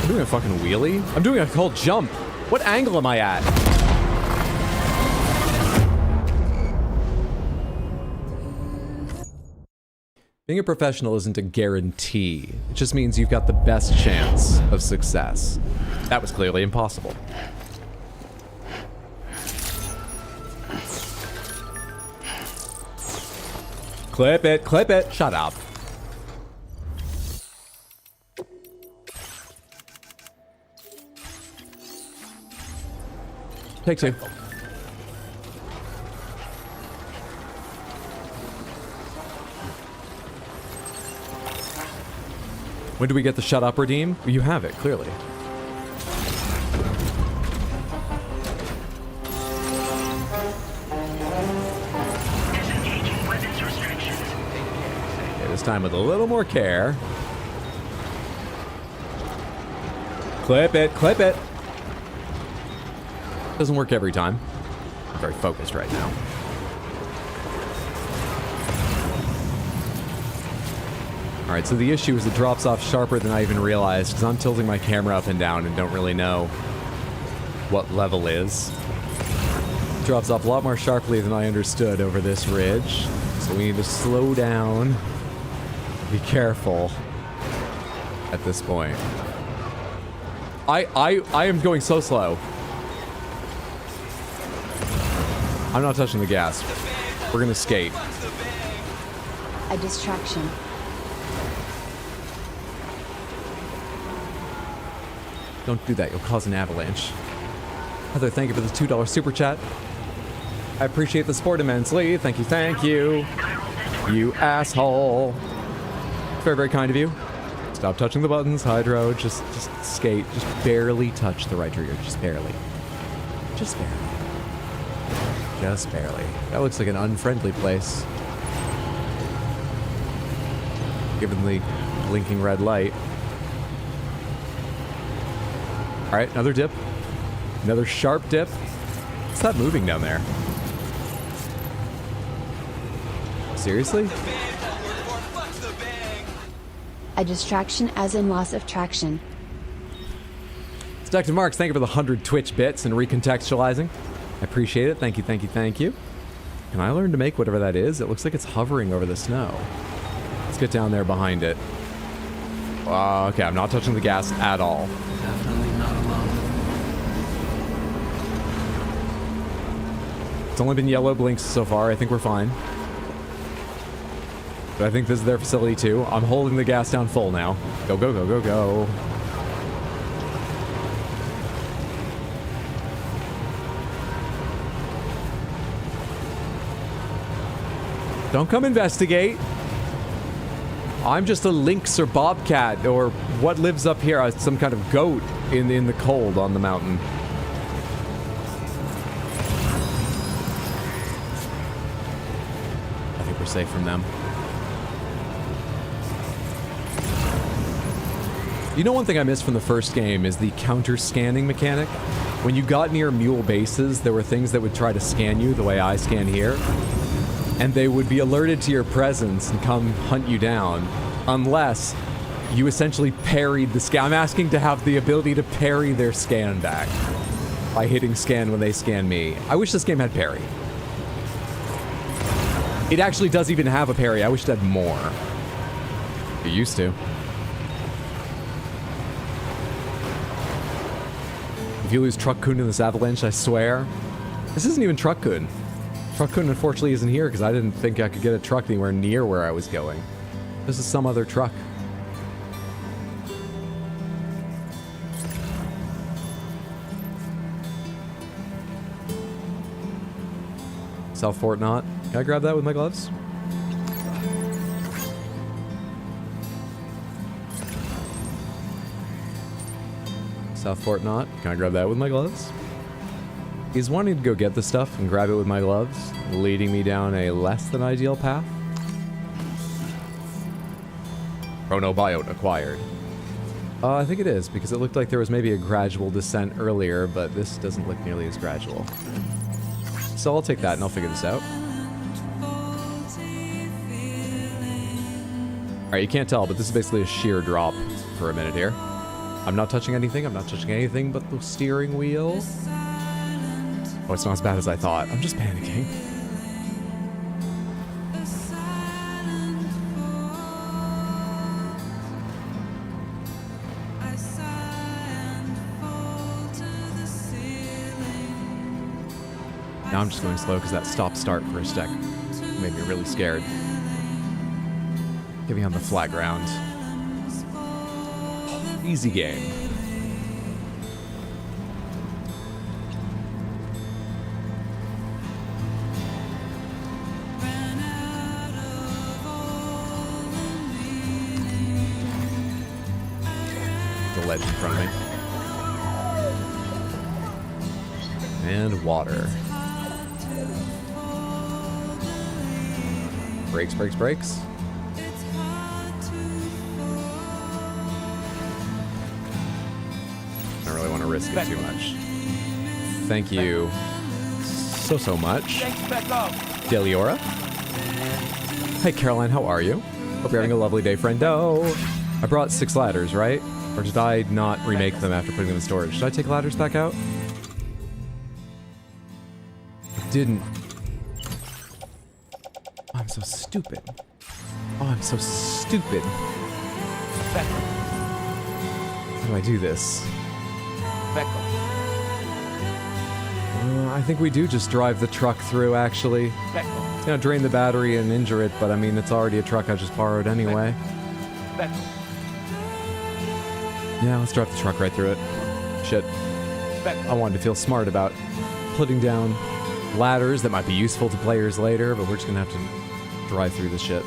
Speaker 1: I'm doing a fucking wheelie? I'm doing a whole jump. What angle am I at? Being a professional isn't a guarantee. It just means you've got the best chance of success. That was clearly impossible. Clip it, clip it. Shut up. Take two. When do we get the shut up redeem? You have it, clearly. Okay, this time with a little more care. Clip it, clip it. Doesn't work every time. I'm very focused right now. Alright, so the issue is it drops off sharper than I even realized, because I'm tilting my camera up and down and don't really know what level is. It drops off a lot more sharply than I understood over this ridge. So we need to slow down. Be careful at this point. I am going so slow. I'm not touching the gas. We're gonna skate.
Speaker 2: A distraction.
Speaker 1: Don't do that, you'll cause an avalanche. Heather, thank you for the $2 super chat. I appreciate the support immensely. Thank you, thank you. You asshole. Very, very kind of you. Stop touching the buttons, Hydro. Just skate. Just barely touch the right trigger. Just barely. Just barely. Just barely. That looks like an unfriendly place. Given the blinking red light. Alright, another dip. Another sharp dip. What's that moving down there? Seriously?
Speaker 2: A distraction as in loss of traction.
Speaker 1: Detective Marks, thank you for the 100 Twitch bits and recontextualizing. I appreciate it. Thank you, thank you, thank you. Can I learn to make whatever that is? It looks like it's hovering over the snow. Let's get down there behind it. Okay, I'm not touching the gas at all.
Speaker 20: Definitely not alone.
Speaker 1: It's only been yellow blinks so far. I think we're fine. But I think this is their facility too. I'm holding the gas down full now. Go, go, go, go, go. Don't come investigate. I'm just a lynx or bobcat or what lives up here, some kind of goat in the cold on the mountain. I think we're safe from them. You know, one thing I missed from the first game is the counter-scanning mechanic. When you got near mule bases, there were things that would try to scan you the way I scan here. And they would be alerted to your presence and come hunt you down, unless you essentially parried the scan. I'm asking to have the ability to parry their scan back by hitting scan when they scan me. I wish this game had parry. It actually does even have a parry. I wish it had more. It used to. If you lose Truck-kun in this avalanche, I swear. This isn't even Truck-kun. Truck-kun unfortunately isn't here because I didn't think I could get a truck anywhere near where I was going. This is some other truck. South Fort Knot. Can I grab that with my gloves? South Fort Knot. Can I grab that with my gloves? He's wanting to go get the stuff and grab it with my gloves, leading me down a less than ideal path. Chronobiote acquired. I think it is, because it looked like there was maybe a gradual descent earlier, but this doesn't look nearly as gradual. So I'll take that and I'll figure this out. Alright, you can't tell, but this is basically a sheer drop for a minute here. I'm not touching anything. I'm not touching anything but the steering wheel. Oh, it's not as bad as I thought. I'm just panicking. Now I'm just going slow because that stop-start for a sec made me really scared. Get me on the flat ground. Easy game. The ledge in front of me. And water. Brakes, brakes, brakes. I don't really want to risk it too much. Thank you so much. Deliora. Hey Caroline, how are you? Hope you're having a lovely day, friendo. I brought 6 ladders, right? Or did I not remake them after putting them in storage? Should I take ladders back out? I didn't. Oh, I'm so stupid. Oh, I'm so stupid. How do I do this? I think we do just drive the truck through, actually. You know, drain the battery and injure it, but I mean, it's already a truck I just borrowed anyway. Yeah, let's drive the truck right through it. Shit. I wanted to feel smart about putting down ladders that might be useful to players later, but we're just gonna have to drive through this shit.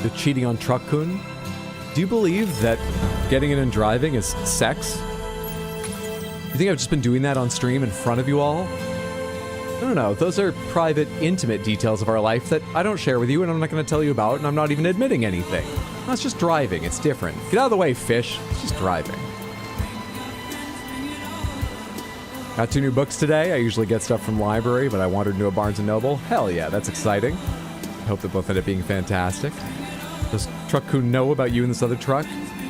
Speaker 1: You're cheating on Truck-kun? Do you believe that getting in and driving is sex? You think I've just been doing that on stream in front of you all? No. Those are private, intimate details of our life that I don't share with you and I'm not going to tell you about, and I'm not even admitting anything. That's just driving. It's different. Get out of the way, fish. It's just driving. Got 2 new books today. I usually get stuff from library, but I wandered into a Barnes & Noble. Hell yeah, that's exciting. I hope that both end up being fantastic. Does Truck-kun know about you and this other truck?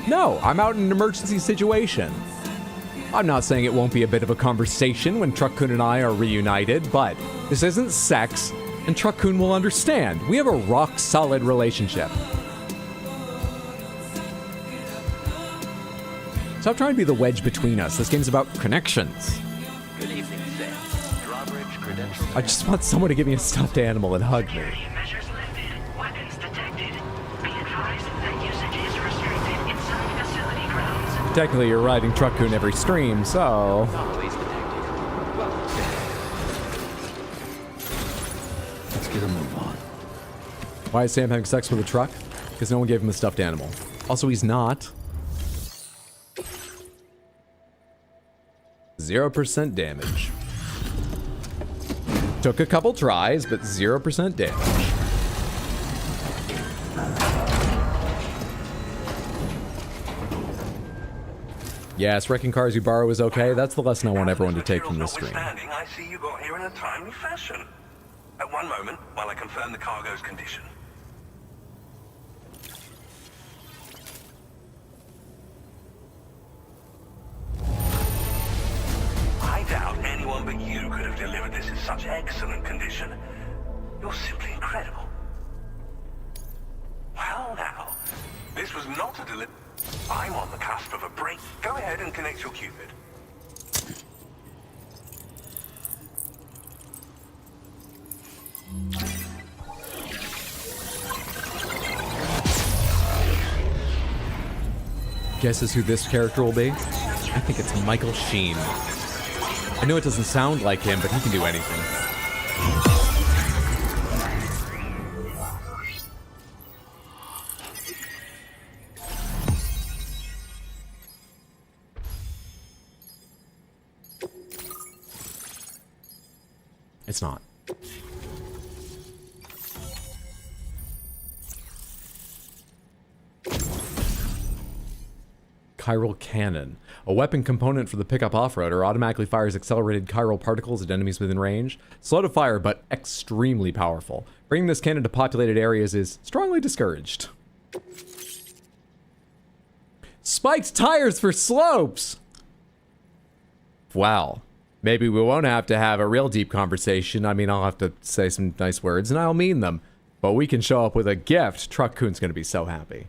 Speaker 1: No, I'm out in an emergency situation. I'm not saying it won't be a bit of a conversation when Truck-kun and I are reunited, but this isn't sex, and Truck-kun will understand. We have a rock-solid relationship. Stop trying to be the wedge between us. This game's about connections.
Speaker 11: Good evening, Sam. Drawbridge credentials.
Speaker 1: I just want someone to give me a stuffed animal and hug me.
Speaker 18: Measures lifted. Weapons detected. Be advised that usage is restricted inside facility grounds.
Speaker 1: Technically, you're riding Truck-kun every stream, so...
Speaker 20: Let's get a move on.
Speaker 1: Why is Sam having sex with a truck? Because no one gave him a stuffed animal. Also, he's not. 0% damage. Took a couple tries, but 0% damage. Yes, wrecking cars you borrow is okay. That's the lesson I want everyone to take from this stream.
Speaker 10: I see you got here in a timely fashion. At one moment, while I confirm the cargo's condition. I doubt anyone but you could have delivered this in such excellent condition. You're simply incredible. Well now, this was not a delivery. I'm on the cusp of a break. Go ahead and connect your Cupid.
Speaker 1: Guesses who this character will be? I think it's Michael Sheen. I know it doesn't sound like him, but he can do anything. It's not. Chiral Cannon. A weapon component for the pickup off-roader, automatically fires accelerated chiral particles at enemies within range. Slow to fire, but extremely powerful. Bringing this cannon to populated areas is strongly discouraged. Spiked tires for slopes! Wow. Maybe we won't have to have a real deep conversation. I mean, I'll have to say some nice words, and I'll mean them. But we can show up with a gift. Truck Coon's gonna be so happy.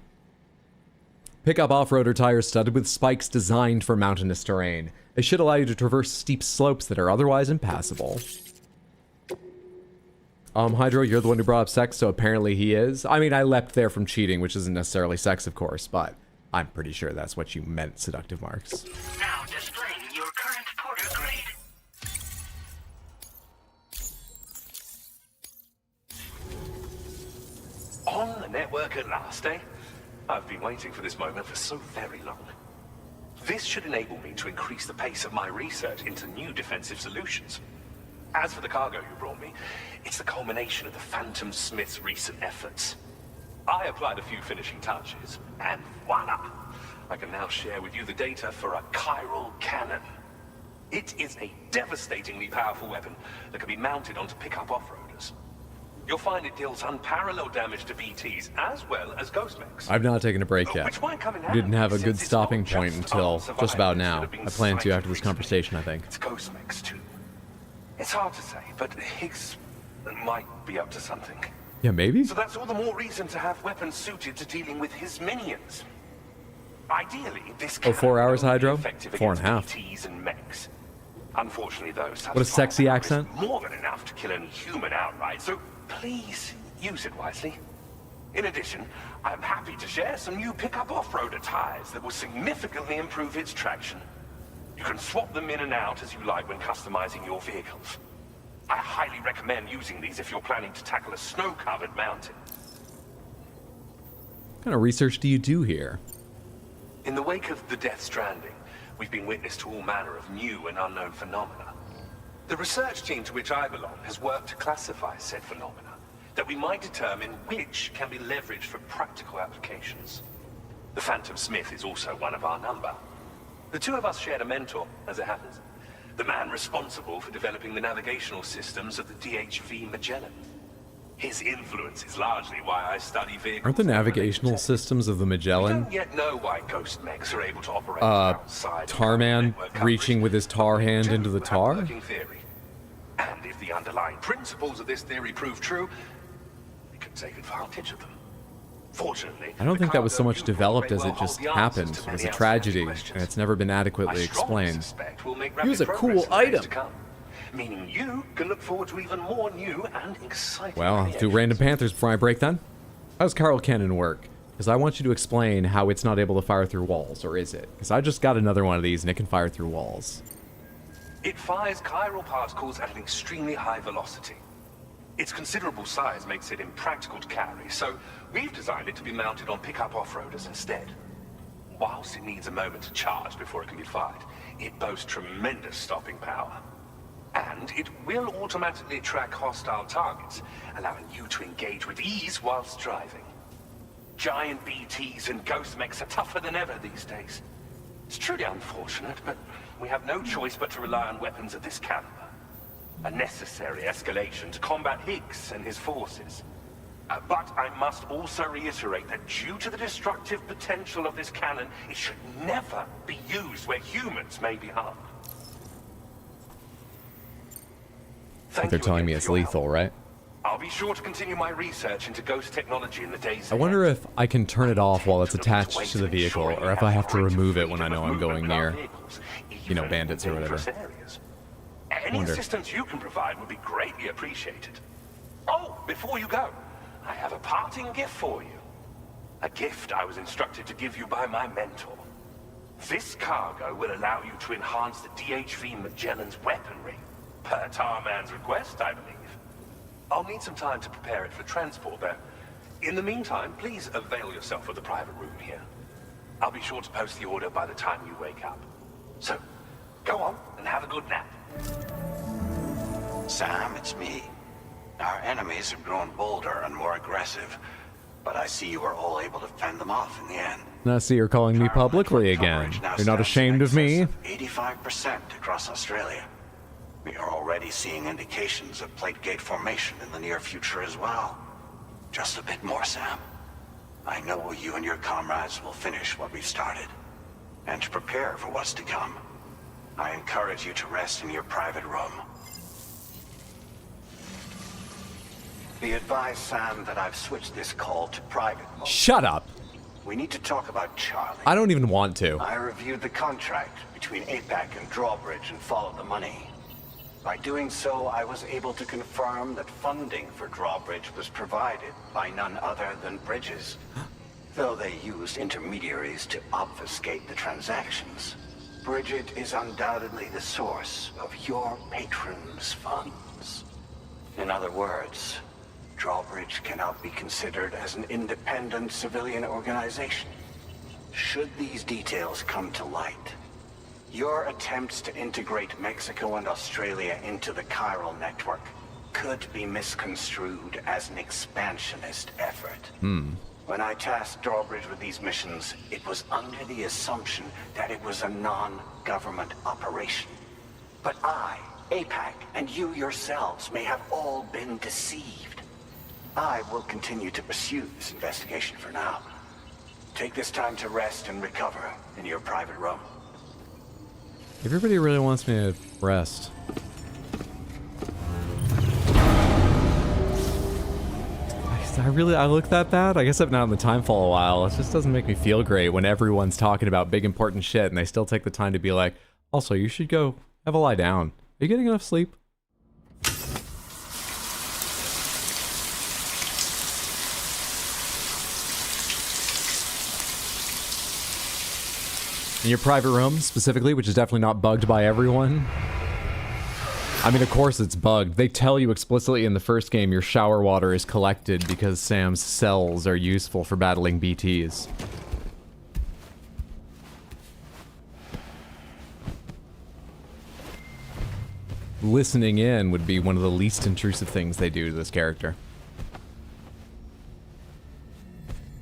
Speaker 1: Pickup off-roader tires studded with spikes designed for mountainous terrain. They should allow you to traverse steep slopes that are otherwise impassable. Hydro, you're the one who brought up sex, so apparently he is. I mean, I leapt there from cheating, which isn't necessarily sex, of course, but I'm pretty sure that's what you meant, Seductive Marks.
Speaker 18: Now displaying your current porter grade.
Speaker 10: On the network at last, eh? I've been waiting for this moment for so very long. This should enable me to increase the pace of my research into new defensive solutions. As for the cargo you brought me, it's the culmination of the Phantom Smith's recent efforts. I applied a few finishing touches, and voila! I can now share with you the data for a chiral cannon. It is a devastatingly powerful weapon that can be mounted onto pickup off-roaders. You'll find it deals unparalleled damage to BTs as well as ghost mechs.
Speaker 1: I've not taken a break yet. We didn't have a good stopping point until just about now. I plan to after this conversation, I think.
Speaker 10: It's ghost mechs too. It's hard to say, but Higgs might be up to something.
Speaker 1: Yeah, maybe?
Speaker 10: So that's all the more reason to have weapons suited to dealing with his minions. Ideally, this
Speaker 1: Oh, 4 hours, Hydro?
Speaker 10: effective
Speaker 1: 4.5.
Speaker 10: BTs and mechs. Unfortunately, though, such
Speaker 1: What a sexy
Speaker 10: firepower
Speaker 1: accent.
Speaker 10: is more than enough to kill any human outright, so please use it wisely. In addition, I'm happy to share some new pickup off-roader tires that will significantly improve its traction. You can swap them in and out as you like when customizing your vehicles. I highly recommend using these if you're planning to tackle a snow-covered mountain.
Speaker 1: What kind of research do you do here?
Speaker 10: In the wake of the Death Stranding, we've been witness to all manner of new and unknown phenomena. The research team to which I belong has worked to classify said phenomena, that we might determine which can be leveraged for practical applications. The Phantom Smith is also one of our number. The two of us shared a mentor, as it happens. The man responsible for developing the navigational systems of the DHV Magellan. His influence is largely why I study vehicles.
Speaker 1: Aren't the navigational systems of the
Speaker 10: We
Speaker 1: Magellan?
Speaker 10: don't yet know why ghost mechs are able to operate outside the
Speaker 1: Tarman
Speaker 10: network coverage.
Speaker 1: reaching with his tar hand into the tar?
Speaker 10: Working theory. And if the underlying principles of this theory prove true, we can take advantage of them. Fortunately,
Speaker 1: I don't think that was so much
Speaker 10: the
Speaker 1: developed as
Speaker 10: cargo
Speaker 1: it just
Speaker 10: will hold the answers
Speaker 1: happened.
Speaker 10: to
Speaker 1: It was
Speaker 10: many
Speaker 1: a tragedy,
Speaker 10: outstanding questions.
Speaker 1: and it's never been adequately
Speaker 10: I strongly
Speaker 1: explained.
Speaker 10: suspect we'll make
Speaker 1: Here's a
Speaker 10: rapid
Speaker 1: cool
Speaker 10: progress in the days
Speaker 1: item.
Speaker 10: to come, meaning you can look forward to even more new and exciting
Speaker 1: Well, I'll do
Speaker 10: creations.
Speaker 1: Random Panthers before I break then. How does chiral cannon work? Because I want you to explain how it's not able to fire through walls, or is it? Because I just got another one of these and it can fire through walls.
Speaker 10: It fires chiral particles at an extremely high velocity. Its considerable size makes it impractical to carry, so we've designed it to be mounted on pickup off-roaders instead. Whilst it needs a moment to charge before it can be fired, it boasts tremendous stopping power. And it will automatically track hostile targets, allowing you to engage with ease whilst driving. Giant BTs and ghost mechs are tougher than ever these days. It's truly unfortunate, but we have no choice but to rely on weapons of this caliber. A necessary escalation to combat Higgs and his forces. But I must also reiterate that due to the destructive potential of this cannon, it should never be used where humans may be harmed. Thank
Speaker 1: They're
Speaker 10: you
Speaker 1: telling
Speaker 10: again
Speaker 1: me
Speaker 10: for
Speaker 1: it's
Speaker 10: your
Speaker 1: lethal,
Speaker 10: help.
Speaker 1: right?
Speaker 10: I'll be sure to continue my research into ghost technology in the days
Speaker 1: I
Speaker 10: ahead.
Speaker 1: wonder if I can turn it off while it's attached to the vehicle, or if I have to remove it when I know I'm going near, you know, bandits or whatever.
Speaker 10: Any
Speaker 1: Wonder.
Speaker 10: assistance you can provide would be greatly appreciated. Oh, before you go, I have a parting gift for you. A gift I was instructed to give you by my mentor. This cargo will allow you to enhance the DHV Magellan's weaponry, per Tarman's request, I believe. I'll need some time to prepare it for transport, though. In the meantime, please avail yourself of the private room here. I'll be sure to post the order by the time you wake up. So, go on and have a good nap.
Speaker 15: Sam, it's me. Our enemies have grown bolder and more aggressive, but I see you were all able to fend them off in the end.
Speaker 1: Now see, you're calling me publicly again. You're not ashamed of me?
Speaker 15: 85% across Australia. We are already seeing indications of plate gate formation in the near future as well. Just a bit more, Sam. I know you and your comrades will finish what we've started. And to prepare for what's to come, I encourage you to rest in your private room. Be advised, Sam, that I've switched this call to private mode.
Speaker 1: Shut up.
Speaker 15: We need to talk about Charlie.
Speaker 1: I don't even want to.
Speaker 15: I reviewed the contract between APAC and Drawbridge and followed the money. By doing so, I was able to confirm that funding for Drawbridge was provided by none other than Bridges, though they used intermediaries to obfuscate the transactions. Bridget is undoubtedly the source of your patrons' funds. In other words, Drawbridge cannot be considered as an independent civilian organization. Should these details come to light, your attempts to integrate Mexico and Australia into the chiral network could be misconstrued as an expansionist effort. When I tasked Drawbridge with these missions, it was under the assumption that it was a non-government operation. But I, APAC, and you yourselves may have all been deceived. I will continue to pursue this investigation for now. Take this time to rest and recover in your private room.
Speaker 1: Everybody really wants me to rest. I look that bad? I guess I've been out in the timefall a while. It just doesn't make me feel great when everyone's talking about big important shit and they still take the time to be like, also, you should go have a lie down. Are you getting enough sleep? In your private room, specifically, which is definitely not bugged by everyone. I mean, of course it's bugged. They tell you explicitly in the first game your shower water is collected because Sam's cells are useful for battling BTs. Listening in would be one of the least intrusive things they do to this character.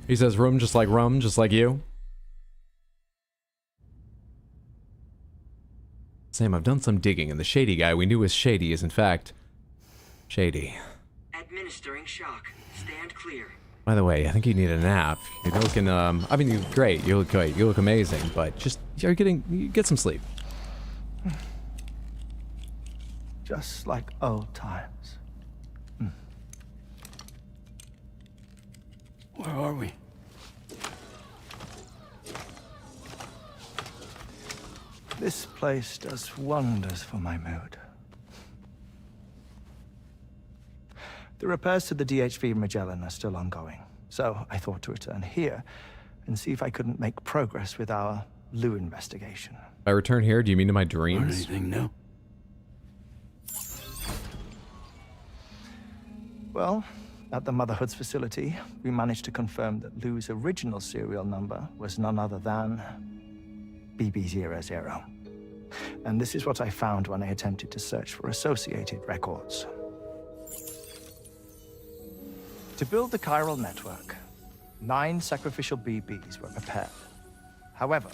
Speaker 1: He says room just like rum, just like you. Sam, I've done some digging, and the shady guy we knew was shady is in fact shady.
Speaker 18: Administering shock. Stand clear.
Speaker 1: By the way, I think you need a nap. You're looking, I mean, you're great. You look great. You look amazing, but just, you get some sleep.
Speaker 12: Just like old times.
Speaker 20: Where are we?
Speaker 12: This place does wonders for my mood. The repairs to the DHV Magellan are still ongoing, so I thought to return here and see if I couldn't make progress with our Lou investigation.
Speaker 1: By return here, do you mean to my dreams?
Speaker 20: Anything new?
Speaker 12: Well, at the Motherhood's facility, we managed to confirm that Lou's original serial number was none other than BB00. And this is what I found when I attempted to search for associated records. To build the chiral network, 9 sacrificial BBs were prepared. However,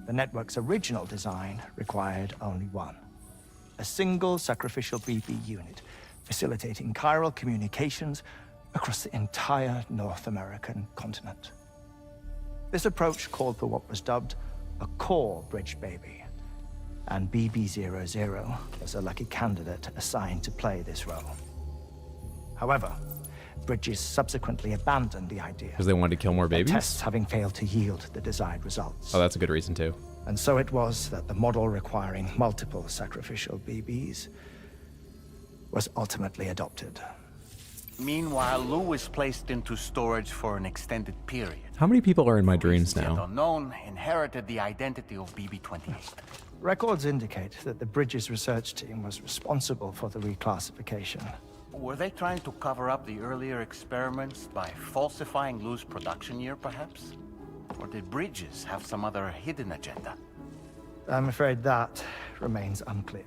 Speaker 12: the network's original design required only 1. A single sacrificial BB unit, facilitating chiral communications across the entire North American continent. This approach called for what was dubbed a core bridge baby. and BB-00 was a lucky candidate assigned to play this role. However, Bridges subsequently abandoned the idea.
Speaker 1: Because they wanted to kill more babies?
Speaker 12: Tests having failed to yield the desired results.
Speaker 1: Oh, that's a good reason too.
Speaker 12: And so it was that the model requiring multiple sacrificial BBs was ultimately adopted.
Speaker 21: Meanwhile, Lou was placed into storage for an extended period.
Speaker 1: How many people are in my dreams
Speaker 21: Yet
Speaker 1: now?
Speaker 21: unknown, inherited the identity of BB-28.
Speaker 12: Records indicate that the Bridges research team was responsible for the reclassification.
Speaker 21: Were they trying to cover up the earlier experiments by falsifying Lou's production year, perhaps? Or did Bridges have some other hidden agenda?
Speaker 12: I'm afraid that remains unclear.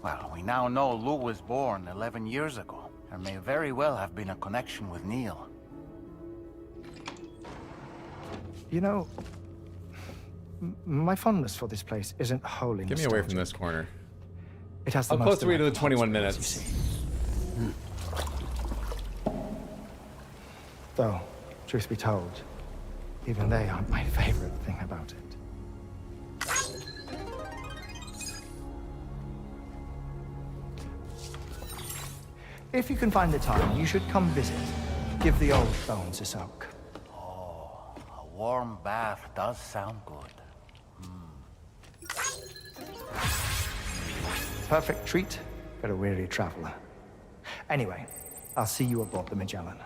Speaker 21: Well, we now know Lou was born 11 years ago. There may very well have been a connection with Neil.
Speaker 12: You know, my fondness for this place isn't wholly
Speaker 1: Get me away from this corner.
Speaker 12: It has the
Speaker 1: How close are we to the 21 minutes?
Speaker 12: Though, truth be told, even they aren't my favorite thing about it. If you can find the time, you should come visit. Give the old bones a soak.
Speaker 21: Oh, a warm bath does sound good.
Speaker 12: Perfect treat for a weary traveler. Anyway, I'll see you aboard the Magellan.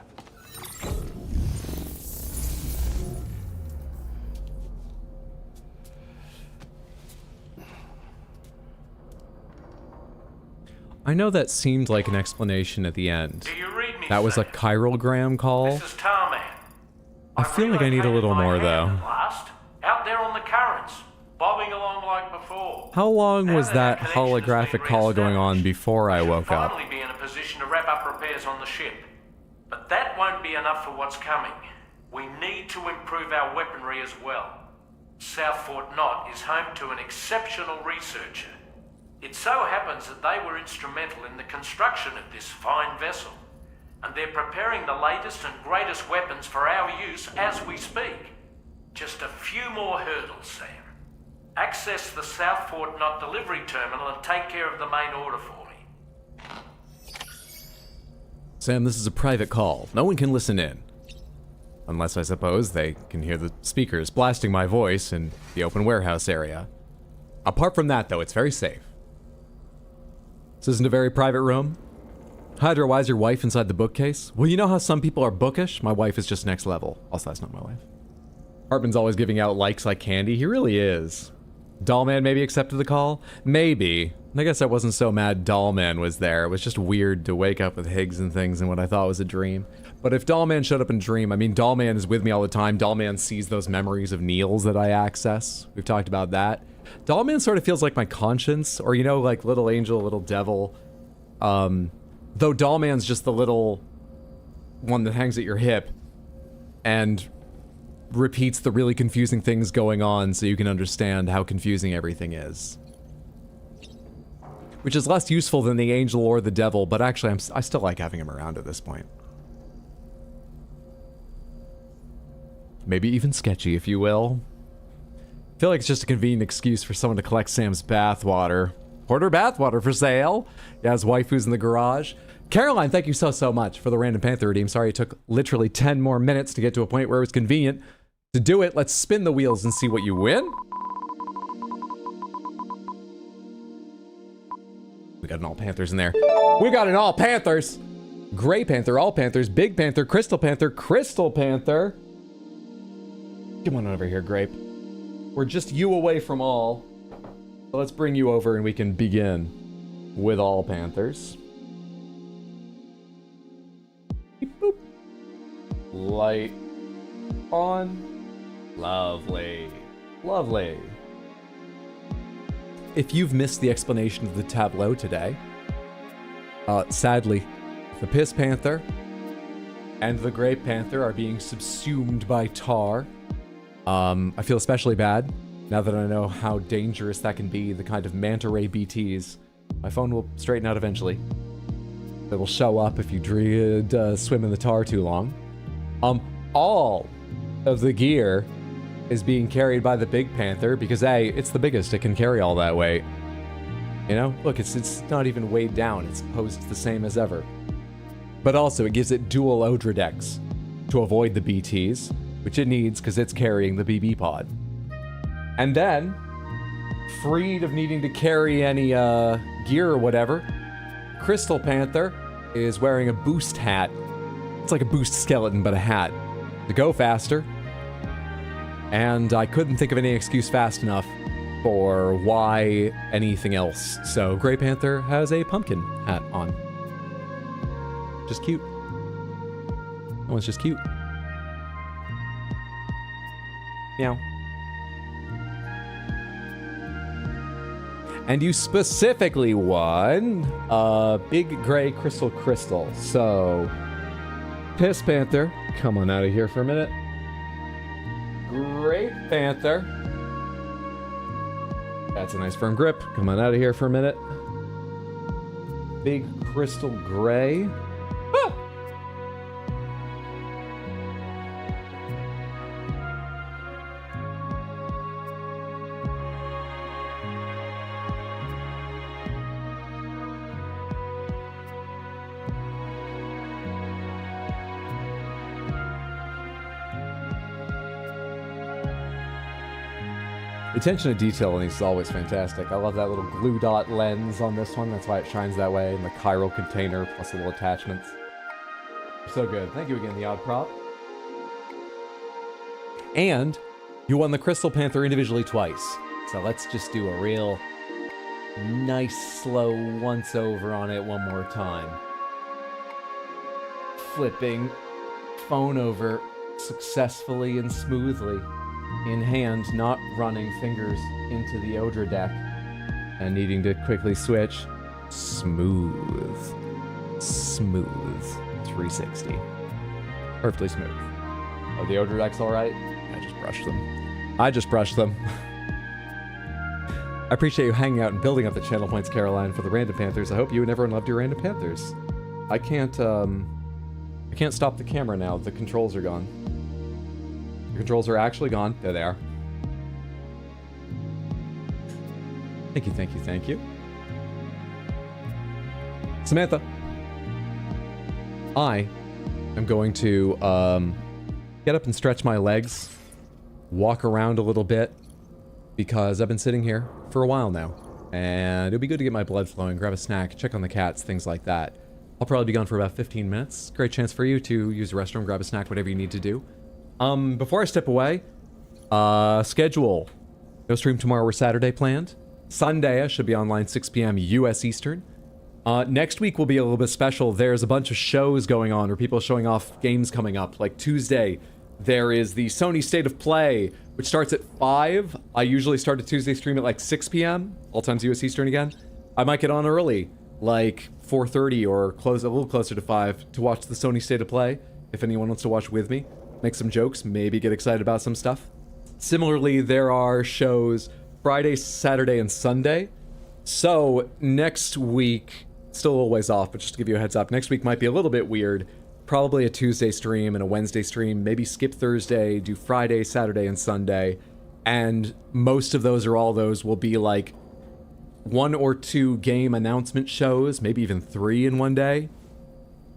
Speaker 1: I know that seemed like an explanation at the end.
Speaker 4: Do you read me,
Speaker 1: That was a chiralgram call.
Speaker 4: This is Tarman.
Speaker 1: I feel like I need a little more though.
Speaker 4: Last, out there on the currents, bobbing along like before.
Speaker 1: How long was that holographic call going on before I woke up?
Speaker 4: Finally be in a position to wrap up repairs on the ship. But that won't be enough for what's coming. We need to improve our weaponry as well. South Fort Knot is home to an exceptional researcher. It so happens that they were instrumental in the construction of this fine vessel, and they're preparing the latest and greatest weapons for our use as we speak. Just a few more hurdles, Sam. Access the South Fort Knot delivery terminal and take care of the main order for me.
Speaker 1: Sam, this is a private call. No one can listen in. Unless, I suppose, they can hear the speakers blasting my voice in the open warehouse area. Apart from that, though, it's very safe. This isn't a very private room. Hydra, why is your wife inside the bookcase? Well, you know how some people are bookish? My wife is just next level. Also, that's not my wife. Hartman's always giving out likes like candy. He really is. Dollman maybe accepted the call? Maybe. I guess I wasn't so mad Dollman was there. It was just weird to wake up with Higgs and things in what I thought was a dream. But if Dollman showed up in a dream, I mean, Dollman is with me all the time. Dollman sees those memories of Neil's that I access. We've talked about that. Dollman sort of feels like my conscience, or, you know, like little angel, little devil. Though Dollman's just the little one that hangs at your hip and repeats the really confusing things going on so you can understand how confusing everything is. Which is less useful than the angel or the devil, but actually I still like having him around at this point. Maybe even sketchy, if you will. I feel like it's just a convenient excuse for someone to collect Sam's bathwater. Order bathwater for sale. Yeah, his waifu's in the garage. Caroline, thank you so much for the Random Panther redeem. Sorry it took literally 10 more minutes to get to a point where it was convenient. To do it, let's spin the wheels and see what you win. We got an all Panthers in there. We got an all Panthers. Gray Panther, all Panthers, Big Panther, Crystal Panther, Crystal Panther. Come on over here, Grape. We're just you away from all. So let's bring you over and we can begin with all Panthers. Beep, boop. Light on. Lovely. Lovely. If you've missed the explanation of the tableau today, sadly, the Piss Panther and the Grey Panther are being subsumed by tar. I feel especially bad now that I know how dangerous that can be, the kind of manta ray BTs. My phone will straighten out eventually. It will show up if you swim in the tar too long. All of the gear is being carried by the big panther because A, it's the biggest, it can carry all that weight. You know, look, it's not even weighed down, it's posed the same as ever. But also, it gives it dual Odra decks to avoid the BTs, which it needs because it's carrying the BB pod. And then, freed of needing to carry any gear or whatever, Crystal Panther is wearing a boost hat. It's like a boost skeleton, but a hat. To go faster. And I couldn't think of any excuse fast enough for why anything else. So Grey Panther has a pumpkin hat on. Just cute. That one's just cute. Meow. And you specifically won a big gray crystal. So, Piss Panther, come on out of here for a minute. Great Panther. That's a nice firm grip. Come on out of here for a minute. Big crystal gray. Ah! The attention to detail on these is always fantastic. I love that little glue dot lens on this one. That's why it shines that way. And the chiral container plus the little attachments. So good. Thank you again, the Odd Prop. And you won the Crystal Panther individually twice. So let's just do a real nice slow once over on it one more time. Flipping phone over successfully and smoothly. In hand, not running fingers into the Odra deck and needing to quickly switch. Smooth. 360. Perfectly smooth. Oh, the Odra deck's alright? I just brushed them. I appreciate you hanging out and building up the channel points, Caroline, for the Random Panthers. I hope you and everyone loved your Random Panthers. I can't stop the camera now. The controls are gone. The controls are actually gone. There they are. Thank you. Samantha. I am going to get up and stretch my legs, walk around a little bit, because I've been sitting here for a while now. And it'll be good to get my blood flowing, grab a snack, check on the cats, things like that. I'll probably be gone for about 15 minutes. Great chance for you to use the restroom, grab a snack, whatever you need to do. Before I step away, schedule. No stream tomorrow or Saturday planned. Sunday, I should be online 6 p.m. U.S. Eastern. Next week will be a little bit special. There's a bunch of shows going on, or people showing off games coming up. Like Tuesday, there is the Sony State of Play, which starts at 5. I usually start a Tuesday stream at like 6 p.m. All times U.S. Eastern again. I might get on early, like 4:30 or close a little closer to 5 to watch the Sony State of Play, if anyone wants to watch with me. Make some jokes, maybe get excited about some stuff. Similarly, there are shows Friday, Saturday, and Sunday. So next week, still a little ways off, but just to give you a heads up, next week might be a little bit weird. Probably a Tuesday stream and a Wednesday stream, maybe skip Thursday, do Friday, Saturday, and Sunday. And most of those or all those will be like 1 or 2 game announcement shows, maybe even 3 in one day.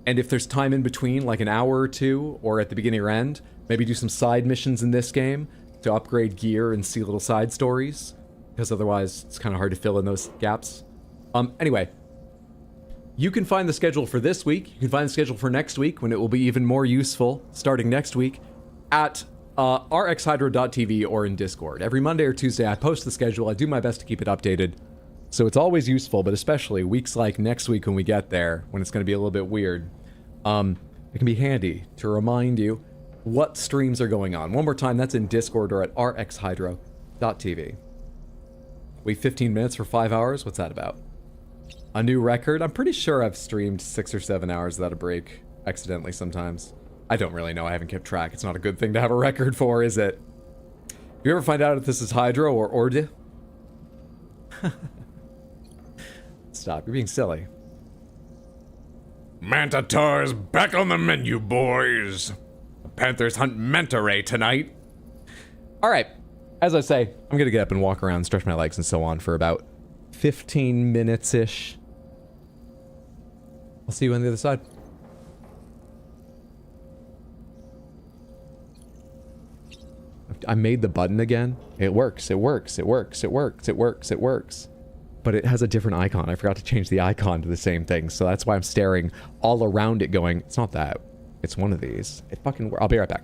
Speaker 1: And if there's time in between, like an hour or 2, or at the beginning or end, maybe do some side missions in this game to upgrade gear and see little side stories, because otherwise it's kind of hard to fill in those gaps. Anyway, you can find the schedule for this week. You can find the schedule for next week, when it will be even more useful, starting next week, at rxhydro.tv or in Discord. Every Monday or Tuesday, I post the schedule. I do my best to keep it updated. So it's always useful, but especially weeks like next week when we get there, when it's going to be a little bit weird. It can be handy to remind you what streams are going on. One more time, that's in Discord or at rxhydro.tv. Wait 15 minutes for 5 hours? What's that about? A new record? I'm pretty sure I've streamed 6 or 7 hours without a break, accidentally sometimes. I don't really know, I haven't kept track. It's not a good thing to have a record for, is it? You ever find out if this is Hydro or Orde? Stop, you're being silly.
Speaker 13: Mantitar's back on the menu, boys. The Panthers hunt manta ray tonight.
Speaker 1: All right. As I say, I'm going to get up and walk around, stretch my legs and so on for about 15 minutes-ish. I'll see you on the other side. I made the button again. It works. It works. It works. It works. It works. It works. But it has a different icon. I forgot to change the icon to the same thing. So that's why I'm staring all around it going, it's not that. It's one of these. It fucking works. I'll be right back.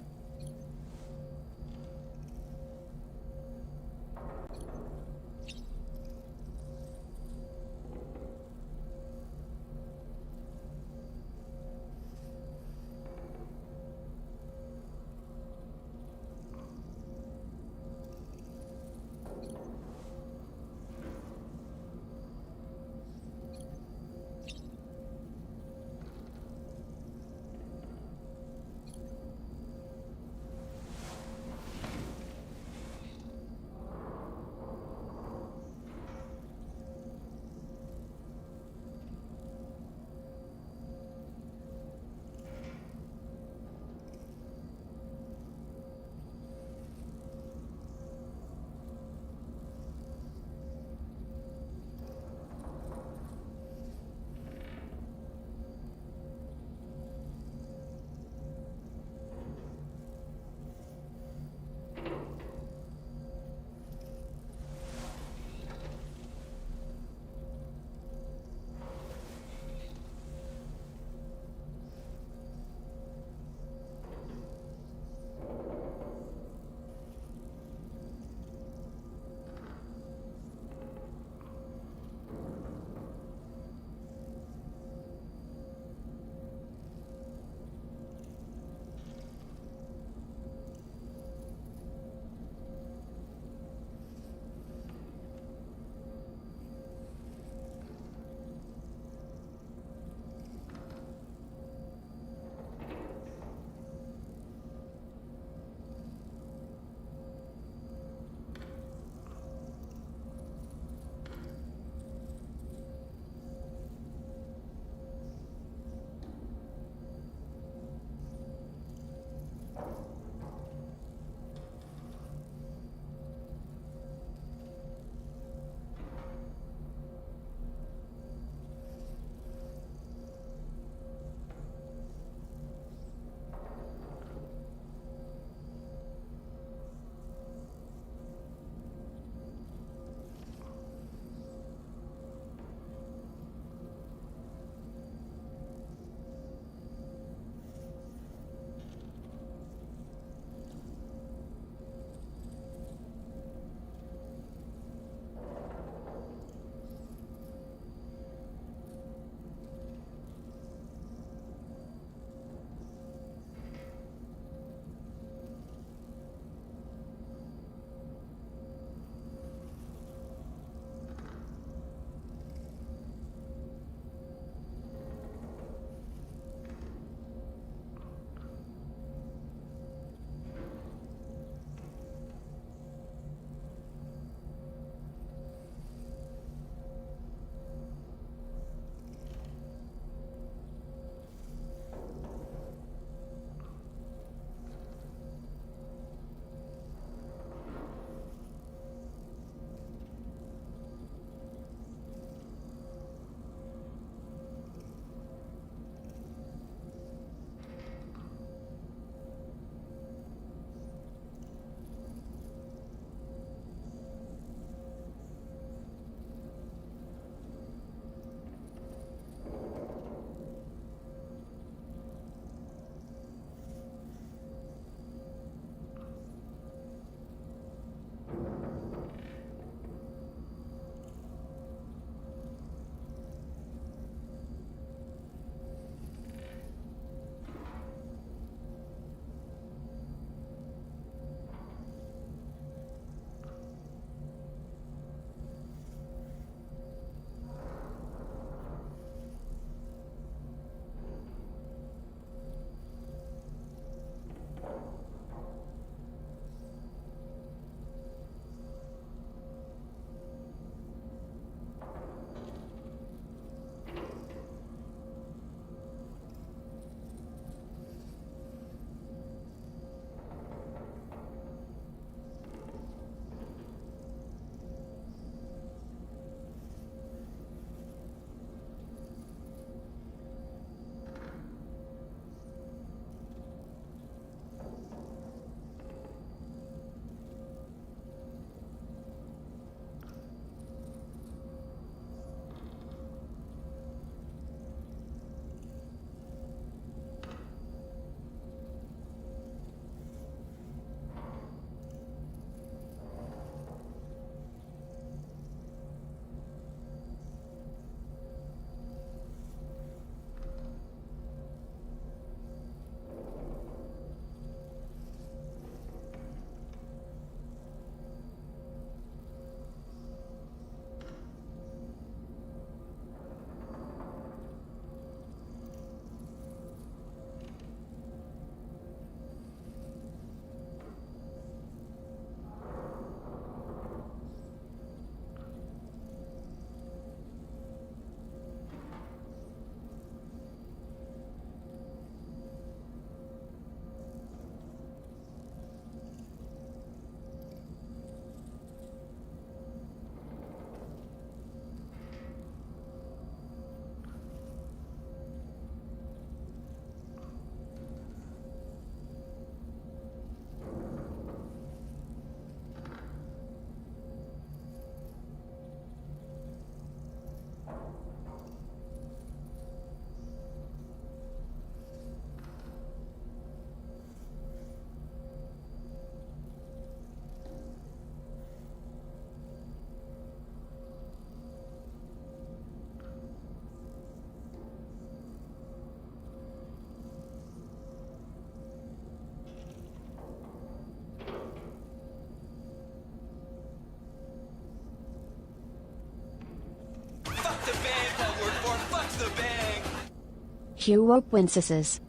Speaker 2: Hugh Princesses.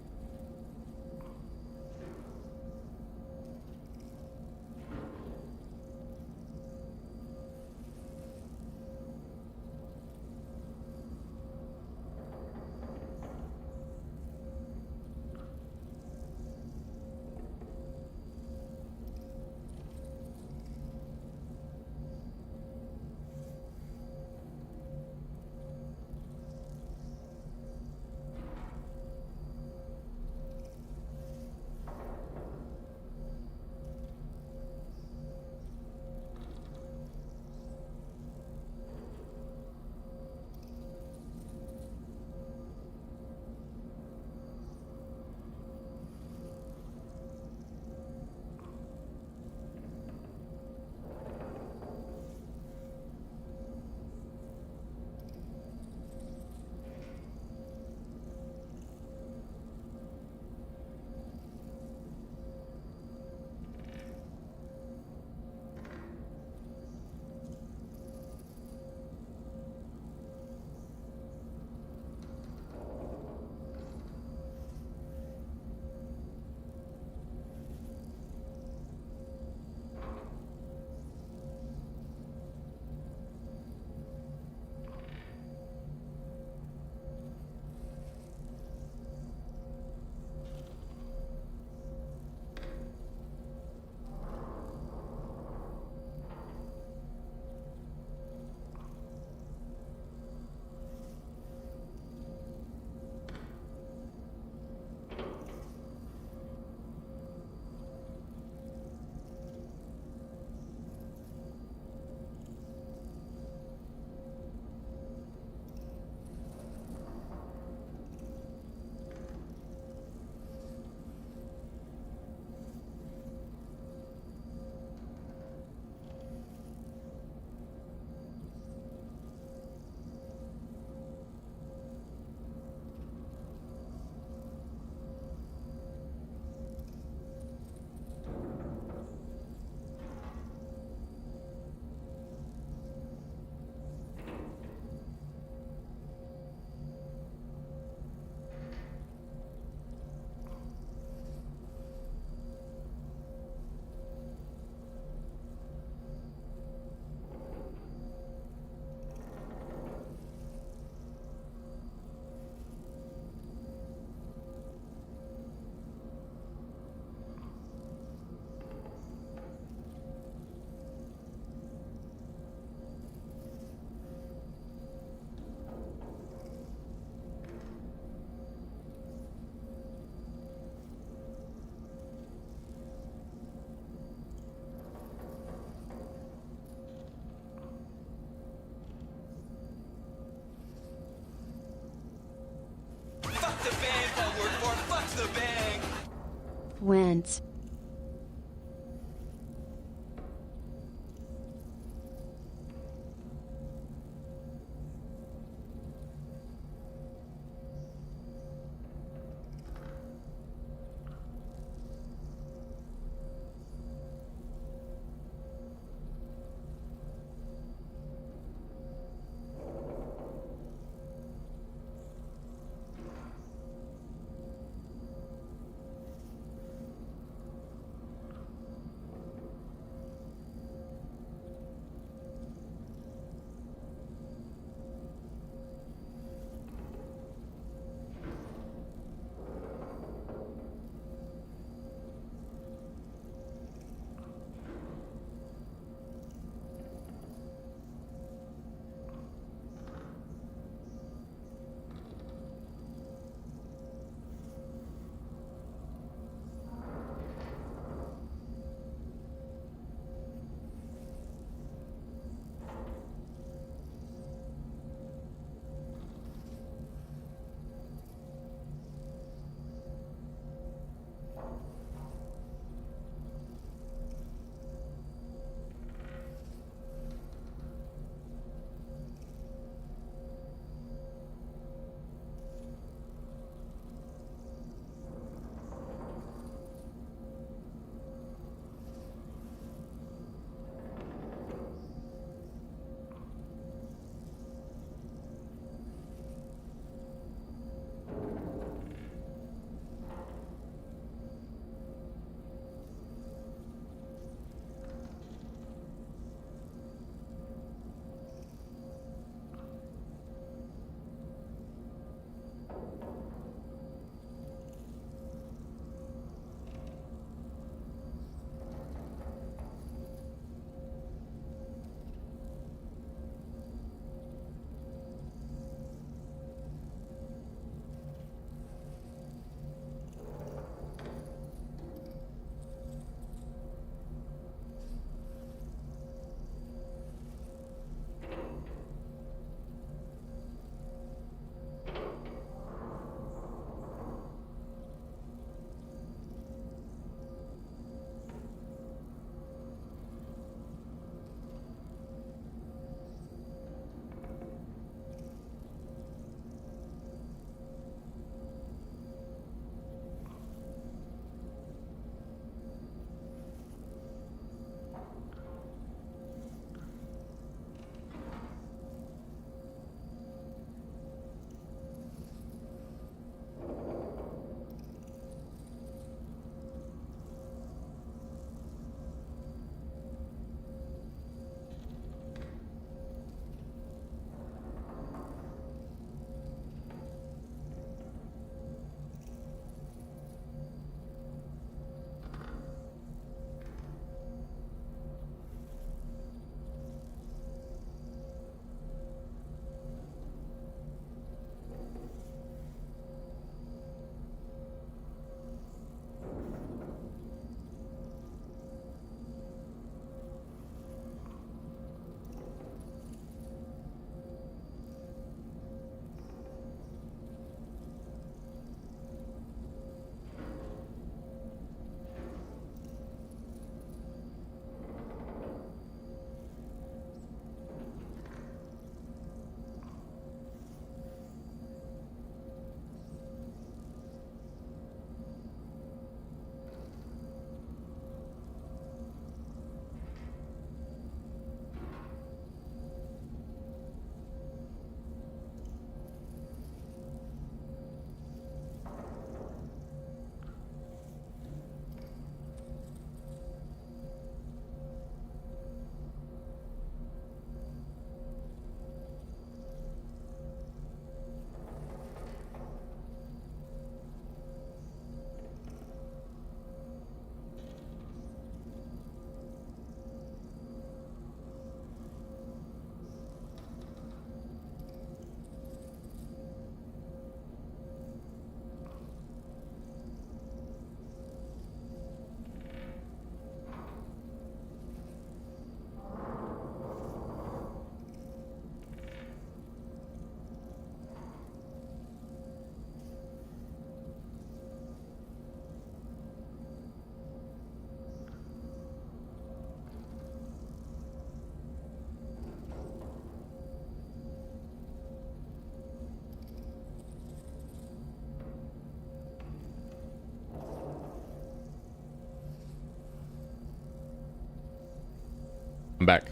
Speaker 1: I'm back.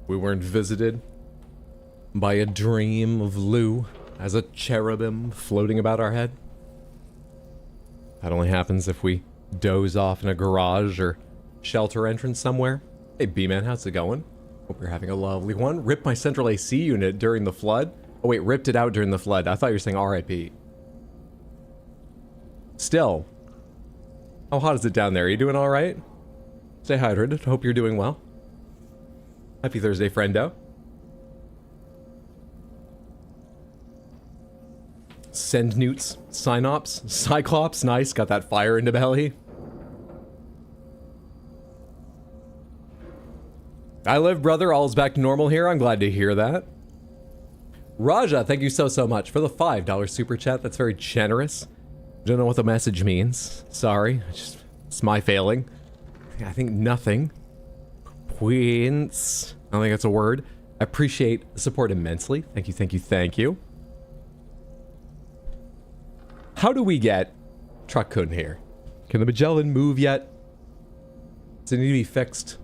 Speaker 1: We weren't visited by a dream of Lou as a cherubim floating about our head. That only happens if we doze off in a garage or shelter entrance somewhere. Hey, B-Man, how's it going? Hope you're having a lovely one. Ripped my central AC unit during the flood. Oh wait, ripped it out during the flood. I thought you were saying RIP. Still, how hot is it down there? Are you doing all right? Stay hydrated. Hope you're doing well. Happy Thursday, friendo. Send newts, synops, cyclops. Nice, got that fire in the belly. I live, brother. All's back to normal here. I'm glad to hear that. Raja, thank you so much for the $5 super chat. That's very generous. Don't know what the message means. Sorry. It's my failing. I think nothing. Points. I don't think that's a word. I appreciate the support immensely. Thank you, thank you, thank you. How do we get Truck-kun here? Can the Magellan move yet? Does it need to be fixed?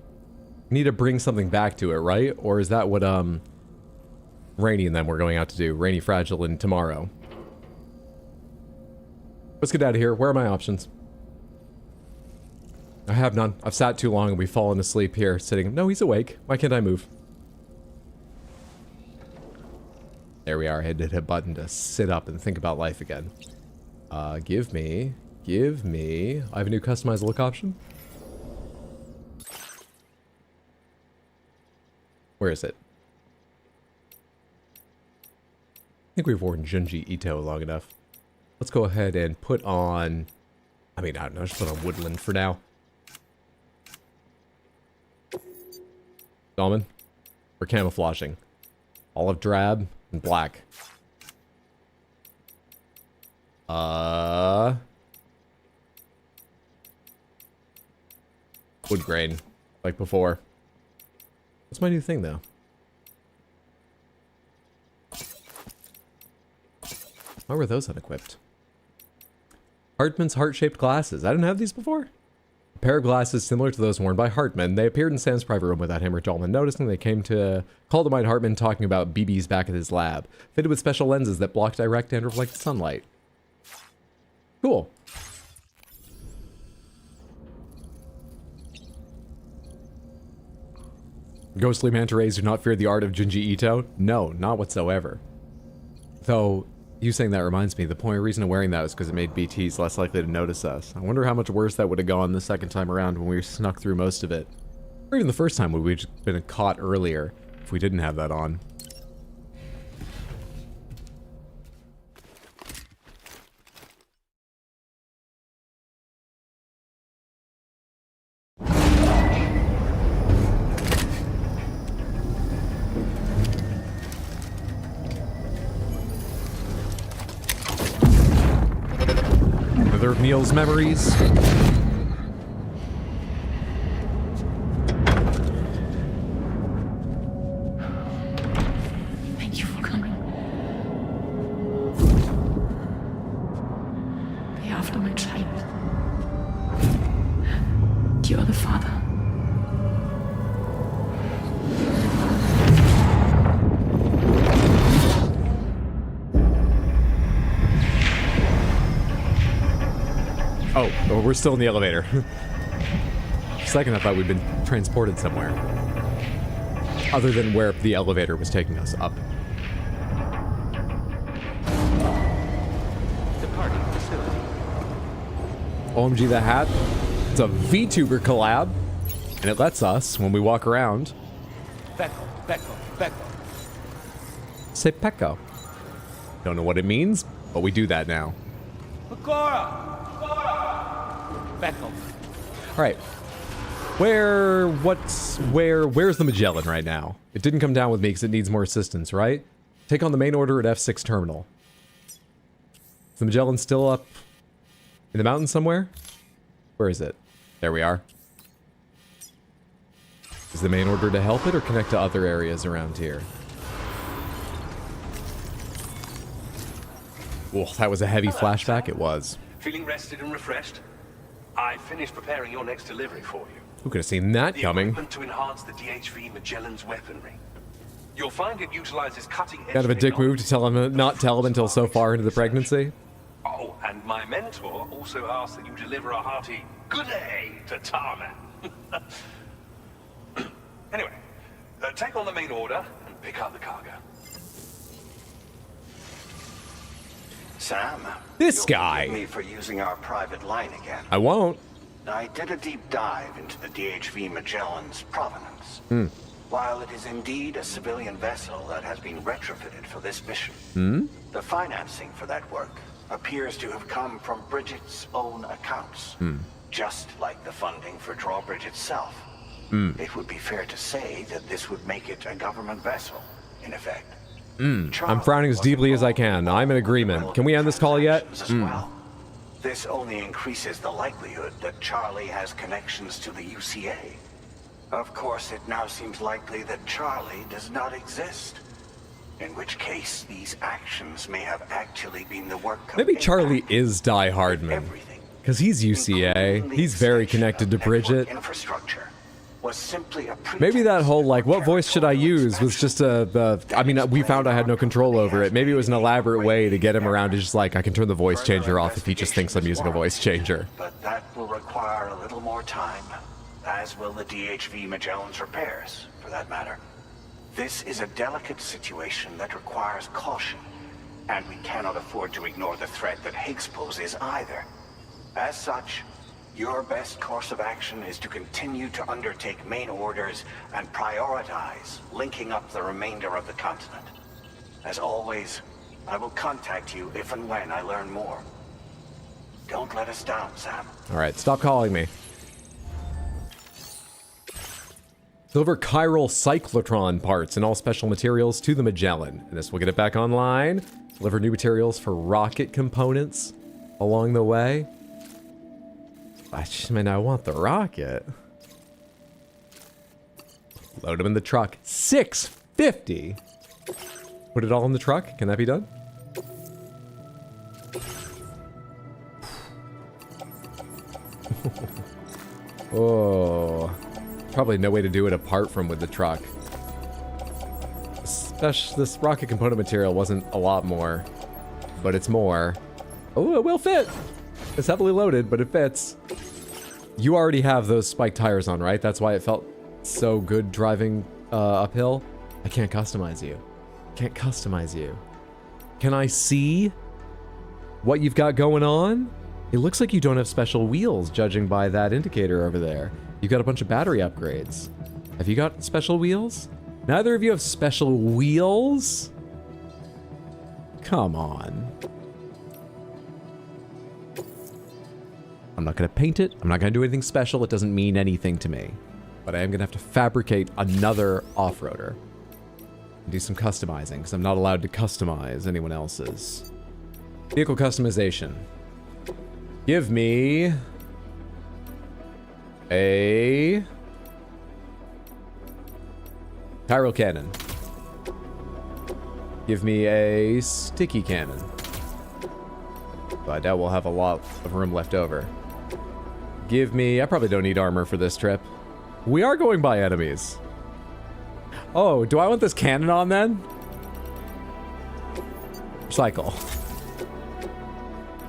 Speaker 1: We need to bring something back to it, right? Or is that what Rainy and them were going out to do? Rainy, Fragile, and Tomorrow. Let's get out of here. Where are my options? I have none. I've sat too long and we've fallen asleep here sitting. No, he's awake. Why can't I move? There we are. I had to hit a button to sit up and think about life again. Give me. I have a new customized look option. Where is it? I think we've worn Junji Ito long enough. Let's go ahead and put on... I mean, I don't know. Just put on Woodland for now. Salmon. We're camouflaging. Olive drab and black. Wood grain. Like before. What's my new thing, though? Why were those unequipped? Hartman's heart-shaped glasses. I didn't have these before. A pair of glasses similar to those worn by Hartman. They appeared in Sam's private room without him or Dolman noticing. They came to call to mind Hartman talking about BBs back at his lab. Fitted with special lenses that block direct and reflect sunlight. Cool. Ghostly manta rays do not fear the art of Junji Ito? No, not whatsoever. Though, you saying that reminds me, the point reason of wearing that was because it made BTs less likely to notice us. I wonder how much worse that would have gone the second time around when we snuck through most of it. Or even the first time when we'd just been caught earlier, if we didn't have that on. Another of Neil's memories.
Speaker 14: Thank you for coming. Be after my child. You are the father.
Speaker 1: Oh, we're still in the elevator. For a second I thought we'd been transported somewhere. Other than where the elevator was taking us up.
Speaker 11: Departing facility.
Speaker 1: OMG the hat. It's a VTuber collab. And it lets us, when we walk around...
Speaker 3: Becco.
Speaker 1: Say Pecco. Don't know what it means, but we do that now.
Speaker 3: Pecora! Becco.
Speaker 1: Alright. Where's the Magellan right now? It didn't come down with me because it needs more assistance, right? Take on the main order at F6 terminal. Is the Magellan still up in the mountains somewhere? Where is it? There we are. Is the main order to help it or connect to other areas around here? Oh, that was a heavy flashback. It was.
Speaker 10: Feeling rested and refreshed? I finished preparing your next delivery for you.
Speaker 1: Who could have seen that coming?
Speaker 10: Equipment to enhance the DHV Magellan's weaponry. You'll find it utilizes cutting-edge...
Speaker 1: Kind of a dick move to tell him, not tell him until so far into the pregnancy.
Speaker 10: Oh, and my mentor also asked that you deliver a hearty good day to Tarman. Anyway, take on the main order and pick up the cargo.
Speaker 8: Sam,
Speaker 1: this
Speaker 8: you'll
Speaker 1: guy.
Speaker 8: forgive me for using our private line again.
Speaker 1: I won't.
Speaker 8: I did a deep dive into the DHV Magellan's provenance. While it is indeed a civilian vessel that has been retrofitted for this mission, the financing for that work appears to have come from Bridget's own accounts, just like the funding for Drawbridge itself. It would be fair to say that this would make it a government vessel, in effect.
Speaker 1: I'm frowning as deeply as I can. I'm in agreement. Can we end this call yet?
Speaker 8: This only increases the likelihood that Charlie has connections to the UCA. Of course, it now seems likely that Charlie does not exist. In which case, these actions may have actually been the work of...
Speaker 1: Maybe Charlie is Die Hardman. Because he's UCA. He's very connected to Bridget.
Speaker 8: Infrastructure was simply a
Speaker 1: Maybe that whole, like, what voice should I use was just I mean, we found I had no control over it. Maybe it was an elaborate way to get him around to just like, I can turn the voice changer off if he just thinks I'm using a voice changer.
Speaker 8: But that will require a little more time, as will the DHV Magellan's repairs, for that matter. This is a delicate situation that requires caution, and we cannot afford to ignore the threat that Higgs poses either. As such, your best course of action is to continue to undertake main orders and prioritize linking up the remainder of the continent. As always, I will contact you if and when I learn more. Don't let us down, Sam.
Speaker 1: All right, stop calling me. Deliver chiral cyclotron parts and all special materials to the Magellan. And this will get it back online. Deliver new materials for rocket components along the way. I want the rocket. Load them in the truck. $650. Put it all in the truck. Can that be done? Oh, probably no way to do it apart from with the truck. This rocket component material wasn't a lot more, but it's more. Oh, it will fit. It's heavily loaded, but it fits. You already have those spiked tires on, right? That's why it felt so good driving uphill. I can't customize you. Can't customize you. Can I see what you've got going on? It looks like you don't have special wheels, judging by that indicator over there. You've got a bunch of battery upgrades. Have you got special wheels? Neither of you have special wheels? Come on. I'm not going to paint it. I'm not going to do anything special. It doesn't mean anything to me. But I am going to have to fabricate another off-roader. Do some customizing, because I'm not allowed to customize anyone else's. Vehicle customization. Give me a chiral cannon. Give me a sticky cannon. But I doubt we'll have a lot of room left over. Give me... I probably don't need armor for this trip. We are going by enemies. Oh, do I want this cannon on then? Recycle.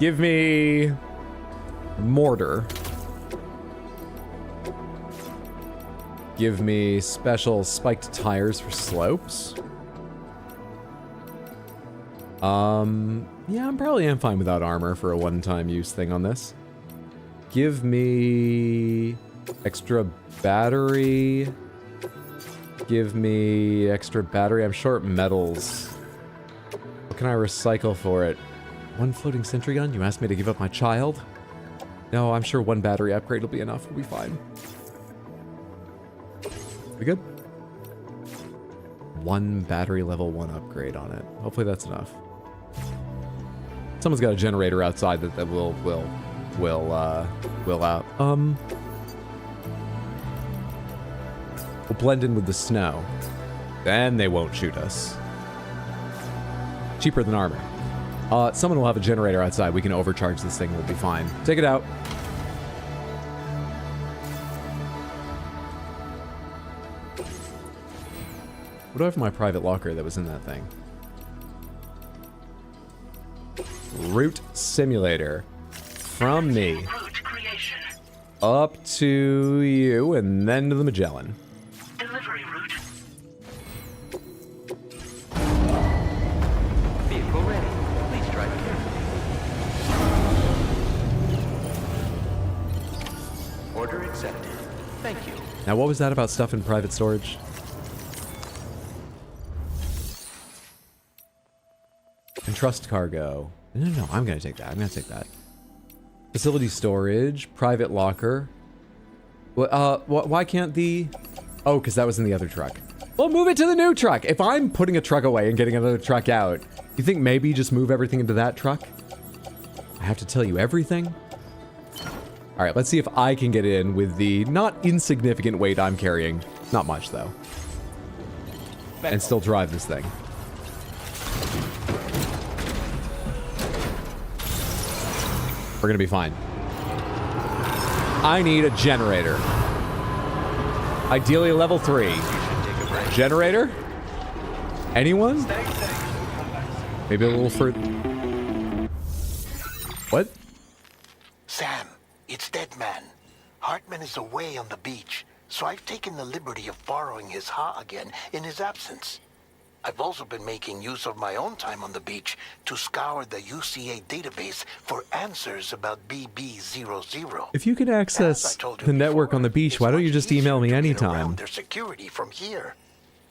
Speaker 1: Give me... mortar. Give me special spiked tires for slopes. Yeah, I'm probably fine without armor for a one-time use thing on this. Give me extra battery. Give me extra battery. I'm short metals. What can I recycle for it? One floating sentry gun? You asked me to give up my child? No, I'm sure one battery upgrade will be enough. We'll be fine. We good? One battery level 1 upgrade on it. Hopefully that's enough. Someone's got a generator outside that will out. We'll blend in with the snow. Then they won't shoot us. Cheaper than armor. Someone will have a generator outside. We can overcharge this thing. We'll be fine. Take it out. What do I have in my private locker that was in that thing? Route simulator. From me. Up to you, and then to the Magellan.
Speaker 18: Delivery route.
Speaker 11: Vehicle ready. Please drive carefully. Order accepted. Thank you.
Speaker 1: Now, what was that about stuff in private storage? Entrust cargo. No, I'm gonna take that. I'm gonna take that. Facility storage, private locker. Why can't the... Oh, because that was in the other truck. Well, move it to the new truck. If I'm putting a truck away and getting another truck out, you think maybe just move everything into that truck? I have to tell you everything? All right, let's see if I can get in with the not insignificant weight I'm carrying. Not much, though. And still drive this thing. We're gonna be fine. I need a generator. Ideally level 3. Generator? Anyone? Maybe a little further. What?
Speaker 13: Sam, it's Deadman. Hartman is away on the beach, so I've taken the liberty of borrowing his Ha again in his absence. I've also been making use of my own time on the beach to scour the UCA database for answers about BB00.
Speaker 1: If you can access the network on the beach, why don't you just email me anytime?
Speaker 13: Their security from here.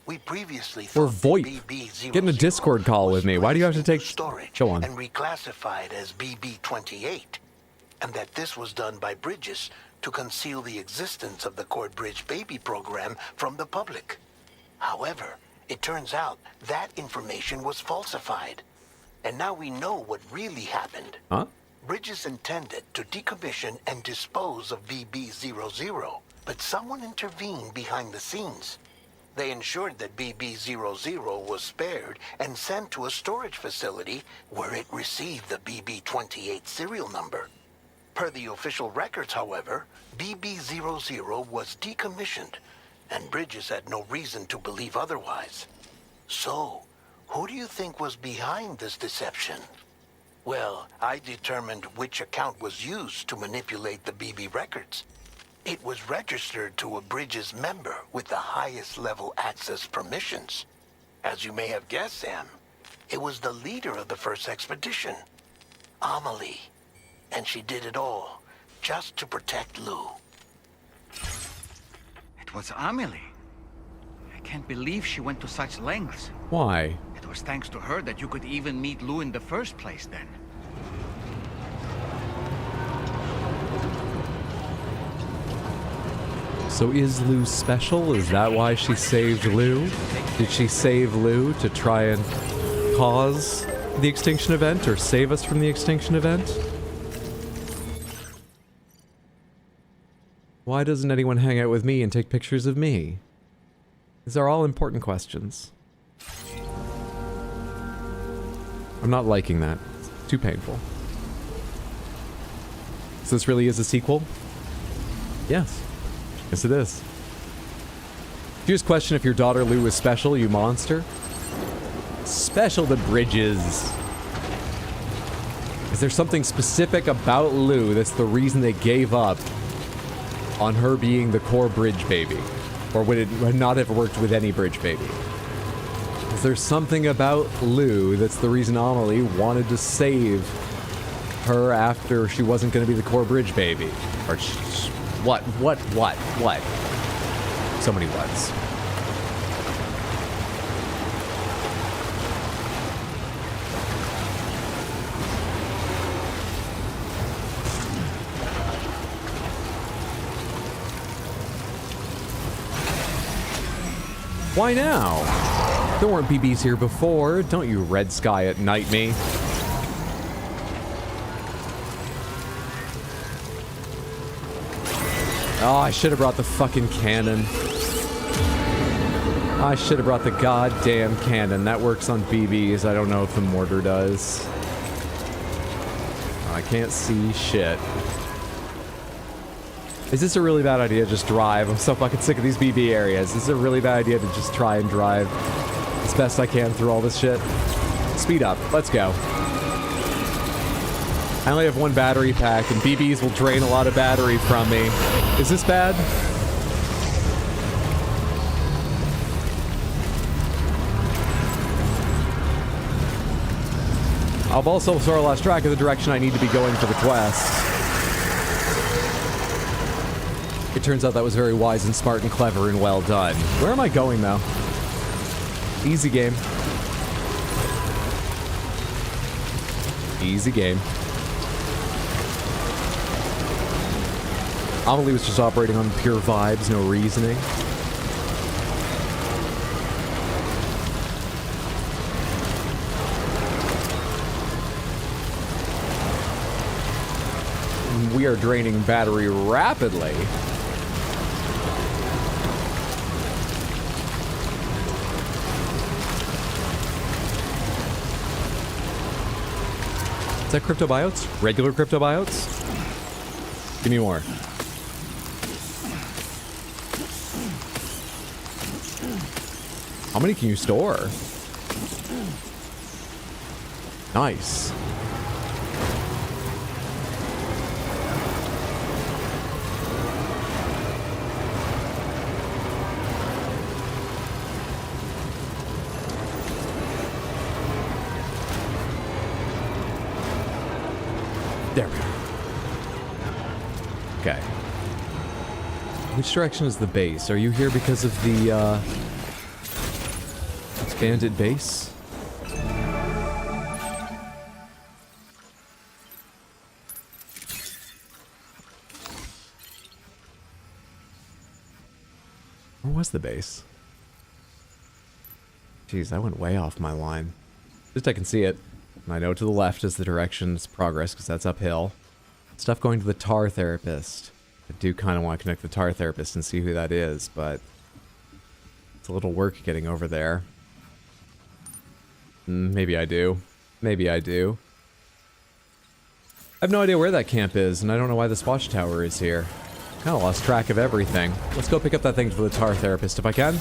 Speaker 13: We previously
Speaker 1: Or
Speaker 13: thought
Speaker 1: VoIP. Get in a Discord call with me. Why do you have to take... Go on.
Speaker 13: and reclassified as BB28, and that this was done by Bridges to conceal the existence of the Cord Bridge Baby program from the public. However, it turns out that information was falsified, and now we know what really happened.
Speaker 1: Huh?
Speaker 13: Bridges intended to decommission and dispose of BB00, but someone intervened behind the scenes. They ensured that BB00 was spared and sent to a storage facility where it received the BB28 serial number. Per the official records, however, BB00 was decommissioned, and Bridges had no reason to believe otherwise. So, who do you think was behind this deception? Well, I determined which account was used to manipulate the BB records. It was registered to a Bridges member with the highest level access permissions. As you may have guessed, Sam, it was the leader of the first expedition, Amelie. And she did it all just to protect Lou.
Speaker 21: It was Amelie. I can't believe she went to such lengths.
Speaker 1: Why?
Speaker 21: It was thanks to her that you could even meet Lou in the first place then.
Speaker 1: So is Lou special? Is that why she saved Lou? Did she save Lou to try and cause the extinction event or save us from the extinction event? Why doesn't anyone hang out with me and take pictures of me? These are all important questions. I'm not liking that. It's too painful. So this really is a sequel? Yes. Yes, it is. If you just question if your daughter Lou is special, you monster. Special to Bridges. Is there something specific about Lou that's the reason they gave up on her being the core bridge baby? Or would it not have worked with any bridge baby? Is there something about Lou that's the reason Amelie wanted to save her after she wasn't going to be the core bridge baby? Or what? So many whats. Why now? There weren't BBs here before. Don't you red sky at night me. Oh, I should have brought the fucking cannon. I should have brought the goddamn cannon. That works on BBs. I don't know if the mortar does. I can't see shit. Is this a really bad idea to just drive? I'm so fucking sick of these BB areas. Is it a really bad idea to just try and drive as best I can through all this shit? Speed up. Let's go. I only have one battery pack, and BBs will drain a lot of battery from me. Is this bad? I've also sort of lost track of the direction I need to be going for the quest. It turns out that was very wise and smart and clever and well done. Where am I going, though? Easy game. Easy game. Amelie was just operating on pure vibes, no reasoning. We are draining battery rapidly. Is that cryptobiotes? Regular cryptobiotes? Give me more. How many can you store? Nice. There we go. Okay. Which direction is the base? Are you here because of the, expanded base? Where was the base? Jeez, I went way off my line. Just I can see it. I know to the left is the direction's progress, because that's uphill. Stuff going to the tar therapist. I do kind of want to connect the tar therapist and see who that is, but it's a little work getting over there. Maybe I do. Maybe I do. I have no idea where that camp is, and I don't know why this watchtower is here. Kind of lost track of everything. Let's go pick up that thing for the tar therapist if I can.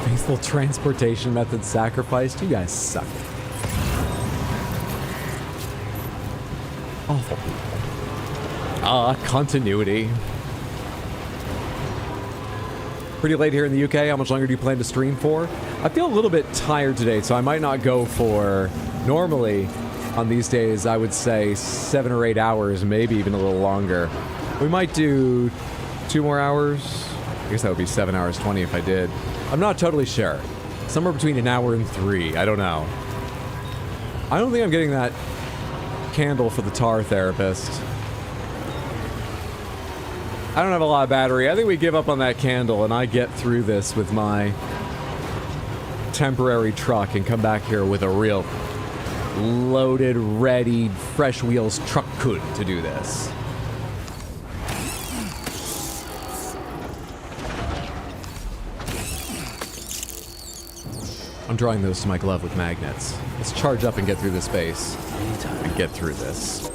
Speaker 1: Faithful transportation method sacrificed. You guys suck. Awful people. Continuity. Pretty late here in the UK. How much longer do you plan to stream for? I feel a little bit tired today, so I might not go for... Normally, on these days, I would say 7 or 8 hours, maybe even a little longer. We might do 2 more hours. I guess that would be 7 hours 20 if I did. I'm not totally sure. Somewhere between 1 hour and 3. I don't know. I don't think I'm getting that candle for the tar therapist. I don't have a lot of battery. I think we give up on that candle and I get through this with my temporary truck and come back here with a real loaded, ready, fresh wheels truck could to do this. I'm drawing those to my glove with magnets. Let's charge up and get through this base. And get through this.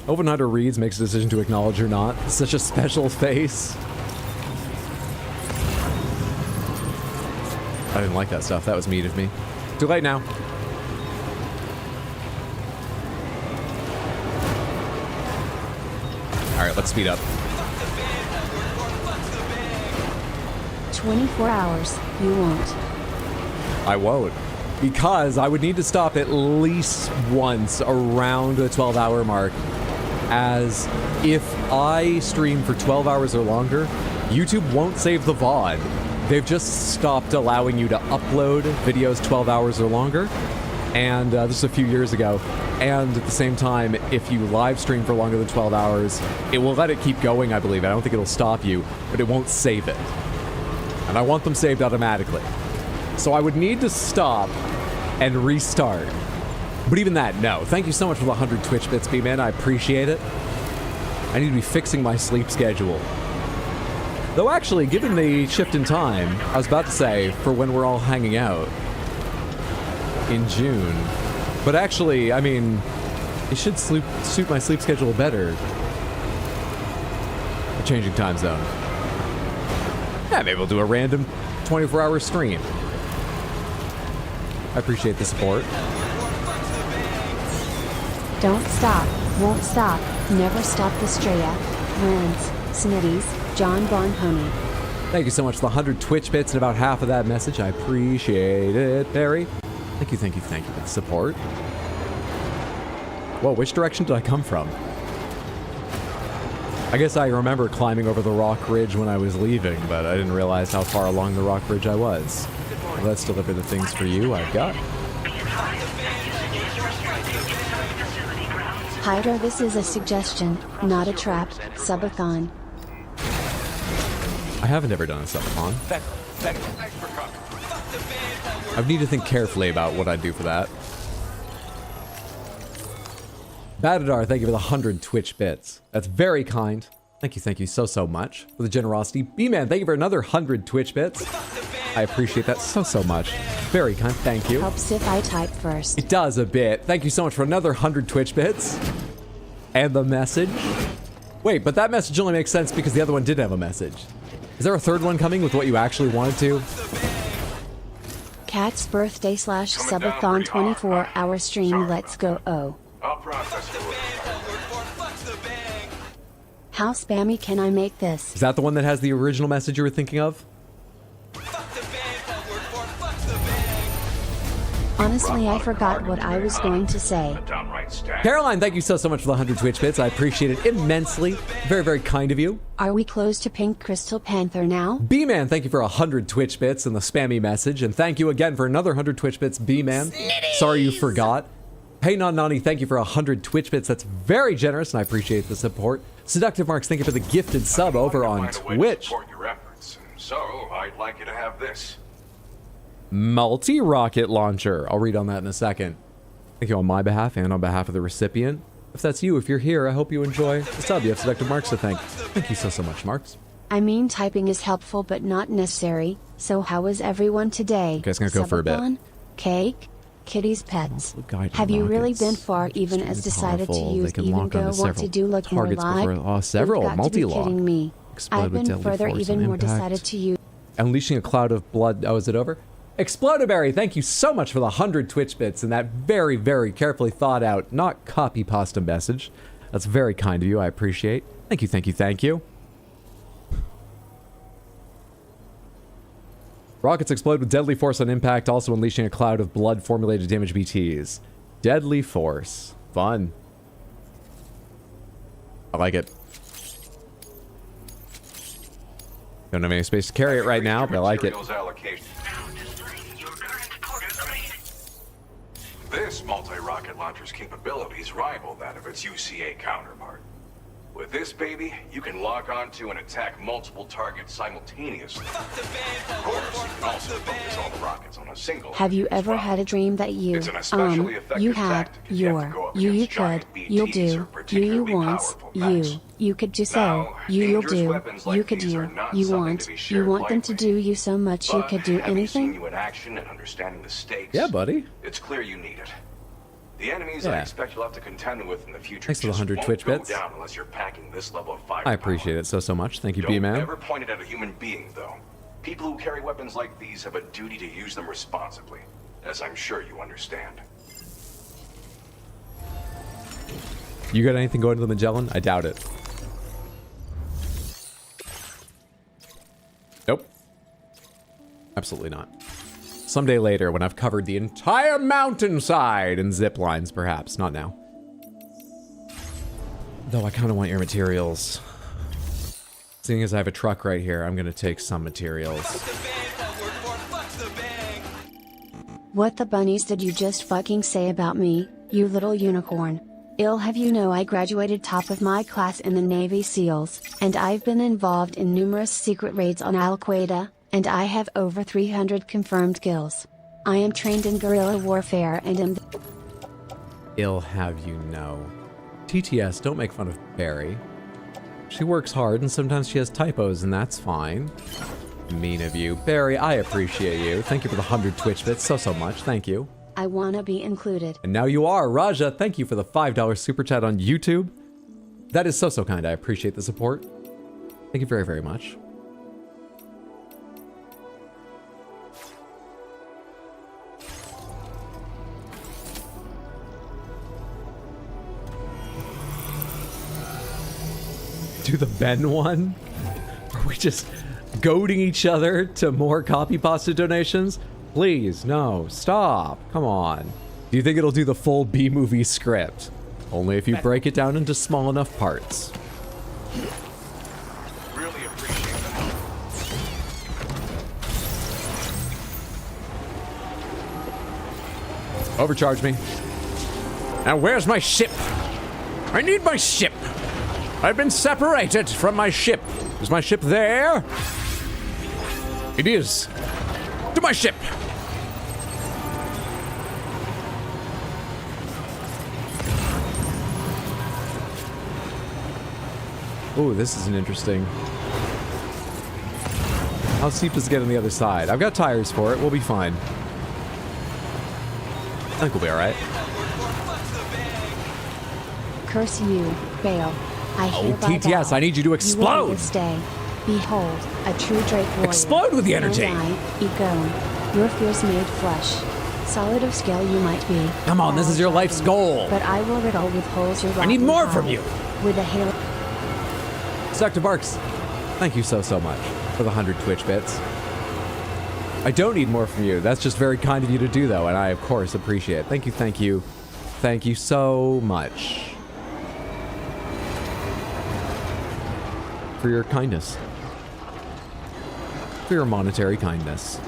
Speaker 1: Open Hunter reads, makes a decision to acknowledge or not. Such a special face. I didn't like that stuff. That was mean of me. Too late now. Alright, let's speed up.
Speaker 2: 24 hours. You won't.
Speaker 1: I won't. Because I would need to stop at least once around the 12-hour mark. As if I stream for 12 hours or longer, YouTube won't save the VOD. They've just stopped allowing you to upload videos 12 hours or longer. And this was a few years ago. And at the same time, if you live stream for longer than 12 hours, it will let it keep going, I believe. I don't think it'll stop you, but it won't save it. And I want them saved automatically. So I would need to stop and restart. But even that, no. Thank you so much for the 100 Twitch bits, B-Man. I appreciate it. I need to be fixing my sleep schedule. Though actually, given the shift in time, I was about to say, for when we're all hanging out in June. But actually, I mean, it should suit my sleep schedule better. A changing time zone. Yeah, maybe we'll do a random 24-hour stream. I appreciate the support.
Speaker 2: Don't stop, won't stop, never stop the Straya, Rance, Snitties, John Bon Pony.
Speaker 1: Thank you so much for the 100 Twitch bits and about half of that message. I appreciate it, Barry. Thank you for the support. Whoa, which direction did I come from? I guess I remember climbing over the rock ridge when I was leaving, but I didn't realize how far along the rock ridge I was. Well, let's deliver the things for you I've got.
Speaker 2: Hydra, this is a suggestion, not a trap, subathon.
Speaker 1: I haven't ever done a subathon. I need to think carefully about what I'd do for that. Badadar, thank you for the 100 Twitch bits. That's very kind. Thank you so much for the generosity. B-Man, thank you for another 100 Twitch bits. I appreciate that so much. Very kind, thank you.
Speaker 2: Helps if I type first.
Speaker 1: It does a bit. Thank you so much for another 100 Twitch bits. And the message. Wait, but that message only makes sense because the other one did have a message. Is there a third one coming with what you actually wanted to?
Speaker 2: Cat's birthday / subathon 24-hour stream, let's go. Oh.
Speaker 10: I'll process your order.
Speaker 2: How spammy can I make this?
Speaker 1: Is that the one that has the original message you were thinking of?
Speaker 2: Honestly, I forgot what I was going to say.
Speaker 1: Caroline, thank you so much for the 100 Twitch bits. I appreciate it immensely. Very, very kind of you.
Speaker 2: Are we close to Pink Crystal Panther now?
Speaker 1: B-Man, thank you for 100 Twitch bits and the spammy message. And thank you again for another 100 Twitch bits, B-Man. Sorry you forgot. Hey Nani, thank you for 100 Twitch bits. That's very generous, and I appreciate the support. Seductive Marks, thank you for the gifted sub over on Twitch.
Speaker 10: Your efforts. So, I'd like you to have this.
Speaker 1: Multi-rocket launcher. I'll read on that in a second. Thank you on my behalf and on behalf of the recipient. If that's you, if you're here, I hope you enjoy the sub. You have Seductive Marks to thank. Thank you so much, Marks.
Speaker 2: I mean, typing is helpful but not necessary. So how is everyone today?
Speaker 1: Okay, it's gonna go for a bit.
Speaker 2: Subathon? Cake? Kitty's pets. Have you really been far even as decided to use even go want to do look more like?
Speaker 1: Several
Speaker 2: You've got
Speaker 1: multi-lock.
Speaker 2: to be kidding me. I've been further even more decided to use.
Speaker 1: Unleashing a cloud of blood. Oh, is it over? Explodaberry, thank you so much for the 100 Twitch bits and that very, very carefully thought out, not copy pasta message. That's very kind of you. I appreciate. Thank you. Rockets explode with deadly force on impact, also unleashing a cloud of blood formulated damage BTs. Deadly force. Fun. I like it. Don't have any space to carry it right now, but I like it.
Speaker 10: This multi-rocket launcher's capabilities rival that of its UCA counterpart. With this baby, you can lock onto and attack multiple targets simultaneously. Of course, you can also focus all the rockets on a single.
Speaker 2: Have you ever had a dream that you, you had, you could, you'll do, you once, you could do so, you'll do, you could do, you want them to do you so much you could do anything?
Speaker 10: You in action and understanding the stakes.
Speaker 1: Yeah, buddy.
Speaker 10: It's clear you need it. The enemies I expect you'll have to contend with in the future.
Speaker 1: Thanks for the 100 Twitch bits.
Speaker 10: Down unless you're packing this level of firepower.
Speaker 1: I appreciate it so much. Thank you,
Speaker 10: Don't
Speaker 1: B-Man.
Speaker 10: ever point it at a human being, though. People who carry weapons like these have a duty to use them responsibly, as I'm sure you understand.
Speaker 1: You got anything going to the Magellan? I doubt it. Nope. Absolutely not. Someday later, when I've covered the entire mountainside in zip lines, perhaps. Not now. Though I kind of want your materials. Seeing as I have a truck right here, I'm going to take some materials.
Speaker 2: What the bunnies did you just fucking say about me, you little unicorn? I'll have you know I graduated top of my class in the Navy SEALs, and I've been involved in numerous secret raids on Al-Qaeda, and I have over 300 confirmed kills. I am trained in guerrilla warfare and am
Speaker 1: I'll have you know. TTS, don't make fun of Barry. She works hard and sometimes she has typos and that's fine. Mean of you. Barry, I appreciate you. Thank you for the 100 Twitch bits so much. Thank you.
Speaker 2: I wanna be included.
Speaker 1: And now you are. Raja, thank you for the $5 super chat on YouTube. That is so kind. I appreciate the support. Thank you very much. Do the Ben one? Are we just goading each other to more copy pasta donations? Please, no, stop. Come on. Do you think it'll do the full B-movie script? Only if you break it down into small enough parts.
Speaker 10: Really appreciate the help.
Speaker 1: Overcharge me. Now where's my ship? I need my ship. I've been separated from my ship. Is my ship there? It is. To my ship. Oh, this is an interesting. How steep does it get on the other side? I've got tires for it. We'll be fine. I think we'll be alright.
Speaker 2: Curse you, Bale. I hereby
Speaker 1: TTS,
Speaker 2: vow
Speaker 1: I need you to
Speaker 2: You will
Speaker 1: explode!
Speaker 2: this day behold, a true Drake warrior.
Speaker 1: Explode with the energy!
Speaker 2: And I, Egon, your fears made flesh. Solid of scale you might be.
Speaker 1: Come on, this is your life's goal!
Speaker 2: But I will riddle with holes your
Speaker 1: I need
Speaker 2: rotten
Speaker 1: more
Speaker 2: hide.
Speaker 1: from you!
Speaker 2: With a halo.
Speaker 1: Dr. Barks, thank you so much for the 100 Twitch bits. I don't need more from you. That's just very kind of you to do, though, and I, of course, appreciate it. Thank you, thank you. Thank you so much. For your kindness. For your monetary kindness.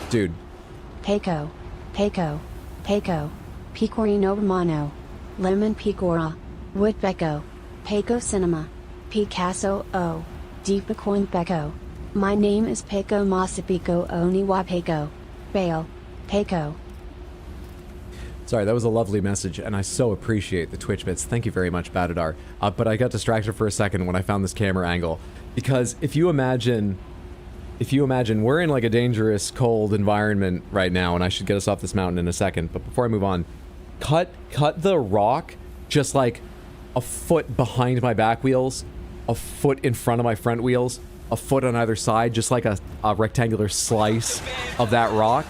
Speaker 1: Dude.
Speaker 2: Peco. Peco. Peco. Pecorino Romano. Lemon Picora. Woodbecco. Peco Cinema. Picasso O. Deepacorn Becco. My name is Peco Masapico Oniwa Peco. Bale. Peco.
Speaker 1: Sorry, that was a lovely message, and I so appreciate the Twitch bits. Thank you very much, Batadar. But I got distracted for a second when I found this camera angle. Because if you imagine we're in like a dangerous, cold environment right now, and I should get us off this mountain in a second, but before I move on, cut the rock just like a foot behind my back wheels, a foot in front of my front wheels, a foot on either side, just like a rectangular slice of that rock.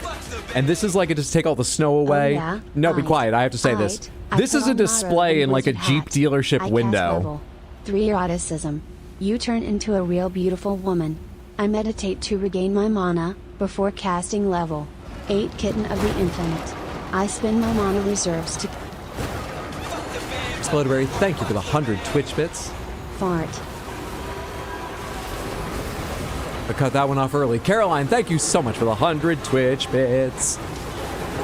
Speaker 1: And this is like it just take all the snow away.
Speaker 2: Oh, yeah?
Speaker 1: No, be quiet. I have to say this. This is a display in like a Jeep dealership window.
Speaker 2: 3 eroticism. You turn into a real beautiful woman. I meditate to regain my mana before casting level 8 Kitten of the Infinite. I spend my mana reserves to
Speaker 1: Exploderberry, thank you for the 100 Twitch bits.
Speaker 2: fart.
Speaker 1: I cut that one off early. Caroline, thank you so much for the 100 Twitch bits.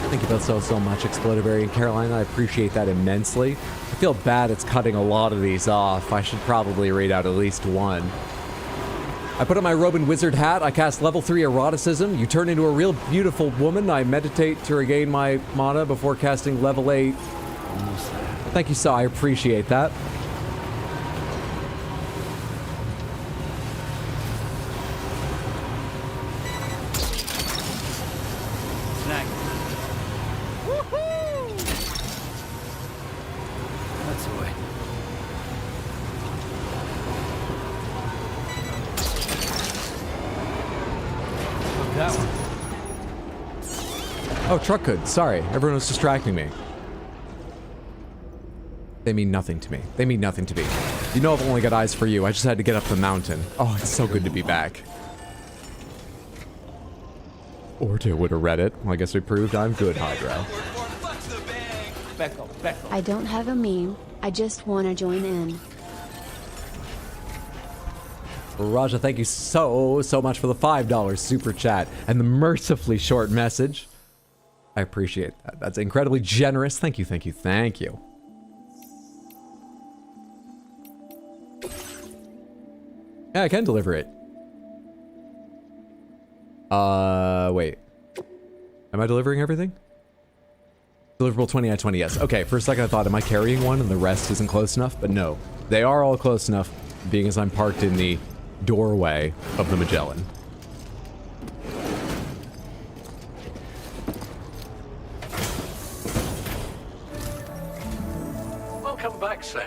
Speaker 1: Thank you both so much, Exploderberry and Caroline. I appreciate that immensely. I feel bad it's cutting a lot of these off. I should probably read out at least one. I put on my robe and wizard hat. I cast level 3 eroticism. You turn into a real beautiful woman. I meditate to regain my mana before casting level 8. Thank you, so I appreciate that.
Speaker 21: Snack.
Speaker 20: Woohoo! That's the way.
Speaker 21: That one.
Speaker 1: Oh, truck hood. Sorry. Everyone was distracting me. They mean nothing to me. They mean nothing to me. You know I've only got eyes for you. I just had to get up the mountain. Oh, it's so good to be back. Orta would have read it. Well, I guess we proved I'm good, Hydro.
Speaker 2: I don't have a meme, I just wanna join in.
Speaker 1: Raja, thank you so much for the $5 super chat and the mercifully short message. I appreciate that. That's incredibly generous. Thank you, thank you, thank you. Yeah, I can deliver it. Wait. Am I delivering everything? Deliverable 20 out of 20, yes. Okay, for a second I thought, am I carrying one and the rest isn't close enough? But no, they are all close enough, being as I'm parked in the doorway of the Magellan.
Speaker 17: Welcome back, Sam.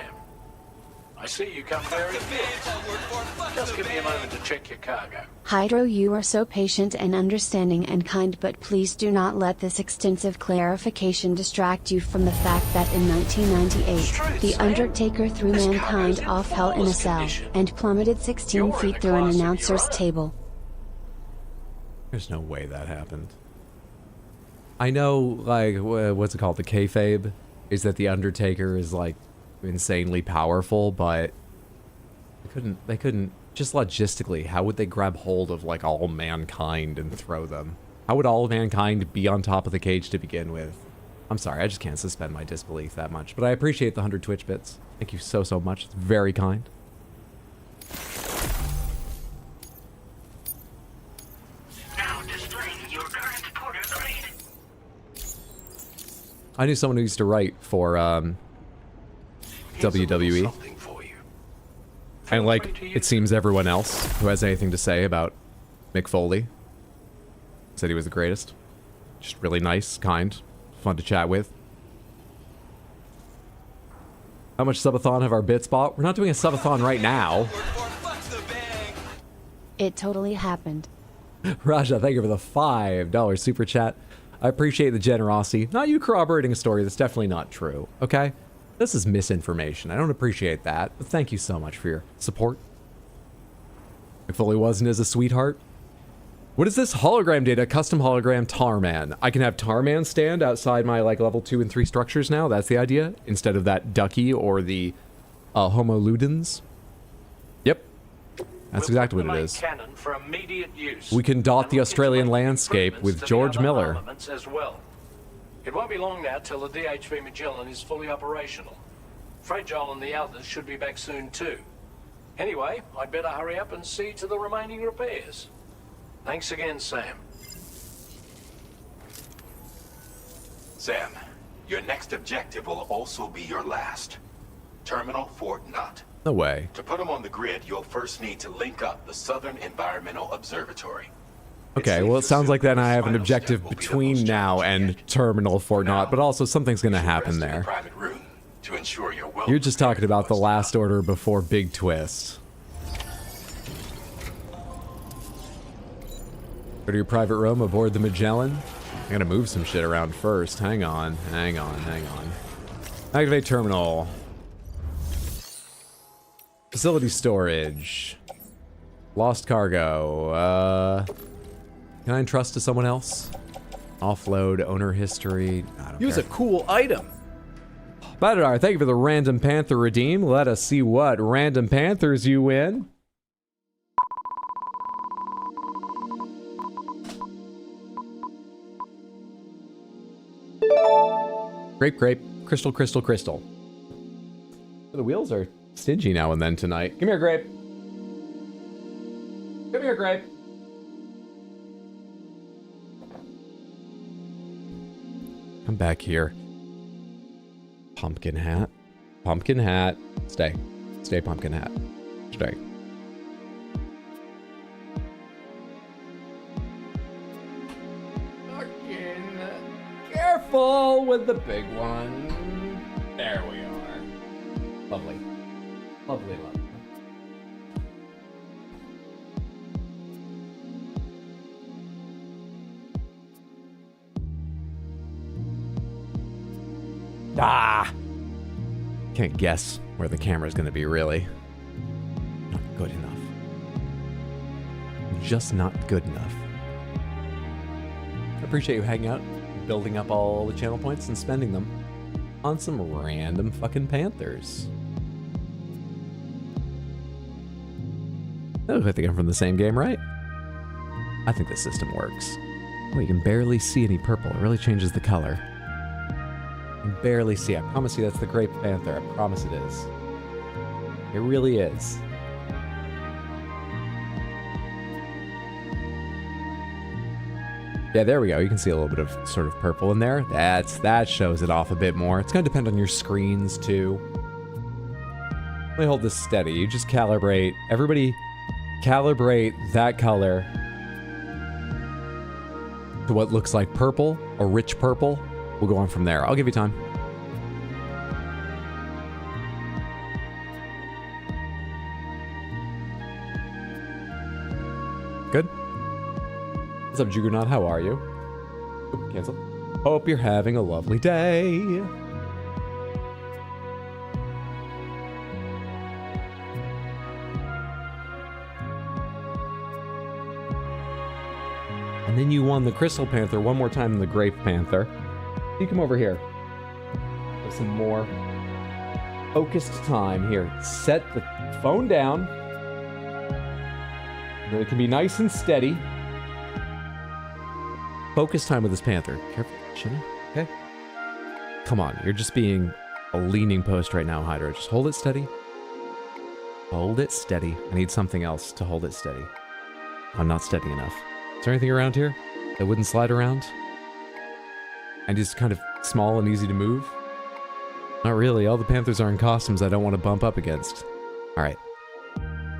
Speaker 17: I see you come very fast. Just give me a moment to check your cargo.
Speaker 2: Hydro, you are so patient and understanding and kind, but please do not let this extensive clarification distract you from the fact that in 1998, The Undertaker threw mankind off hell in a cell, and plummeted 16 feet through an announcer's table.
Speaker 1: There's no way that happened. I know, like, what's it called? The kayfabe is that The Undertaker is, like, insanely powerful, but they couldn't, just logistically, how would they grab hold of, like, all mankind and throw them? How would all mankind be on top of the cage to begin with? I'm sorry, I just can't suspend my disbelief that much, but I appreciate the 100 Twitch bits. Thank you so, so much. It's very kind.
Speaker 18: Now displaying your current porter grade.
Speaker 1: I knew someone who used to write for, WWE. And like, it seems everyone else who has anything to say about Mick Foley said he was the greatest. Just really nice, kind, fun to chat with. How much subathon have our bits bought? We're not doing a subathon right now.
Speaker 2: It totally happened.
Speaker 1: Raja, thank you for the $5 super chat. I appreciate the generosity. Not you corroborating a story that's definitely not true, okay? This is misinformation. I don't appreciate that, but thank you so much for your support. If Foley wasn't as a sweetheart. What is this hologram data? Custom hologram Tarman. I can have Tarman stand outside my like level 2 and 3 structures now. That's the idea. Instead of that Ducky or the Homo Ludens. Yep. That's exactly what it is.
Speaker 17: For immediate use.
Speaker 1: We can dot the Australian landscape with George Miller.
Speaker 17: As well. It won't be long now till the DHV Magellan is fully operational. Fragile and the others should be back soon too. Anyway, I'd better hurry up and see to the remaining repairs. Thanks again, Sam.
Speaker 15: Sam, your next objective will also be your last. Terminal Fort Knott.
Speaker 1: No way.
Speaker 15: To put them on the grid, you'll first need to link up the Southern Environmental Observatory.
Speaker 1: Okay, well it sounds like then I have an objective between now and Terminal Fort Knott, but also something's gonna happen there. You're just talking about the last order before Big Twist. Go to your private room aboard the Magellan. I gotta move some shit around first. Hang on. Activate terminal. Facility storage. Lost cargo. Can I entrust to someone else? Offload, owner history. I don't
Speaker 3: Use
Speaker 1: care.
Speaker 3: a cool item.
Speaker 1: Badadar, thank you for the Random Panther redeem. Let us see what Random Panthers you win. Grape, crystal. The wheels are stingy now and then tonight. Come here, Grape. Come back here. Pumpkin hat. Stay, pumpkin hat. Stay. Fucking careful with the big one. There we are. Lovely. Can't guess where the camera's gonna be, really. Not good enough. Just not good enough. I appreciate you hanging out, building up all the channel points and spending them on some random fucking Panthers. They look like they come from the same game, right? I think this system works. Oh, you can barely see any purple. It really changes the color. You can barely see. I promise you that's the Grape Panther. I promise it is. It really is. Yeah, there we go. You can see a little bit of sort of purple in there. That shows it off a bit more. It's going to depend on your screens, too. Let me hold this steady. You just calibrate. Everybody calibrate that color to what looks like purple, a rich purple. We'll go on from there. I'll give you time. Good. What's up, Juggernaut? How are you? Oop, cancel. Hope you're having a lovely day. And then you won the Crystal Panther one more time than the Grape Panther. You come over here. Have some more focused time here. Set the phone down. Then it can be nice and steady. Focus time with this Panther. Careful, shouldn't I? Okay. Come on, you're just being a leaning post right now, Hydra. Just hold it steady. Hold it steady. I need something else to hold it steady. I'm not steady enough. Is there anything around here that wouldn't slide around? And just kind of small and easy to move? Not really. All the Panthers are in costumes I don't want to bump up against. All right.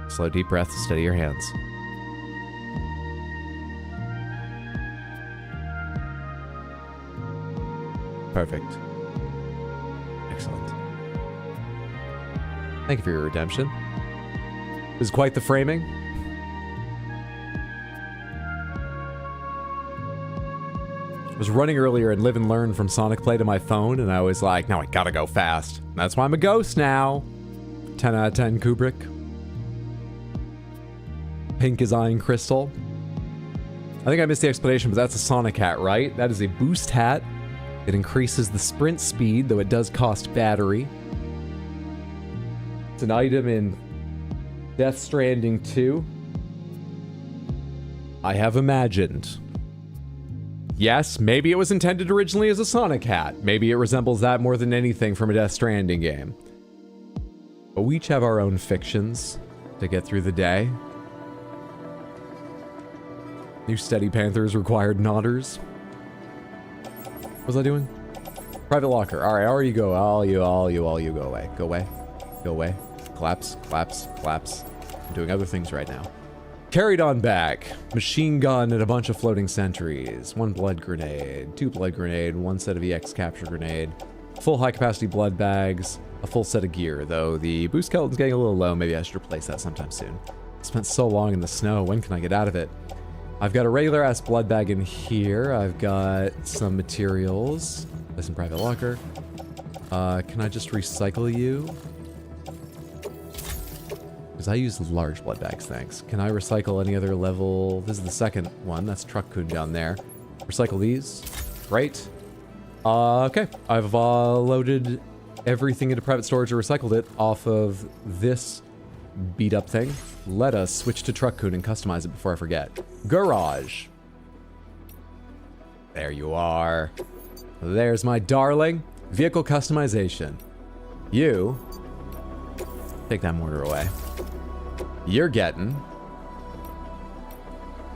Speaker 1: Slow, deep breath. Steady your hands. Perfect. Excellent. Thank you for your redemption. This is quite the framing. I was running earlier and Live and Learn from Sonic Play to my phone, and I was like, no, I gotta go fast. That's why I'm a ghost now. 10 out of 10 Kubrick. Pink is eyeing Crystal. I think I missed the explanation, but that's a Sonic hat, right? That is a boost hat. It increases the sprint speed, though it does cost battery. It's an item in Death Stranding 2. I have imagined. Yes, maybe it was intended originally as a Sonic hat. Maybe it resembles that more than anything from a Death Stranding game. But we each have our own fictions to get through the day. New Steady Panthers required nodders. What was I doing? Private locker. All right, all you go. All you go away. Go away. Go away. Collapse, collapse, collapse. I'm doing other things right now. Carried on back. Machine gun and a bunch of floating sentries. 1 blood grenade. 2 blood grenade. 1 set of EX capture grenade. Full high capacity blood bags. A full set of gear, though the boost skeleton's getting a little low. Maybe I should replace that sometime soon. Spent so long in the snow. When can I get out of it? I've got a regular ass blood bag in here. I've got some materials. Place in private locker. Can I just recycle you? Because I use large blood bags, thanks. Can I recycle any other level? This is the second one. That's Truck-kun down there. Recycle these. Great. Okay. I've loaded everything into private storage or recycled it off of this beat up thing. Let us switch to Truck-kun and customize it before I forget. Garage. There you are. There's my darling. Vehicle customization. You take that mortar away. You're getting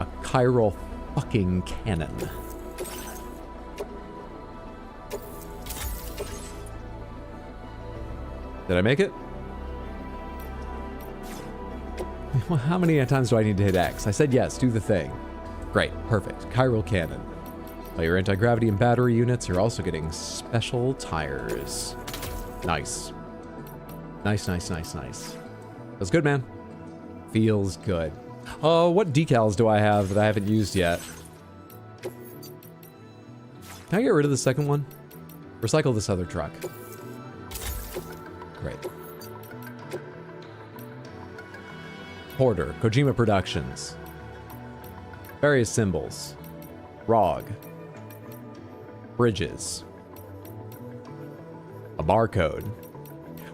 Speaker 1: a chiral fucking cannon. Did I make it? Well, how many times do I need to hit X? I said yes, do the thing. Great, perfect. Chiral cannon. While your anti-gravity and battery units, you're also getting special tires. Nice. Nice, nice, nice, nice. Feels good, man. Feels good. Oh, what decals do I have that I haven't used yet? Can I get rid of the second one? Recycle this other truck. Great. Porter, Kojima Productions. Various symbols. ROG. Bridges. A barcode.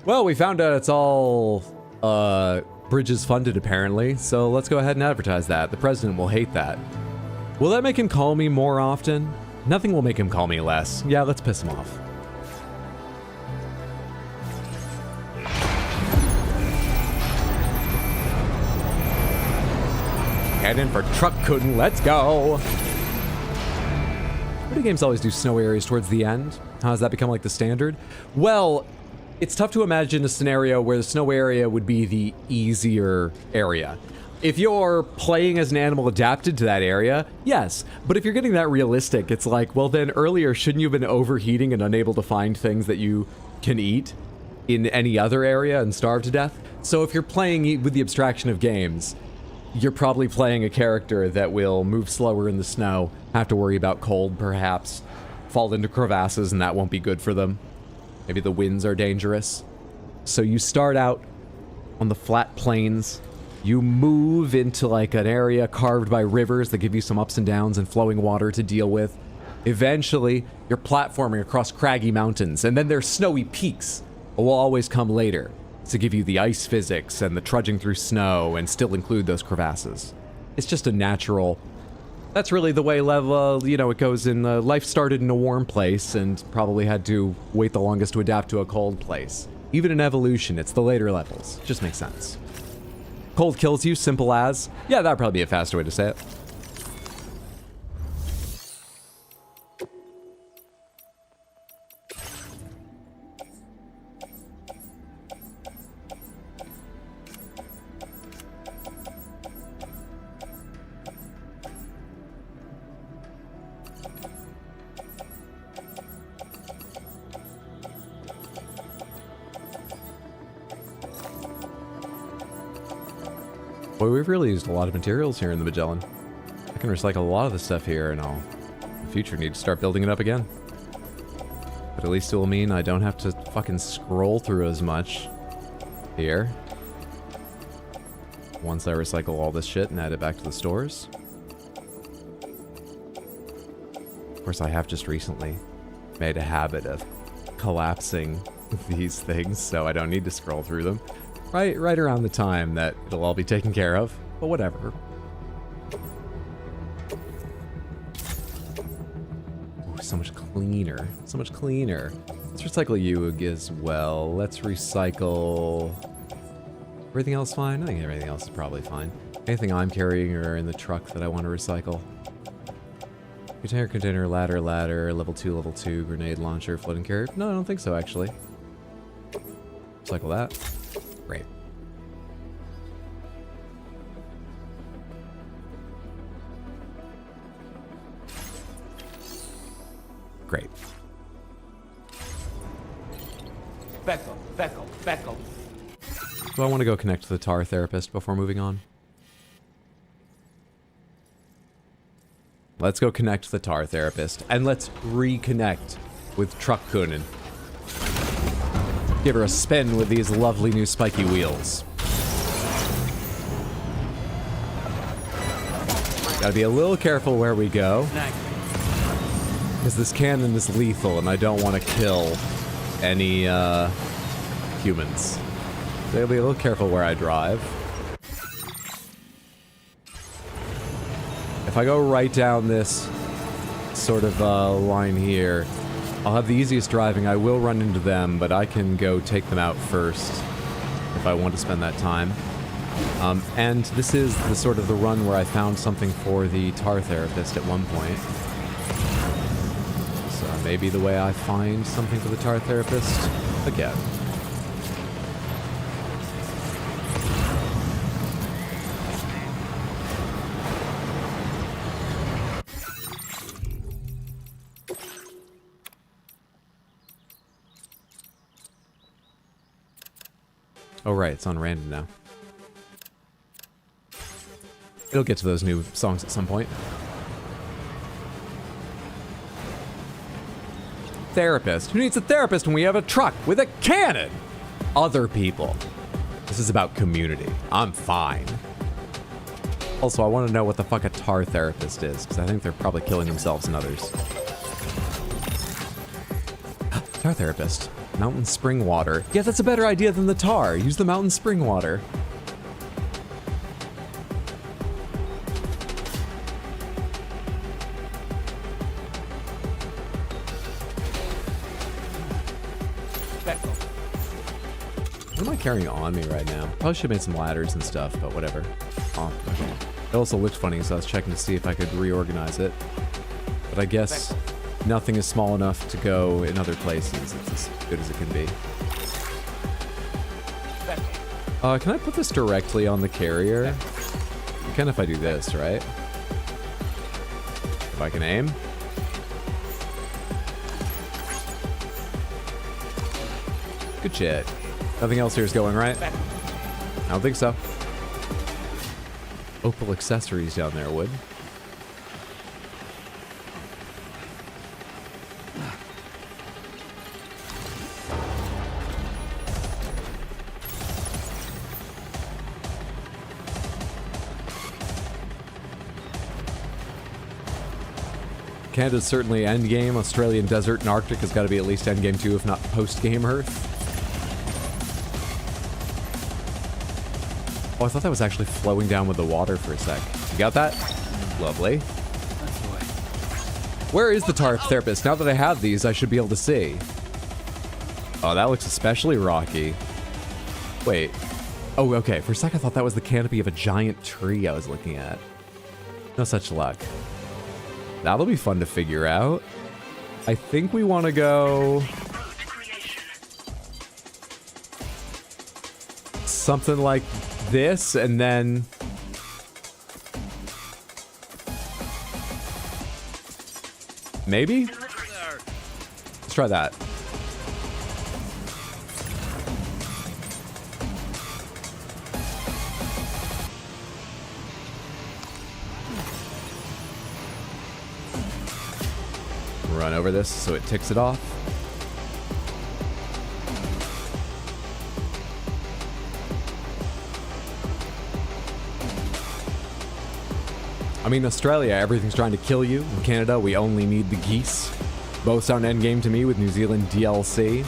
Speaker 1: Well, we found out it's all Bridges funded apparently, so let's go ahead and advertise that. The president will hate that. Will that make him call me more often? Nothing will make him call me less. Yeah, let's piss him off. Head in for Truck-kun, let's go! Video games always do snow areas towards the end. How does that become like the standard? Well, it's tough to imagine a scenario where the snow area would be the easier area. If you're playing as an animal adapted to that area, yes. But if you're getting that realistic, it's like, well then earlier, shouldn't you have been overheating and unable to find things that you can eat in any other area and starve to death? So if you're playing with the abstraction of games, you're probably playing a character that will move slower in the snow, have to worry about cold perhaps, fall into crevasses and that won't be good for them. Maybe the winds are dangerous. So you start out on the flat plains. You move into like an area carved by rivers that give you some ups and downs and flowing water to deal with. Eventually, you're platforming across craggy mountains, and then there's snowy peaks will always come later to give you the ice physics and the trudging through snow and still include those crevasses. It's just a natural... That's really the way it goes in life started in a warm place and probably had to wait the longest to adapt to a cold place. Even in evolution, it's the later levels. Just makes sense. Cold kills you, simple as. Yeah, that'd probably be a faster way to say it. Boy, we've really used a lot of materials here in the Magellan. I can recycle a lot of the stuff here, and I'll, in the future, need to start building it up again. But at least it will mean I don't have to fucking scroll through as much here. Once I recycle all this shit and add it back to the stores. Of course, I have just recently made a habit of collapsing these things, so I don't need to scroll through them. Right around the time that it'll all be taken care of, but whatever. Ooh, so much cleaner. So much cleaner. Let's recycle you as well. Let's recycle... Everything else fine? I think everything else is probably fine. Anything I'm carrying or in the truck that I want to recycle. Container, ladder, level 2, grenade launcher, floating carrier. No, I don't think so, actually. Recycle that. Great. Great.
Speaker 3: Beckel.
Speaker 1: Do I want to go connect to the tar therapist before moving on? Let's go connect to the tar therapist, and let's reconnect with Truck Kunin. Give her a spin with these lovely new spiky wheels. Gotta be a little careful where we go. Because this cannon is lethal and I don't want to kill any humans. So gotta be a little careful where I drive. If I go right down this sort of line here, I'll have the easiest driving. I will run into them, but I can go take them out first if I want to spend that time. And this is the sort of the run where I found something for the tar therapist at one point. So maybe the way I find something for the tar therapist again. Oh right, it's on random now. It'll get to those new songs at some point. Therapist. Who needs a therapist when we have a truck with a cannon? Other people. This is about community. I'm fine. Also, I want to know what the fuck a tar therapist is, because I think they're probably killing themselves and others. Tar therapist. Mountain spring water. Yeah, that's a better idea than the tar. Use the mountain spring water. What am I carrying on me right now? Probably should have made some ladders and stuff, but whatever. Oh, okay. It also looked funny, so I was checking to see if I could reorganize it. But I guess nothing is small enough to go in other places. It's as good as it can be. Can I put this directly on the carrier? I can if I do this, right? If I can aim. Good shit. Nothing else here is going right? I don't think so. Opal accessories down there, Wood. Canada's certainly endgame. Australian desert and Arctic has got to be at least endgame too, if not post-game Earth. Oh, I thought that was actually flowing down with the water for a sec. You got that? Lovely. Where is the tarp therapist? Now that I have these, I should be able to see. Oh, that looks especially rocky. Wait. Oh, okay. For a sec, I thought that was the canopy of a giant tree I was looking at. No such luck. That'll be fun to figure out. I think we want to go... something like this, and then... maybe? Let's try that. Run over this so it ticks it off. I mean, Australia, everything's trying to kill you. In Canada, we only need the geese. Both sound endgame to me with New Zealand DLC.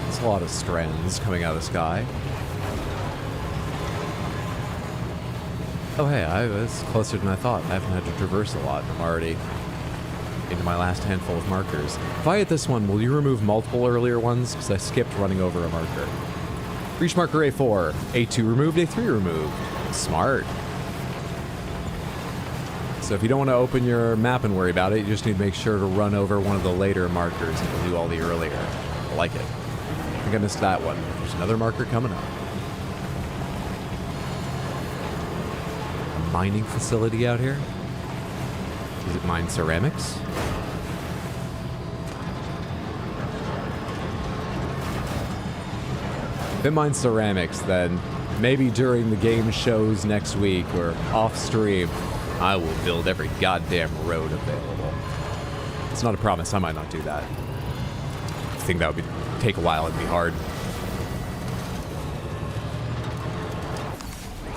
Speaker 1: There's a lot of strands coming out of the sky. Oh hey, I was closer than I thought. I haven't had to traverse a lot. I'm already into my last handful of markers. If I hit this one, will you remove multiple earlier ones? Because I skipped running over a marker. Reach marker A4. A2 removed, A3 removed. Smart. So if you don't want to open your map and worry about it, you just need to make sure to run over one of the later markers and you'll do all the earlier. I like it. I think I missed that one. There's another marker coming up. Mining facility out here? Does it mine ceramics? If it mines ceramics, then maybe during the game shows next week or off stream, I will build every goddamn road available. It's not a promise, I might not do that. I think that would take a while and be hard.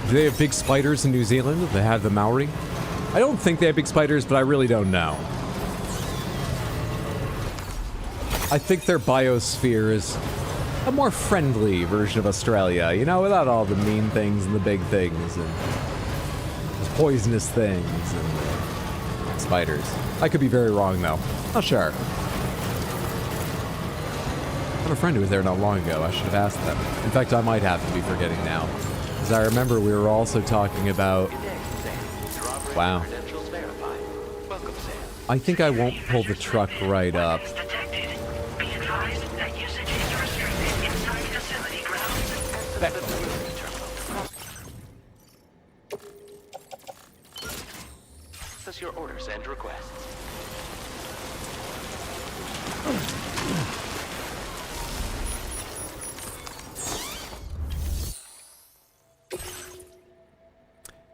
Speaker 1: Do they have big spiders in New Zealand? Do they have the Maori? I don't think they have big spiders, but I really don't know. I think their biosphere is a more friendly version of Australia, you know, without all the mean things and the big things and the poisonous things and spiders. I could be very wrong, though. Not sure. I have a friend who was there not long ago. I should have asked them. In fact, I might have to be forgetting now. Because I remember we were also talking about... Wow. I think I won't pull the truck right up.
Speaker 11: Process your orders and requests.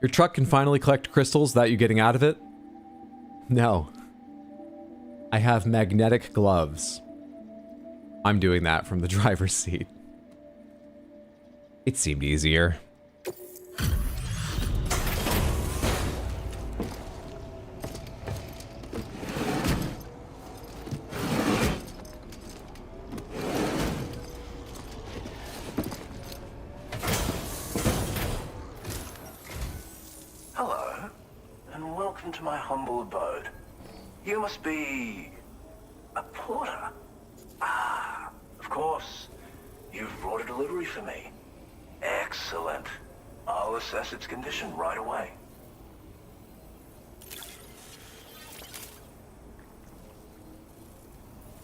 Speaker 1: Your truck can finally collect crystals without you getting out of it? No. I have magnetic gloves. I'm doing that from the driver's seat. It seemed easier.
Speaker 7: Hello, and welcome to my humble abode. You must be a porter.
Speaker 10: for me. Excellent. I'll assess its condition right away.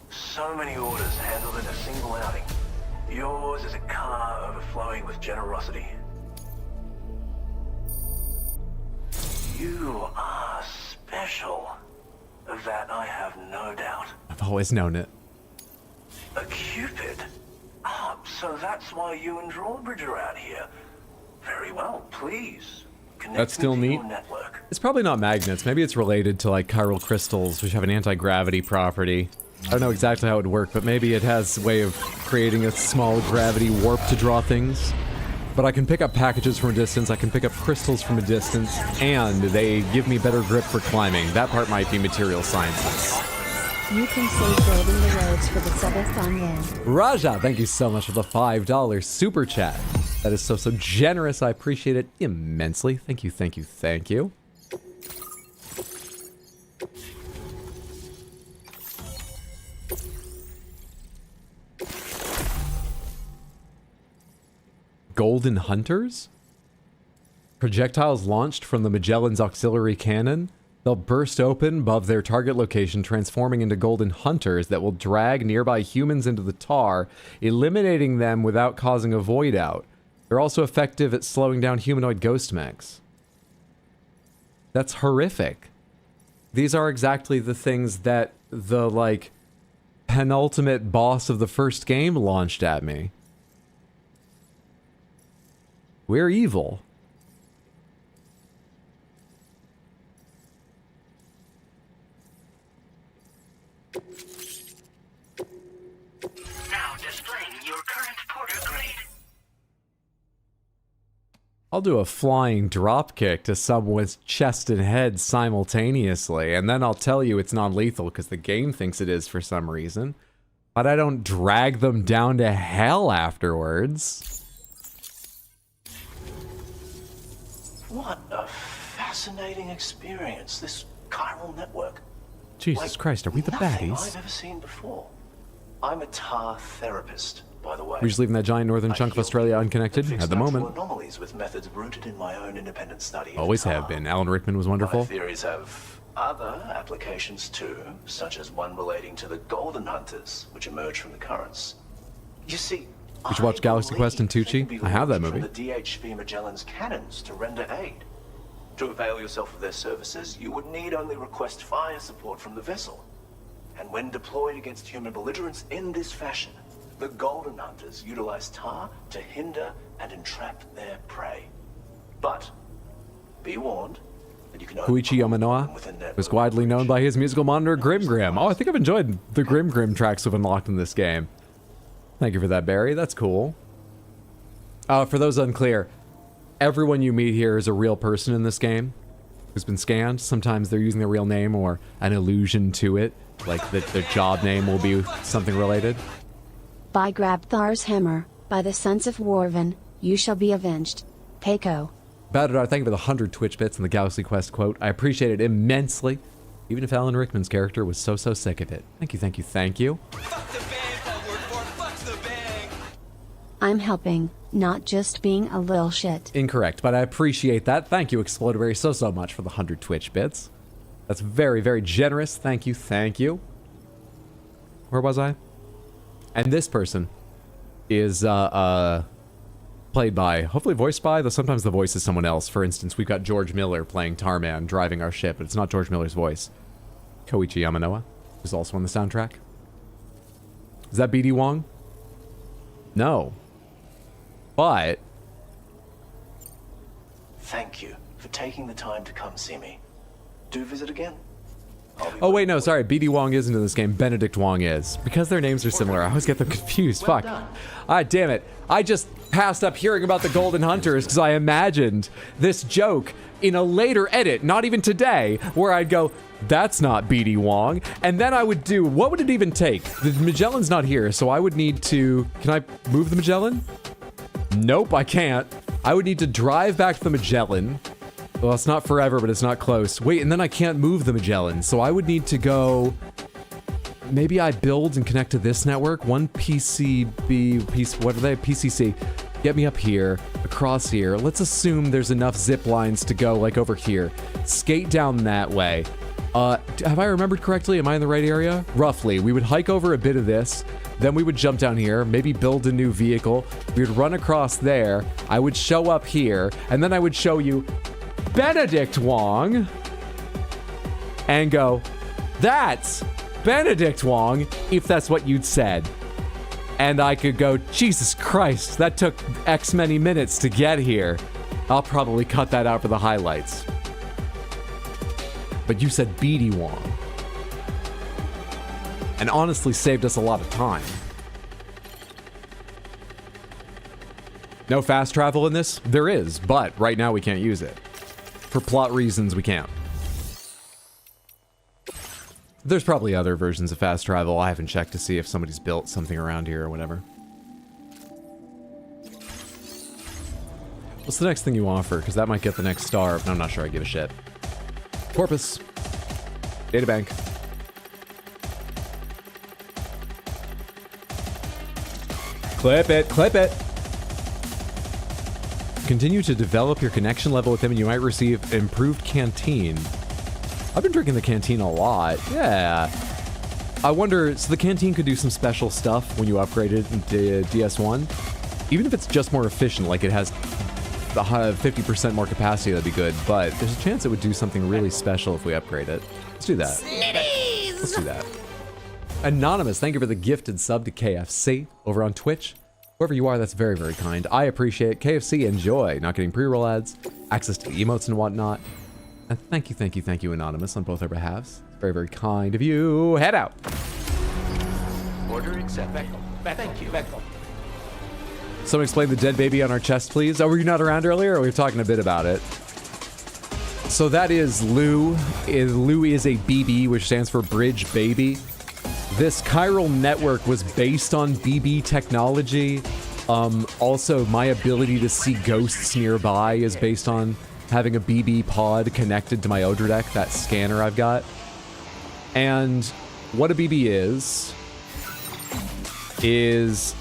Speaker 10: So many orders handled in a single outing. Yours is a car overflowing with generosity. You are special. Of that I have no doubt.
Speaker 1: I've always known it.
Speaker 10: A Cupid? Ah, so that's why you and Drawbridge are out here. Very well, please.
Speaker 1: That's still neat. It's probably not magnets. Maybe it's related to like chiral crystals, which have an anti-gravity property. I don't know exactly how it would work, but maybe it has a way of creating a small gravity warp to draw things. But I can pick up packages from a distance, I can pick up crystals from a distance, and they give me better grip for climbing. That part might be material sciences.
Speaker 2: You can save building the roads for the 7th on land.
Speaker 1: Raja, thank you so much for the $5 super chat. That is so generous. I appreciate it immensely. Thank you, thank you, thank you. Golden Hunters? Projectiles launched from the Magellan's auxiliary cannon. They'll burst open above their target location, transforming into golden hunters that will drag nearby humans into the tar, eliminating them without causing a void out. They're also effective at slowing down humanoid ghost mechs. That's horrific. These are exactly the things that the, like, penultimate boss of the first game launched at me. We're evil.
Speaker 18: Now displaying your current porter grade.
Speaker 1: I'll do a flying drop kick to someone's chest and head simultaneously, and then I'll tell you it's non-lethal because the game thinks it is for some reason. But I don't drag them down to hell afterwards.
Speaker 10: What a fascinating experience, this chiral network.
Speaker 1: Jesus Christ, are we the
Speaker 10: Nothing
Speaker 1: baddies?
Speaker 10: I've ever seen before. I'm a tar therapist, by the way.
Speaker 1: We're just leaving that giant northern chunk of Australia unconnected at the moment.
Speaker 10: Anomalies with methods rooted in my own independent study.
Speaker 1: Always have been. Alan Rickman was
Speaker 10: My
Speaker 1: wonderful.
Speaker 10: theories have other applications too, such as one relating to the golden hunters, which emerge from the currents. You see,
Speaker 1: Did you watch Galaxy Quest and Tucci? I have that movie.
Speaker 10: from the DHV Magellan's cannons to render aid. To avail yourself of their services, you would need only request fire support from the vessel. And when deployed against human belligerents in this fashion, the Golden Hunters utilize tar to hinder and entrap their prey. But be warned that you can only
Speaker 1: Koichi Yamanoa was widely known by his musical monitor Grim Grim. Oh, I think I've enjoyed the Grim Grim tracks we've unlocked in this game. Thank you for that, Barry. That's cool. For those unclear, everyone you meet here is a real person in this game who's been scanned. Sometimes they're using their real name or an allusion to it, like their job name will be something related.
Speaker 2: By Grabthar's hammer, by the sons of Warven, you shall be avenged. Keiko.
Speaker 1: Badadar, thank you for the 100 Twitch bits and the Galaxy Quest quote. I appreciate it immensely, even if Alan Rickman's character was so sick of it. Thank you, thank you, thank you.
Speaker 2: I'm helping, not just being a little shit.
Speaker 1: Incorrect, but I appreciate that. Thank you, Exploderberry, so much for the 100 Twitch bits. That's very generous. Thank you, thank you. Where was I? And this person is played by, hopefully voiced by, though sometimes the voice is someone else. For instance, we've got George Miller playing Tarman, driving our ship, but it's not George Miller's voice. Koichi Yamanoa, who's also on the soundtrack. Is that BD Wong? No. But...
Speaker 10: Thank you for taking the time to come see me. Do visit again.
Speaker 1: Oh wait, no, sorry, BD Wong isn't in this game, Benedict Wong is. Because their names are similar, I always get them confused, fuck. Ah, damn it. I just passed up hearing about the Golden Hunters because I imagined this joke in a later edit, not even today, where I'd go, that's not BD Wong, and then I would do, what would it even take? The Magellan's not here, so I would need to, can I move the Magellan? Nope, I can't. I would need to drive back to the Magellan. Well, it's not forever, but it's not close. Wait, and then I can't move the Magellan, so I would need to go... Maybe I build and connect to this network. One PCB, what are they? PCC. Get me up here, across here. Let's assume there's enough zip lines to go, like, over here. Skate down that way. Have I remembered correctly? Am I in the right area? Roughly. We would hike over a bit of this, then we would jump down here, maybe build a new vehicle. We would run across there. I would show up here, and then I would show you Benedict Wong and go, that's Benedict Wong, if that's what you'd said. And I could go, Jesus Christ, that took X many minutes to get here. I'll probably cut that out for the highlights. But you said BD Wong. And honestly saved us a lot of time. No fast travel in this? There is, but right now we can't use it. For plot reasons, we can't. There's probably other versions of fast travel. I haven't checked to see if somebody's built something around here or whatever. What's the next thing you offer? Because that might get the next star, but I'm not sure I give a shit. Corpus. Databank. Clip it, clip it. Continue to develop your connection level with him and you might receive improved canteen. I've been drinking the canteen a lot. Yeah. I wonder, so the canteen could do some special stuff when you upgrade it into DS1. Even if it's just more efficient, like it has the 50% more capacity, that'd be good. But there's a chance it would do something really special if we upgrade it. Let's do that. Let's do that. Anonymous, thank you for the gifted sub to KFC over on Twitch. Whoever you are, that's very, very kind. I appreciate it. KFC, enjoy. Not getting pre-roll ads, access to emotes and whatnot. And thank you, Anonymous, on both our behalves. Very, very kind of you. Head out.
Speaker 11: Order accepted. Thank you.
Speaker 1: Someone explain the dead baby on our chest, please. Oh, were you not around earlier? Or we were talking a bit about it. So that is Lou. Lou is a BB, which stands for Bridge Baby. This chiral network was based on BB technology. Also, my ability to see ghosts nearby is based on having a BB pod connected to my Odradek, that scanner I've got. And what a BB is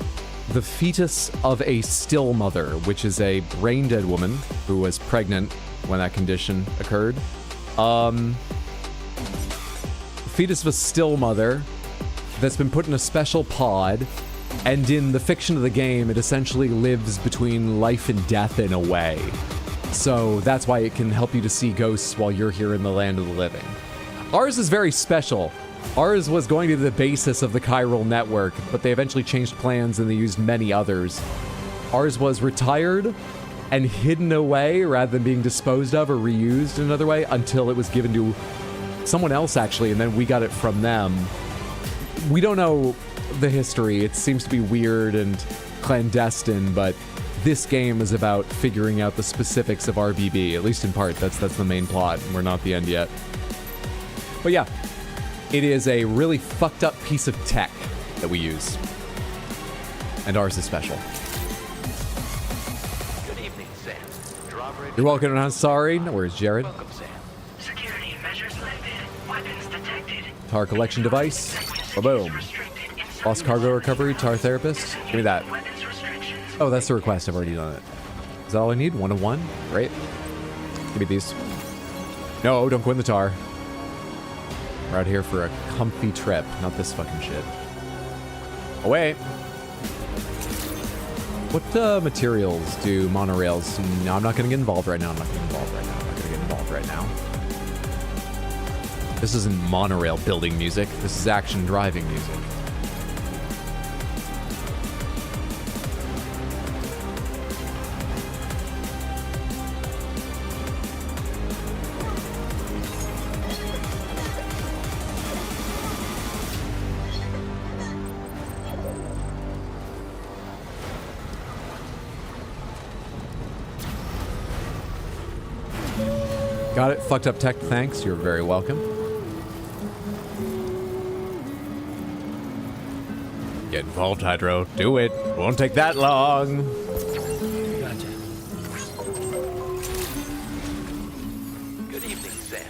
Speaker 1: the fetus of a still mother, which is a brain-dead woman who was pregnant when that condition occurred. Fetus of a still mother that's been put in a special pod, and in the fiction of the game, it essentially lives between life and death in a way. So that's why it can help you to see ghosts while you're here in the land of the living. Ours is very special. Ours was going to be the basis of the chiral network, but they eventually changed plans and they used many others. Ours was retired and hidden away rather than being disposed of or reused in another way until it was given to someone else, actually, and then we got it from them. We don't know the history. It seems to be weird and clandestine, but this game is about figuring out the specifics of RBB, at least in part. That's the main plot, and we're not at the end yet. But yeah, it is a really fucked up piece of tech that we use. And ours is special.
Speaker 11: Good evening, Sam. Drawbridge.
Speaker 1: You're welcome, and I'm sorry. No worries, Jared.
Speaker 11: Welcome, Sam.
Speaker 18: Security measures lifted. Weapons detected.
Speaker 1: Tar collection device. Boom. Lost cargo recovery, tar therapist. Give me that. Oh, that's the request. I've already done it. Is that all I need? 1 of 1? Great. Give me these. No, don't go in the tar. We're out here for a comfy trip, not this fucking shit. Away. What materials do monorails? No, I'm not gonna get involved right now. This isn't monorail building music. This is action driving music. Got it. Fucked up tech. Thanks. You're very welcome. Get involved, Hydro. Do it. Won't take that long.
Speaker 11: Gotcha. Good evening, Sam.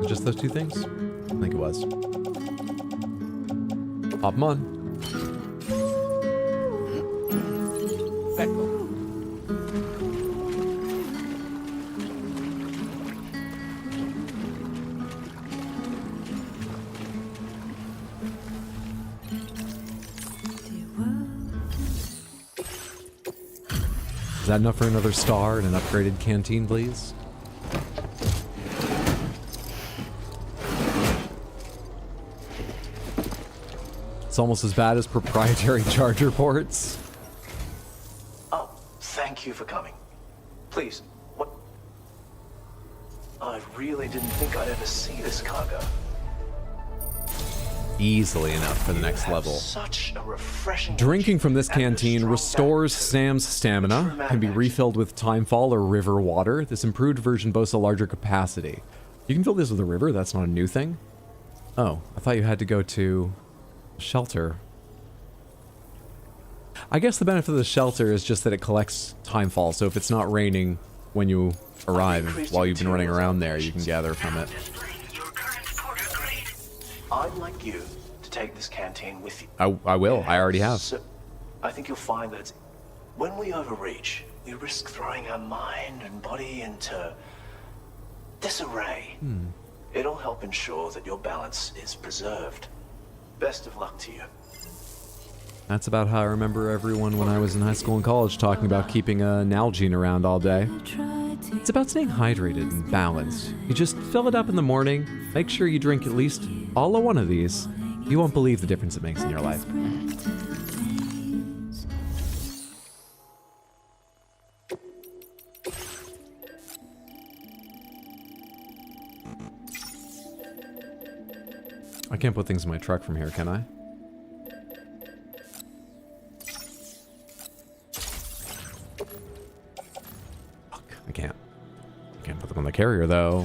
Speaker 1: Just those two things? I think it was. Pop 'em on. that enough for another star and an upgraded canteen, please? It's almost as bad as proprietary charger ports.
Speaker 7: Oh, thank you for coming. Please, what? I really didn't think I'd ever see this cargo.
Speaker 1: Easily enough for the next level.
Speaker 7: Such a refreshing.
Speaker 1: Drinking from this canteen restores Sam's stamina, can be refilled with timefall or river water. This improved version boasts a larger capacity. You can fill this with a river, that's not a new thing. Oh, I thought you had to go to shelter. I guess the benefit of the shelter is just that it collects timefall, so if it's not raining when you arrive, while you've been running around there, you can gather from it.
Speaker 7: I'd like you to take this canteen with you.
Speaker 1: I will, I already have.
Speaker 7: So, I think you'll find that when we overreach, we risk throwing our mind and body into disarray. It'll help ensure that your balance is preserved. Best of luck to you.
Speaker 1: That's about how I remember everyone when I was in high school and college talking about keeping a Nalgene around all day. It's about staying hydrated and balanced. You just fill it up in the morning, make sure you drink at least all of one of these. You won't believe the difference it makes in your life. I can't put things in my truck from here, can I? Fuck, I can't. I can't put them on the carrier, though.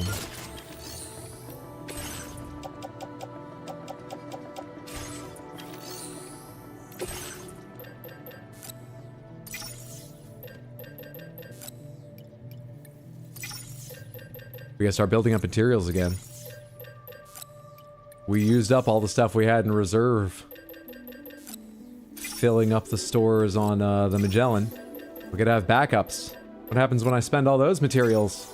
Speaker 1: We gotta start building up materials again. We used up all the stuff we had in reserve. Filling up the stores on the Magellan. We're gonna have backups. What happens when I spend all those materials?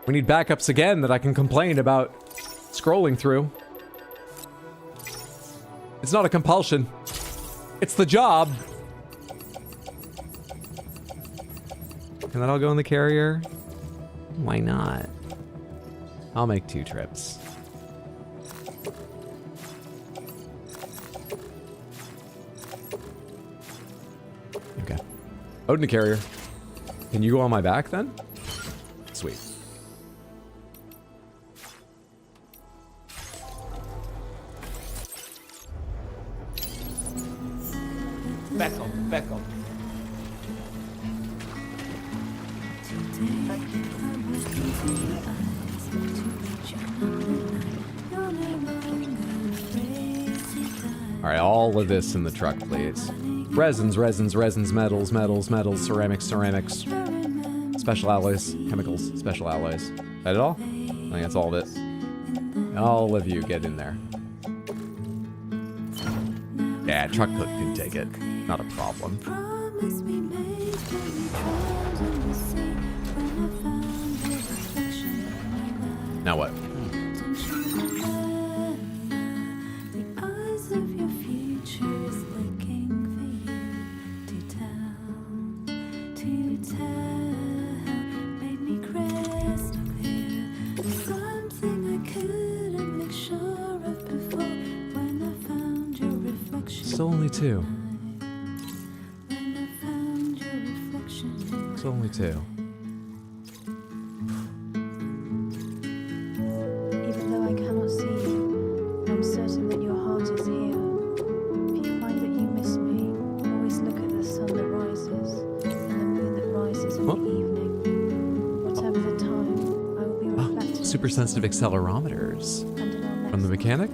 Speaker 1: We need backups again that I can complain about scrolling through. It's not a compulsion. It's the job. Can that all go in the carrier? Why not? I'll make 2 trips. Okay. Out in the carrier. Can you go on my back then? Sweet.
Speaker 3: Back on, back on.
Speaker 1: Alright, all of this in the truck, please. Resins, resins, resins, metals, metals, metals, ceramics, ceramics. Special alloys, chemicals, special alloys. Is that it all? I think that's all of it. All of you get in there. Yeah, truck cook can take it. Not a problem. Now what? Still only 2. Still only 2.
Speaker 22: Even though I cannot see you, I'm certain that your heart is here. If you find that you miss me, always look at the sun that rises and the moon that rises in the evening. Whatever the time, I will be reflected.
Speaker 1: Super sensitive accelerometers. From the mechanic?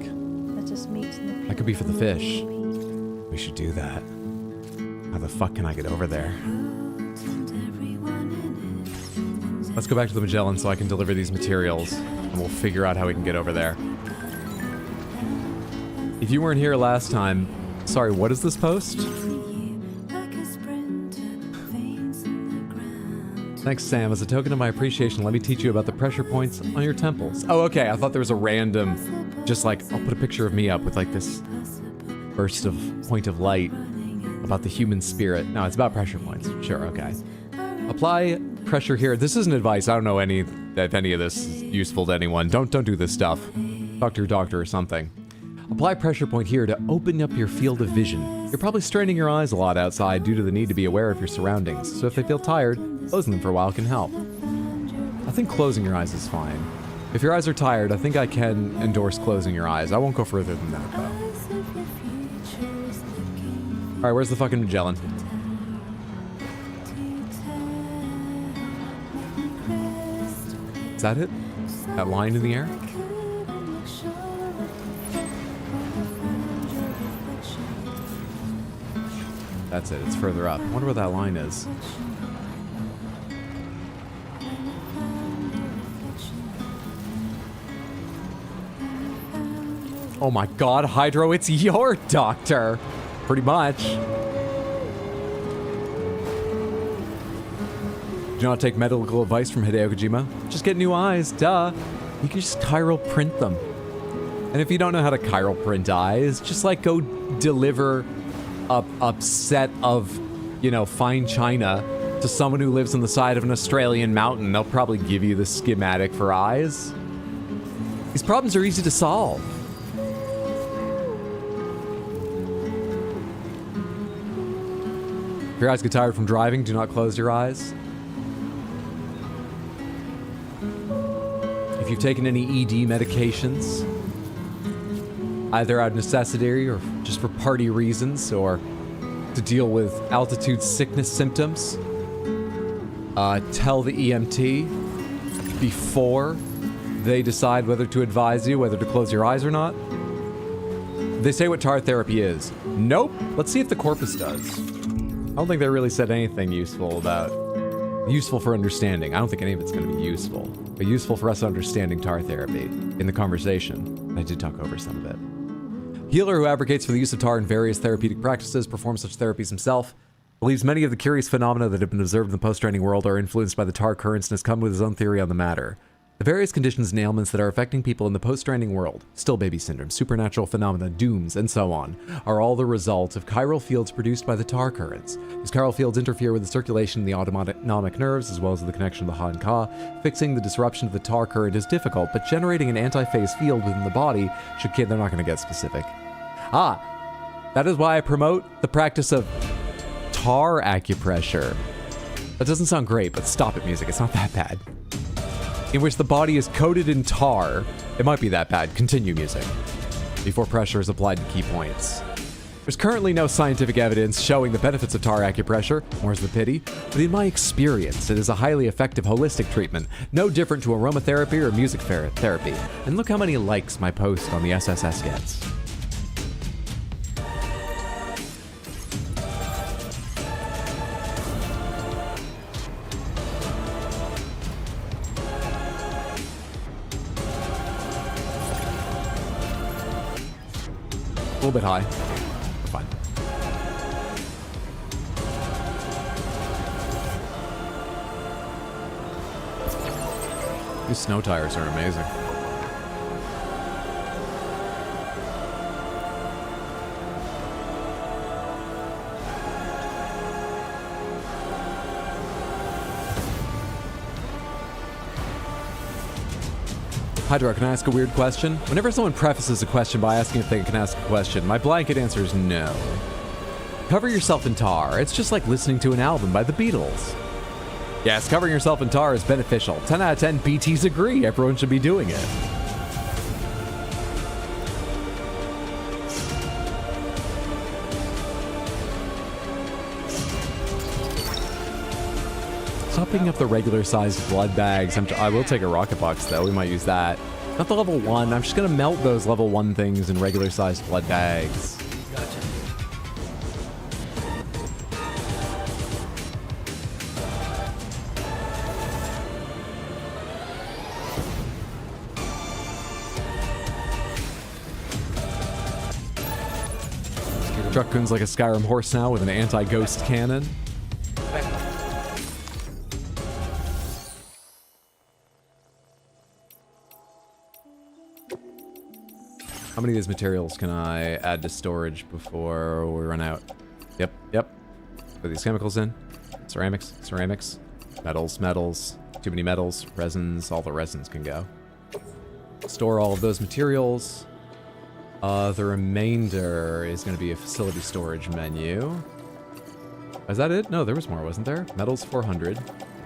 Speaker 22: Let us meet in the
Speaker 1: That could be for the fish. We should do that. How the fuck can I get over there? Let's go back to the Magellan so I can deliver these materials, and we'll figure out how we can get over there. If you weren't here last time, sorry, what is this post? Thanks, Sam. As a token of my appreciation, let me teach you about the pressure points on your temples. Oh, okay. I thought there was a random, just like, I'll put a picture of me up with like this burst of point of light about the human spirit. No, it's about pressure points. Sure, okay. Apply pressure here. This isn't advice. I don't know if any of this is useful to anyone. Don't do this stuff. Talk to your doctor or something. Apply pressure point here to open up your field of vision. You're probably straining your eyes a lot outside due to the need to be aware of your surroundings. So if they feel tired, closing them for a while can help. I think closing your eyes is fine. If your eyes are tired, I think I can endorse closing your eyes. I won't go further than that, though. Alright, where's the fucking Magellan? Is that it? That line in the air? That's it, it's further up. I wonder what that line is. Oh my god, Hydro, it's your doctor! Pretty much. Do not take medical advice from Hideo Kojima. Just get new eyes, duh. You can just chiral print them. And if you don't know how to chiral print eyes, just like go deliver a set of, you know, fine china to someone who lives on the side of an Australian mountain. They'll probably give you the schematic for eyes. These problems are easy to solve. If your eyes get tired from driving, do not close your eyes. If you've taken any ED medications, either out of necessity or just for party reasons or to deal with altitude sickness symptoms, tell the EMT before they decide whether to advise you whether to close your eyes or not. They say what tar therapy is. Nope. Let's see if the corpus does. I don't think they really said anything useful for understanding. I don't think any of it's going to be useful, but useful for us understanding tar therapy in the conversation. I did talk over some of it. Healer who advocates for the use of tar in various therapeutic practices, performs such therapies himself, believes many of the curious phenomena that have been observed in the post-training world are influenced by the tar currents and has come with his own theory on the matter. The various conditions and ailments that are affecting people in the post-training world, still baby syndrome, supernatural phenomena, dooms, and so on, are all the result of chiral fields produced by the tar currents. These chiral fields interfere with the circulation in the autonomic nerves as well as the connection to the Han-Ka. Fixing the disruption of the tar current is difficult, but generating an anti-phase field within the body should... They're not going to get specific. That is why I promote the practice of tar acupressure. That doesn't sound great, but stop it, music. It's not that bad. In which the body is coated in tar. It might be that bad. Continue, music. Before pressure is applied to key points. There's currently no scientific evidence showing the benefits of tar acupressure, more's the pity, but in my experience, it is a highly effective holistic treatment, no different to aromatherapy or music therapy. And look how many likes my post on the SSS gets. A little bit high. We're fine. These snow tires are amazing. Hydra, can I ask a weird question? Whenever someone prefaces a question by asking if they can ask a question, my blanket answer is no. Cover yourself in tar. It's just like listening to an album by the Beatles. Yes, covering yourself in tar is beneficial. 10 out of 10 BTs agree. Everyone should be doing it. Stop picking up the regular sized blood bags. I will take a rocket box though. We might use that. Not the level 1. I'm just gonna melt those level 1 things in regular sized blood bags.
Speaker 20: Gotcha.
Speaker 1: Truck-kun's like a Skyrim horse now with an anti-ghost cannon. How many of these materials can I add to storage before we run out? Yep. Put these chemicals in. Ceramics. Metals. Too many metals. Resins. All the resins can go. Store all of those materials. The remainder is going to be a facility storage menu. Is that it? No, there was more, wasn't there? Metals 400.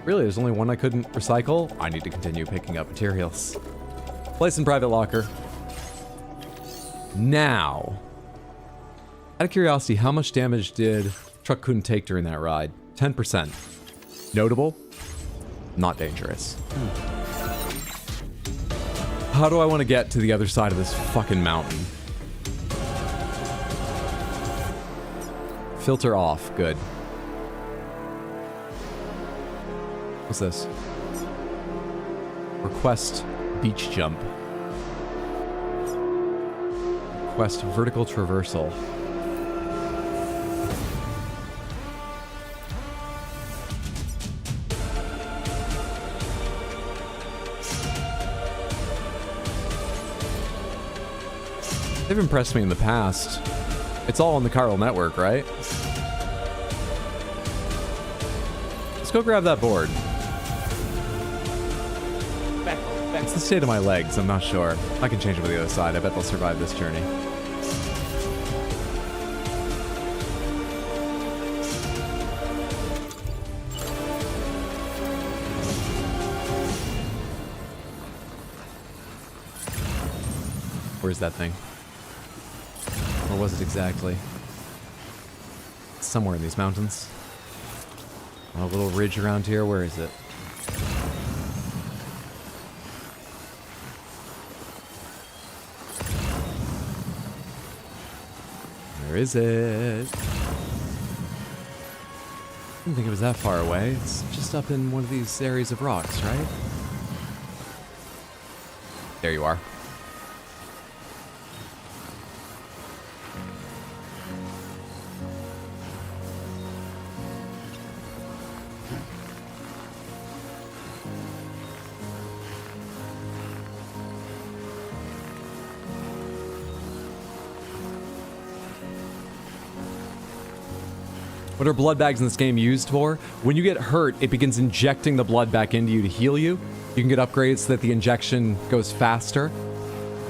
Speaker 1: Really, there's only one I couldn't recycle? I need to continue picking up materials. Place in private locker. Now, out of curiosity, how much damage did truck couldn't take during that ride? 10%. Notable? Not dangerous. How do I want to get to the other side of this fucking mountain? Filter off. Good. What's this? Request beach jump. Request vertical traversal. They've impressed me in the past. It's all on the chiral network, right? Let's go grab that board. It's the state of my legs, I'm not sure. I can change it with the other side. I bet they'll survive this journey. Where's that thing? Where was it exactly? It's somewhere in these mountains. A little ridge around here, where is it? Where is it? I didn't think it was that far away. It's just up in one of these areas of rocks, right? There you are. What are blood bags in this game used for? When you get hurt, it begins injecting the blood back into you to heal you. You can get upgrades so that the injection goes faster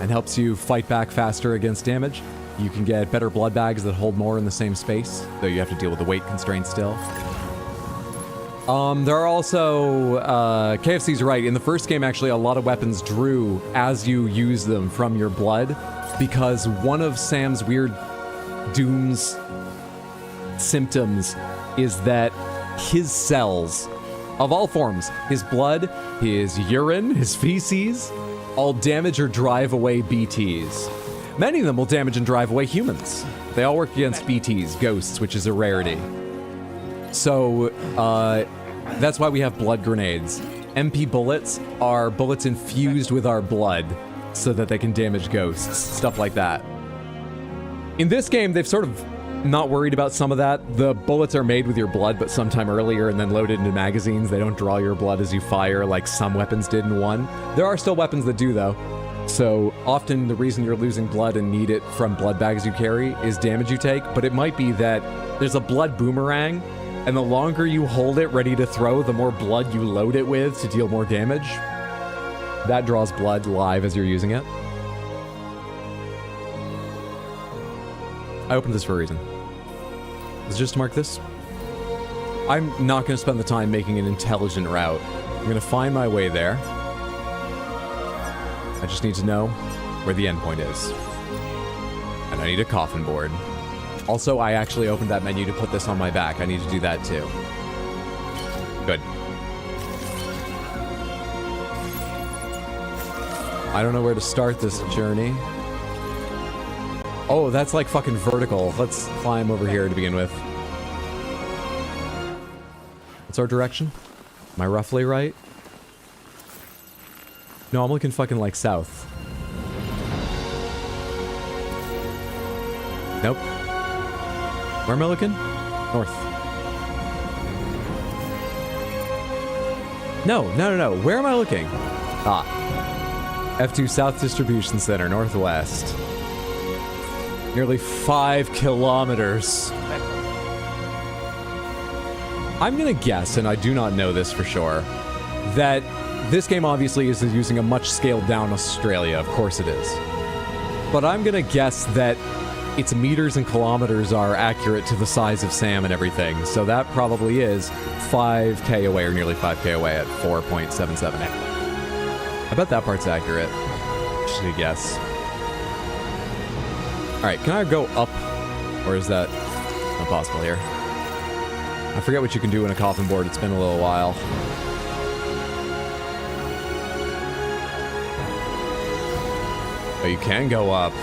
Speaker 1: and helps you fight back faster against damage. You can get better blood bags that hold more in the same space, though you have to deal with the weight constraint still. There are also, KFC's right, in the first game actually a lot of weapons drew as you use them from your blood, because one of Sam's weird Doom's symptoms is that his cells, of all forms, his blood, his urine, his feces, all damage or drive away BTs. Many of them will damage and drive away humans. They all work against BTs, ghosts, which is a rarity. So, that's why we have blood grenades. MP bullets are bullets infused with our blood so that they can damage ghosts, stuff like that. In this game, they've sort of not worried about some of that. The bullets are made with your blood, but sometime earlier and then loaded into magazines. They don't draw your blood as you fire like some weapons did in 1. There are still weapons that do, though. So often the reason you're losing blood and need it from blood bags you carry is damage you take, but it might be that there's a blood boomerang, and the longer you hold it ready to throw, the more blood you load it with to deal more damage. That draws blood live as you're using it. I opened this for a reason. Is it just to mark this? I'm not going to spend the time making an intelligent route. I'm going to find my way there. I just need to know where the endpoint is. And I need a coffin board. Also, I actually opened that menu to put this on my back. I need to do that too. Good. I don't know where to start this journey. Oh, that's like fucking vertical. Let's climb over here to begin with. What's our direction? Am I roughly right? No, I'm looking fucking like south. Nope. Where am I looking? North. No. Where am I looking? Ah. F2 South Distribution Center, northwest. Nearly 5 kilometers. I'm gonna guess, and I do not know this for sure, that this game obviously is using a much scaled down Australia. Of course it is. But I'm gonna guess that its meters and kilometers are accurate to the size of Sam and everything. So that probably is 5k away, or nearly 5k away at 4.77. I bet that part's accurate. Just a guess. Alright, can I go up? Or is that not possible here? I forget what you can do in a coffin board. It's been a little while. Oh, you can go up.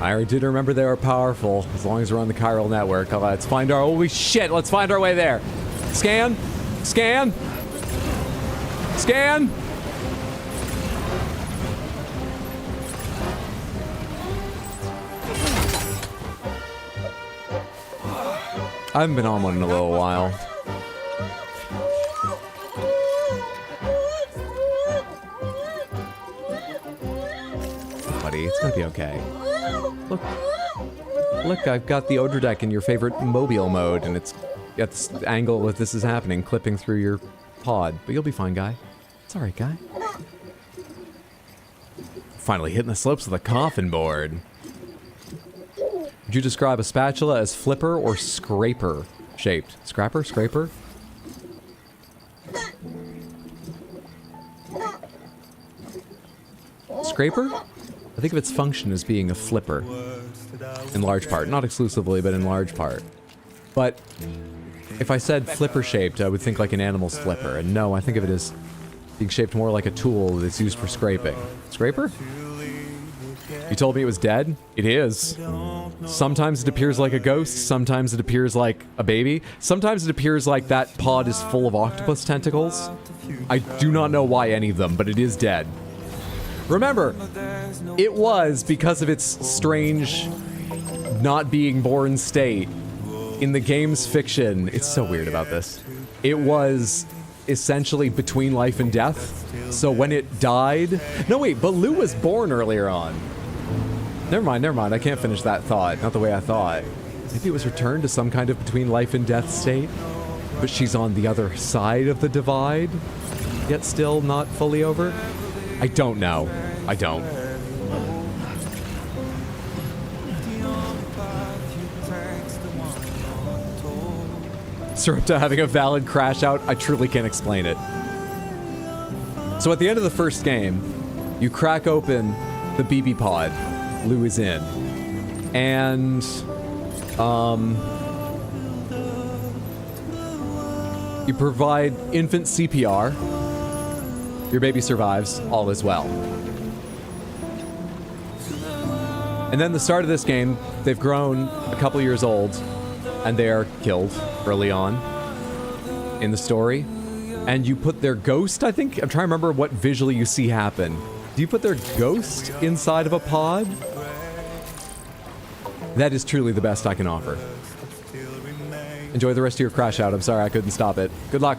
Speaker 1: I did remember they were powerful, as long as we're on the chiral network. Let's find our... Holy shit, let's find our way there. Scan. Scan. Scan. I haven't been on one in a little while. Buddy, it's gonna be okay. Look, I've got the Odra deck in your favorite mobile mode, and it's got this angle that this is happening, clipping through your pod. But you'll be fine, guy. It's alright, guy. Finally hitting the slopes of the coffin board. Would you describe a spatula as flipper or scraper shaped? Scrapper? Scraper? Scraper? I think of its function as being a flipper. In large part. Not exclusively, but in large part. But if I said flipper shaped, I would think like an animal's flipper. And no, I think of it as being shaped more like a tool that's used for scraping. Scraper? You told me it was dead? It is. Sometimes it appears like a ghost, sometimes it appears like a baby, sometimes it appears like that pod is full of octopus tentacles. I do not know why any of them, but it is dead. Remember, it was because of its strange not being born state. In the game's fiction, it's so weird about this. It was essentially between life and death. So when it died... No, wait, but Lou was born earlier on. Never mind, I can't finish that thought. Not the way I thought. Maybe it was returned to some kind of between life and death state, but she's on the other side of the divide, yet still not fully over? I don't know. I don't. Sarepta having a valid crash out, I truly can't explain it. So at the end of the first game, you crack open the BB pod Lou is in, and you provide infant CPR. Your baby survives, all is well. And then the start of this game, they've grown a couple years old, and they are killed early on in the story. And you put their ghost, I think, I'm trying to remember what visually you see happen. Do you put their ghost inside of a pod? That is truly the best I can offer. Enjoy the rest of your crash out. I'm sorry I couldn't stop it. Good luck.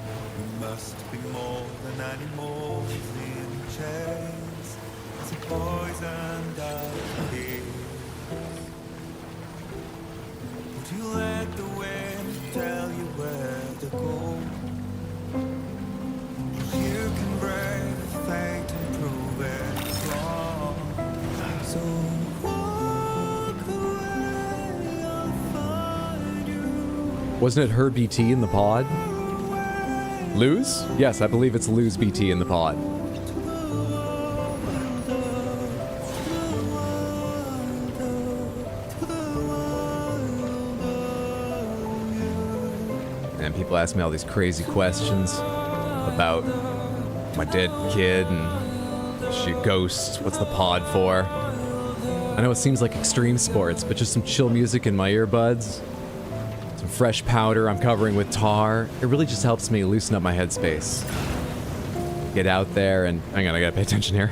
Speaker 1: Wasn't it her BT in the pod? Lou's? Yes, I believe it's Lou's BT in the pod. And people ask me all these crazy questions about my dead kid and is she a ghost? What's the pod for? I know it seems like extreme sports, but just some chill music in my earbuds. Fresh powder I'm covering with tar. It really just helps me loosen up my headspace. Get out there and... Hang on, I gotta pay attention here.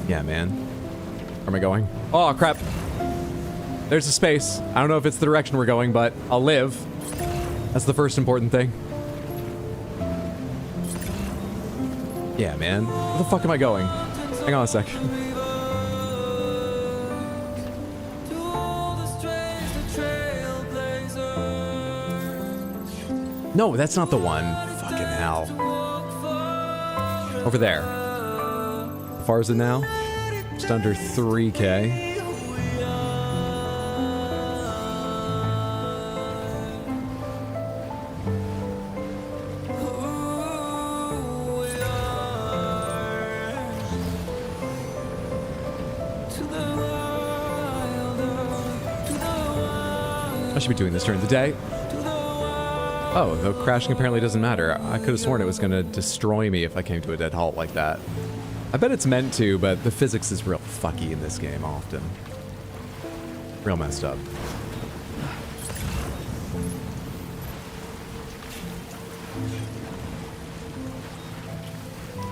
Speaker 1: Yeah, man. Where am I going? Oh, crap. There's a space. I don't know if it's the direction we're going, but I'll live. That's the first important thing. Yeah, man. Where the fuck am I going? Hang on a sec. No, that's not the one. Fucking hell. Over there. How far is it now? Just under 3K. I should be doing this during the day. Oh, the crashing apparently doesn't matter. I could have sworn it was going to destroy me if I came to a dead halt like that. I bet it's meant to, but the physics is real fucky in this game often. Real messed up.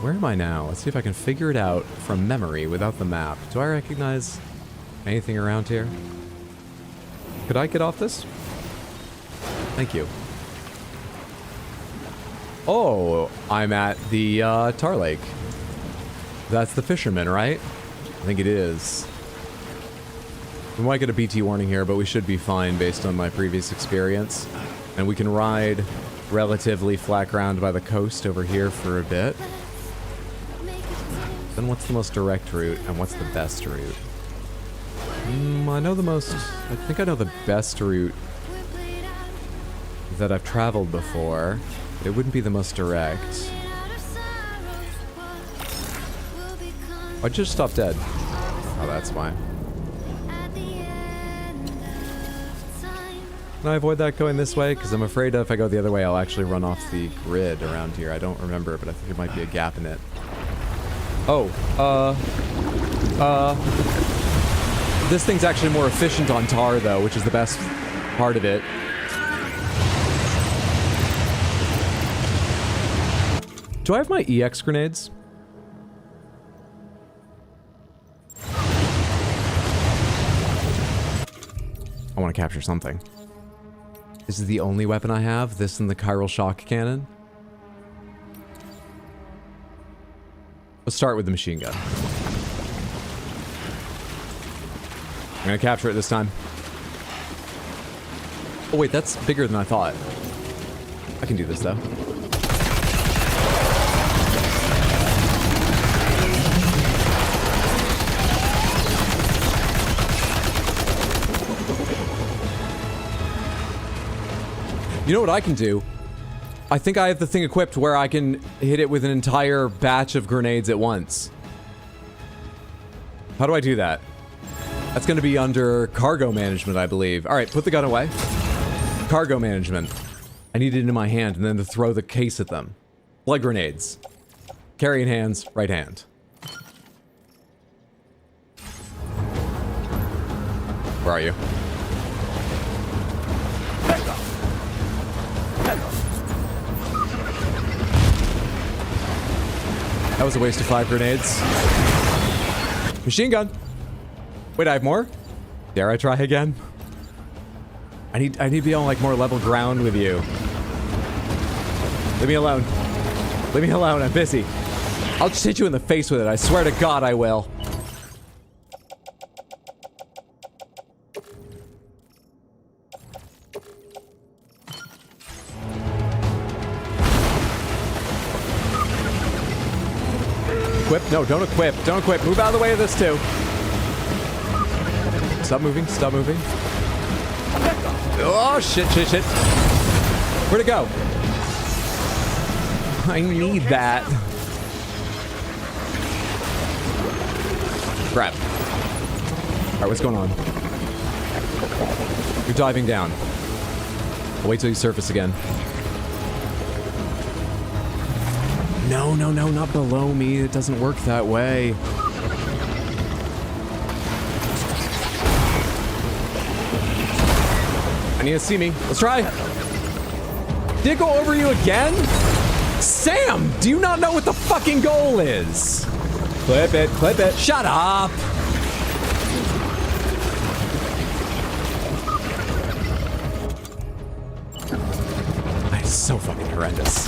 Speaker 1: Where am I now? Let's see if I can figure it out from memory without the map. Do I recognize anything around here? Could I get off this? Thank you. Oh, I'm at the Tar Lake. That's the fisherman, right? I think it is. We might get a BT warning here, but we should be fine based on my previous experience. And we can ride relatively flat ground by the coast over here for a bit. Then what's the most direct route and what's the best route? I know the most... I think I know the best route that I've traveled before. It wouldn't be the most direct. I just stopped dead. Oh, that's why. Can I avoid that going this way? Because I'm afraid if I go the other way, I'll actually run off the grid around here. I don't remember, but I think there might be a gap in it. Oh, this thing's actually more efficient on tar, though, which is the best part of it. Do I have my EX grenades? I want to capture something. This is the only weapon I have? This and the chiral shock cannon? Let's start with the machine gun. I'm gonna capture it this time. Oh wait, that's bigger than I thought. I can do this though. You know what I can do? I think I have the thing equipped where I can hit it with an entire batch of grenades at once. How do I do that? That's going to be under cargo management, I believe. All right, put the gun away. Cargo management. I need it in my hand and then to throw the case at them. Blood grenades. Carry in hands, right hand. Where are you? That was a waste of 5 grenades. Machine gun. Wait, I have more? Dare I try again? I need to be on like more level ground with you. Leave me alone. Leave me alone, I'm busy. I'll just hit you in the face with it, I swear to God I will. Equip? No, don't equip. Don't equip. Move out of the way of this too. Stop moving. Stop moving. Oh, shit, shit, shit. Where'd it go? I need that. Crap. Alright, what's going on? You're diving down. I'll wait till you surface again. No, no, no, not below me. It doesn't work that way. I need to see me. Let's try. Did it go over you again? Sam, do you not know what the fucking goal is? Clip it, clip it. Shut up. That is so fucking horrendous.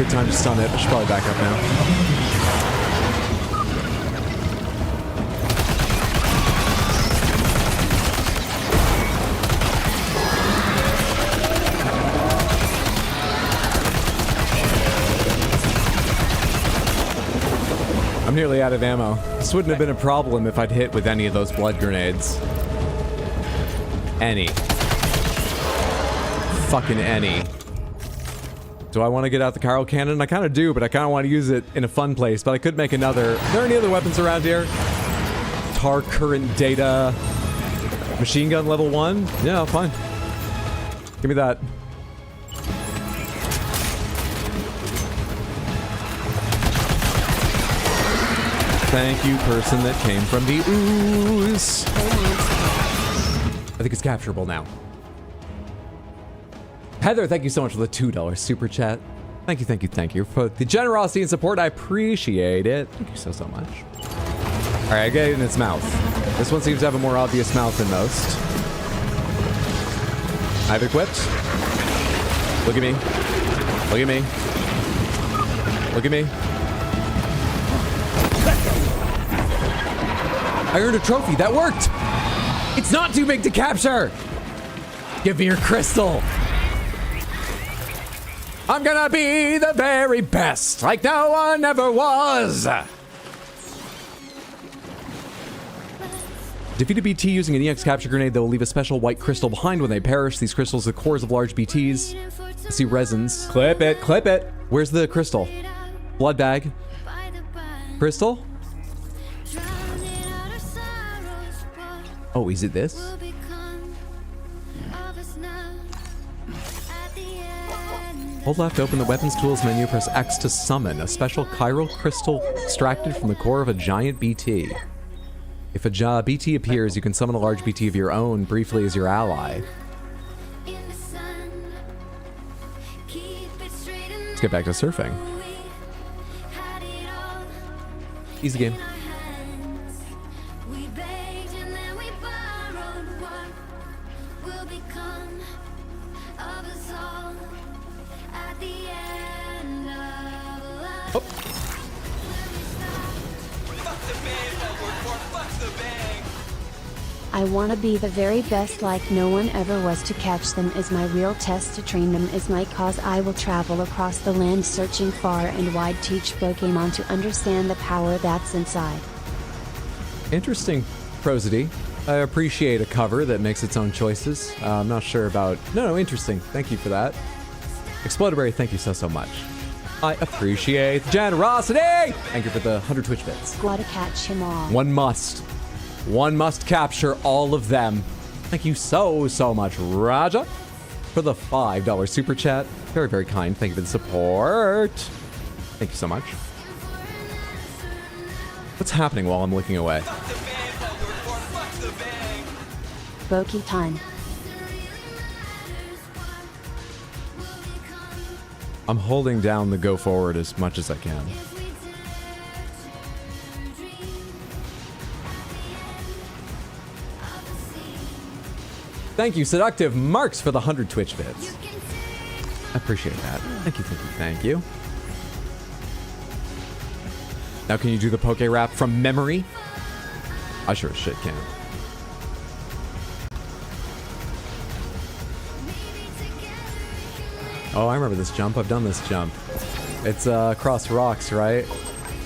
Speaker 1: good time to stun it. I should probably back up now. I'm nearly out of ammo. This wouldn't have been a problem if I'd hit with any of those blood grenades. Any. Fucking any. Do I want to get out the Chiral Cannon? I kind of do, but I kind of want to use it in a fun place. But I could make another... Are there any other weapons around here? Tar current data... Machine gun level 1? Yeah, fine. Give me that. Thank you, person that came from the ooze. I think it's capturable now. Heather, thank you so much for the $2 super chat. Thank you, thank you, thank you for the generosity and support. I appreciate it. Thank you so, so much. All right, I get it in its mouth. This one seems to have a more obvious mouth than most. I've equipped. Look at me. Look at me. Look at me. I earned a trophy. That worked. It's not too big to capture. Give me your crystal. I'm gonna be the very best, like no one ever was. Defeat a BT using an EX capture grenade that will leave a special white crystal behind when they perish. These crystals are the cores of large BTs. I see resins. Clip it, clip it. Where's the crystal? Blood bag. Crystal? Oh, is it this? Hold left to open the weapons tools menu, press X to summon a special chiral crystal extracted from the core of a giant BT. If a BT appears, you can summon a large BT of your own briefly as your ally. Let's get back to surfing. Easy game.
Speaker 2: I want to be the very best like no one ever was. To catch them is my real test, to train them is my cause. I will travel across the land searching far and wide, teach Pokemon to understand the power that's inside.
Speaker 1: Interesting prosody. I appreciate a cover that makes its own choices. I'm not sure about... No, interesting. Thank you for that. Exploderberry, thank you so, so much. I appreciate the generosity! Thank you for the 100 Twitch bits.
Speaker 2: Gotta catch him all.
Speaker 1: One must. One must capture all of them. Thank you so, so much, Raja, for the $5 super chat. Very, very kind. Thank you for the support. Thank you so much. What's happening while I'm looking away?
Speaker 2: Boki time.
Speaker 1: I'm holding down the go forward as much as I can. Thank you, Seductive Marks, for the 100 Twitch bits. I appreciate that. Thank you, thank you, thank you. Now can you do the Poke Rap from memory? I sure as shit can. Oh, I remember this jump. I've done this jump. It's across rocks, right?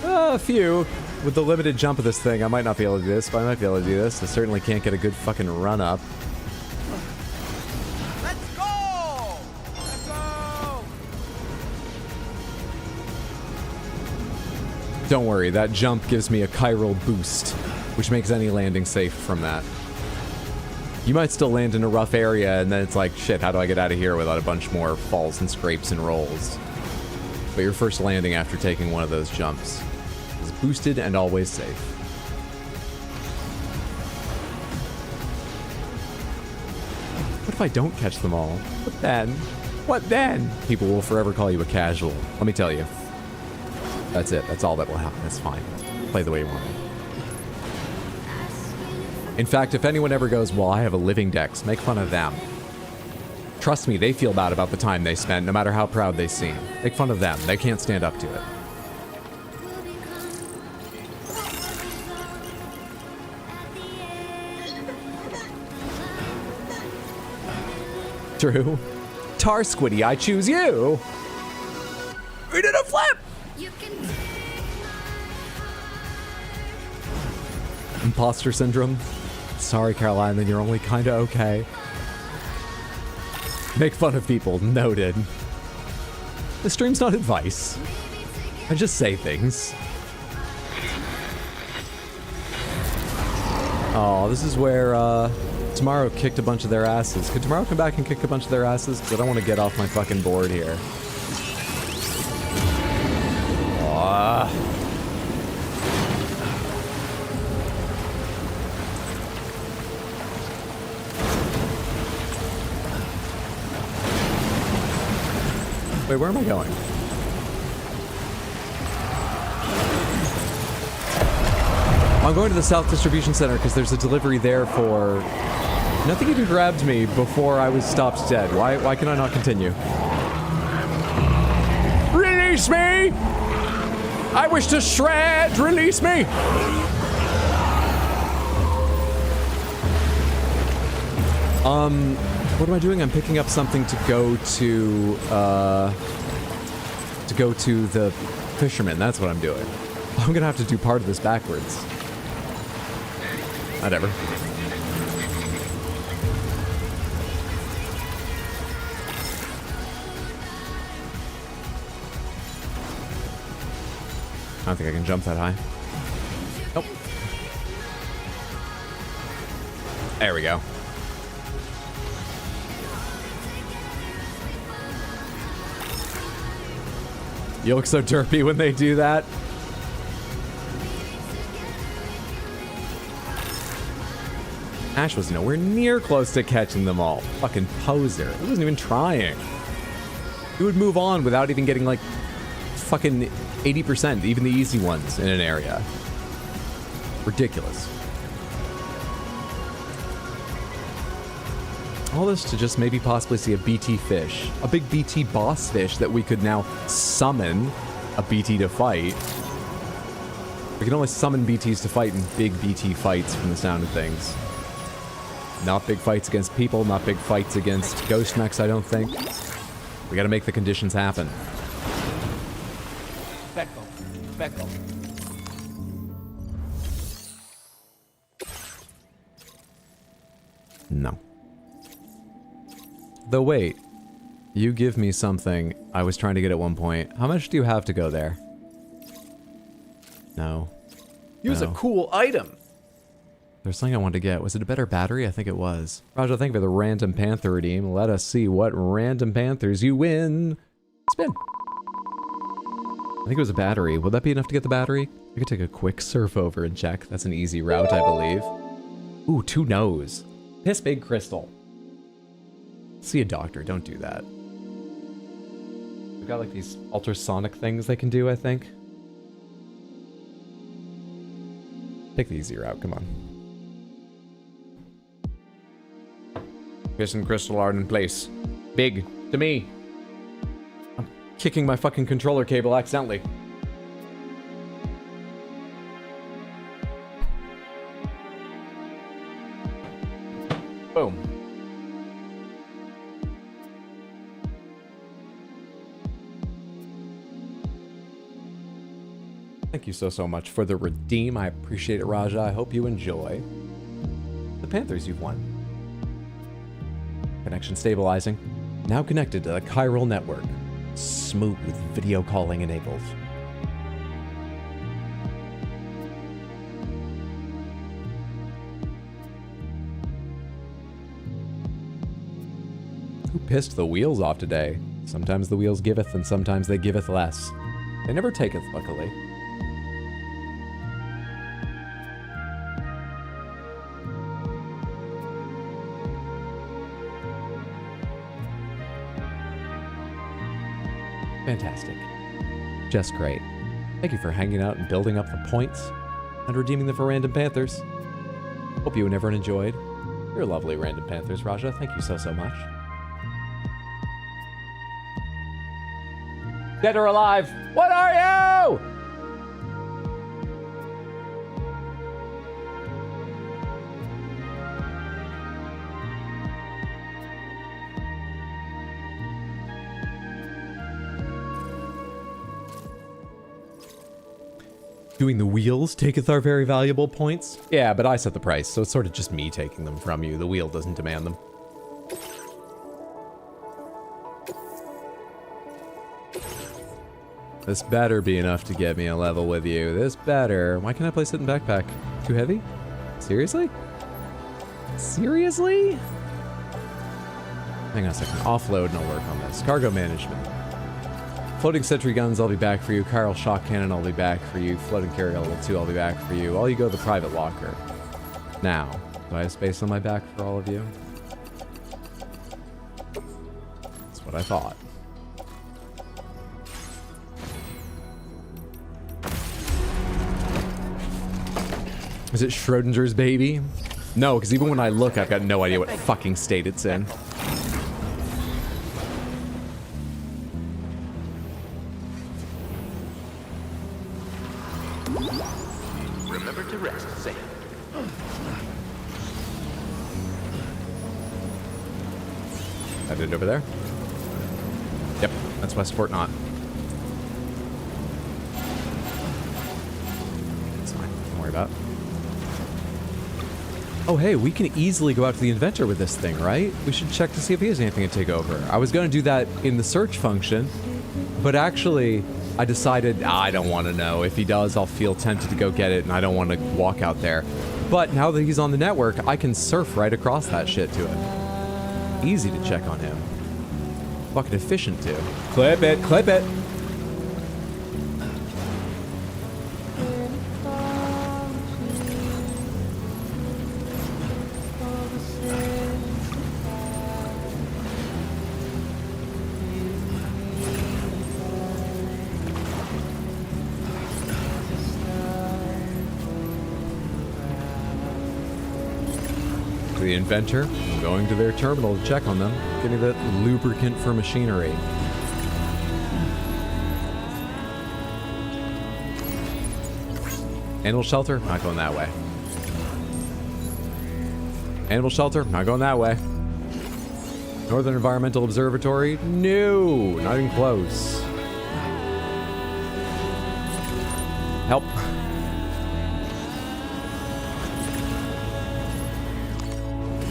Speaker 1: A few. With the limited jump of this thing, I might not be able to do this, but I might be able to do this. I certainly can't get a good fucking run up. Don't worry, that jump gives me a chiral boost, which makes any landing safe from that. You might still land in a rough area, and then it's like, shit, how do I get out of here without a bunch more falls and scrapes and rolls? But your first landing after taking one of those jumps is boosted and always safe. What if I don't catch them all? What then? What then? People will forever call you a casual. Let me tell you. That's it. That's all that will happen. That's fine. Play the way you want it. In fact, if anyone ever goes, well, I have a living dex, make fun of them. Trust me, they feel bad about the time they spent, no matter how proud they seem. Make fun of them. They can't stand up to it. True. Tar Squiddy, I choose you! We did a flip! Imposter syndrome. Sorry, Caroline, then you're only kinda okay. Make fun of people, noted. The stream's not advice. I just say things. Oh, this is where, Tomorrow kicked a bunch of their asses. Could Tomorrow come back and kick a bunch of their asses? Because I don't want to get off my fucking board here. Wait, where am I going? I'm going to the South Distribution Center because there's a delivery there for... Nothing even grabbed me before I was stopped dead. Why can I not continue? Release me! I wish to shred! Release me! What am I doing? I'm picking up something to go to the fisherman. That's what I'm doing. I'm gonna have to do part of this backwards. Whatever. I don't think I can jump that high. Nope. There we go. You look so derpy when they do that. Ash was nowhere near close to catching them all. Fucking poser. He wasn't even trying. He would move on without even getting like fucking 80%, even the easy ones in an area. Ridiculous. All this to just maybe possibly see a BT fish. A big BT boss fish that we could now summon a BT to fight. We can only summon BTs to fight in big BT fights from the sound of things. Not big fights against people, not big fights against ghost mechs, I don't think. We gotta make the conditions happen.
Speaker 3: Beckle.
Speaker 1: No. Though wait, you give me something I was trying to get at one point. How much do you have to go there? No.
Speaker 3: Use a cool item.
Speaker 1: There's something I wanted to get. Was it a better battery? I think it was. Raja, thank you for the Random Panther redeem. Let us see what Random Panthers you win. Spin. I think it was a battery. Would that be enough to get the battery? I could take a quick surf over and check. That's an easy route, I believe. Ooh, 2 no's. Piss big crystal. See a doctor. Don't do that. We've got like these ultrasonic things they can do, I think. Take the easy route. Come on. Piss and crystal are in place. Big. To me. I'm kicking my fucking controller cable accidentally. Boom. Thank you so much for the redeem. I appreciate it, Raja. I hope you enjoy the Panthers you've won. Connection stabilizing. Now connected to the chiral network. Smooth video calling enabled. Who pissed the wheels off today? Sometimes the wheels giveth and sometimes they giveth less. They never taketh, luckily. Fantastic. Just great. Thank you for hanging out and building up the points and redeeming them for Random Panthers. Hope you and everyone enjoyed. You're lovely, Random Panthers, Raja. Thank you so much. Dead or alive? What are you? Doing the wheels taketh our very valuable points. Yeah, but I set the price, so it's sort of just me taking them from you. The wheel doesn't demand them. This better be enough to get me a level with you. This better. Why can't I place it in backpack? Too heavy? Seriously? Seriously? Hang on a second. Offload and I'll work on this. Cargo management. Floating sentry guns, I'll be back for you. Chiral shock cannon, I'll be back for you. Floating carrier level 2, I'll be back for you. All you go to the private locker. Now, do I have space on my back for all of you? That's what I thought. Is it Schrodinger's baby? No, because even when I look, I've got no idea what fucking state it's in.
Speaker 11: Remember to rest, Sam.
Speaker 1: That it over there? Yep, that's Westport Knot. It's fine, don't worry about it. Oh, hey, we can easily go out to the inventor with this thing, right? We should check to see if he has anything to take over. I was going to do that in the search function, but actually, I decided, I don't want to know. If he does, I'll feel tempted to go get it, and I don't want to walk out there. But now that he's on the network, I can surf right across that shit to him. Easy to check on him. Fucking efficient, too. Clip it, clip it! The inventor. I'm going to their terminal to check on them. Getting that lubricant for machinery. Animal shelter? Not going that way. Animal shelter? Not going that way. Northern Environmental Observatory? No, not even close. Help.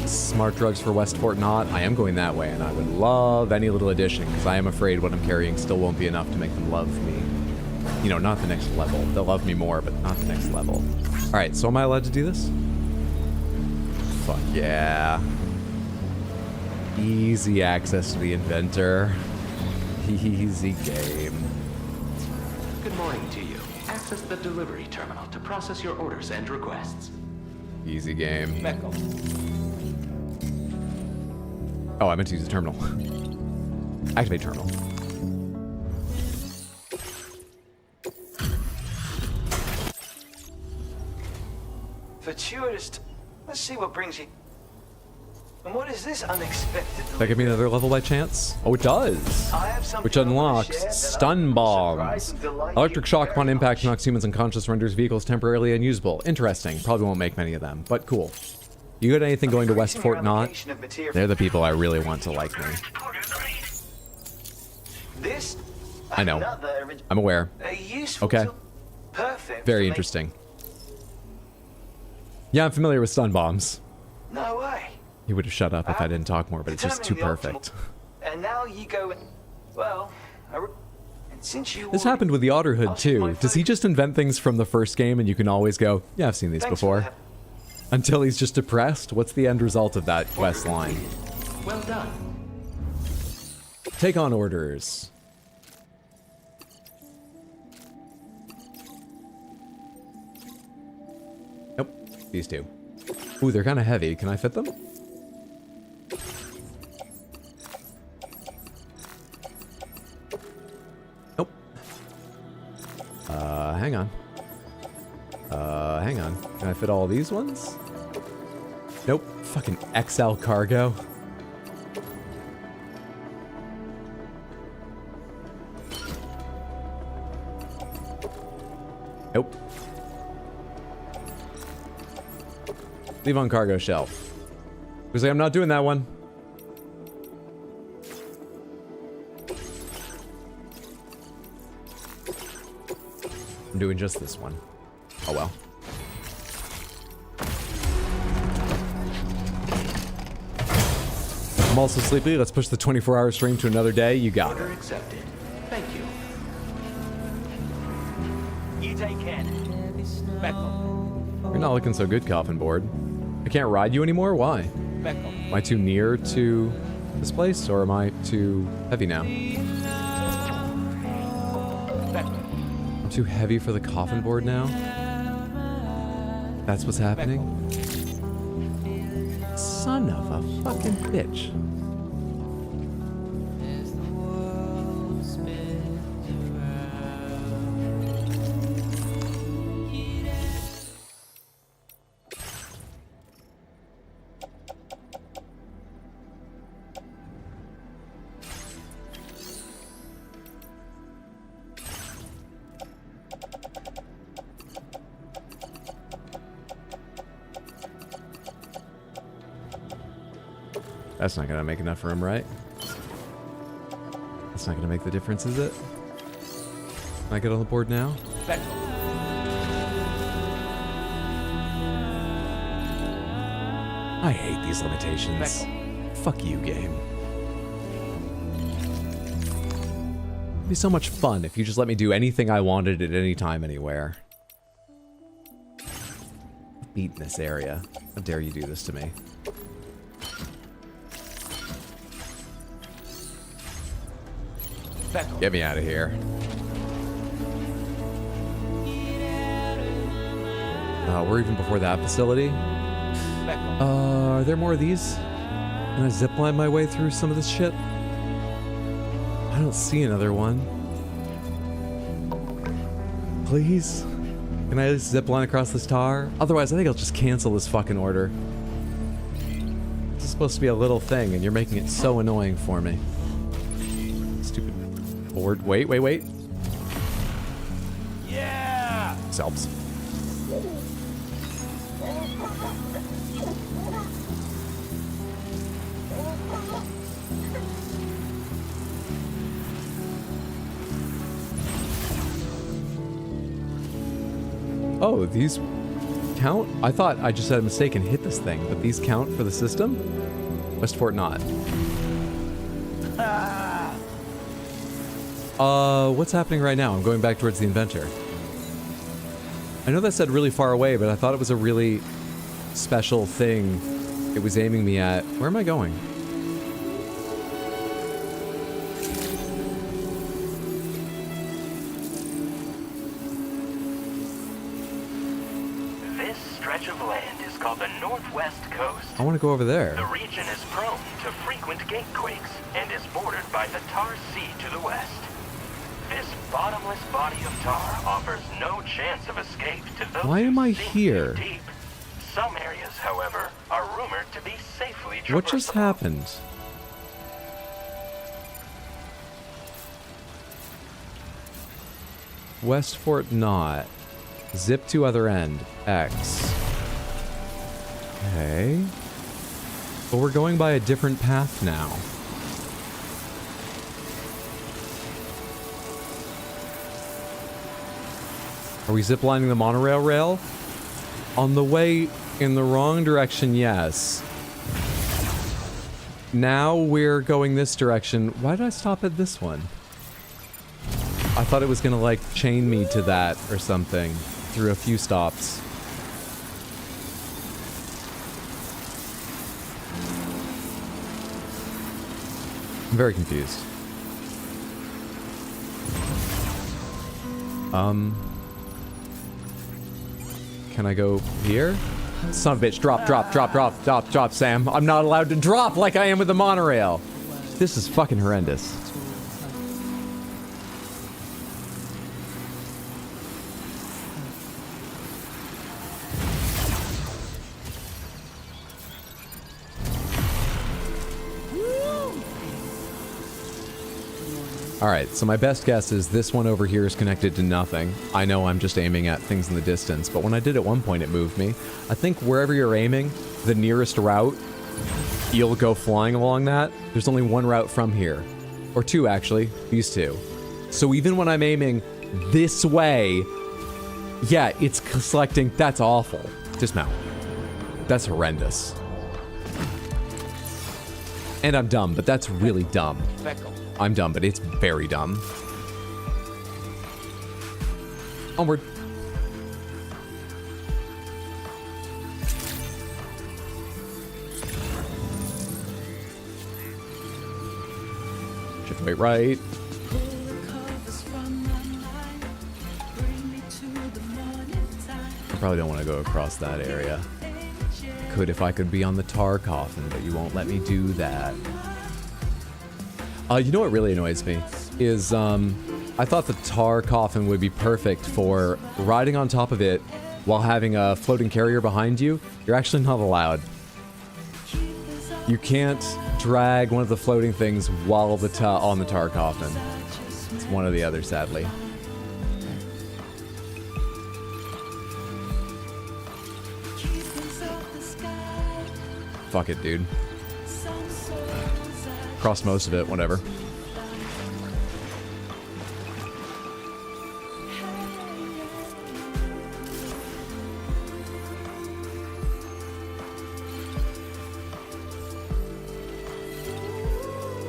Speaker 1: Smart drugs for Westport Knot. I am going that way, and I would love any little addition, because I am afraid what I'm carrying still won't be enough to make them love me. You know, not the next level. They'll love me more, but not the next level. Alright, so am I allowed to do this? Fuck yeah. Easy access to the inventor. Easy game.
Speaker 11: Good morning to you. Access the delivery terminal to process your orders and requests.
Speaker 1: Easy game.
Speaker 3: Mecco.
Speaker 1: Oh, I meant to use the terminal. Activate terminal.
Speaker 9: Fortuitous. Let's see what brings you. And what is this unexpected?
Speaker 1: Does that give me another level by chance? Oh, it does. Which unlocks stun bombs. Electric shock upon impact knocks humans unconscious, renders vehicles temporarily unusable. Interesting. Probably won't make many of them, but cool. You got anything going to Westport Knot? They're the people I really want to like me.
Speaker 9: This?
Speaker 1: I know. I'm aware. Okay.
Speaker 9: Perfect.
Speaker 1: Very interesting. Yeah, I'm familiar with stun bombs.
Speaker 9: No way.
Speaker 1: He would have shut up if I didn't talk more, but it's just too perfect.
Speaker 9: And now you go and, well, and since you
Speaker 1: This happened with the Otter Hood too. Does he just invent things from the first game and you can always go, yeah, I've seen these before? Until he's just depressed? What's the end result of that quest line?
Speaker 11: Well done.
Speaker 1: Take on orders. Nope. These two. Ooh, they're kind of heavy. Can I fit them? Nope. Hang on. Hang on. Can I fit all these ones? Nope. Fucking XL cargo. Leave on cargo shelf. Because I'm not doing that one. I'm doing just this one. Oh well. I'm also sleepy. Let's push the 24-hour stream to another day. You got
Speaker 11: Order
Speaker 1: it.
Speaker 11: accepted. Thank you.
Speaker 3: You take care. Back up.
Speaker 1: You're not looking so good, Coffin Board. I can't ride you anymore? Why?
Speaker 3: Back up.
Speaker 1: Am I too near to this place, or am I too heavy now?
Speaker 3: Back up.
Speaker 1: I'm too heavy for the Coffin Board now? That's what's happening? Son of a fucking bitch. That's not gonna make enough room, right? That's not gonna make the difference, is it? Can I get on the board now?
Speaker 3: Back up.
Speaker 1: I hate these limitations. Fuck you, game. It'd be so much fun if you just let me do anything I wanted at any time, anywhere. Beat this area. How dare you do this to me? Get me out of here. We're even before that facility. Are there more of these? Can I zipline my way through some of this shit? I don't see another one. Please? Can I just zipline across this tar? Otherwise, I think I'll just cancel this fucking order. This is supposed to be a little thing, and you're making it so annoying for me. Stupid board. Wait.
Speaker 3: Yeah!
Speaker 1: This helps. Oh, these count? I thought I just had a mistake and hit this thing, but these count for the system? Westport not. What's happening right now? I'm going back towards the inventor. I know that said really far away, but I thought it was a really special thing it was aiming me at. Where am I going?
Speaker 18: This stretch of land is called the Northwest Coast.
Speaker 1: I want to go over there.
Speaker 18: The region is prone to frequent gate quakes and is bordered by the Tar Sea to the west. This bottomless body of tar offers no chance of escape to those
Speaker 1: Why am I
Speaker 18: who sink
Speaker 1: here?
Speaker 18: too deep. Some areas, however, are rumored to be safely traversable.
Speaker 1: What just happened? West Fort not. Zip to other end. X. Okay. But we're going by a different path now. Are we ziplining the monorail rail? On the way in the wrong direction, yes. Now we're going this direction. Why did I stop at this one? I thought it was gonna like chain me to that or something through a few stops. I'm very confused. Can I go here? Son of a bitch, drop, Sam. I'm not allowed to drop like I am with the monorail. This is fucking horrendous. Alright, so my best guess is this one over here is connected to nothing. I know I'm just aiming at things in the distance, but when I did at one point it moved me. I think wherever you're aiming, the nearest route, you'll go flying along that. There's only one route from here. Or two, actually. These two. So even when I'm aiming this way, yeah, it's selecting... That's awful. Dismount. That's horrendous. And I'm dumb, but that's really dumb. I'm dumb, but it's very dumb. Onward. Shift weight right. I probably don't want to go across that area. Could if I could be on the tar coffin, but you won't let me do that. You know what really annoys me is I thought the tar coffin would be perfect for riding on top of it while having a floating carrier behind you. You're actually not allowed. You can't drag one of the floating things while on the tar coffin. It's one or the other, sadly. Fuck it, dude. Cross most of it, whatever.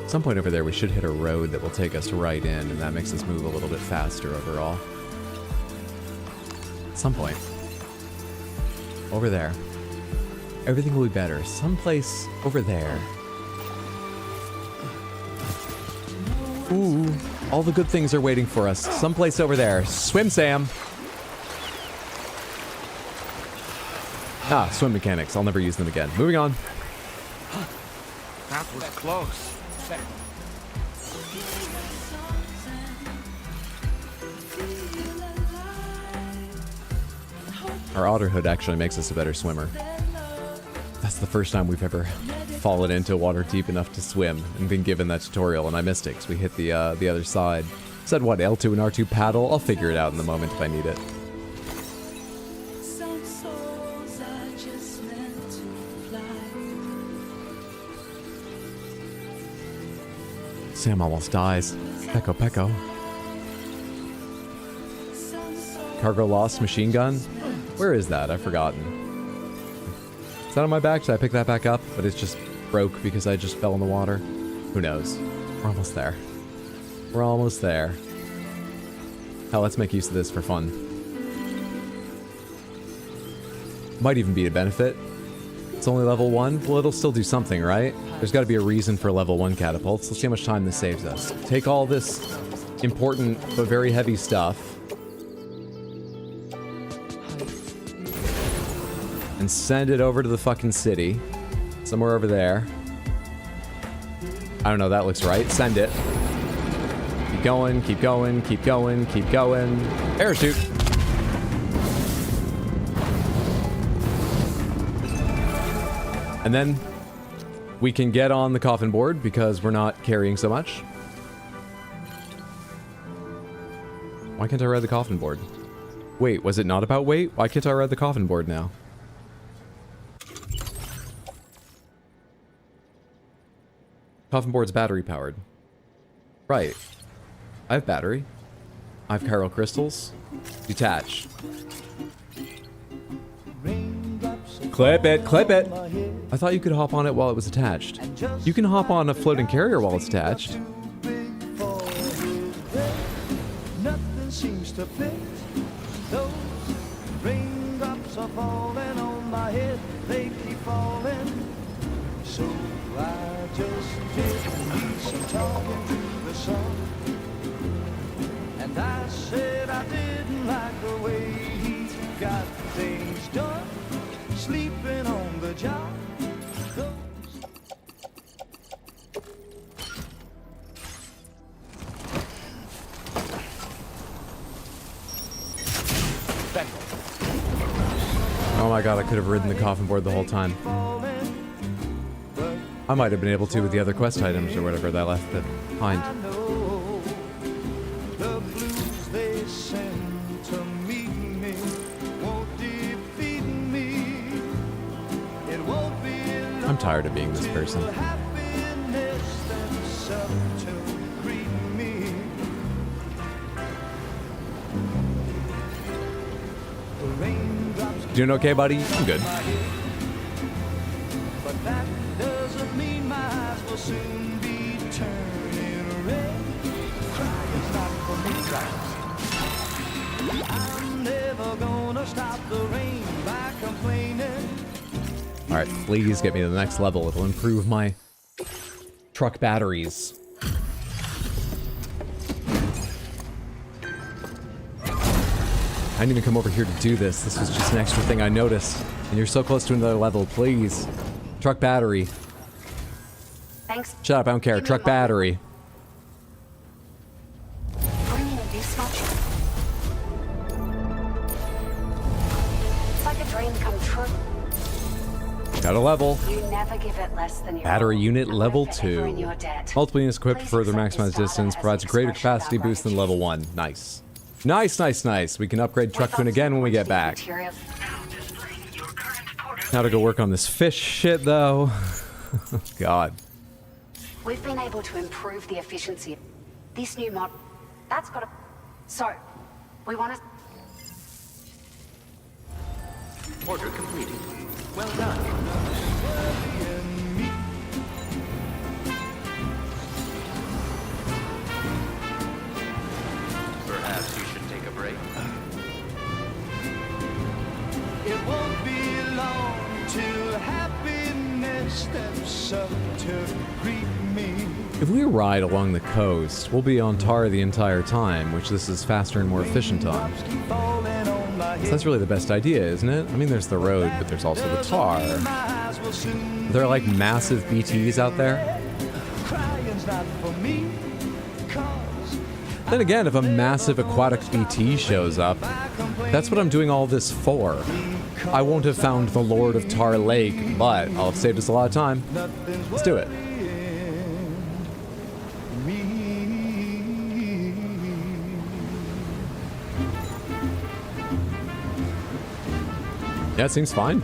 Speaker 1: At some point over there, we should hit a road that will take us right in, and that makes us move a little bit faster overall. At some point. Over there. Everything will be better. Someplace over there. Ooh, all the good things are waiting for us. Someplace over there. Swim, Sam. Ah, swim mechanics. I'll never use them again. Moving on.
Speaker 12: That was close.
Speaker 1: Our otter hood actually makes us a better swimmer. That's the first time we've ever fallen into water deep enough to swim and been given that tutorial, and I missed it because we hit the other side. Said what, L2 and R2 paddle? I'll figure it out in the moment if I need it. Sam almost dies. Pecco, pecco. Cargo lost machine gun? Where is that? I've forgotten. Is that on my back? Should I pick that back up? But it's just broke because I just fell in the water. Who knows? We're almost there. We're almost there. Hell, let's make use of this for fun. Might even be a benefit. It's only level 1. Well, it'll still do something, right? There's got to be a reason for level 1 catapults. Let's see how much time this saves us. Take all this important but very heavy stuff and send it over to the fucking city. Somewhere over there. I don't know, that looks right. Send it. Keep going, keep going, keep going, keep going. Parachute! And then we can get on the coffin board because we're not carrying so much. Why can't I ride the coffin board? Wait, was it not about weight? Why can't I ride the coffin board now? Coffin board's battery powered. Right. I have battery. I have chiral crystals. Detach. Clip it, clip it! I thought you could hop on it while it was attached. You can hop on a floating carrier while it's attached.
Speaker 16: Nothing seems to fit. Those raindrops are falling on my head. They keep falling. So I just did some talking to the sun. And I said I didn't like the way he got things done. Sleeping on the job.
Speaker 1: Oh my god, I could have ridden the coffin board the whole time. I might have been able to with the other quest items or whatever that I left behind. tired of being this person. Doing okay, buddy? I'm good.
Speaker 16: But that doesn't mean my eyes will soon be turning red. Crying's not for me, I'm never gonna stop the rain by complaining.
Speaker 1: Alright, please get me to the next level. It'll improve my truck batteries. I didn't even come over here to do this. This was just an extra thing I noticed. And you're so close to another level, please. Truck battery.
Speaker 2: Thanks.
Speaker 1: Shut up, I don't care. Truck battery.
Speaker 2: Bringing this much. It's like a dream come true.
Speaker 1: Got a level.
Speaker 2: You never give it less than your
Speaker 1: Battery unit level
Speaker 2: forever in
Speaker 1: 2.
Speaker 2: your debt.
Speaker 1: Multiple units equipped to further maximize distance. Provides a greater capacity boost than level 1. Nice. Nice, nice, nice. We can upgrade Truck Twin again when we get back. Now to go work on this fish shit, though. God.
Speaker 2: We've been able to improve the efficiency of this new mod. That's got a... So, we want to...
Speaker 11: Order completed. Well done. Perhaps you should take a break.
Speaker 16: It won't be long till happiness steps up to greet me.
Speaker 1: If we ride along the coast, we'll be on tar the entire time, which this is faster and more efficient on. So that's really the best idea, isn't it? I mean, there's the road, but there's also the tar. Are there like massive BTs out there? Then again, if a massive aquatic BT shows up, that's what I'm doing all this for. I won't have found the Lord of Tar Lake, but I'll have saved us a lot of time. Let's do it. Yeah, it seems fine.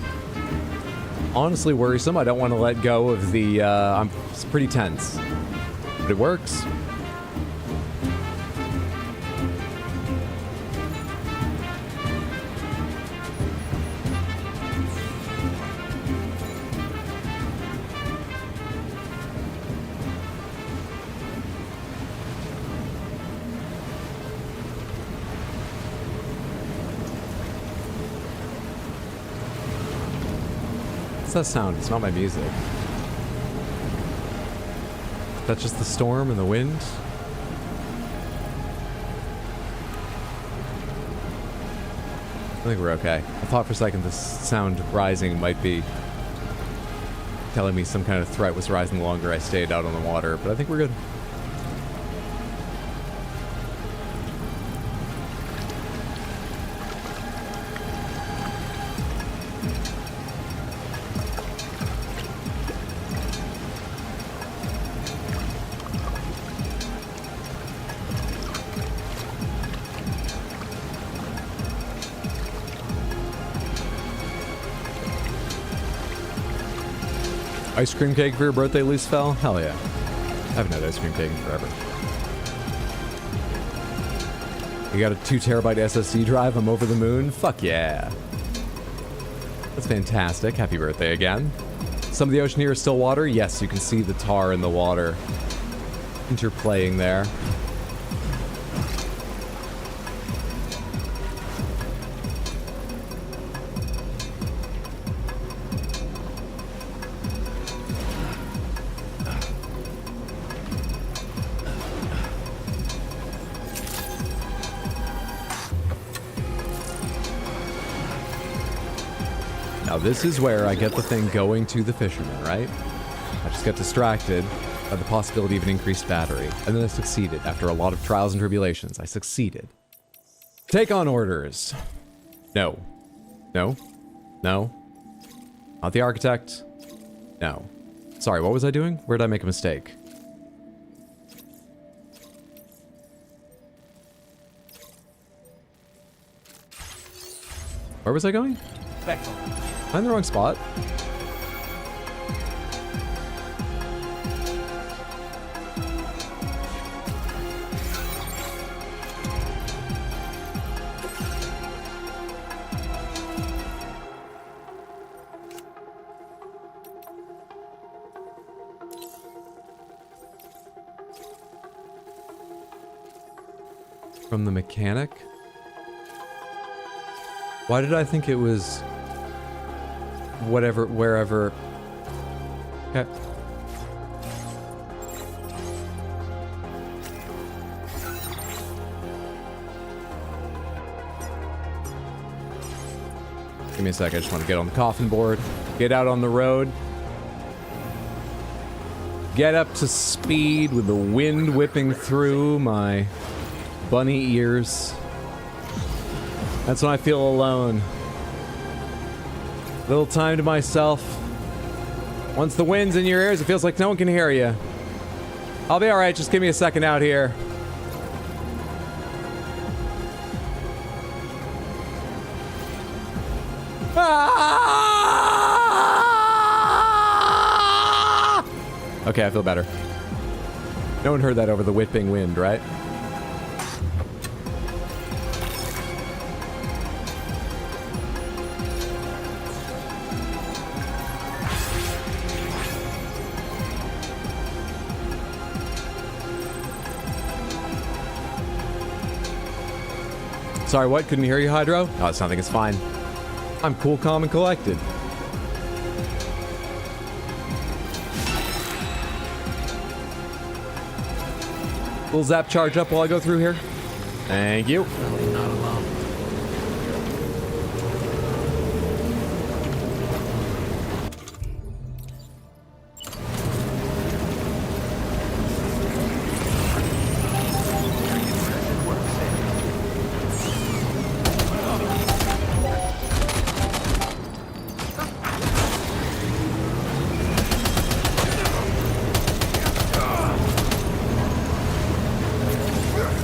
Speaker 1: Honestly worrisome. I don't want to let go of the, it's pretty tense. But it works. What's that sound? It's not my music. Is that just the storm and the wind? I think we're okay. I thought for a second this sound rising might be telling me some kind of threat was rising the longer I stayed out on the water, but I think we're good. Ice cream cake for your birthday, Lucefell? Hell yeah. I haven't had ice cream cake in forever. You got a 2 terabyte SSD drive? I'm over the moon? Fuck yeah. That's fantastic. Happy birthday again. Some of the ocean here is still water. Yes, you can see the tar in the water interplaying there. Now this is where I get the thing going to the fisherman, right? I just got distracted by the possibility of an increased battery, and then I succeeded. After a lot of trials and tribulations, I succeeded. Take on orders. No. No. No. Not the architect. No. Sorry, what was I doing? Where did I make a mistake? Where was I going?
Speaker 3: Back home.
Speaker 1: I'm in the wrong spot. From the mechanic? Why did I think it was whatever, wherever? Okay. Give me a sec, I just want to get on the coffin board, get out on the road, get up to speed with the wind whipping through my bunny ears. That's when I feel alone. Little time to myself. Once the wind's in your ears, it feels like no one can hear you. I'll be alright, just give me a second out here. Okay, I feel better. No one heard that over the whipping wind, right? Sorry, what? Couldn't hear you, Hydro? Oh, it's nothing. It's fine. I'm cool, calm, and collected. Little zap charge up while I go through here. Thank you.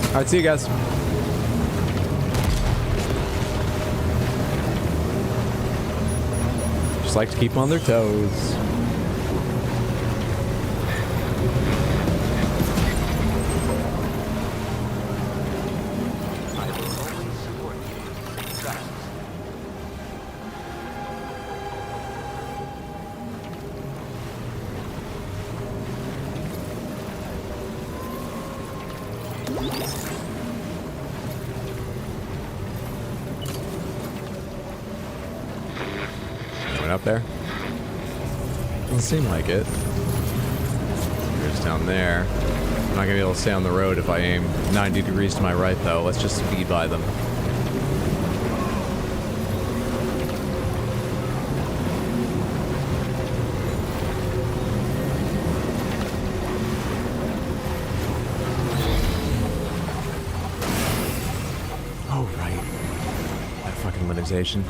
Speaker 1: Alright, see you guys. Just like to keep them on their toes. Up there? Doesn't seem like it. There's down there. I'm not gonna be able to stay on the road if I aim 90 degrees to my right, though. Let's just speed by them. Oh, right. That fucking limitation.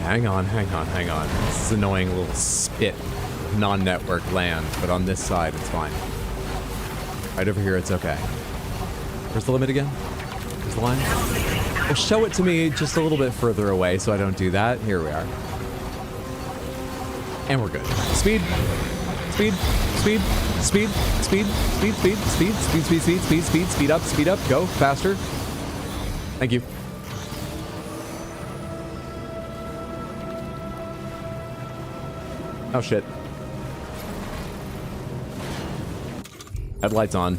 Speaker 1: Hang on. This is annoying little spit non-network land, but on this side, it's fine. Right over here, it's okay. Where's the limit again? Where's the line? Well, show it to me just a little bit further away so I don't do that. Here we are. And we're good. Speed. Speed up. Go. Faster. Thank you. Oh shit. Headlights on.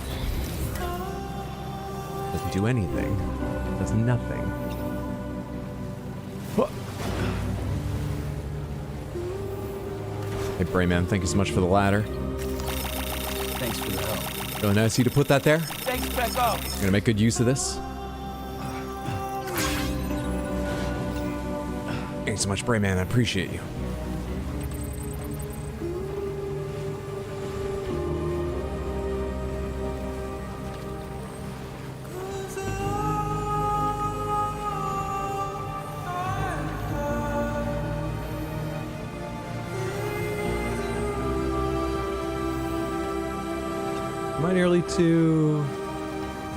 Speaker 1: Doesn't do anything. Does nothing. Whoa. Hey Brayman, thank you so much for the ladder.
Speaker 21: Thanks for the help.
Speaker 1: Really nice of you to put that there.
Speaker 3: Thanks, Becco.
Speaker 1: I'm gonna make good use of this. Thanks so much, Brayman. I appreciate you. Am I nearly to...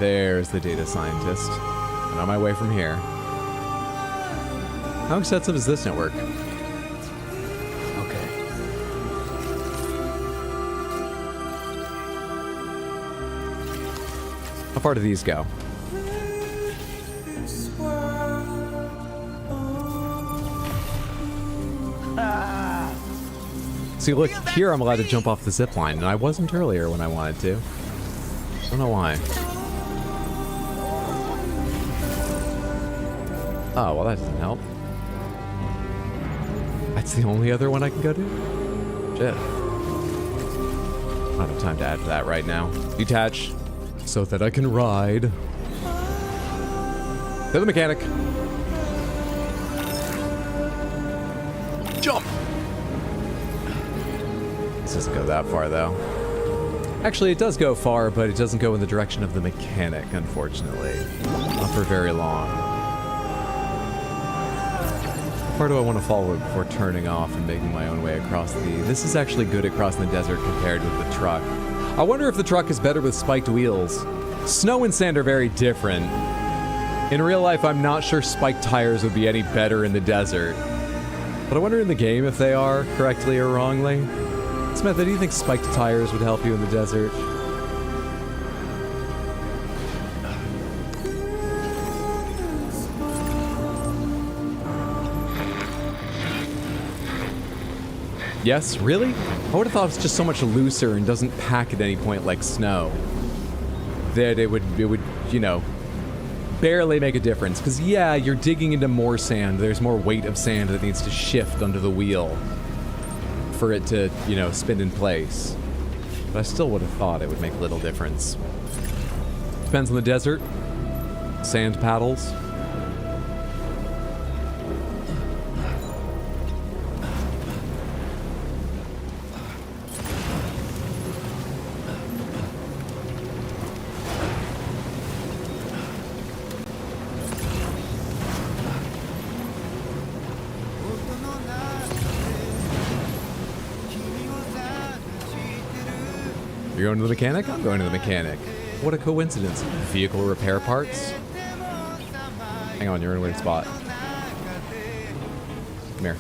Speaker 1: There's the data scientist. And on my way from here. How extensive is this network?
Speaker 21: Okay.
Speaker 1: How far do these go? See, look, here I'm allowed to jump off the zip line, and I wasn't earlier when I wanted to. I don't know why. Oh, well, that doesn't help. That's the only other one I can go to? Shit. I don't have time to add to that right now. Detach, so that I can ride. To the mechanic. Jump! This doesn't go that far, though. Actually, it does go far, but it doesn't go in the direction of the mechanic, unfortunately. Not for very long. How far do I want to follow it before turning off and making my own way across the... This is actually good at crossing the desert compared with the truck. I wonder if the truck is better with spiked wheels. Snow and sand are very different. In real life, I'm not sure spiked tires would be any better in the desert. But I wonder in the game if they are, correctly or wrongly. Samantha, do you think spiked tires would help you in the desert? Yes, really? I would have thought it was just so much looser and doesn't pack at any point like snow. That it would, you know, barely make a difference. Because, yeah, you're digging into more sand. There's more weight of sand that needs to shift under the wheel for it to, you know, spin in place. But I still would have thought it would make little difference. Depends on the desert. Sand paddles. You're going to the mechanic? I'm going to the mechanic. What a coincidence. Vehicle repair parts? Hang on, you're in a weird spot. Come here.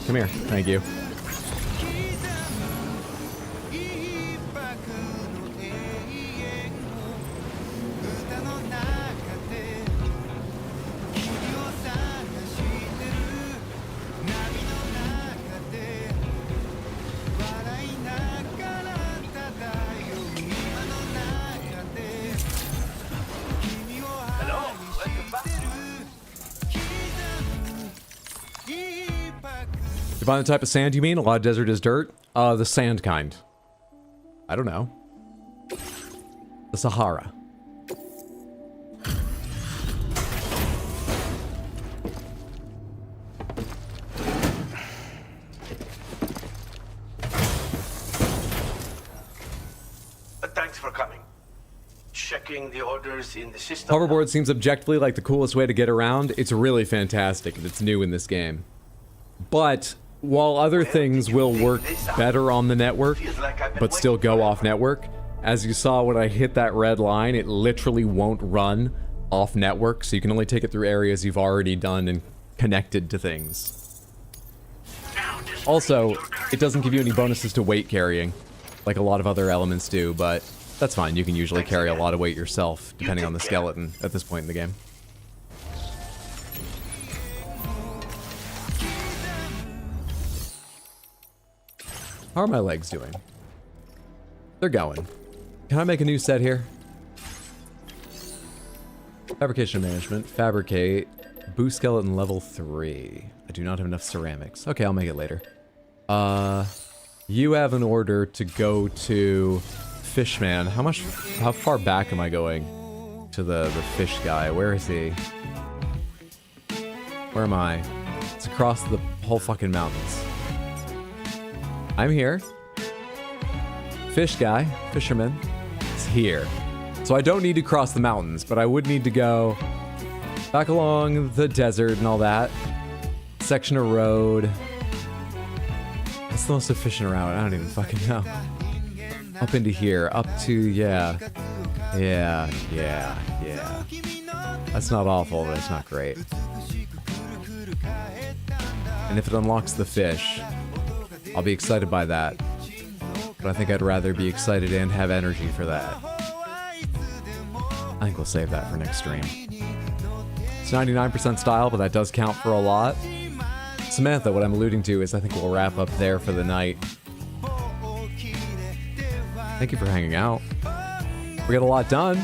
Speaker 1: Come here. Thank you. Find the type of sand you mean? A lot of desert is dirt? The sand kind. I don't know. The Sahara.
Speaker 8: Thanks for coming. Checking the orders in the system.
Speaker 1: Hoverboard seems objectively like the coolest way to get around. It's really fantastic and it's new in this game. But while other things will work better on the network, but still go off network, as you saw when I hit that red line, it literally won't run off network, so you can only take it through areas you've already done and connected to things. Also, it doesn't give you any bonuses to weight carrying, like a lot of other elements do, but that's fine. You can usually carry a lot of weight yourself, depending on the skeleton at this point in the game. How are my legs doing? They're going. Can I make a new set here? Fabrication management. Fabricate. Boost skeleton level 3. I do not have enough ceramics. Okay, I'll make it later. You have an order to go to Fishman. How far back am I going to the fish guy? Where is he? Where am I? It's across the whole fucking mountains. I'm here. Fish guy, fisherman, is here. So I don't need to cross the mountains, but I would need to go back along the desert and all that. Section of road. What's the most efficient route? I don't even fucking know. Up into here, up to, yeah. That's not awful, but it's not great. And if it unlocks the fish, I'll be excited by that, but I think I'd rather be excited and have energy for that. I think we'll save that for next stream. It's 99% style, but that does count for a lot. Samantha, what I'm alluding to is I think we'll wrap up there for the night. Thank you for hanging out. We got a lot done.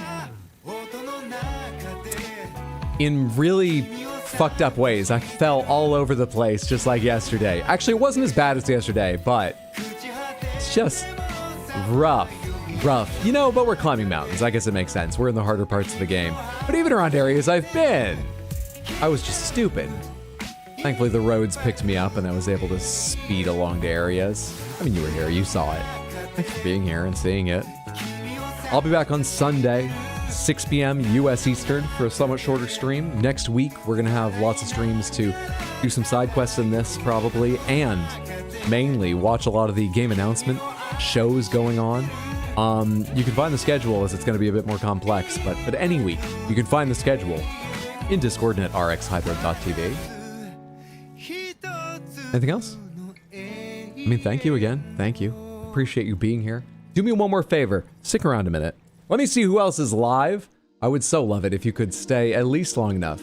Speaker 1: in really fucked up ways. I fell all over the place just like yesterday. Actually, it wasn't as bad as yesterday, but it's just rough. You know, but we're climbing mountains. I guess it makes sense. We're in the harder parts of the game. But even around areas I've been, I was just stupid. Thankfully, the roads picked me up and I was able to speed along to areas. I mean, you were here. You saw it. Thanks for being here and seeing it. I'll be back on Sunday, 6 p.m. U.S. Eastern for a somewhat shorter stream. Next week, we're going to have lots of streams to do some side quests in this, probably, and mainly watch a lot of the game announcement shows going on. You can find the schedule as it's going to be a bit more complex, but any week, you can find the schedule in Discord and at rxhybrid.tv. Anything else? I mean, thank you again. Thank you. Appreciate you being here. Do me one more favor. Stick around a minute. Let me see who else is live. I would so love it if you could stay at least long enough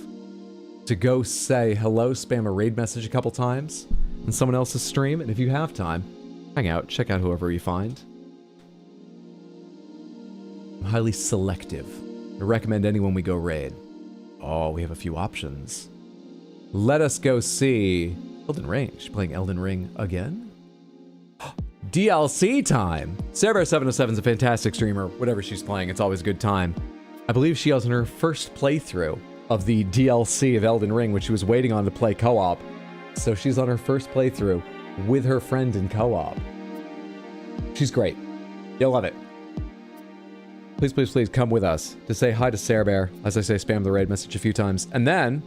Speaker 1: to go say hello, spam a raid message a couple times on someone else's stream. And if you have time, hang out, check out whoever you find. I'm highly selective. I recommend anyone we go raid. Oh, we have a few options. Let us go see Elden Ring. She's playing Elden Ring again? DLC time! Sarah707 is a fantastic streamer. Whatever she's playing, it's always a good time. I believe she was in her first playthrough of the DLC of Elden Ring, which she was waiting on to play co-op. So she's on her first playthrough with her friend in co-op. She's great. You'll love it. Please, please, please come with us to say hi to Sarah Bear. As I say, spam the raid message a few times. And then,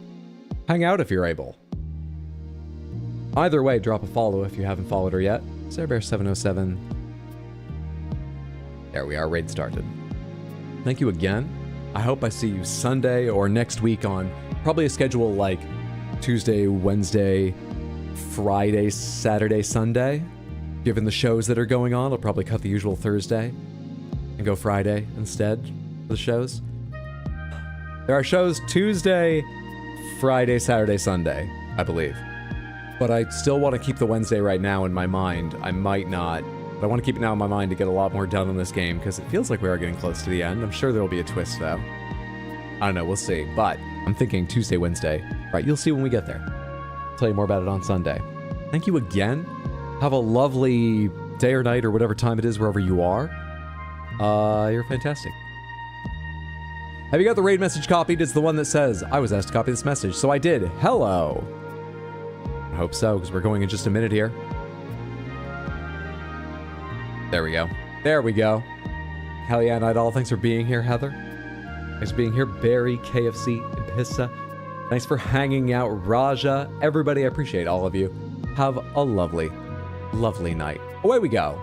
Speaker 1: hang out if you're able. Either way, drop a follow if you haven't followed her yet. Sarah Bear 707. There we are, raid started. Thank you again. I hope I see you Sunday or next week on probably a schedule like Tuesday, Wednesday, Friday, Saturday, Sunday. Given the shows that are going on, I'll probably cut the usual Thursday and go Friday instead for the shows. There are shows Tuesday, Friday, Saturday, Sunday, I believe. But I still want to keep the Wednesday right now in my mind. I might not, but I want to keep it now in my mind to get a lot more done on this game because it feels like we are getting close to the end. I'm sure there'll be a twist though. I don't know, we'll see. But I'm thinking Tuesday, Wednesday. Right, you'll see when we get there. I'll tell you more about it on Sunday. Thank you again. Have a lovely day or night or whatever time it is wherever you are. You're fantastic. Have you got the raid message copied? It's the one that says, I was asked to copy this message, so I did. Hello. I hope so, because we're going in just a minute here. There we go. There we go. Hell yeah, Night All. Thanks for being here, Heather. Thanks for being here, Barry, KFC, and Pissa. Thanks for hanging out, Raja. Everybody, I appreciate all of you. Have a lovely, lovely night. Away we go.